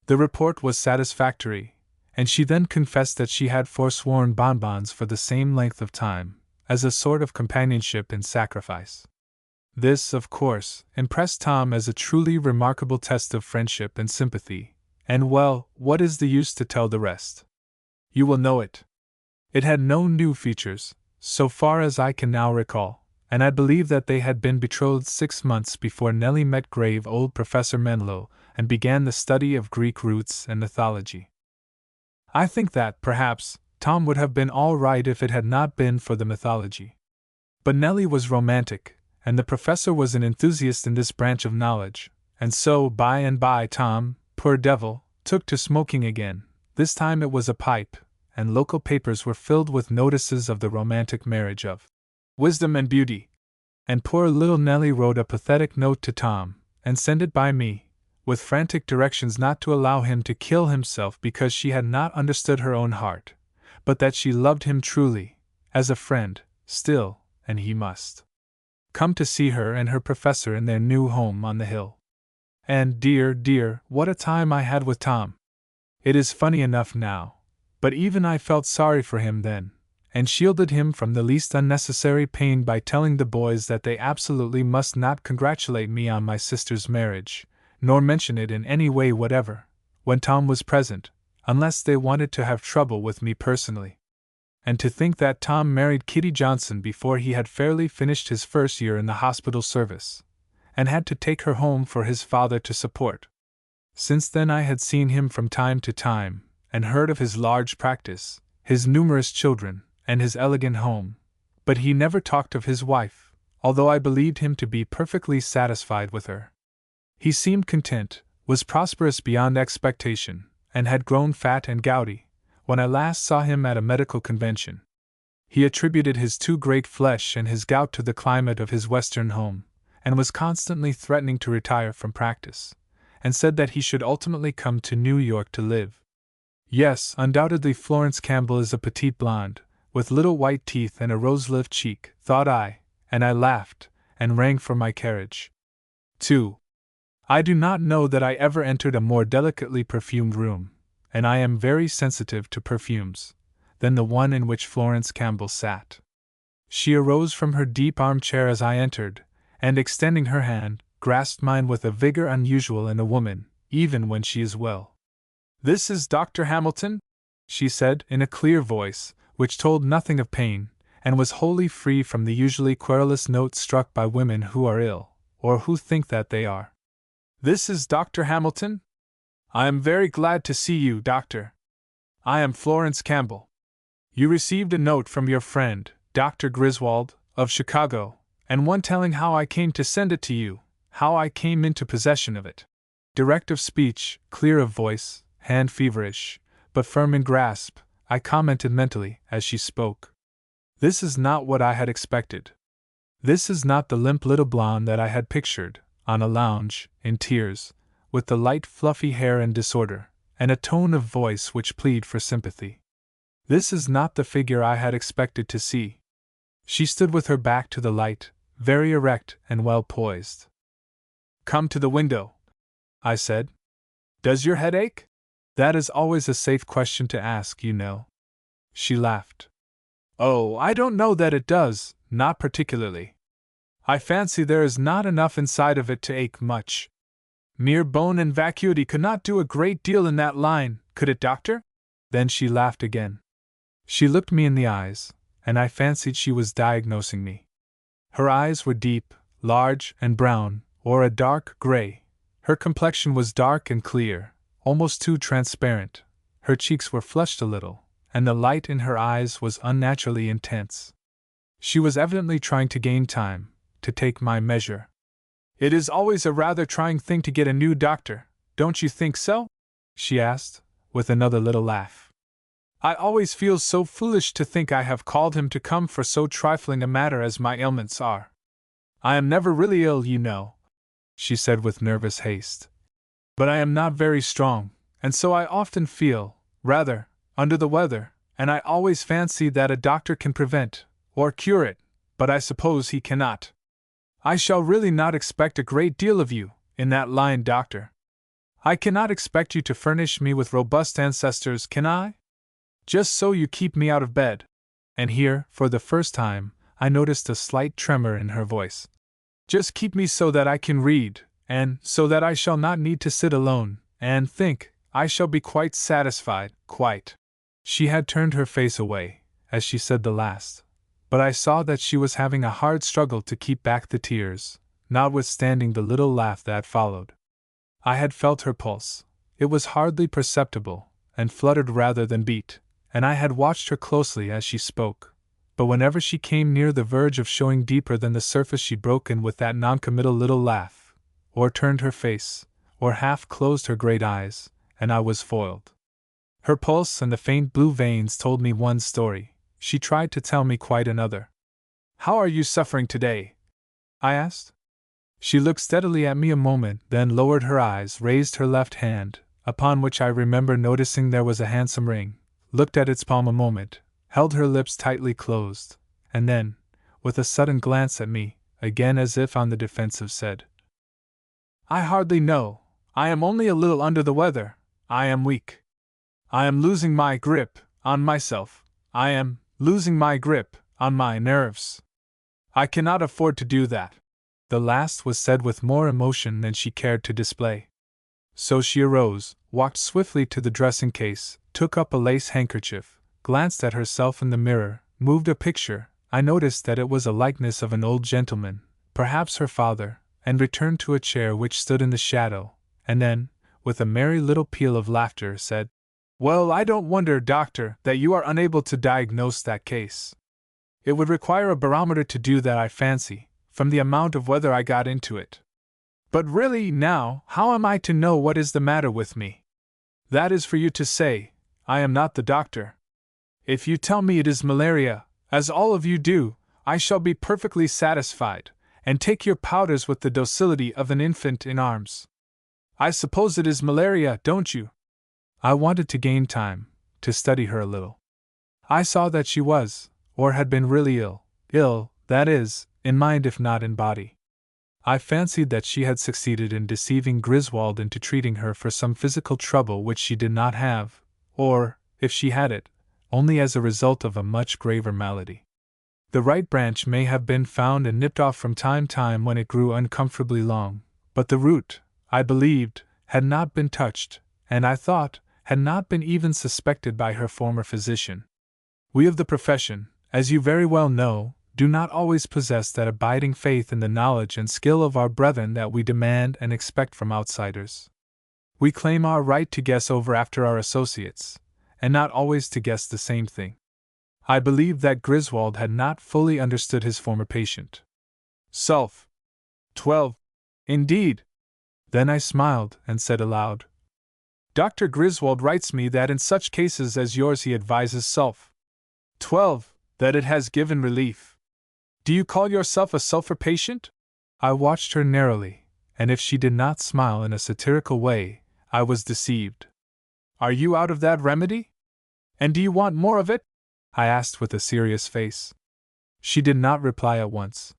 The report was satisfactory, and she then confessed that she had forsworn bonbons for the same length of time, as a sort of companionship and sacrifice. This, of course, impressed Tom as a truly remarkable test of friendship and sympathy, and well, what is the use to tell the rest? You will know it. It had no new features, so far as I can now recall, and I believe that they had been betrothed 6 months before Nellie met grave old Professor Menlo and began the study of Greek roots and mythology. I think that, perhaps, Tom would have been all right if it had not been for the mythology. But Nellie was romantic, and the professor was an enthusiast in this branch of knowledge, and so by and by Tom, poor devil, took to smoking again. This time it was a pipe, and local papers were filled with notices of the romantic marriage of Wisdom and Beauty. And poor little Nellie wrote a pathetic note to Tom, and sent it by me, with frantic directions not to allow him to kill himself because she had not understood her own heart, but that she loved him truly, as a friend, still, and he must come to see her and her professor in their new home on the hill. And dear, what a time I had with Tom! It is funny enough now, but even I felt sorry for him then, and shielded him from the least unnecessary pain by telling the boys that they absolutely must not congratulate me on my sister's marriage, nor mention it in any way whatever, when Tom was present, unless they wanted to have trouble with me personally. And to think that Tom married Kitty Johnson before he had fairly finished his first year in the hospital service, and had to take her home for his father to support. Since then I had seen him from time to time, and heard of his large practice, his numerous children, and his elegant home, but he never talked of his wife, although I believed him to be perfectly satisfied with her. He seemed content, was prosperous beyond expectation, and had grown fat and gouty, when I last saw him at a medical convention. He attributed his too great flesh and his gout to the climate of his western home, and was constantly threatening to retire from practice, and said that he should ultimately come to New York to live. Yes, undoubtedly Florence Campbell is a petite blonde, with little white teeth and a rose-lipped cheek, thought I, and I laughed, and rang for my carriage. 2. I do not know that I ever entered a more delicately perfumed room, and I am very sensitive to perfumes, than the one in which Florence Campbell sat. She arose from her deep armchair as I entered, and extending her hand, grasped mine with a vigor unusual in a woman, even when she is well. "This is Dr. Hamilton?" she said, in a clear voice, which told nothing of pain, and was wholly free from the usually querulous note struck by women who are ill, or who think that they are. "This is Dr. Hamilton? I am very glad to see you, doctor. I am Florence Campbell. You received a note from your friend, Dr. Griswold, of Chicago, and one telling how I came to send it to you, how I came into possession of it." Direct of speech, clear of voice, hand feverish, but firm in grasp, I commented mentally as she spoke. This is not what I had expected. This is not the limp little blonde that I had pictured, on a lounge, in tears, with the light fluffy hair in disorder, and a tone of voice which plead for sympathy. This is not the figure I had expected to see. She stood with her back to the light, very erect and well poised. "Come to the window," I said. "Does your head ache?" "That is always a safe question to ask, you know." She laughed. "Oh, I don't know that it does, not particularly. I fancy there is not enough inside of it to ache much. Mere bone and vacuity could not do a great deal in that line, could it, doctor?" Then she laughed again. She looked me in the eyes, and I fancied she was diagnosing me. Her eyes were deep, large, and brown, or a dark gray. Her complexion was dark and clear, almost too transparent. Her cheeks were flushed a little, and the light in her eyes was unnaturally intense. She was evidently trying to gain time, to take my measure. "It is always a rather trying thing to get a new doctor, don't you think so?" she asked, with another little laugh. "I always feel so foolish to think I have called him to come for so trifling a matter as my ailments are. I am never really ill, you know," she said with nervous haste. "But I am not very strong, and so I often feel, rather, under the weather, and I always fancy that a doctor can prevent, or cure it, but I suppose he cannot. I shall really not expect a great deal of you, in that line, doctor. I cannot expect you to furnish me with robust ancestors, can I? Just so you keep me out of bed." And here, for the first time, I noticed a slight tremor in her voice. "Just keep me so that I can read, and so that I shall not need to sit alone, and think, I shall be quite satisfied, quite." She had turned her face away, as she said the last, but I saw that she was having a hard struggle to keep back the tears, notwithstanding the little laugh that followed. I had felt her pulse. It was hardly perceptible, and fluttered rather than beat, and I had watched her closely as she spoke, but whenever she came near the verge of showing deeper than the surface she broke in with that noncommittal little laugh, or turned her face, or half closed her great eyes, and I was foiled. Her pulse and the faint blue veins told me one story. She tried to tell me quite another. "How are you suffering today?" I asked. She looked steadily at me a moment, then lowered her eyes, raised her left hand, upon which I remember noticing there was a handsome ring, looked at its palm a moment, held her lips tightly closed, and then, with a sudden glance at me, again as if on the defensive, said, "I hardly know. I am only a little under the weather. I am weak. I am losing my grip on myself. I am losing my grip on my nerves. I cannot afford to do that." The last was said with more emotion than she cared to display. So she arose, walked swiftly to the dressing case, took up a lace handkerchief, glanced at herself in the mirror, moved a picture. I noticed that it was a likeness of an old gentleman, perhaps her father, and returned to a chair which stood in the shadow, and then, with a merry little peal of laughter, said, "Well, I don't wonder, doctor, that you are unable to diagnose that case. It would require a barometer to do that, I fancy, from the amount of weather I got into it. But really, now, how am I to know what is the matter with me? That is for you to say. I am not the doctor. If you tell me it is malaria, as all of you do, I shall be perfectly satisfied, and take your powders with the docility of an infant in arms. I suppose it is malaria, don't you? I wanted to gain time, to study her a little. I saw that she was, or had been really ill, that is, in mind if not in body. I fancied that she had succeeded in deceiving Griswold into treating her for some physical trouble which she did not have, or, if she had it, only as a result of a much graver malady. The right branch may have been found and nipped off from time to time when it grew uncomfortably long, but the root, I believed, had not been touched, and I thought, had not been even suspected by her former physician. We of the profession, as you very well know, do not always possess that abiding faith in the knowledge and skill of our brethren that we demand and expect from outsiders. We claim our right to guess over after our associates, and not always to guess the same thing. I believe that Griswold had not fully understood his former patient. Sulph. 12. Indeed. Then I smiled and said aloud, Dr. Griswold writes me that in such cases as yours he advises sulph. 12. That it has given relief. Do you call yourself a sulphur patient? I watched her narrowly, and if she did not smile in a satirical way, I was deceived. Are you out of that remedy? And do you want more of it? I asked with a serious face. She did not reply at once.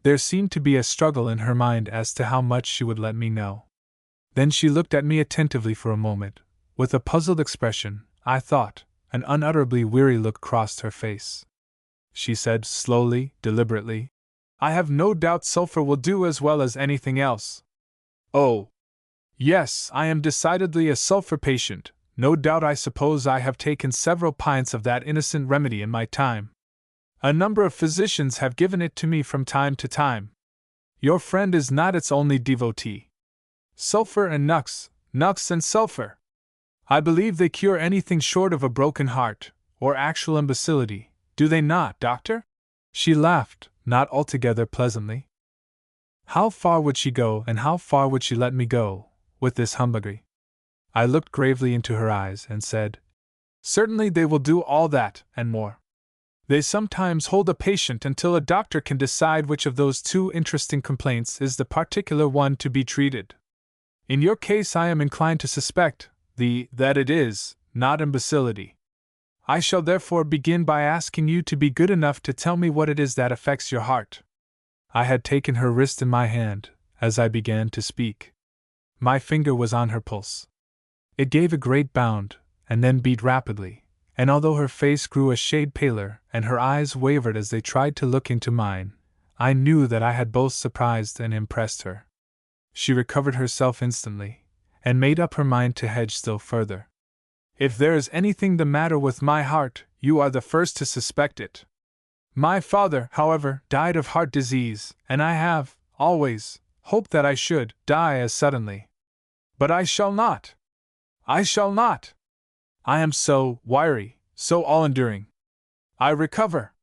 There seemed to be a struggle in her mind as to how much she would let me know. Then she looked at me attentively for a moment, with a puzzled expression, I thought. An unutterably weary look crossed her face. She said slowly, deliberately, I have no doubt sulphur will do as well as anything else. Oh! Yes, I am decidedly a sulphur patient. No doubt I suppose I have taken several pints of that innocent remedy in my time. A number of physicians have given it to me from time to time. Your friend is not its only devotee. Sulphur and nux and sulphur. I believe they cure anything short of a broken heart, or actual imbecility, do they not, doctor? She laughed, not altogether pleasantly. How far would she go, and how far would she let me go, with this humbuggery? I looked gravely into her eyes and said, Certainly they will do all that, and more. They sometimes hold a patient until a doctor can decide which of those two interesting complaints is the particular one to be treated. In your case I am inclined to suspect that it is not imbecility. I shall therefore begin by asking you to be good enough to tell me what it is that affects your heart. I had taken her wrist in my hand, as I began to speak. My finger was on her pulse. It gave a great bound, and then beat rapidly, and although her face grew a shade paler, and her eyes wavered as they tried to look into mine, I knew that I had both surprised and impressed her. She recovered herself instantly, and made up her mind to hedge still further. If there is anything the matter with my heart, you are the first to suspect it. My father, however, died of heart disease, and I have, always, hoped that I should die as suddenly. But I shall not. I shall not. I am so wiry, so all-enduring. I recover.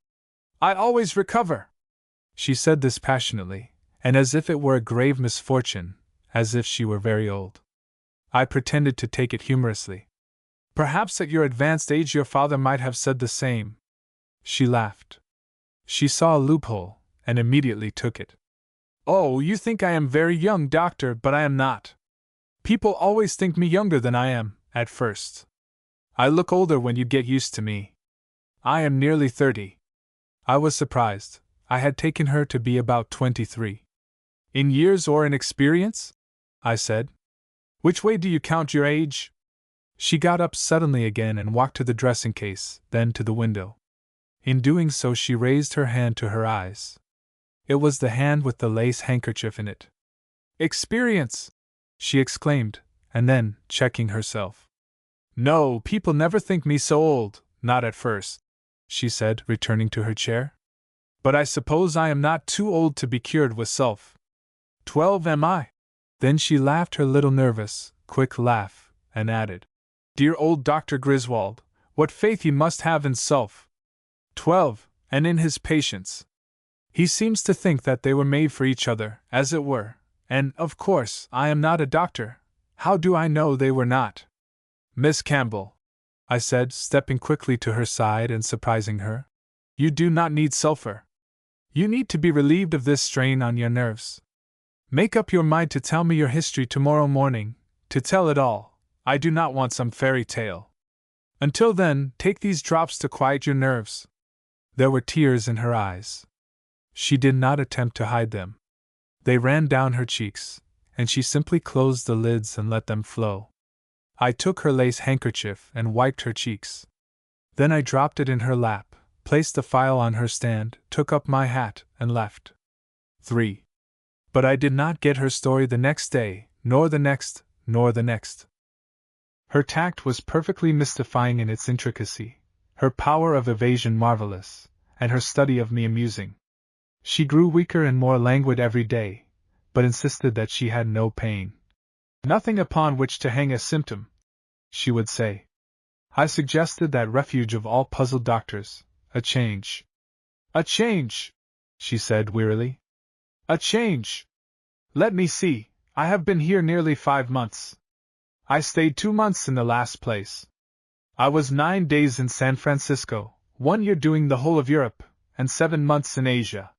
I always recover. She said this passionately, and as if it were a grave misfortune, as if she were very old. I pretended to take it humorously. Perhaps at your advanced age your father might have said the same. She laughed. She saw a loophole, and immediately took it. Oh, you think I am very young, doctor, but I am not. People always think me younger than I am, at first. I look older when you get used to me. I am nearly 30. I was surprised. I had taken her to be about 23. In years or in experience? I said. Which way do you count your age? She got up suddenly again and walked to the dressing case, then to the window. In doing so she raised her hand to her eyes. It was the hand with the lace handkerchief in it. Experience! She exclaimed, and then, checking herself. No, people never think me so old, not at first, she said, returning to her chair. But I suppose I am not too old to be cured with sulph. 12 am I? Then she laughed her little nervous, quick laugh, and added, Dear old Dr. Griswold, what faith he must have in sulph. 12, and in his patients. He seems to think that they were made for each other, as it were, and, of course, I am not a doctor. How do I know they were not? Miss Campbell, I said, stepping quickly to her side and surprising her, you do not need sulphur. You need to be relieved of this strain on your nerves. Make up your mind to tell me your history tomorrow morning, to tell it all. I do not want some fairy tale. Until then, take these drops to quiet your nerves. There were tears in her eyes. She did not attempt to hide them. They ran down her cheeks, and she simply closed the lids and let them flow. I took her lace handkerchief and wiped her cheeks. Then I dropped it in her lap, placed the file on her stand, took up my hat, and left. 3. But I did not get her story the next day, nor the next, nor the next. Her tact was perfectly mystifying in its intricacy, her power of evasion marvelous, and her study of me amusing. She grew weaker and more languid every day, but insisted that she had no pain. Nothing upon which to hang a symptom, she would say. I suggested that refuge of all puzzled doctors, a change. A change, she said wearily. A change. Let me see, I have been here nearly 5 months. I stayed 2 months in the last place. I was 9 days in San Francisco, 1 year doing the whole of Europe, and 7 months in Asia.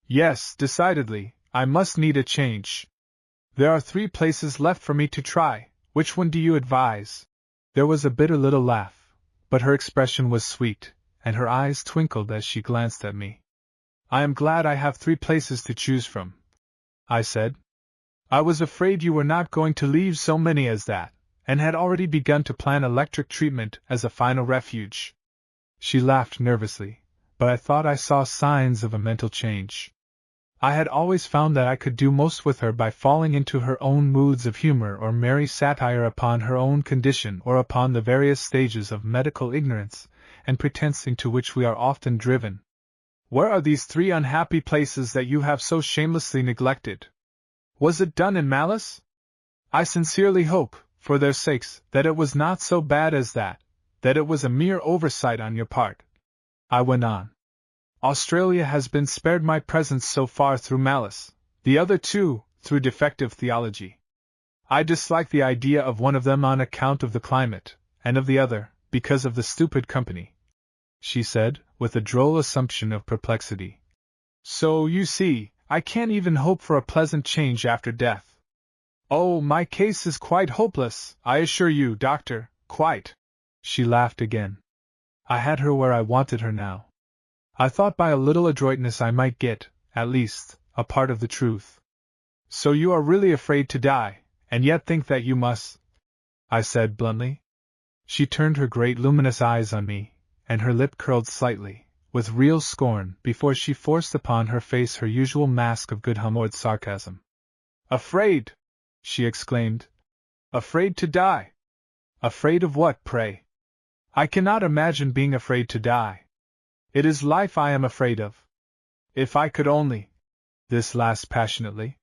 Yes, decidedly, I must need a change. There are 3 places left for me to try. Which one do you advise? There was a bitter little laugh, but her expression was sweet, and her eyes twinkled as she glanced at me. I am glad I have 3 places to choose from, I said. I was afraid you were not going to leave so many as that, and had already begun to plan electric treatment as a final refuge. She laughed nervously, but I thought I saw signs of a mental change. I had always found that I could do most with her by falling into her own moods of humor or merry satire upon her own condition or upon the various stages of medical ignorance and pretense into which we are often driven. Where are these 3 unhappy places that you have so shamelessly neglected? Was it done in malice? I sincerely hope, for their sakes, that it was not so bad as that it was a mere oversight on your part. I went on. Australia has been spared my presence so far through malice, the other 2, through defective theology. I dislike the idea of one of them on account of the climate, and of the other, because of the stupid company, she said, with a droll assumption of perplexity. So, you see, I can't even hope for a pleasant change after death. Oh, my case is quite hopeless, I assure you, doctor, quite. She laughed again. I had her where I wanted her now. I thought by a little adroitness I might get, at least, a part of the truth. So you are really afraid to die, and yet think that you must? I said bluntly. She turned her great luminous eyes on me, and her lip curled slightly, with real scorn, before she forced upon her face her usual mask of good-humored sarcasm. Afraid! She exclaimed. Afraid to die! Afraid of what, pray? I cannot imagine being afraid to die. It is life I am afraid of. If I could only— This last passionately.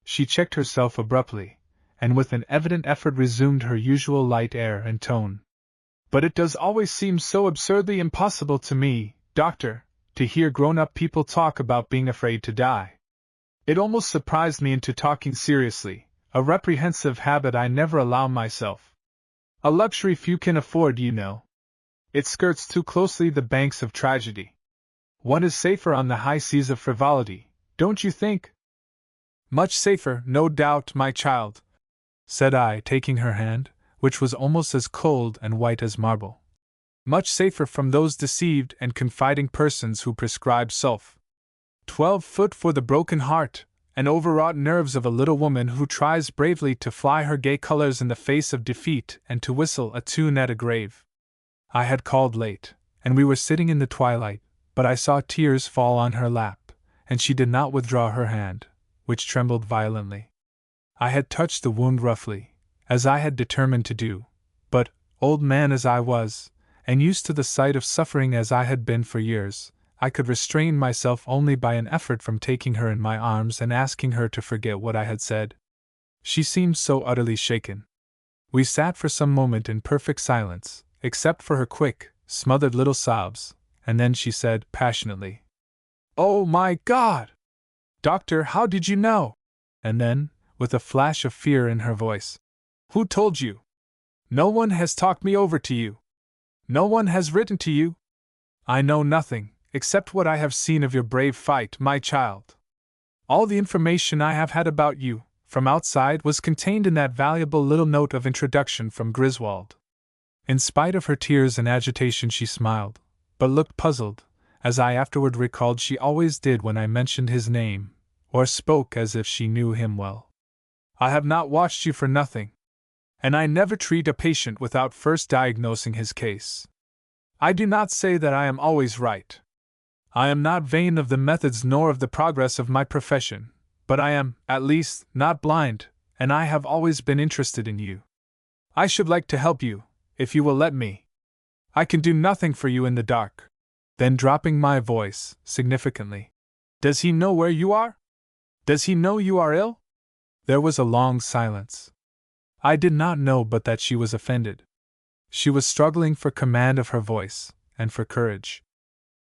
She checked herself abruptly, and with an evident effort resumed her usual light air and tone. But it does always seem so absurdly impossible to me, doctor, to hear grown-up people talk about being afraid to die. It almost surprised me into talking seriously, a reprehensive habit I never allow myself. A luxury few can afford, you know. It skirts too closely the banks of tragedy. One is safer on the high seas of frivolity, don't you think? Much safer, no doubt, my child, said I, taking her hand, which was almost as cold and white as marble. Much safer from those deceived and confiding persons who prescribe sulph. 12 foot for the broken heart, and overwrought nerves of a little woman who tries bravely to fly her gay colors in the face of defeat and to whistle a tune at a grave. I had called late, and we were sitting in the twilight, but I saw tears fall on her lap, and she did not withdraw her hand, which trembled violently. I had touched the wound roughly, as I had determined to do, but, old man as I was, and used to the sight of suffering as I had been for years, I could restrain myself only by an effort from taking her in my arms and asking her to forget what I had said. She seemed so utterly shaken. We sat for some moment in perfect silence, except for her quick, smothered little sobs, and then she said passionately, "Oh, my God! Doctor, how did you know?" And then, with a flash of fear in her voice, "Who told you? No one has talked me over to you. No one has written to you. I know nothing, except what I have seen of your brave fight, my child." All the information I have had about you, from outside, was contained in that valuable little note of introduction from Griswold. In spite of her tears and agitation, she smiled, but looked puzzled, as I afterward recalled she always did when I mentioned his name, or spoke as if she knew him well. I have not watched you for nothing, and I never treat a patient without first diagnosing his case. I do not say that I am always right. I am not vain of the methods nor of the progress of my profession, but I am, at least, not blind, and I have always been interested in you. I should like to help you, if you will let me. I can do nothing for you in the dark. Then, dropping my voice, significantly, does he know where you are? Does he know you are ill? There was a long silence. I did not know but that she was offended. She was struggling for command of her voice, and for courage.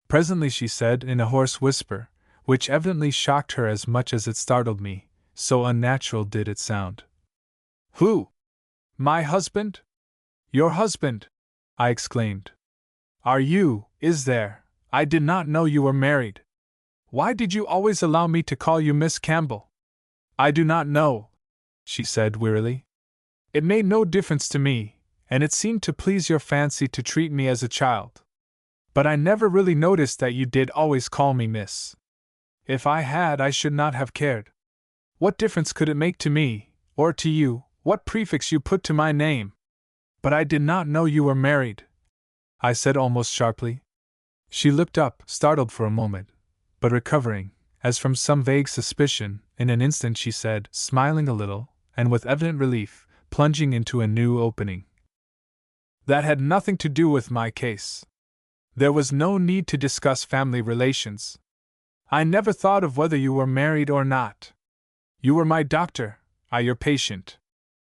Presently she said, in a hoarse whisper, which evidently shocked her as much as it startled me, so unnatural did it sound. Who? My husband? Your husband? I exclaimed. Are you, is there? I did not know you were married. Why did you always allow me to call you Miss Campbell? I do not know, she said wearily. It made no difference to me, and it seemed to please your fancy to treat me as a child. But I never really noticed that you did always call me Miss. If I had, I should not have cared. What difference could it make to me, or to you, what prefix you put to my name? But I did not know you were married, I said almost sharply. She looked up, startled for a moment, but recovering, as from some vague suspicion, in an instant she said, smiling a little, and with evident relief, plunging into a new opening. That had nothing to do with my case. There was no need to discuss family relations. I never thought of whether you were married or not. You were my doctor, I your patient.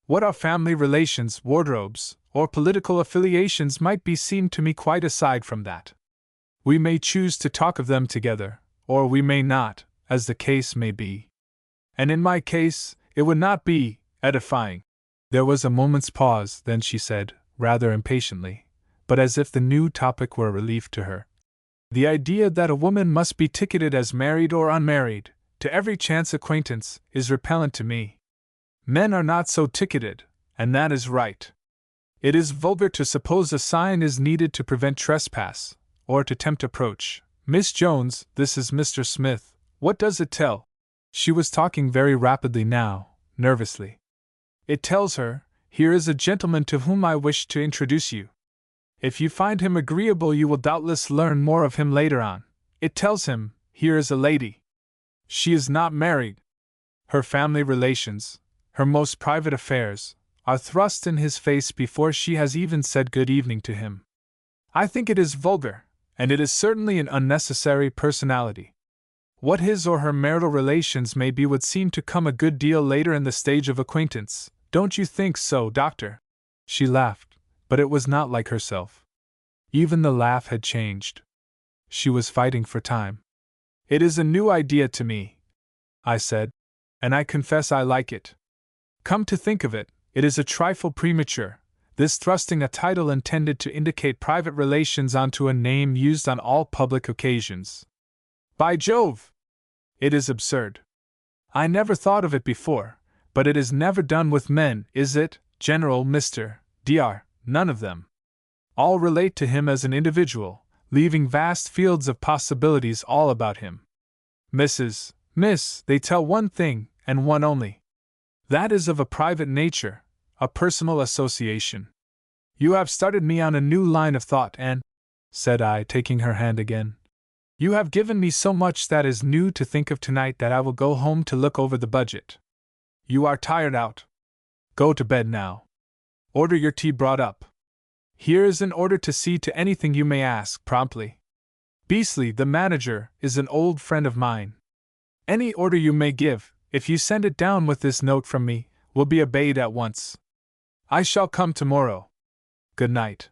What our family relations, wardrobes, or political affiliations might be seemed to me quite aside from that. We may choose to talk of them together, or we may not, as the case may be. And in my case, it would not be edifying. There was a moment's pause, then she said, rather impatiently, but as if the new topic were a relief to her. The idea that a woman must be ticketed as married or unmarried, to every chance acquaintance, is repellent to me. Men are not so ticketed, and that is right. It is vulgar to suppose a sign is needed to prevent trespass, or to tempt approach. Miss Jones, this is Mr. Smith. What does it tell? She was talking very rapidly now, nervously. It tells her, here is a gentleman to whom I wish to introduce you. If you find him agreeable, you will doubtless learn more of him later on. It tells him, here is a lady. She is not married. Her family relations, her most private affairs, are thrust in his face before she has even said good evening to him. I think it is vulgar, and it is certainly an unnecessary personality. What his or her marital relations may be would seem to come a good deal later in the stage of acquaintance. Don't you think so, Doctor? She laughed, but it was not like herself. Even the laugh had changed. She was fighting for time. It is a new idea to me, I said, and I confess I like it. Come to think of it, it is a trifle premature, this thrusting a title intended to indicate private relations onto a name used on all public occasions. By Jove! It is absurd. I never thought of it before, but it is never done with men, is it, General Mr. Dr. None of them. All relate to him as an individual, leaving vast fields of possibilities all about him. Mrs. Miss, they tell one thing, and one only. That is of a private nature, a personal association. You have started me on a new line of thought, and, said I, taking her hand again, you have given me so much that is new to think of tonight that I will go home to look over the budget. You are tired out. Go to bed now. Order your tea brought up. Here is an order to see to anything you may ask, promptly. Beasley, the manager, is an old friend of mine. Any order you may give, if you send it down with this note from me, will be obeyed at once. I shall come tomorrow. Good night.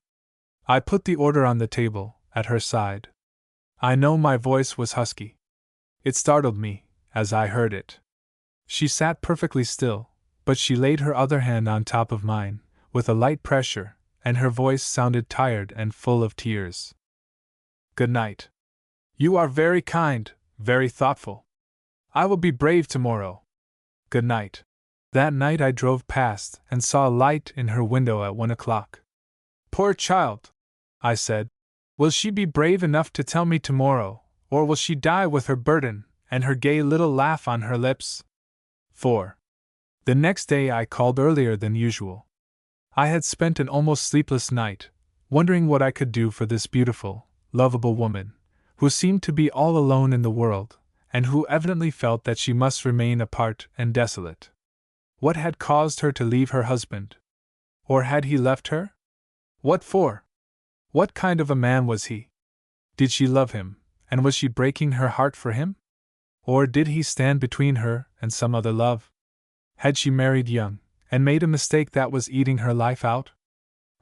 I put the order on the table, at her side. I know my voice was husky. It startled me, as I heard it. She sat perfectly still, but she laid her other hand on top of mine, with a light pressure, and her voice sounded tired and full of tears. Good night. You are very kind, very thoughtful. I will be brave tomorrow. Good night. That night I drove past and saw a light in her window at 1 o'clock. Poor child, I said. Will she be brave enough to tell me tomorrow, or will she die with her burden and her gay little laugh on her lips? 4. The next day I called earlier than usual. I had spent an almost sleepless night, wondering what I could do for this beautiful, lovable woman, who seemed to be all alone in the world, and who evidently felt that she must remain apart and desolate. What had caused her to leave her husband? Or had he left her? What for? What kind of a man was he? Did she love him, and was she breaking her heart for him? Or did he stand between her and some other love? Had she married young, and made a mistake that was eating her life out?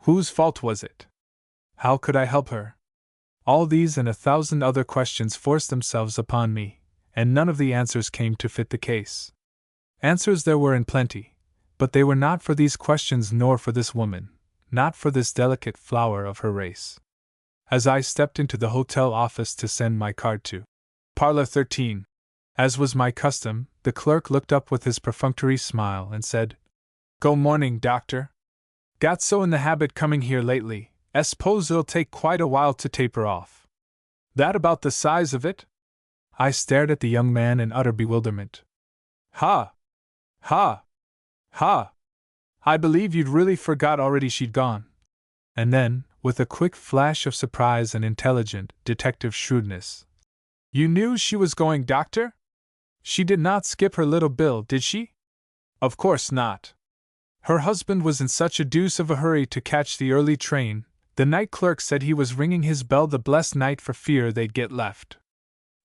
Whose fault was it? How could I help her? All these and 1,000 other questions forced themselves upon me, and none of the answers came to fit the case. Answers there were in plenty, but they were not for these questions nor for this woman, not for this delicate flower of her race. As I stepped into the hotel office to send my card to Parlor 13, as was my custom, the clerk looked up with his perfunctory smile and said, "Go morning, doctor. Got so in the habit coming here lately, s'pose it'll take quite a while to taper off." That about the size of it? I stared at the young man in utter bewilderment. Ha! Ha! Ha! I believe you'd really forgot already she'd gone. And then, with a quick flash of surprise and intelligent, detective shrewdness, "You knew she was going, doctor? She did not skip her little bill, did she?" "Of course not. Her husband was in such a deuce of a hurry to catch the early train, the night clerk said he was ringing his bell the blessed night for fear they'd get left.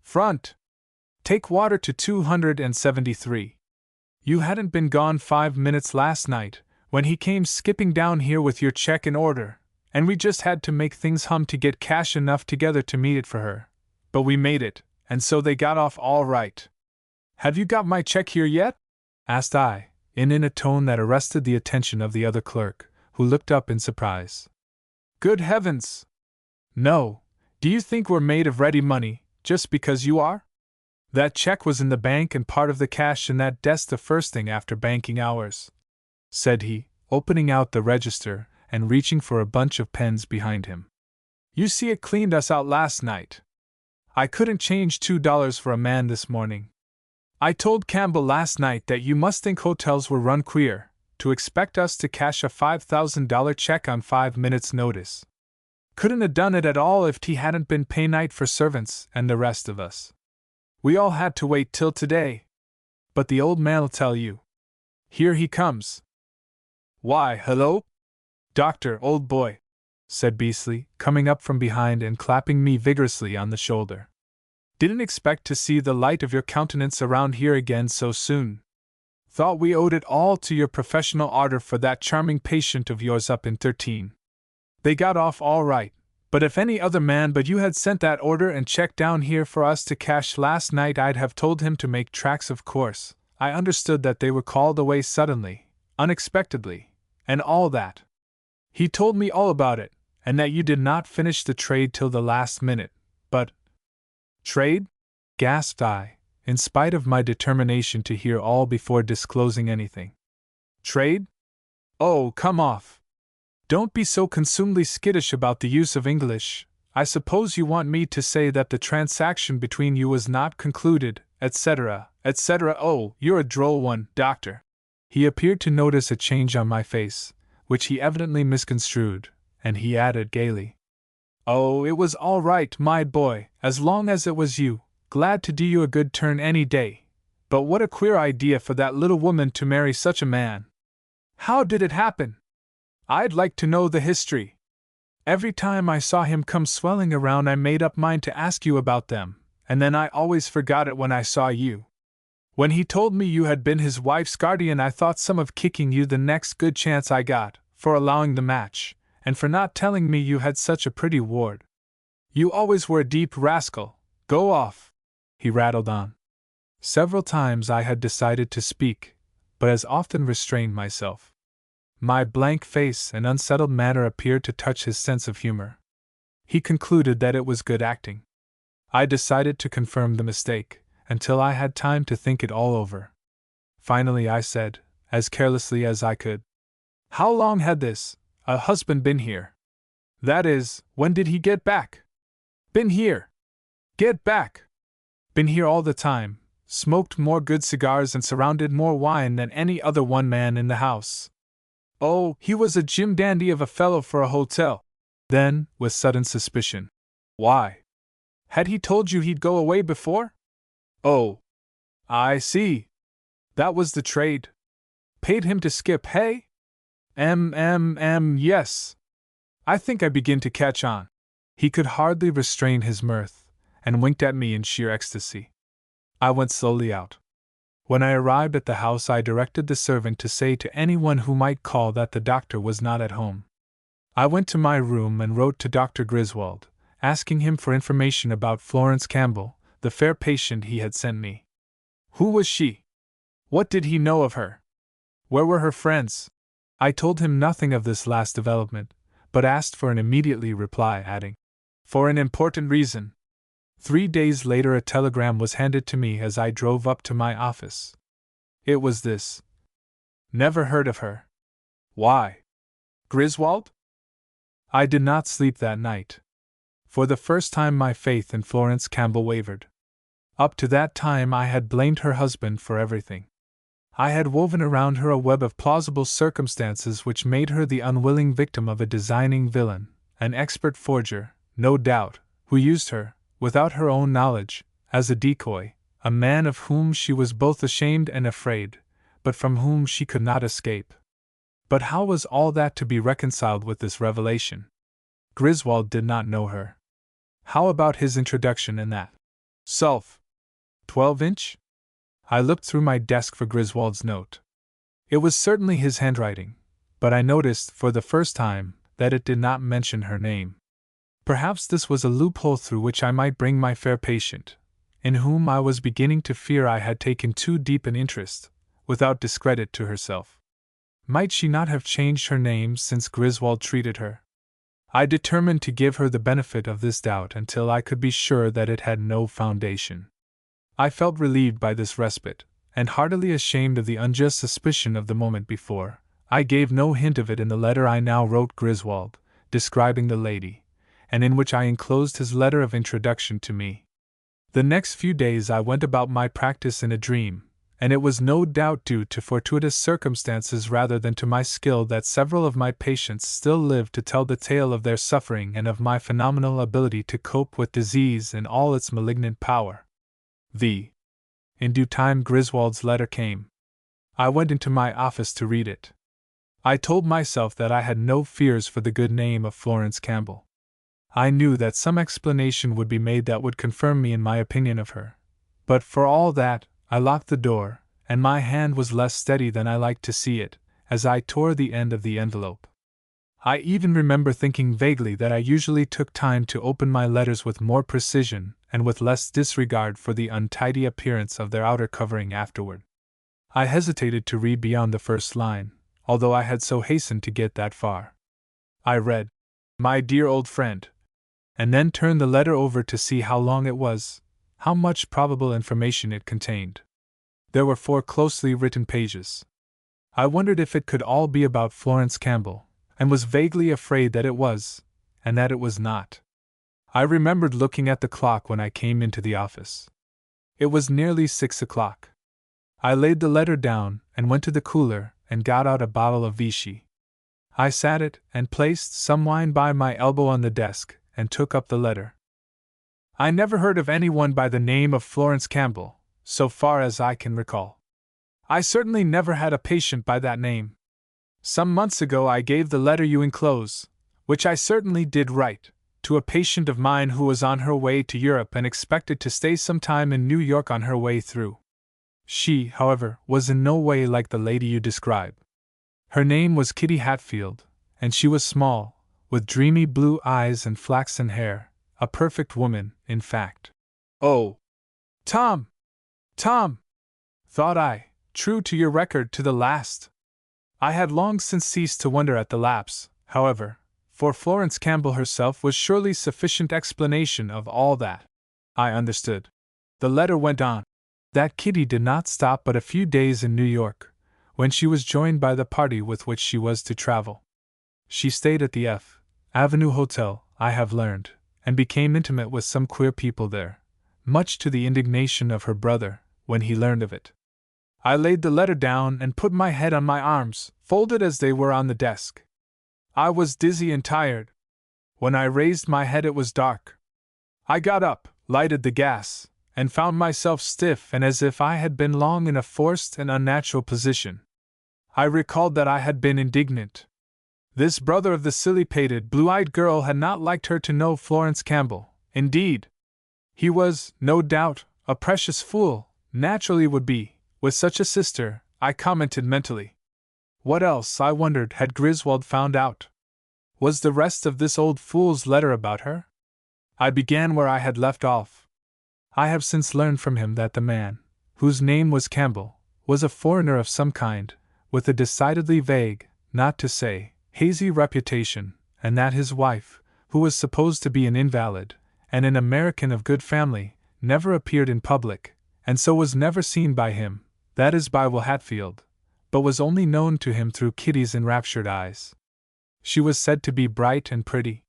Front! Take water to 273. You hadn't been gone 5 minutes last night, when he came skipping down here with your check in order, and we just had to make things hum to get cash enough together to meet it for her. But we made it, and so they got off all right. Have you got my check here yet?" asked I, in a tone that arrested the attention of the other clerk, who looked up in surprise. "Good heavens! No, do you think we're made of ready money, just because you are? That check was in the bank and part of the cash in that desk the first thing after banking hours," said he, opening out the register and reaching for a bunch of pens behind him. "You see, it cleaned us out last night. I couldn't change $2 for a man this morning. I told Campbell last night that you must think hotels were run queer, to expect us to cash a $5,000 check on 5 minutes' notice. Couldn't have done it at all if he hadn't been pay night for servants and the rest of us. We all had to wait till today. But the old man'll tell you. Here he comes." "Why, hello, Doctor, old boy," said Beasley, coming up from behind and clapping me vigorously on the shoulder. "Didn't expect to see the light of your countenance around here again so soon. Thought we owed it all to your professional ardor for that charming patient of yours up in 13. They got off all right, but if any other man but you had sent that order and check down here for us to cash last night, I'd have told him to make tracks. Of course, I understood that they were called away suddenly, unexpectedly, and all that. He told me all about it, and that you did not finish the trade till the last minute, but—" "Trade?" gasped I, in spite of my determination to hear all before disclosing anything. "Trade? Oh, come off! Don't be so consumedly skittish about the use of English. I suppose you want me to say that the transaction between you was not concluded, etc., etc. Oh, you're a droll one, doctor." He appeared to notice a change on my face, which he evidently misconstrued, and he added gaily, "Oh, it was all right, my boy, as long as it was you. Glad to do you a good turn any day. But what a queer idea for that little woman to marry such a man. How did it happen? I'd like to know the history. Every time I saw him come swelling around I made up mine to ask you about them, and then I always forgot it when I saw you. When he told me you had been his wife's guardian, I thought some of kicking you the next good chance I got, for allowing the match, and for not telling me you had such a pretty ward. You always were a deep rascal. Go off," he rattled on. Several times I had decided to speak, but as often restrained myself. My blank face and unsettled manner appeared to touch his sense of humor. He concluded that it was good acting. I decided to confirm the mistake, until I had time to think it all over. Finally I said, as carelessly as I could, "How long had this husband been here? That is, when did he get back?" "Been here." "Get back." "Been here all the time, smoked more good cigars and surrounded more wine than any other one man in the house." "Oh, he was a jim dandy of a fellow for a hotel." Then, with sudden suspicion, "Why? Had he told you he'd go away before?" "Oh, I see. That was the trade. Paid him to skip, hey?" Yes. I think I begin to catch on." He could hardly restrain his mirth, and winked at me in sheer ecstasy. I went slowly out. When I arrived at the house, I directed the servant to say to anyone who might call that the doctor was not at home. I went to my room and wrote to Dr. Griswold, asking him for information about Florence Campbell, the fair patient he had sent me. Who was she? What did he know of her? Where were her friends? I told him nothing of this last development, but asked for an immediately reply, adding, "For an important reason." 3 days later a telegram was handed to me as I drove up to my office. It was this: "Never heard of her. Why? Griswold?" I did not sleep that night. For the first time my faith in Florence Campbell wavered. Up to that time I had blamed her husband for everything. I had woven around her a web of plausible circumstances which made her the unwilling victim of a designing villain, an expert forger, no doubt, who used her, without her own knowledge, as a decoy, a man of whom she was both ashamed and afraid, but from whom she could not escape. But how was all that to be reconciled with this revelation? Griswold did not know her. How about his introduction in that Sulph 12-inch? I looked through my desk for Griswold's note. It was certainly his handwriting, but I noticed, for the first time, that it did not mention her name. Perhaps this was a loophole through which I might bring my fair patient, in whom I was beginning to fear I had taken too deep an interest, without discredit to herself. Might she not have changed her name since Griswold treated her? I determined to give her the benefit of this doubt until I could be sure that it had no foundation. I felt relieved by this respite, and heartily ashamed of the unjust suspicion of the moment before. I gave no hint of it in the letter I now wrote Griswold, describing the lady, and in which I enclosed his letter of introduction to me. The next few days I went about my practice in a dream, and it was no doubt due to fortuitous circumstances rather than to my skill that several of my patients still lived to tell the tale of their suffering and of my phenomenal ability to cope with disease in all its malignant power. In due time Griswold's letter came. I went into my office to read it. I told myself that I had no fears for the good name of Florence Campbell. I knew that some explanation would be made that would confirm me in my opinion of her. But for all that, I locked the door, and my hand was less steady than I liked to see it, as I tore the end of the envelope. I even remember thinking vaguely that I usually took time to open my letters with more precision and with less disregard for the untidy appearance of their outer covering afterward. I hesitated to read beyond the first line, although I had so hastened to get that far. I read, "My dear old friend," and then turned the letter over to see how long it was, how much probable information it contained. There were 4 closely written pages. I wondered if it could all be about Florence Campbell, and was vaguely afraid that it was, and that it was not. I remembered looking at the clock when I came into the office. It was nearly 6 o'clock. I laid the letter down and went to the cooler and got out a bottle of Vichy. I sat it and placed some wine by my elbow on the desk and took up the letter. I never heard of anyone by the name of Florence Campbell, so far as I can recall. I certainly never had a patient by that name. Some months ago I gave the letter you enclose, which I certainly did write, to a patient of mine who was on her way to Europe and expected to stay some time in New York on her way through. She, however, was in no way like the lady you describe. Her name was Kitty Hatfield, and she was small, with dreamy blue eyes and flaxen hair, a perfect woman, in fact. Oh! Tom! Thought I, true to your record to the last. I had long since ceased to wonder at the lapse, however, for Florence Campbell herself was surely sufficient explanation of all that. I understood. The letter went on. That Kitty did not stop but a few days in New York, when she was joined by the party with which she was to travel. She stayed at the F Avenue Hotel, I have learned, and became intimate with some queer people there, much to the indignation of her brother, when he learned of it. I laid the letter down and put my head on my arms, folded as they were on the desk. I was dizzy and tired. When I raised my head it was dark. I got up, lighted the gas, and found myself stiff and as if I had been long in a forced and unnatural position. I recalled that I had been indignant. This brother of the silly-pated, blue-eyed girl had not liked her to know Florence Campbell. Indeed, he was, no doubt, a precious fool, naturally would be, with such a sister, I commented mentally. What else, I wondered, had Griswold found out? Was the rest of this old fool's letter about her? I began where I had left off. I have since learned from him that the man, whose name was Campbell, was a foreigner of some kind, with a decidedly vague, not to say hazy reputation, and that his wife, who was supposed to be an invalid, and an American of good family, never appeared in public, and so was never seen by him, that is by Will Hatfield, but was only known to him through Kitty's enraptured eyes. She was said to be bright and pretty.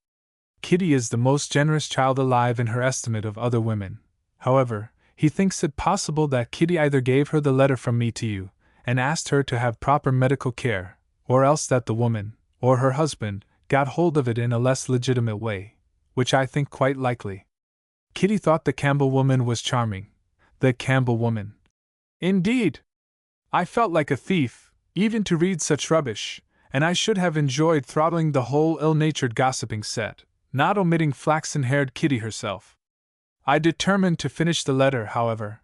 Kitty is the most generous child alive in her estimate of other women. However, he thinks it possible that Kitty either gave her the letter from me to you, and asked her to have proper medical care, or else that the woman, or her husband, got hold of it in a less legitimate way, which I think quite likely. Kitty thought the Campbell woman was charming. The Campbell woman! Indeed! I felt like a thief, even to read such rubbish, and I should have enjoyed throttling the whole ill-natured gossiping set, not omitting flaxen-haired Kitty herself. I determined to finish the letter, however.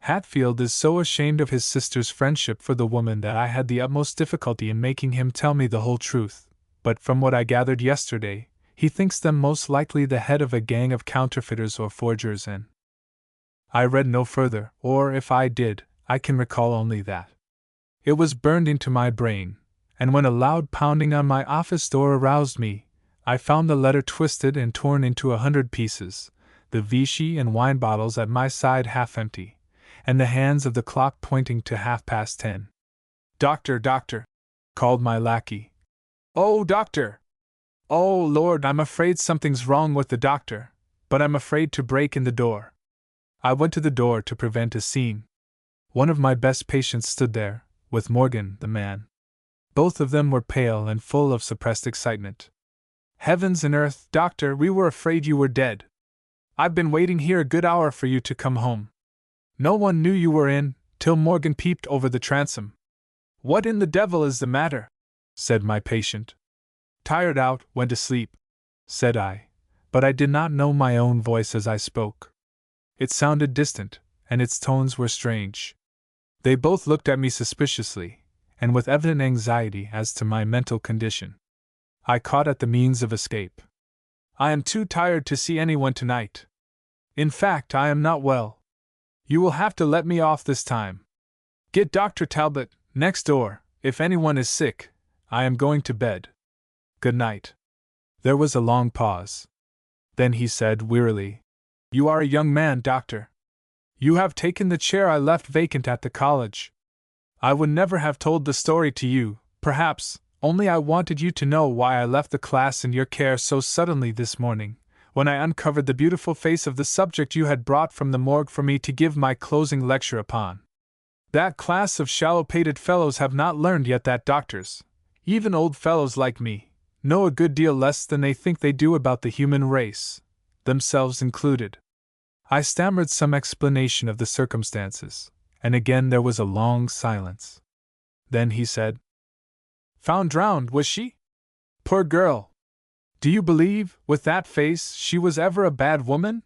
Hatfield is so ashamed of his sister's friendship for the woman that I had the utmost difficulty in making him tell me the whole truth, but from what I gathered yesterday, he thinks them most likely the head of a gang of counterfeiters or forgers, and I read no further, or if I did, I can recall only that it was burned into my brain, and when a loud pounding on my office door aroused me, I found the letter twisted and torn into 100 pieces, the Vichy and wine bottles at my side half empty, and the hands of the clock pointing to 10:30. "Doctor, doctor!" called my lackey. "Oh, doctor! Oh, Lord, I'm afraid something's wrong with the doctor, but I'm afraid to break in the door." I went to the door to prevent a scene. One of my best patients stood there, with Morgan, the man. Both of them were pale and full of suppressed excitement. "Heavens and earth, doctor, we were afraid you were dead. I've been waiting here a good hour for you to come home. No one knew you were in, till Morgan peeped over the transom." "What in the devil is the matter?" said my patient. "Tired out, went to sleep," said I, but I did not know my own voice as I spoke. It sounded distant, and its tones were strange. They both looked at me suspiciously, and with evident anxiety as to my mental condition. I caught at the means of escape. "I am too tired to see anyone tonight. In fact, I am not well. You will have to let me off this time. Get Dr. Talbot, next door, if anyone is sick. I am going to bed. Good night." There was a long pause. Then he said wearily, "You are a young man, doctor. You have taken the chair I left vacant at the college. I would never have told the story to you, perhaps, only I wanted you to know why I left the class in your care so suddenly this morning, when I uncovered the beautiful face of the subject you had brought from the morgue for me to give my closing lecture upon. That class of shallow-pated fellows have not learned yet that doctors, even old fellows like me, know a good deal less than they think they do about the human race, themselves included." I stammered some explanation of the circumstances, and again there was a long silence. Then he said, "Found drowned, was she? Poor girl! Do you believe, with that face, she was ever a bad woman?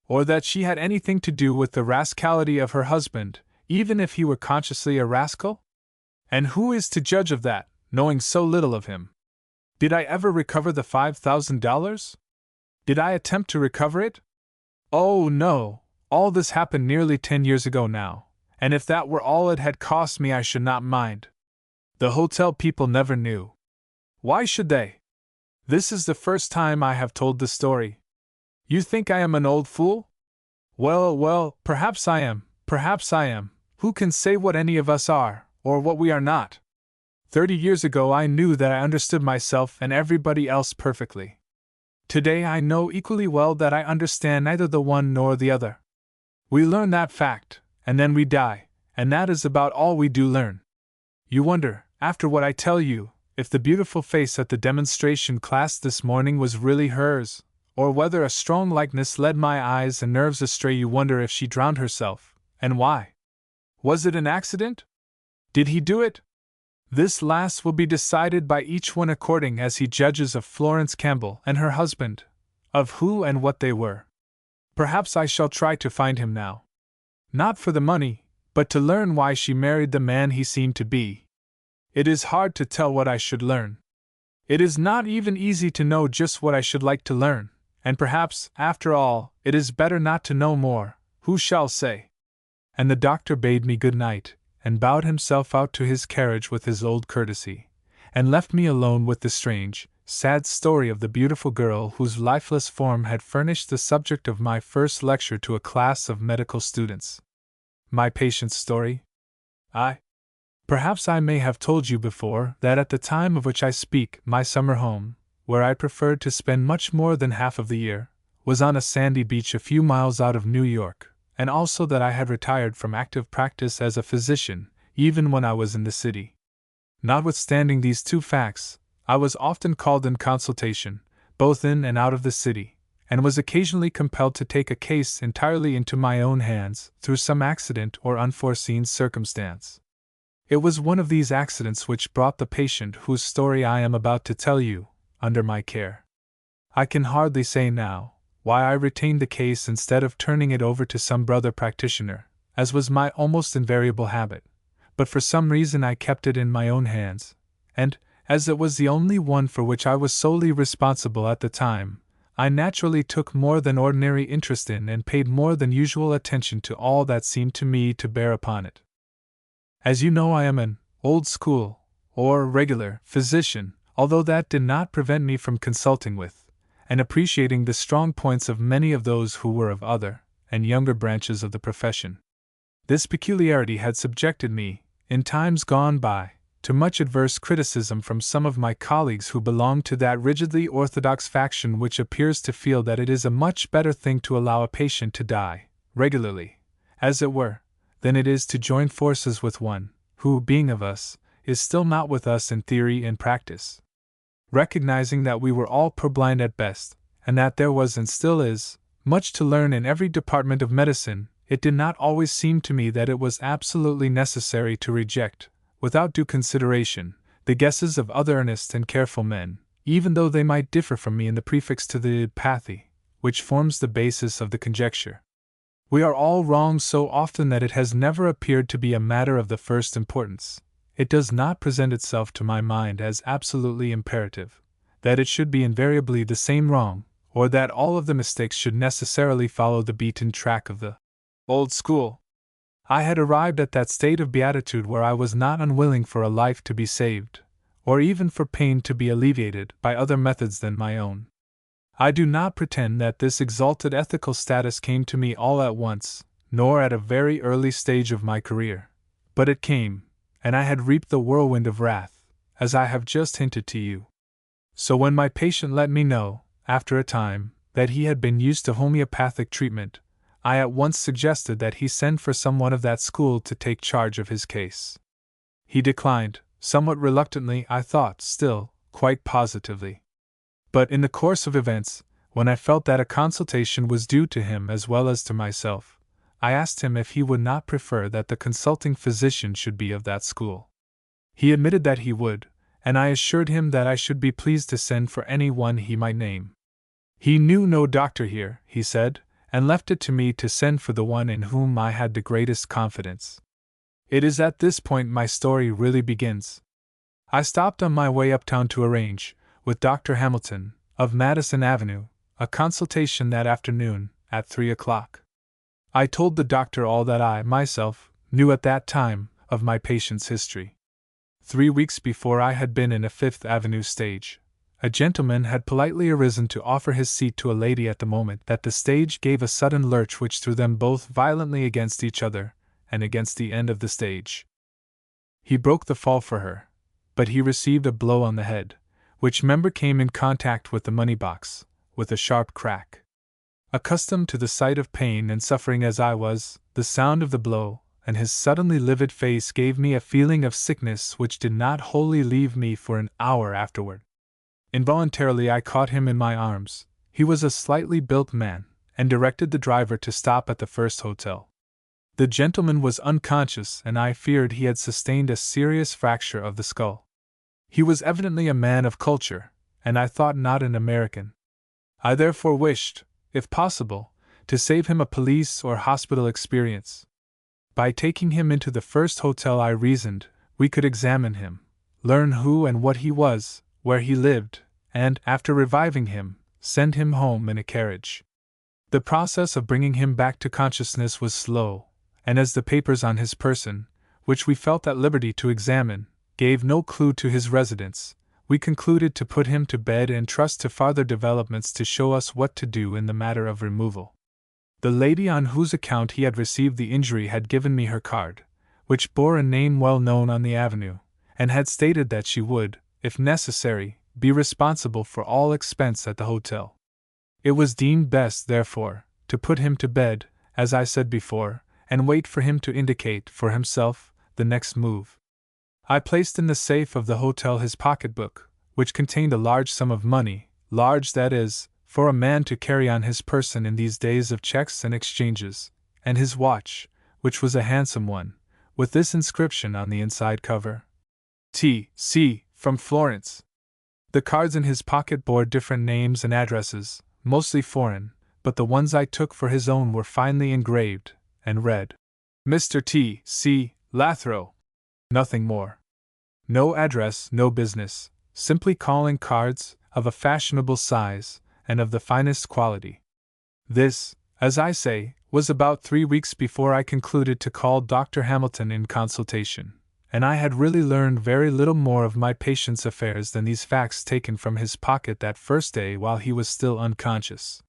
Or that she had anything to do with the rascality of her husband, even if he were consciously a rascal? And who is to judge of that, knowing so little of him? Did I ever recover the $5,000? Did I attempt to recover it? Oh, no, all this happened nearly 10 years ago now, and if that were all it had cost me I should not mind. The hotel people never knew. Why should they? This is the first time I have told the story. You think I am an old fool? Well, perhaps I am, Perhaps I am. Who can say what any of us are, or what we are not? 30 years ago I knew that I understood myself and everybody else perfectly. Today I know equally well that I understand neither the one nor the other. We learn that fact, and then we die, and that is about all we do learn. You wonder, after what I tell you, if the beautiful face at the demonstration class this morning was really hers, or whether a strong likeness led my eyes and nerves astray. You wonder if she drowned herself, and why. Was it an accident? Did he do it? This last will be decided by each one according as he judges of Florence Campbell and her husband, of who and what they were. Perhaps I shall try to find him now. Not for the money, but to learn why she married the man he seemed to be. It is hard to tell what I should learn. It is not even easy to know just what I should like to learn, and perhaps, after all, it is better not to know more. Who shall say? And the doctor bade me good night, and bowed himself out to his carriage with his old courtesy, and left me alone with the strange, sad story of the beautiful girl whose lifeless form had furnished the subject of my first lecture to a class of medical students. My patient's story? Perhaps I may have told you before that at the time of which I speak, my summer home, where I preferred to spend much more than half of the year, was on a sandy beach a few miles out of New York, and also that I had retired from active practice as a physician, even when I was in the city. Notwithstanding these two facts, I was often called in consultation, both in and out of the city, and was occasionally compelled to take a case entirely into my own hands through some accident or unforeseen circumstance. It was one of these accidents which brought the patient whose story I am about to tell you under my care. I can hardly say now why I retained the case instead of turning it over to some brother practitioner, as was my almost invariable habit, but for some reason I kept it in my own hands, and, as it was the only one for which I was solely responsible at the time, I naturally took more than ordinary interest in and paid more than usual attention to all that seemed to me to bear upon it. As you know, I am an old school, or regular, physician, although that did not prevent me from consulting with and appreciating the strong points of many of those who were of other and younger branches of the profession. This peculiarity had subjected me, in times gone by, to much adverse criticism from some of my colleagues who belonged to that rigidly orthodox faction which appears to feel that it is a much better thing to allow a patient to die, regularly, as it were, than it is to join forces with one, who, being of us, is still not with us in theory and practice. Recognizing that we were all purblind at best, and that there was and still is much to learn in every department of medicine, it did not always seem to me that it was absolutely necessary to reject, without due consideration, the guesses of other earnest and careful men, even though they might differ from me in the prefix to the pathy, which forms the basis of the conjecture. We are all wrong so often that it has never appeared to be a matter of the first importance. It does not present itself to my mind as absolutely imperative that it should be invariably the same wrong, or that all of the mistakes should necessarily follow the beaten track of the old school. I had arrived at that state of beatitude where I was not unwilling for a life to be saved, or even for pain to be alleviated by other methods than my own. I do not pretend that this exalted ethical status came to me all at once, nor at a very early stage of my career, but it came, and I had reaped the whirlwind of wrath, as I have just hinted to you. So when my patient let me know, after a time, that he had been used to homeopathic treatment, I at once suggested that he send for someone of that school to take charge of his case. He declined, somewhat reluctantly, I thought, still, quite positively. But in the course of events, when I felt that a consultation was due to him as well as to myself, I asked him if he would not prefer that the consulting physician should be of that school. He admitted that he would, and I assured him that I should be pleased to send for any one he might name. He knew no doctor here, he said, and left it to me to send for the one in whom I had the greatest confidence. It is at this point my story really begins. I stopped on my way uptown to arrange, with Dr. Hamilton, of Madison Avenue, a consultation that afternoon, at 3 o'clock. I told the doctor all that I, myself, knew at that time, of my patient's history. 3 weeks before I had been in a Fifth Avenue stage, a gentleman had politely arisen to offer his seat to a lady at the moment that the stage gave a sudden lurch which threw them both violently against each other and against the end of the stage. He broke the fall for her, but he received a blow on the head, which member came in contact with the money box, with a sharp crack. Accustomed to the sight of pain and suffering as I was, the sound of the blow, and his suddenly livid face gave me a feeling of sickness which did not wholly leave me for an hour afterward. Involuntarily I caught him in my arms. He was a slightly built man, and directed the driver to stop at the first hotel. The gentleman was unconscious, and I feared he had sustained a serious fracture of the skull. He was evidently a man of culture, and I thought not an American. I therefore wished, if possible, to save him a police or hospital experience. By taking him into the first hotel, I reasoned, we could examine him, learn who and what he was, where he lived, and, after reviving him, send him home in a carriage. The process of bringing him back to consciousness was slow, and as the papers on his person, which we felt at liberty to examine, gave no clue to his residence, we concluded to put him to bed and trust to farther developments to show us what to do in the matter of removal. The lady on whose account he had received the injury had given me her card, which bore a name well known on the avenue, and had stated that she would, if necessary, be responsible for all expense at the hotel. It was deemed best, therefore, to put him to bed, as I said before, and wait for him to indicate, for himself, the next move. I placed in the safe of the hotel his pocketbook, which contained a large sum of money, large, that is, for a man to carry on his person in these days of checks and exchanges, and his watch, which was a handsome one, with this inscription on the inside cover: T.C. from Florence. The cards in his pocket bore different names and addresses, mostly foreign, but the ones I took for his own were finely engraved, and read: Mr. T.C. Lathrow. Nothing more. No address, no business, simply calling cards, of a fashionable size, and of the finest quality. This, as I say, was about 3 weeks before I concluded to call Dr. Hamilton in consultation, and I had really learned very little more of my patient's affairs than these facts taken from his pocket that first day while he was still unconscious.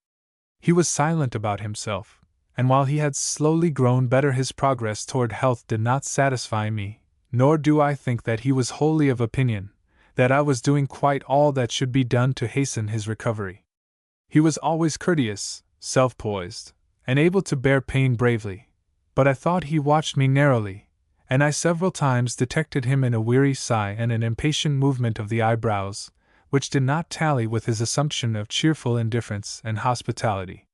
He was silent about himself, and while he had slowly grown better, his progress toward health did not satisfy me, nor do I think that he was wholly of opinion that I was doing quite all that should be done to hasten his recovery. He was always courteous, self-poised, and able to bear pain bravely, but I thought he watched me narrowly, and I several times detected him in a weary sigh and an impatient movement of the eyebrows, which did not tally with his assumption of cheerful indifference and hospitality.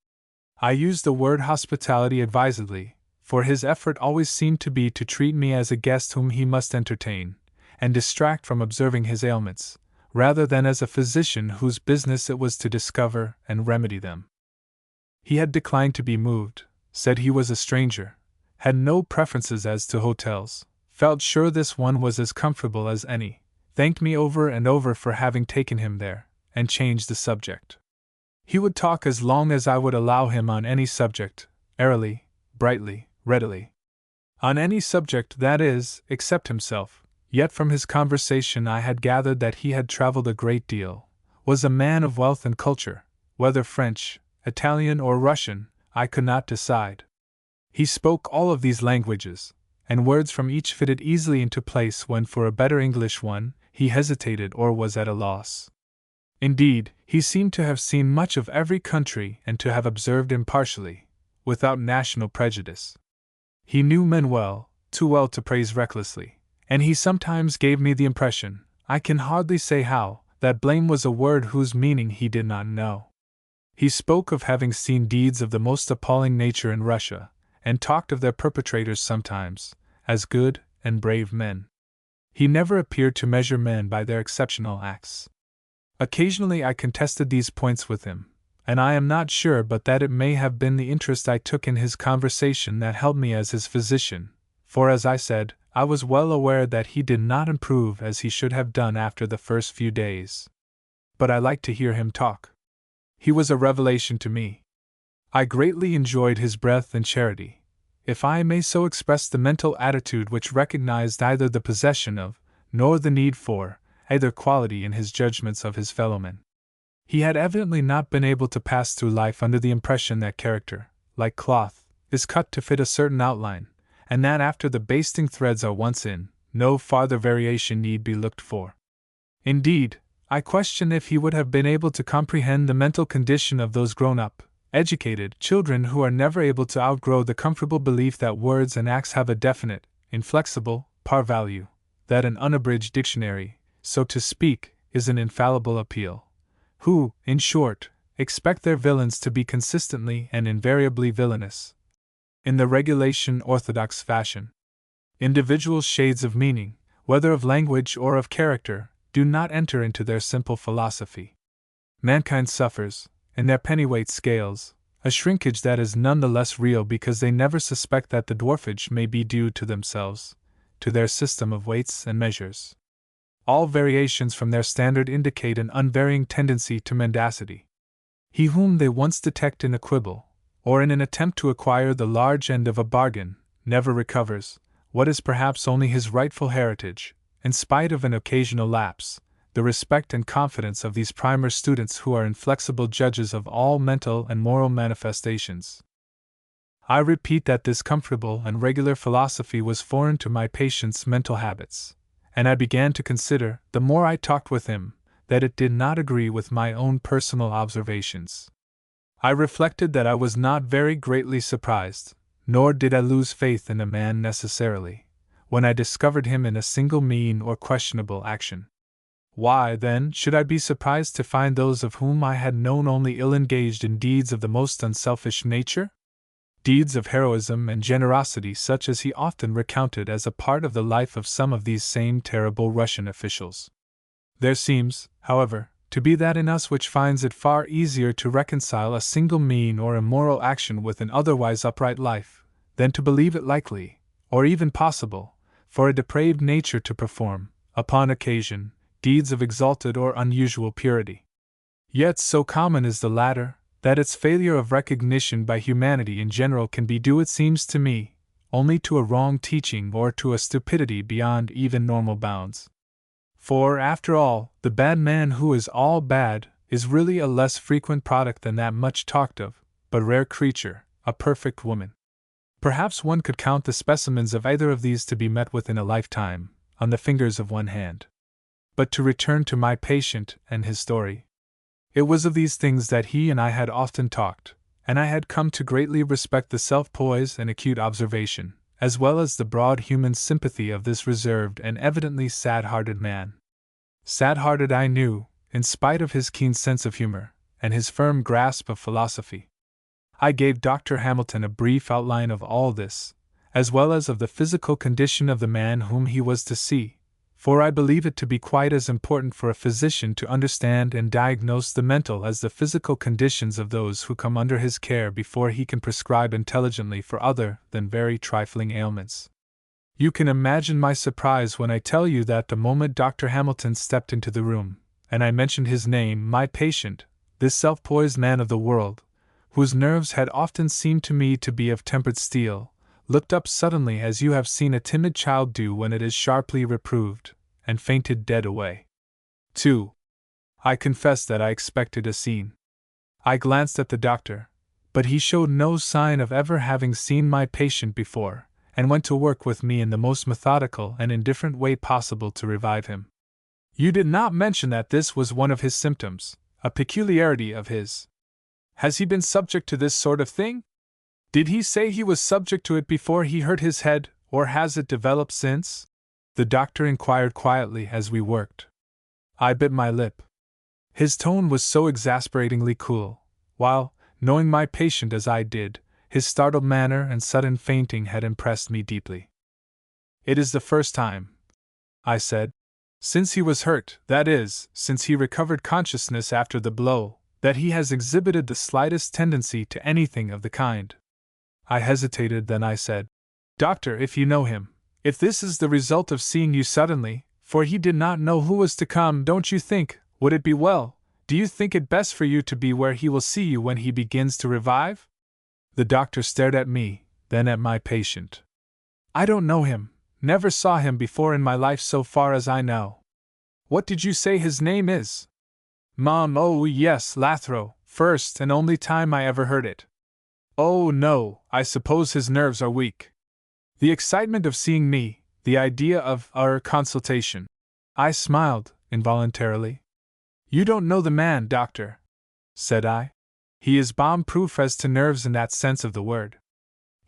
I use the word hospitality advisedly, for his effort always seemed to be to treat me as a guest whom he must entertain, and distract from observing his ailments, rather than as a physician whose business it was to discover and remedy them. He had declined to be moved, said he was a stranger, had no preferences as to hotels, felt sure this one was as comfortable as any, thanked me over and over for having taken him there, and changed the subject. He would talk as long as I would allow him on any subject, airily, brightly, readily. On any subject, that is, except himself. Yet from his conversation I had gathered that he had traveled a great deal, was a man of wealth and culture, whether French, Italian, or Russian, I could not decide. He spoke all of these languages, and words from each fitted easily into place when for a better English one he hesitated or was at a loss. Indeed, he seemed to have seen much of every country and to have observed impartially, without national prejudice. He knew men well, too well to praise recklessly. And he sometimes gave me the impression, I can hardly say how, that blame was a word whose meaning he did not know. He spoke of having seen deeds of the most appalling nature in Russia, and talked of their perpetrators sometimes, as good and brave men. He never appeared to measure men by their exceptional acts. Occasionally I contested these points with him, and I am not sure but that it may have been the interest I took in his conversation that held me as his physician, for as I said, I was well aware that he did not improve as he should have done after the first few days. But I liked to hear him talk. He was a revelation to me. I greatly enjoyed his breadth and charity, if I may so express the mental attitude which recognized neither the possession of, nor the need for, either quality in his judgments of his fellowmen. He had evidently not been able to pass through life under the impression that character, like cloth, is cut to fit a certain outline, and that after the basting threads are once in, no farther variation need be looked for. Indeed, I question if he would have been able to comprehend the mental condition of those grown-up, educated children who are never able to outgrow the comfortable belief that words and acts have a definite, inflexible, par value, that an unabridged dictionary, so to speak, is an infallible appeal, who, in short, expect their villains to be consistently and invariably villainous, in the regulation orthodox fashion. Individual shades of meaning, whether of language or of character, do not enter into their simple philosophy. Mankind suffers, in their pennyweight scales, a shrinkage that is none the less real because they never suspect that the dwarfage may be due to themselves, to their system of weights and measures. All variations from their standard indicate an unvarying tendency to mendacity. He whom they once detect in a quibble, or in an attempt to acquire the large end of a bargain, never recovers what is perhaps only his rightful heritage, in spite of an occasional lapse, the respect and confidence of these primer students who are inflexible judges of all mental and moral manifestations. I repeat that this comfortable and regular philosophy was foreign to my patient's mental habits, and I began to consider, the more I talked with him, that it did not agree with my own personal observations. I reflected that I was not very greatly surprised, nor did I lose faith in a man necessarily, when I discovered him in a single mean or questionable action. Why, then, should I be surprised to find those of whom I had known only ill engaged in deeds of the most unselfish nature? Deeds of heroism and generosity such as he often recounted as a part of the life of some of these same terrible Russian officials. There seems, however, to be that in us which finds it far easier to reconcile a single mean or immoral action with an otherwise upright life, than to believe it likely, or even possible, for a depraved nature to perform, upon occasion, deeds of exalted or unusual purity. Yet so common is the latter, that its failure of recognition by humanity in general can be due, it seems to me, only to a wrong teaching or to a stupidity beyond even normal bounds. For, after all, the bad man who is all bad is really a less frequent product than that much talked of, but rare creature, a perfect woman. Perhaps one could count the specimens of either of these to be met with in a lifetime, on the fingers of one hand. But to return to my patient and his story. It was of these things that he and I had often talked, and I had come to greatly respect the self-poise and acute observation, as well as the broad human sympathy of this reserved and evidently sad-hearted man. Sad-hearted, I knew, in spite of his keen sense of humor, and his firm grasp of philosophy. I gave Dr. Hamilton a brief outline of all this, as well as of the physical condition of the man whom he was to see, for I believe it to be quite as important for a physician to understand and diagnose the mental as the physical conditions of those who come under his care before he can prescribe intelligently for other than very trifling ailments. You can imagine my surprise when I tell you that the moment Dr. Hamilton stepped into the room, and I mentioned his name, my patient, this self-poised man of the world, whose nerves had often seemed to me to be of tempered steel, looked up suddenly as you have seen a timid child do when it is sharply reproved, and fainted dead away. 2. I confess that I expected a scene. I glanced at the doctor, but he showed no sign of ever having seen my patient before, and went to work with me in the most methodical and indifferent way possible to revive him. You did not mention that this was one of his symptoms, a peculiarity of his. Has he been subject to this sort of thing? Did he say he was subject to it before he hurt his head, or has it developed since? The doctor inquired quietly as we worked. I bit my lip. His tone was so exasperatingly cool, while, knowing my patient as I did, his startled manner and sudden fainting had impressed me deeply. It is the first time, I said, since he was hurt, that is, since he recovered consciousness after the blow, that he has exhibited the slightest tendency to anything of the kind. I hesitated, then I said, Doctor, if you know him, if this is the result of seeing you suddenly, for he did not know who was to come, don't you think, would it be well, do you think it best for you to be where he will see you when he begins to revive? The doctor stared at me, then at my patient. I don't know him, never saw him before in my life so far as I know. What did you say his name is? Mom, oh yes, Lathro, first and only time I ever heard it. Oh no, I suppose his nerves are weak. The excitement of seeing me, the idea of our consultation. I smiled, involuntarily. You don't know the man, doctor, said I. He is bomb-proof as to nerves in that sense of the word.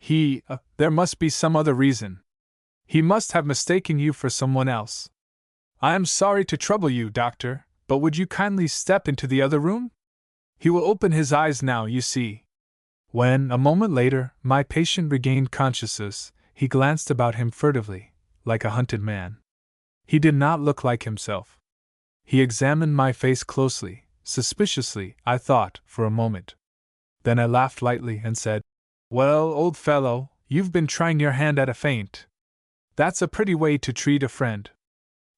There must be some other reason. He must have mistaken you for someone else. I am sorry to trouble you, doctor, but would you kindly step into the other room? He will open his eyes now, you see. When, a moment later, my patient regained consciousness, he glanced about him furtively, like a hunted man. He did not look like himself. He examined my face closely, suspiciously, I thought, for a moment. Then I laughed lightly and said, Well, old fellow, you've been trying your hand at a feint. That's a pretty way to treat a friend.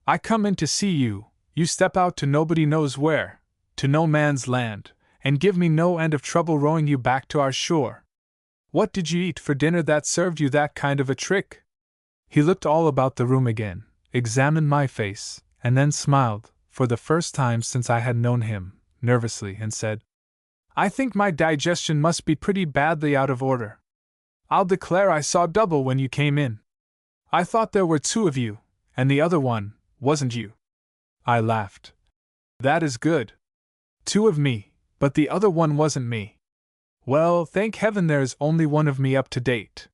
I come in to see you, you step out to nobody knows where, to no man's land, and give me no end of trouble rowing you back to our shore. What did you eat for dinner that served you that kind of a trick? He looked all about the room again, examined my face, and then smiled, for the first time since I had known him, nervously, and said, I think my digestion must be pretty badly out of order. I'll declare I saw double when you came in. I thought there were two of you, and the other one wasn't you. I laughed. That is good. Two of me, but the other one wasn't me. Well, thank heaven there is only one of me up to date.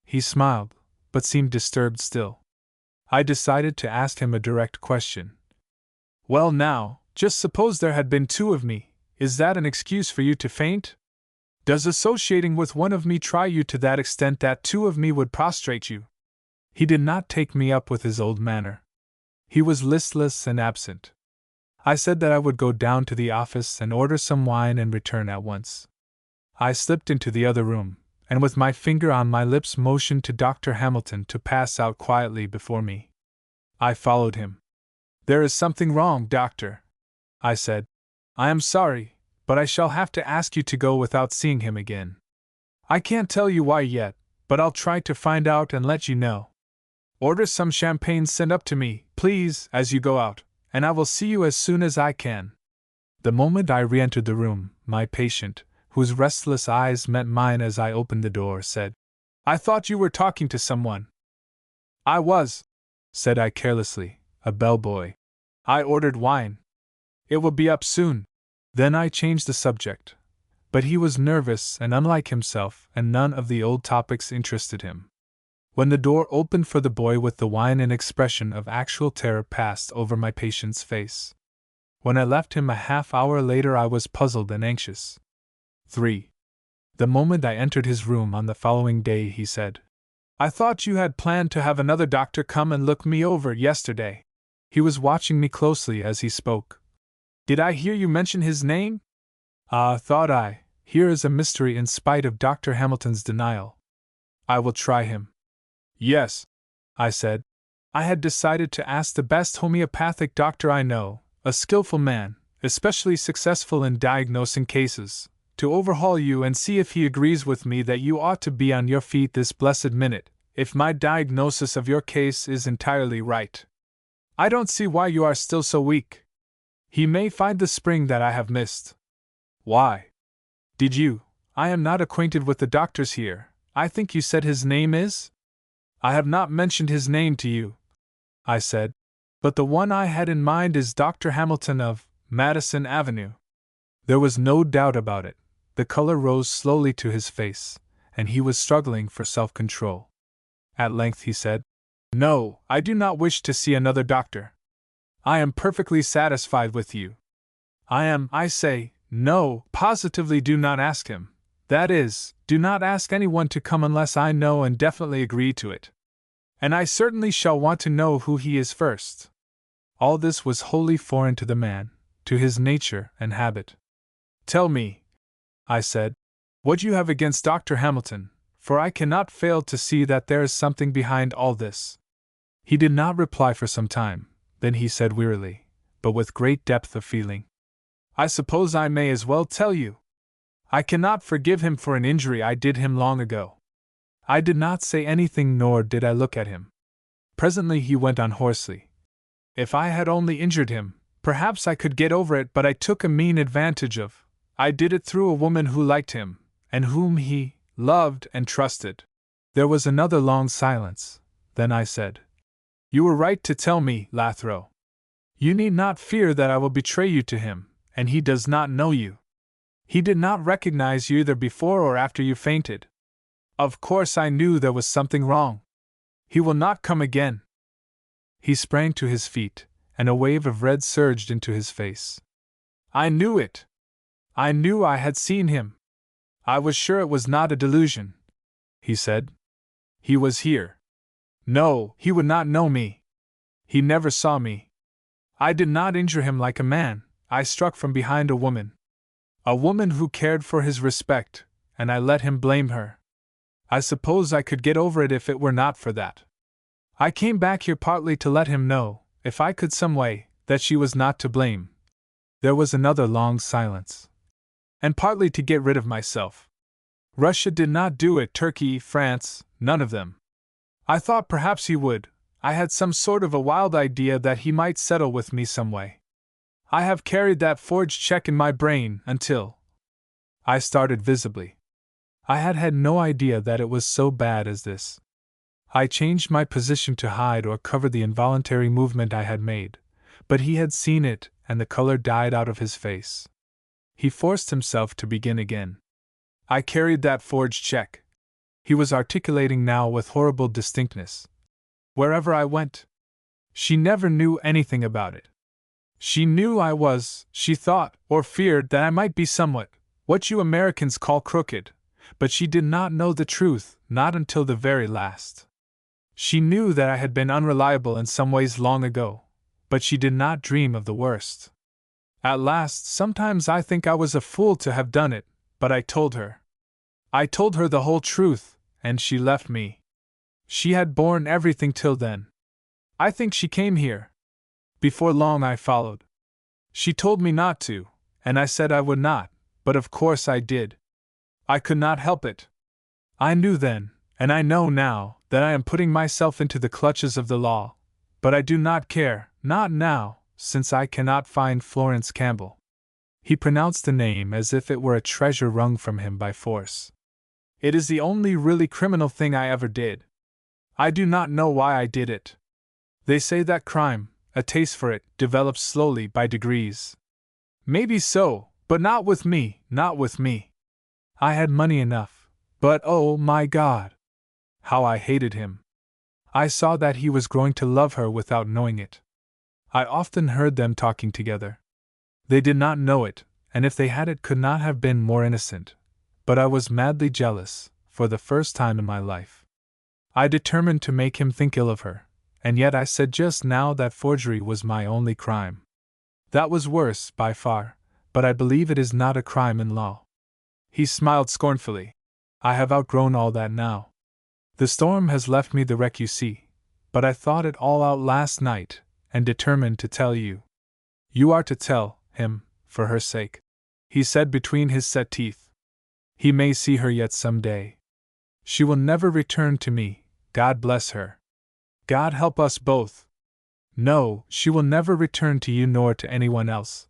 He smiled, but seemed disturbed still. I decided to ask him a direct question. Well now, just suppose there had been two of me, is that an excuse for you to faint? Does associating with one of me try you to that extent that two of me would prostrate you? He did not take me up with his old manner. He was listless and absent. I said that I would go down to the office and order some wine and return at once. I slipped into the other room, and with my finger on my lips motioned to Dr. Hamilton to pass out quietly before me. I followed him. There is something wrong, doctor, I said. I am sorry, but I shall have to ask you to go without seeing him again. I can't tell you why yet, but I'll try to find out and let you know. Order some champagne sent up to me, please, as you go out, and I will see you as soon as I can. The moment I re-entered the room, my patient, whose restless eyes met mine as I opened the door, said, I thought you were talking to someone. I was, said I carelessly, a bellboy. I ordered wine. It will be up soon. Then I changed the subject. But he was nervous and unlike himself, and none of the old topics interested him. When the door opened for the boy with the wine, an expression of actual terror passed over my patient's face. When I left him a half-hour later I was puzzled and anxious. 3. The moment I entered his room on the following day he said, I thought you had planned to have another doctor come and look me over yesterday. He was watching me closely as he spoke. Did I hear you mention his name? Ah, thought I, here is a mystery in spite of Dr. Hamilton's denial. I will try him. Yes, I said. I had decided to ask the best homeopathic doctor I know, a skillful man, especially successful in diagnosing cases, to overhaul you and see if he agrees with me that you ought to be on your feet this blessed minute, if my diagnosis of your case is entirely right. I don't see why you are still so weak. He may find the spring that I have missed. Why? Did you? I am not acquainted with the doctors here. I think you said his name is? I have not mentioned his name to you, I said, but the one I had in mind is Dr. Hamilton of Madison Avenue. There was no doubt about it. The color rose slowly to his face, and he was struggling for self-control. At length he said, No, I do not wish to see another doctor. I am perfectly satisfied with you. I say, no, positively do not ask him. That is, do not ask anyone to come unless I know and definitely agree to it. And I certainly shall want to know who he is first. All this was wholly foreign to the man, to his nature and habit. Tell me, I said, what you have against Dr. Hamilton, for I cannot fail to see that there is something behind all this. He did not reply for some time, then he said wearily, but with great depth of feeling, I suppose I may as well tell you. I cannot forgive him for an injury I did him long ago. I did not say anything, nor did I look at him. Presently he went on hoarsely. If I had only injured him, perhaps I could get over it, but I took a mean advantage of. I did it through a woman who liked him, and whom he loved and trusted. There was another long silence. Then I said, "You were right to tell me, Lathro. You need not fear that I will betray you to him, and he does not know you. He did not recognize you either before or after you fainted. Of course I knew there was something wrong. He will not come again." He sprang to his feet, and a wave of red surged into his face. "I knew it! I knew I had seen him. I was sure it was not a delusion," he said. "He was here. No, he would not know me. He never saw me. I did not injure him like a man, I struck from behind a woman. A woman who cared for his respect, and I let him blame her. I suppose I could get over it if it were not for that. I came back here partly to let him know, if I could some way, that she was not to blame." There was another long silence. "And partly to get rid of myself. Russia did not do it, Turkey, France, none of them. I thought perhaps he would. I had some sort of a wild idea that he might settle with me some way. I have carried that forged check in my brain until—" I started visibly. I had had no idea that it was so bad as this. I changed my position to hide or cover the involuntary movement I had made, but he had seen it, and the color died out of his face. He forced himself to begin again. "I carried that forged check," he was articulating now with horrible distinctness, "wherever I went. She never knew anything about it. She knew I was, she thought, or feared that I might be somewhat, what you Americans call crooked, but she did not know the truth, not until the very last. She knew that I had been unreliable in some ways long ago, but she did not dream of the worst. At last, sometimes I think I was a fool to have done it, but I told her. I told her the whole truth, and she left me. She had borne everything till then. I think she came here. Before long I followed. She told me not to, and I said I would not, but of course I did. I could not help it. I knew then, and I know now, that I am putting myself into the clutches of the law, but I do not care, not now, since I cannot find Florence Campbell." He pronounced the name as if it were a treasure wrung from him by force. "It is the only really criminal thing I ever did. I do not know why I did it. They say that crime, a taste for it, develops slowly by degrees. Maybe so, but not with me, not with me. I had money enough, but oh my God! How I hated him. I saw that he was growing to love her without knowing it. I often heard them talking together. They did not know it, and if they had it could not have been more innocent, but I was madly jealous, for the first time in my life. I determined to make him think ill of her, and yet I said just now that forgery was my only crime. That was worse, by far, but I believe it is not a crime in law." He smiled scornfully. "I have outgrown all that now. The storm has left me the wreck you see, but I thought it all out last night, and determined to tell you." "You are to tell him, for her sake," he said between his set teeth. "He may see her yet some day. She will never return to me, God bless her. God help us both. No, she will never return to you nor to anyone else,"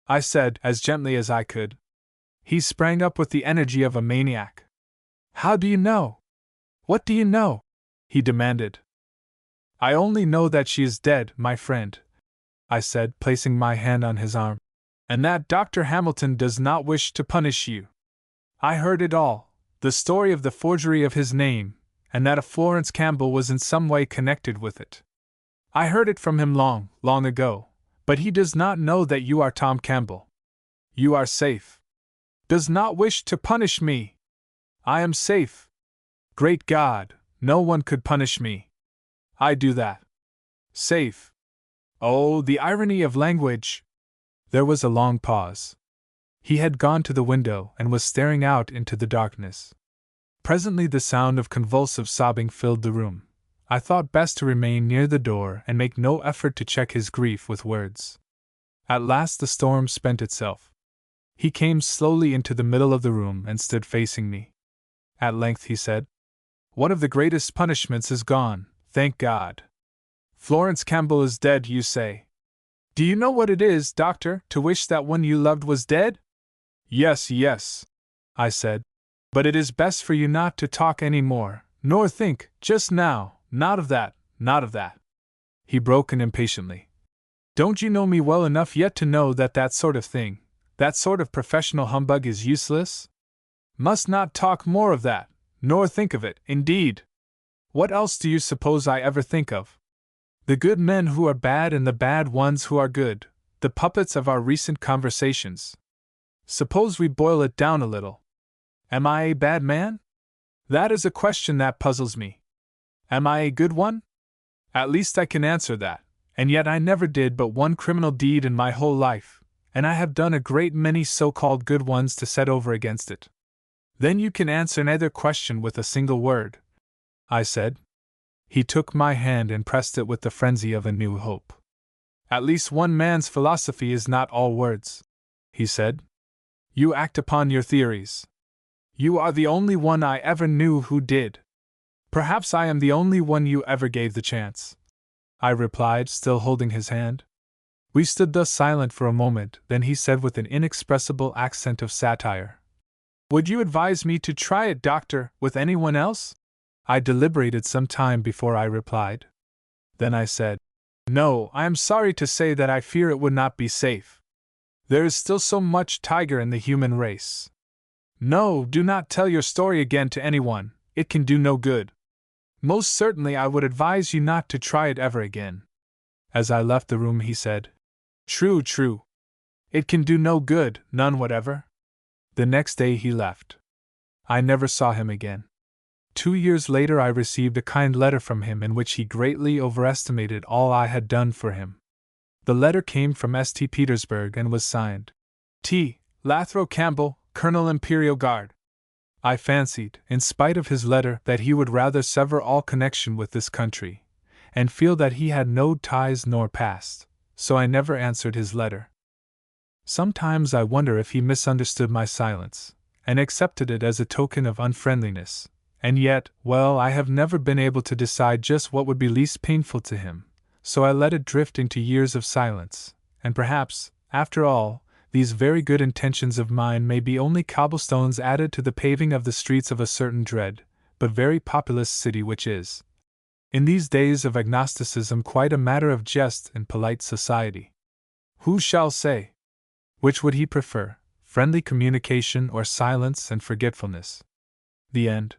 I said as gently as I could. He sprang up with the energy of a maniac. "How do you know? What do you know?" he demanded. "I only know that she is dead, my friend," I said, placing my hand on his arm, "and that Dr. Hamilton does not wish to punish you. I heard it all, the story of the forgery of his name, and that a Florence Campbell was in some way connected with it. I heard it from him long, long ago, but he does not know that you are Tom Campbell. You are safe. Does not wish to punish me. I am safe. Great God, no one could punish me. I do that. Safe. Oh, the irony of language!" There was a long pause. He had gone to the window and was staring out into the darkness. Presently the sound of convulsive sobbing filled the room. I thought best to remain near the door and make no effort to check his grief with words. At last the storm spent itself. He came slowly into the middle of the room and stood facing me. At length he said, "One of the greatest punishments is gone, thank God. Florence Campbell is dead, you say. Do you know what it is, doctor, to wish that one you loved was dead? Yes, yes, I said. But it is best for you not to talk any more, nor think, just now, not of that, not of that. He broke in impatiently. Don't you know me well enough yet to know that that sort of thing, that sort of professional humbug is useless? Must not talk more of that, nor think of it, indeed. What else do you suppose I ever think of? The good men who are bad and the bad ones who are good, the puppets of our recent conversations. Suppose we boil it down a little. Am I a bad man? That is a question that puzzles me. Am I a good one? At least I can answer that, and yet I never did but one criminal deed in my whole life, and I have done a great many so-called good ones to set over against it. Then you can answer neither question with a single word, I said. He took my hand and pressed it with the frenzy of a new hope. At least one man's philosophy is not all words, he said. You act upon your theories. You are the only one I ever knew who did. Perhaps I am the only one you ever gave the chance, I replied, still holding his hand. We stood thus silent for a moment, then he said with an inexpressible accent of satire, Would you advise me to try it, doctor, with anyone else? I deliberated some time before I replied. Then I said, No, I am sorry to say that I fear it would not be safe. There is still so much tiger in the human race. No, do not tell your story again to anyone, it can do no good. Most certainly I would advise you not to try it ever again. As I left the room he said, True, true. It can do no good, none whatever. The next day he left. I never saw him again. 2 years later I received a kind letter from him in which he greatly overestimated all I had done for him. The letter came from St. Petersburg and was signed, T. Lathrow Campbell, Colonel Imperial Guard. I fancied, in spite of his letter, that he would rather sever all connection with this country, and feel that he had no ties nor past, so I never answered his letter. Sometimes I wonder if he misunderstood my silence, and accepted it as a token of unfriendliness. And yet, well, I have never been able to decide just what would be least painful to him, so I let it drift into years of silence, and perhaps, after all, these very good intentions of mine may be only cobblestones added to the paving of the streets of a certain dread, but very populous city which is, in these days of agnosticism, quite a matter of jest in polite society. Who shall say? Which would he prefer, friendly communication or silence and forgetfulness? The End.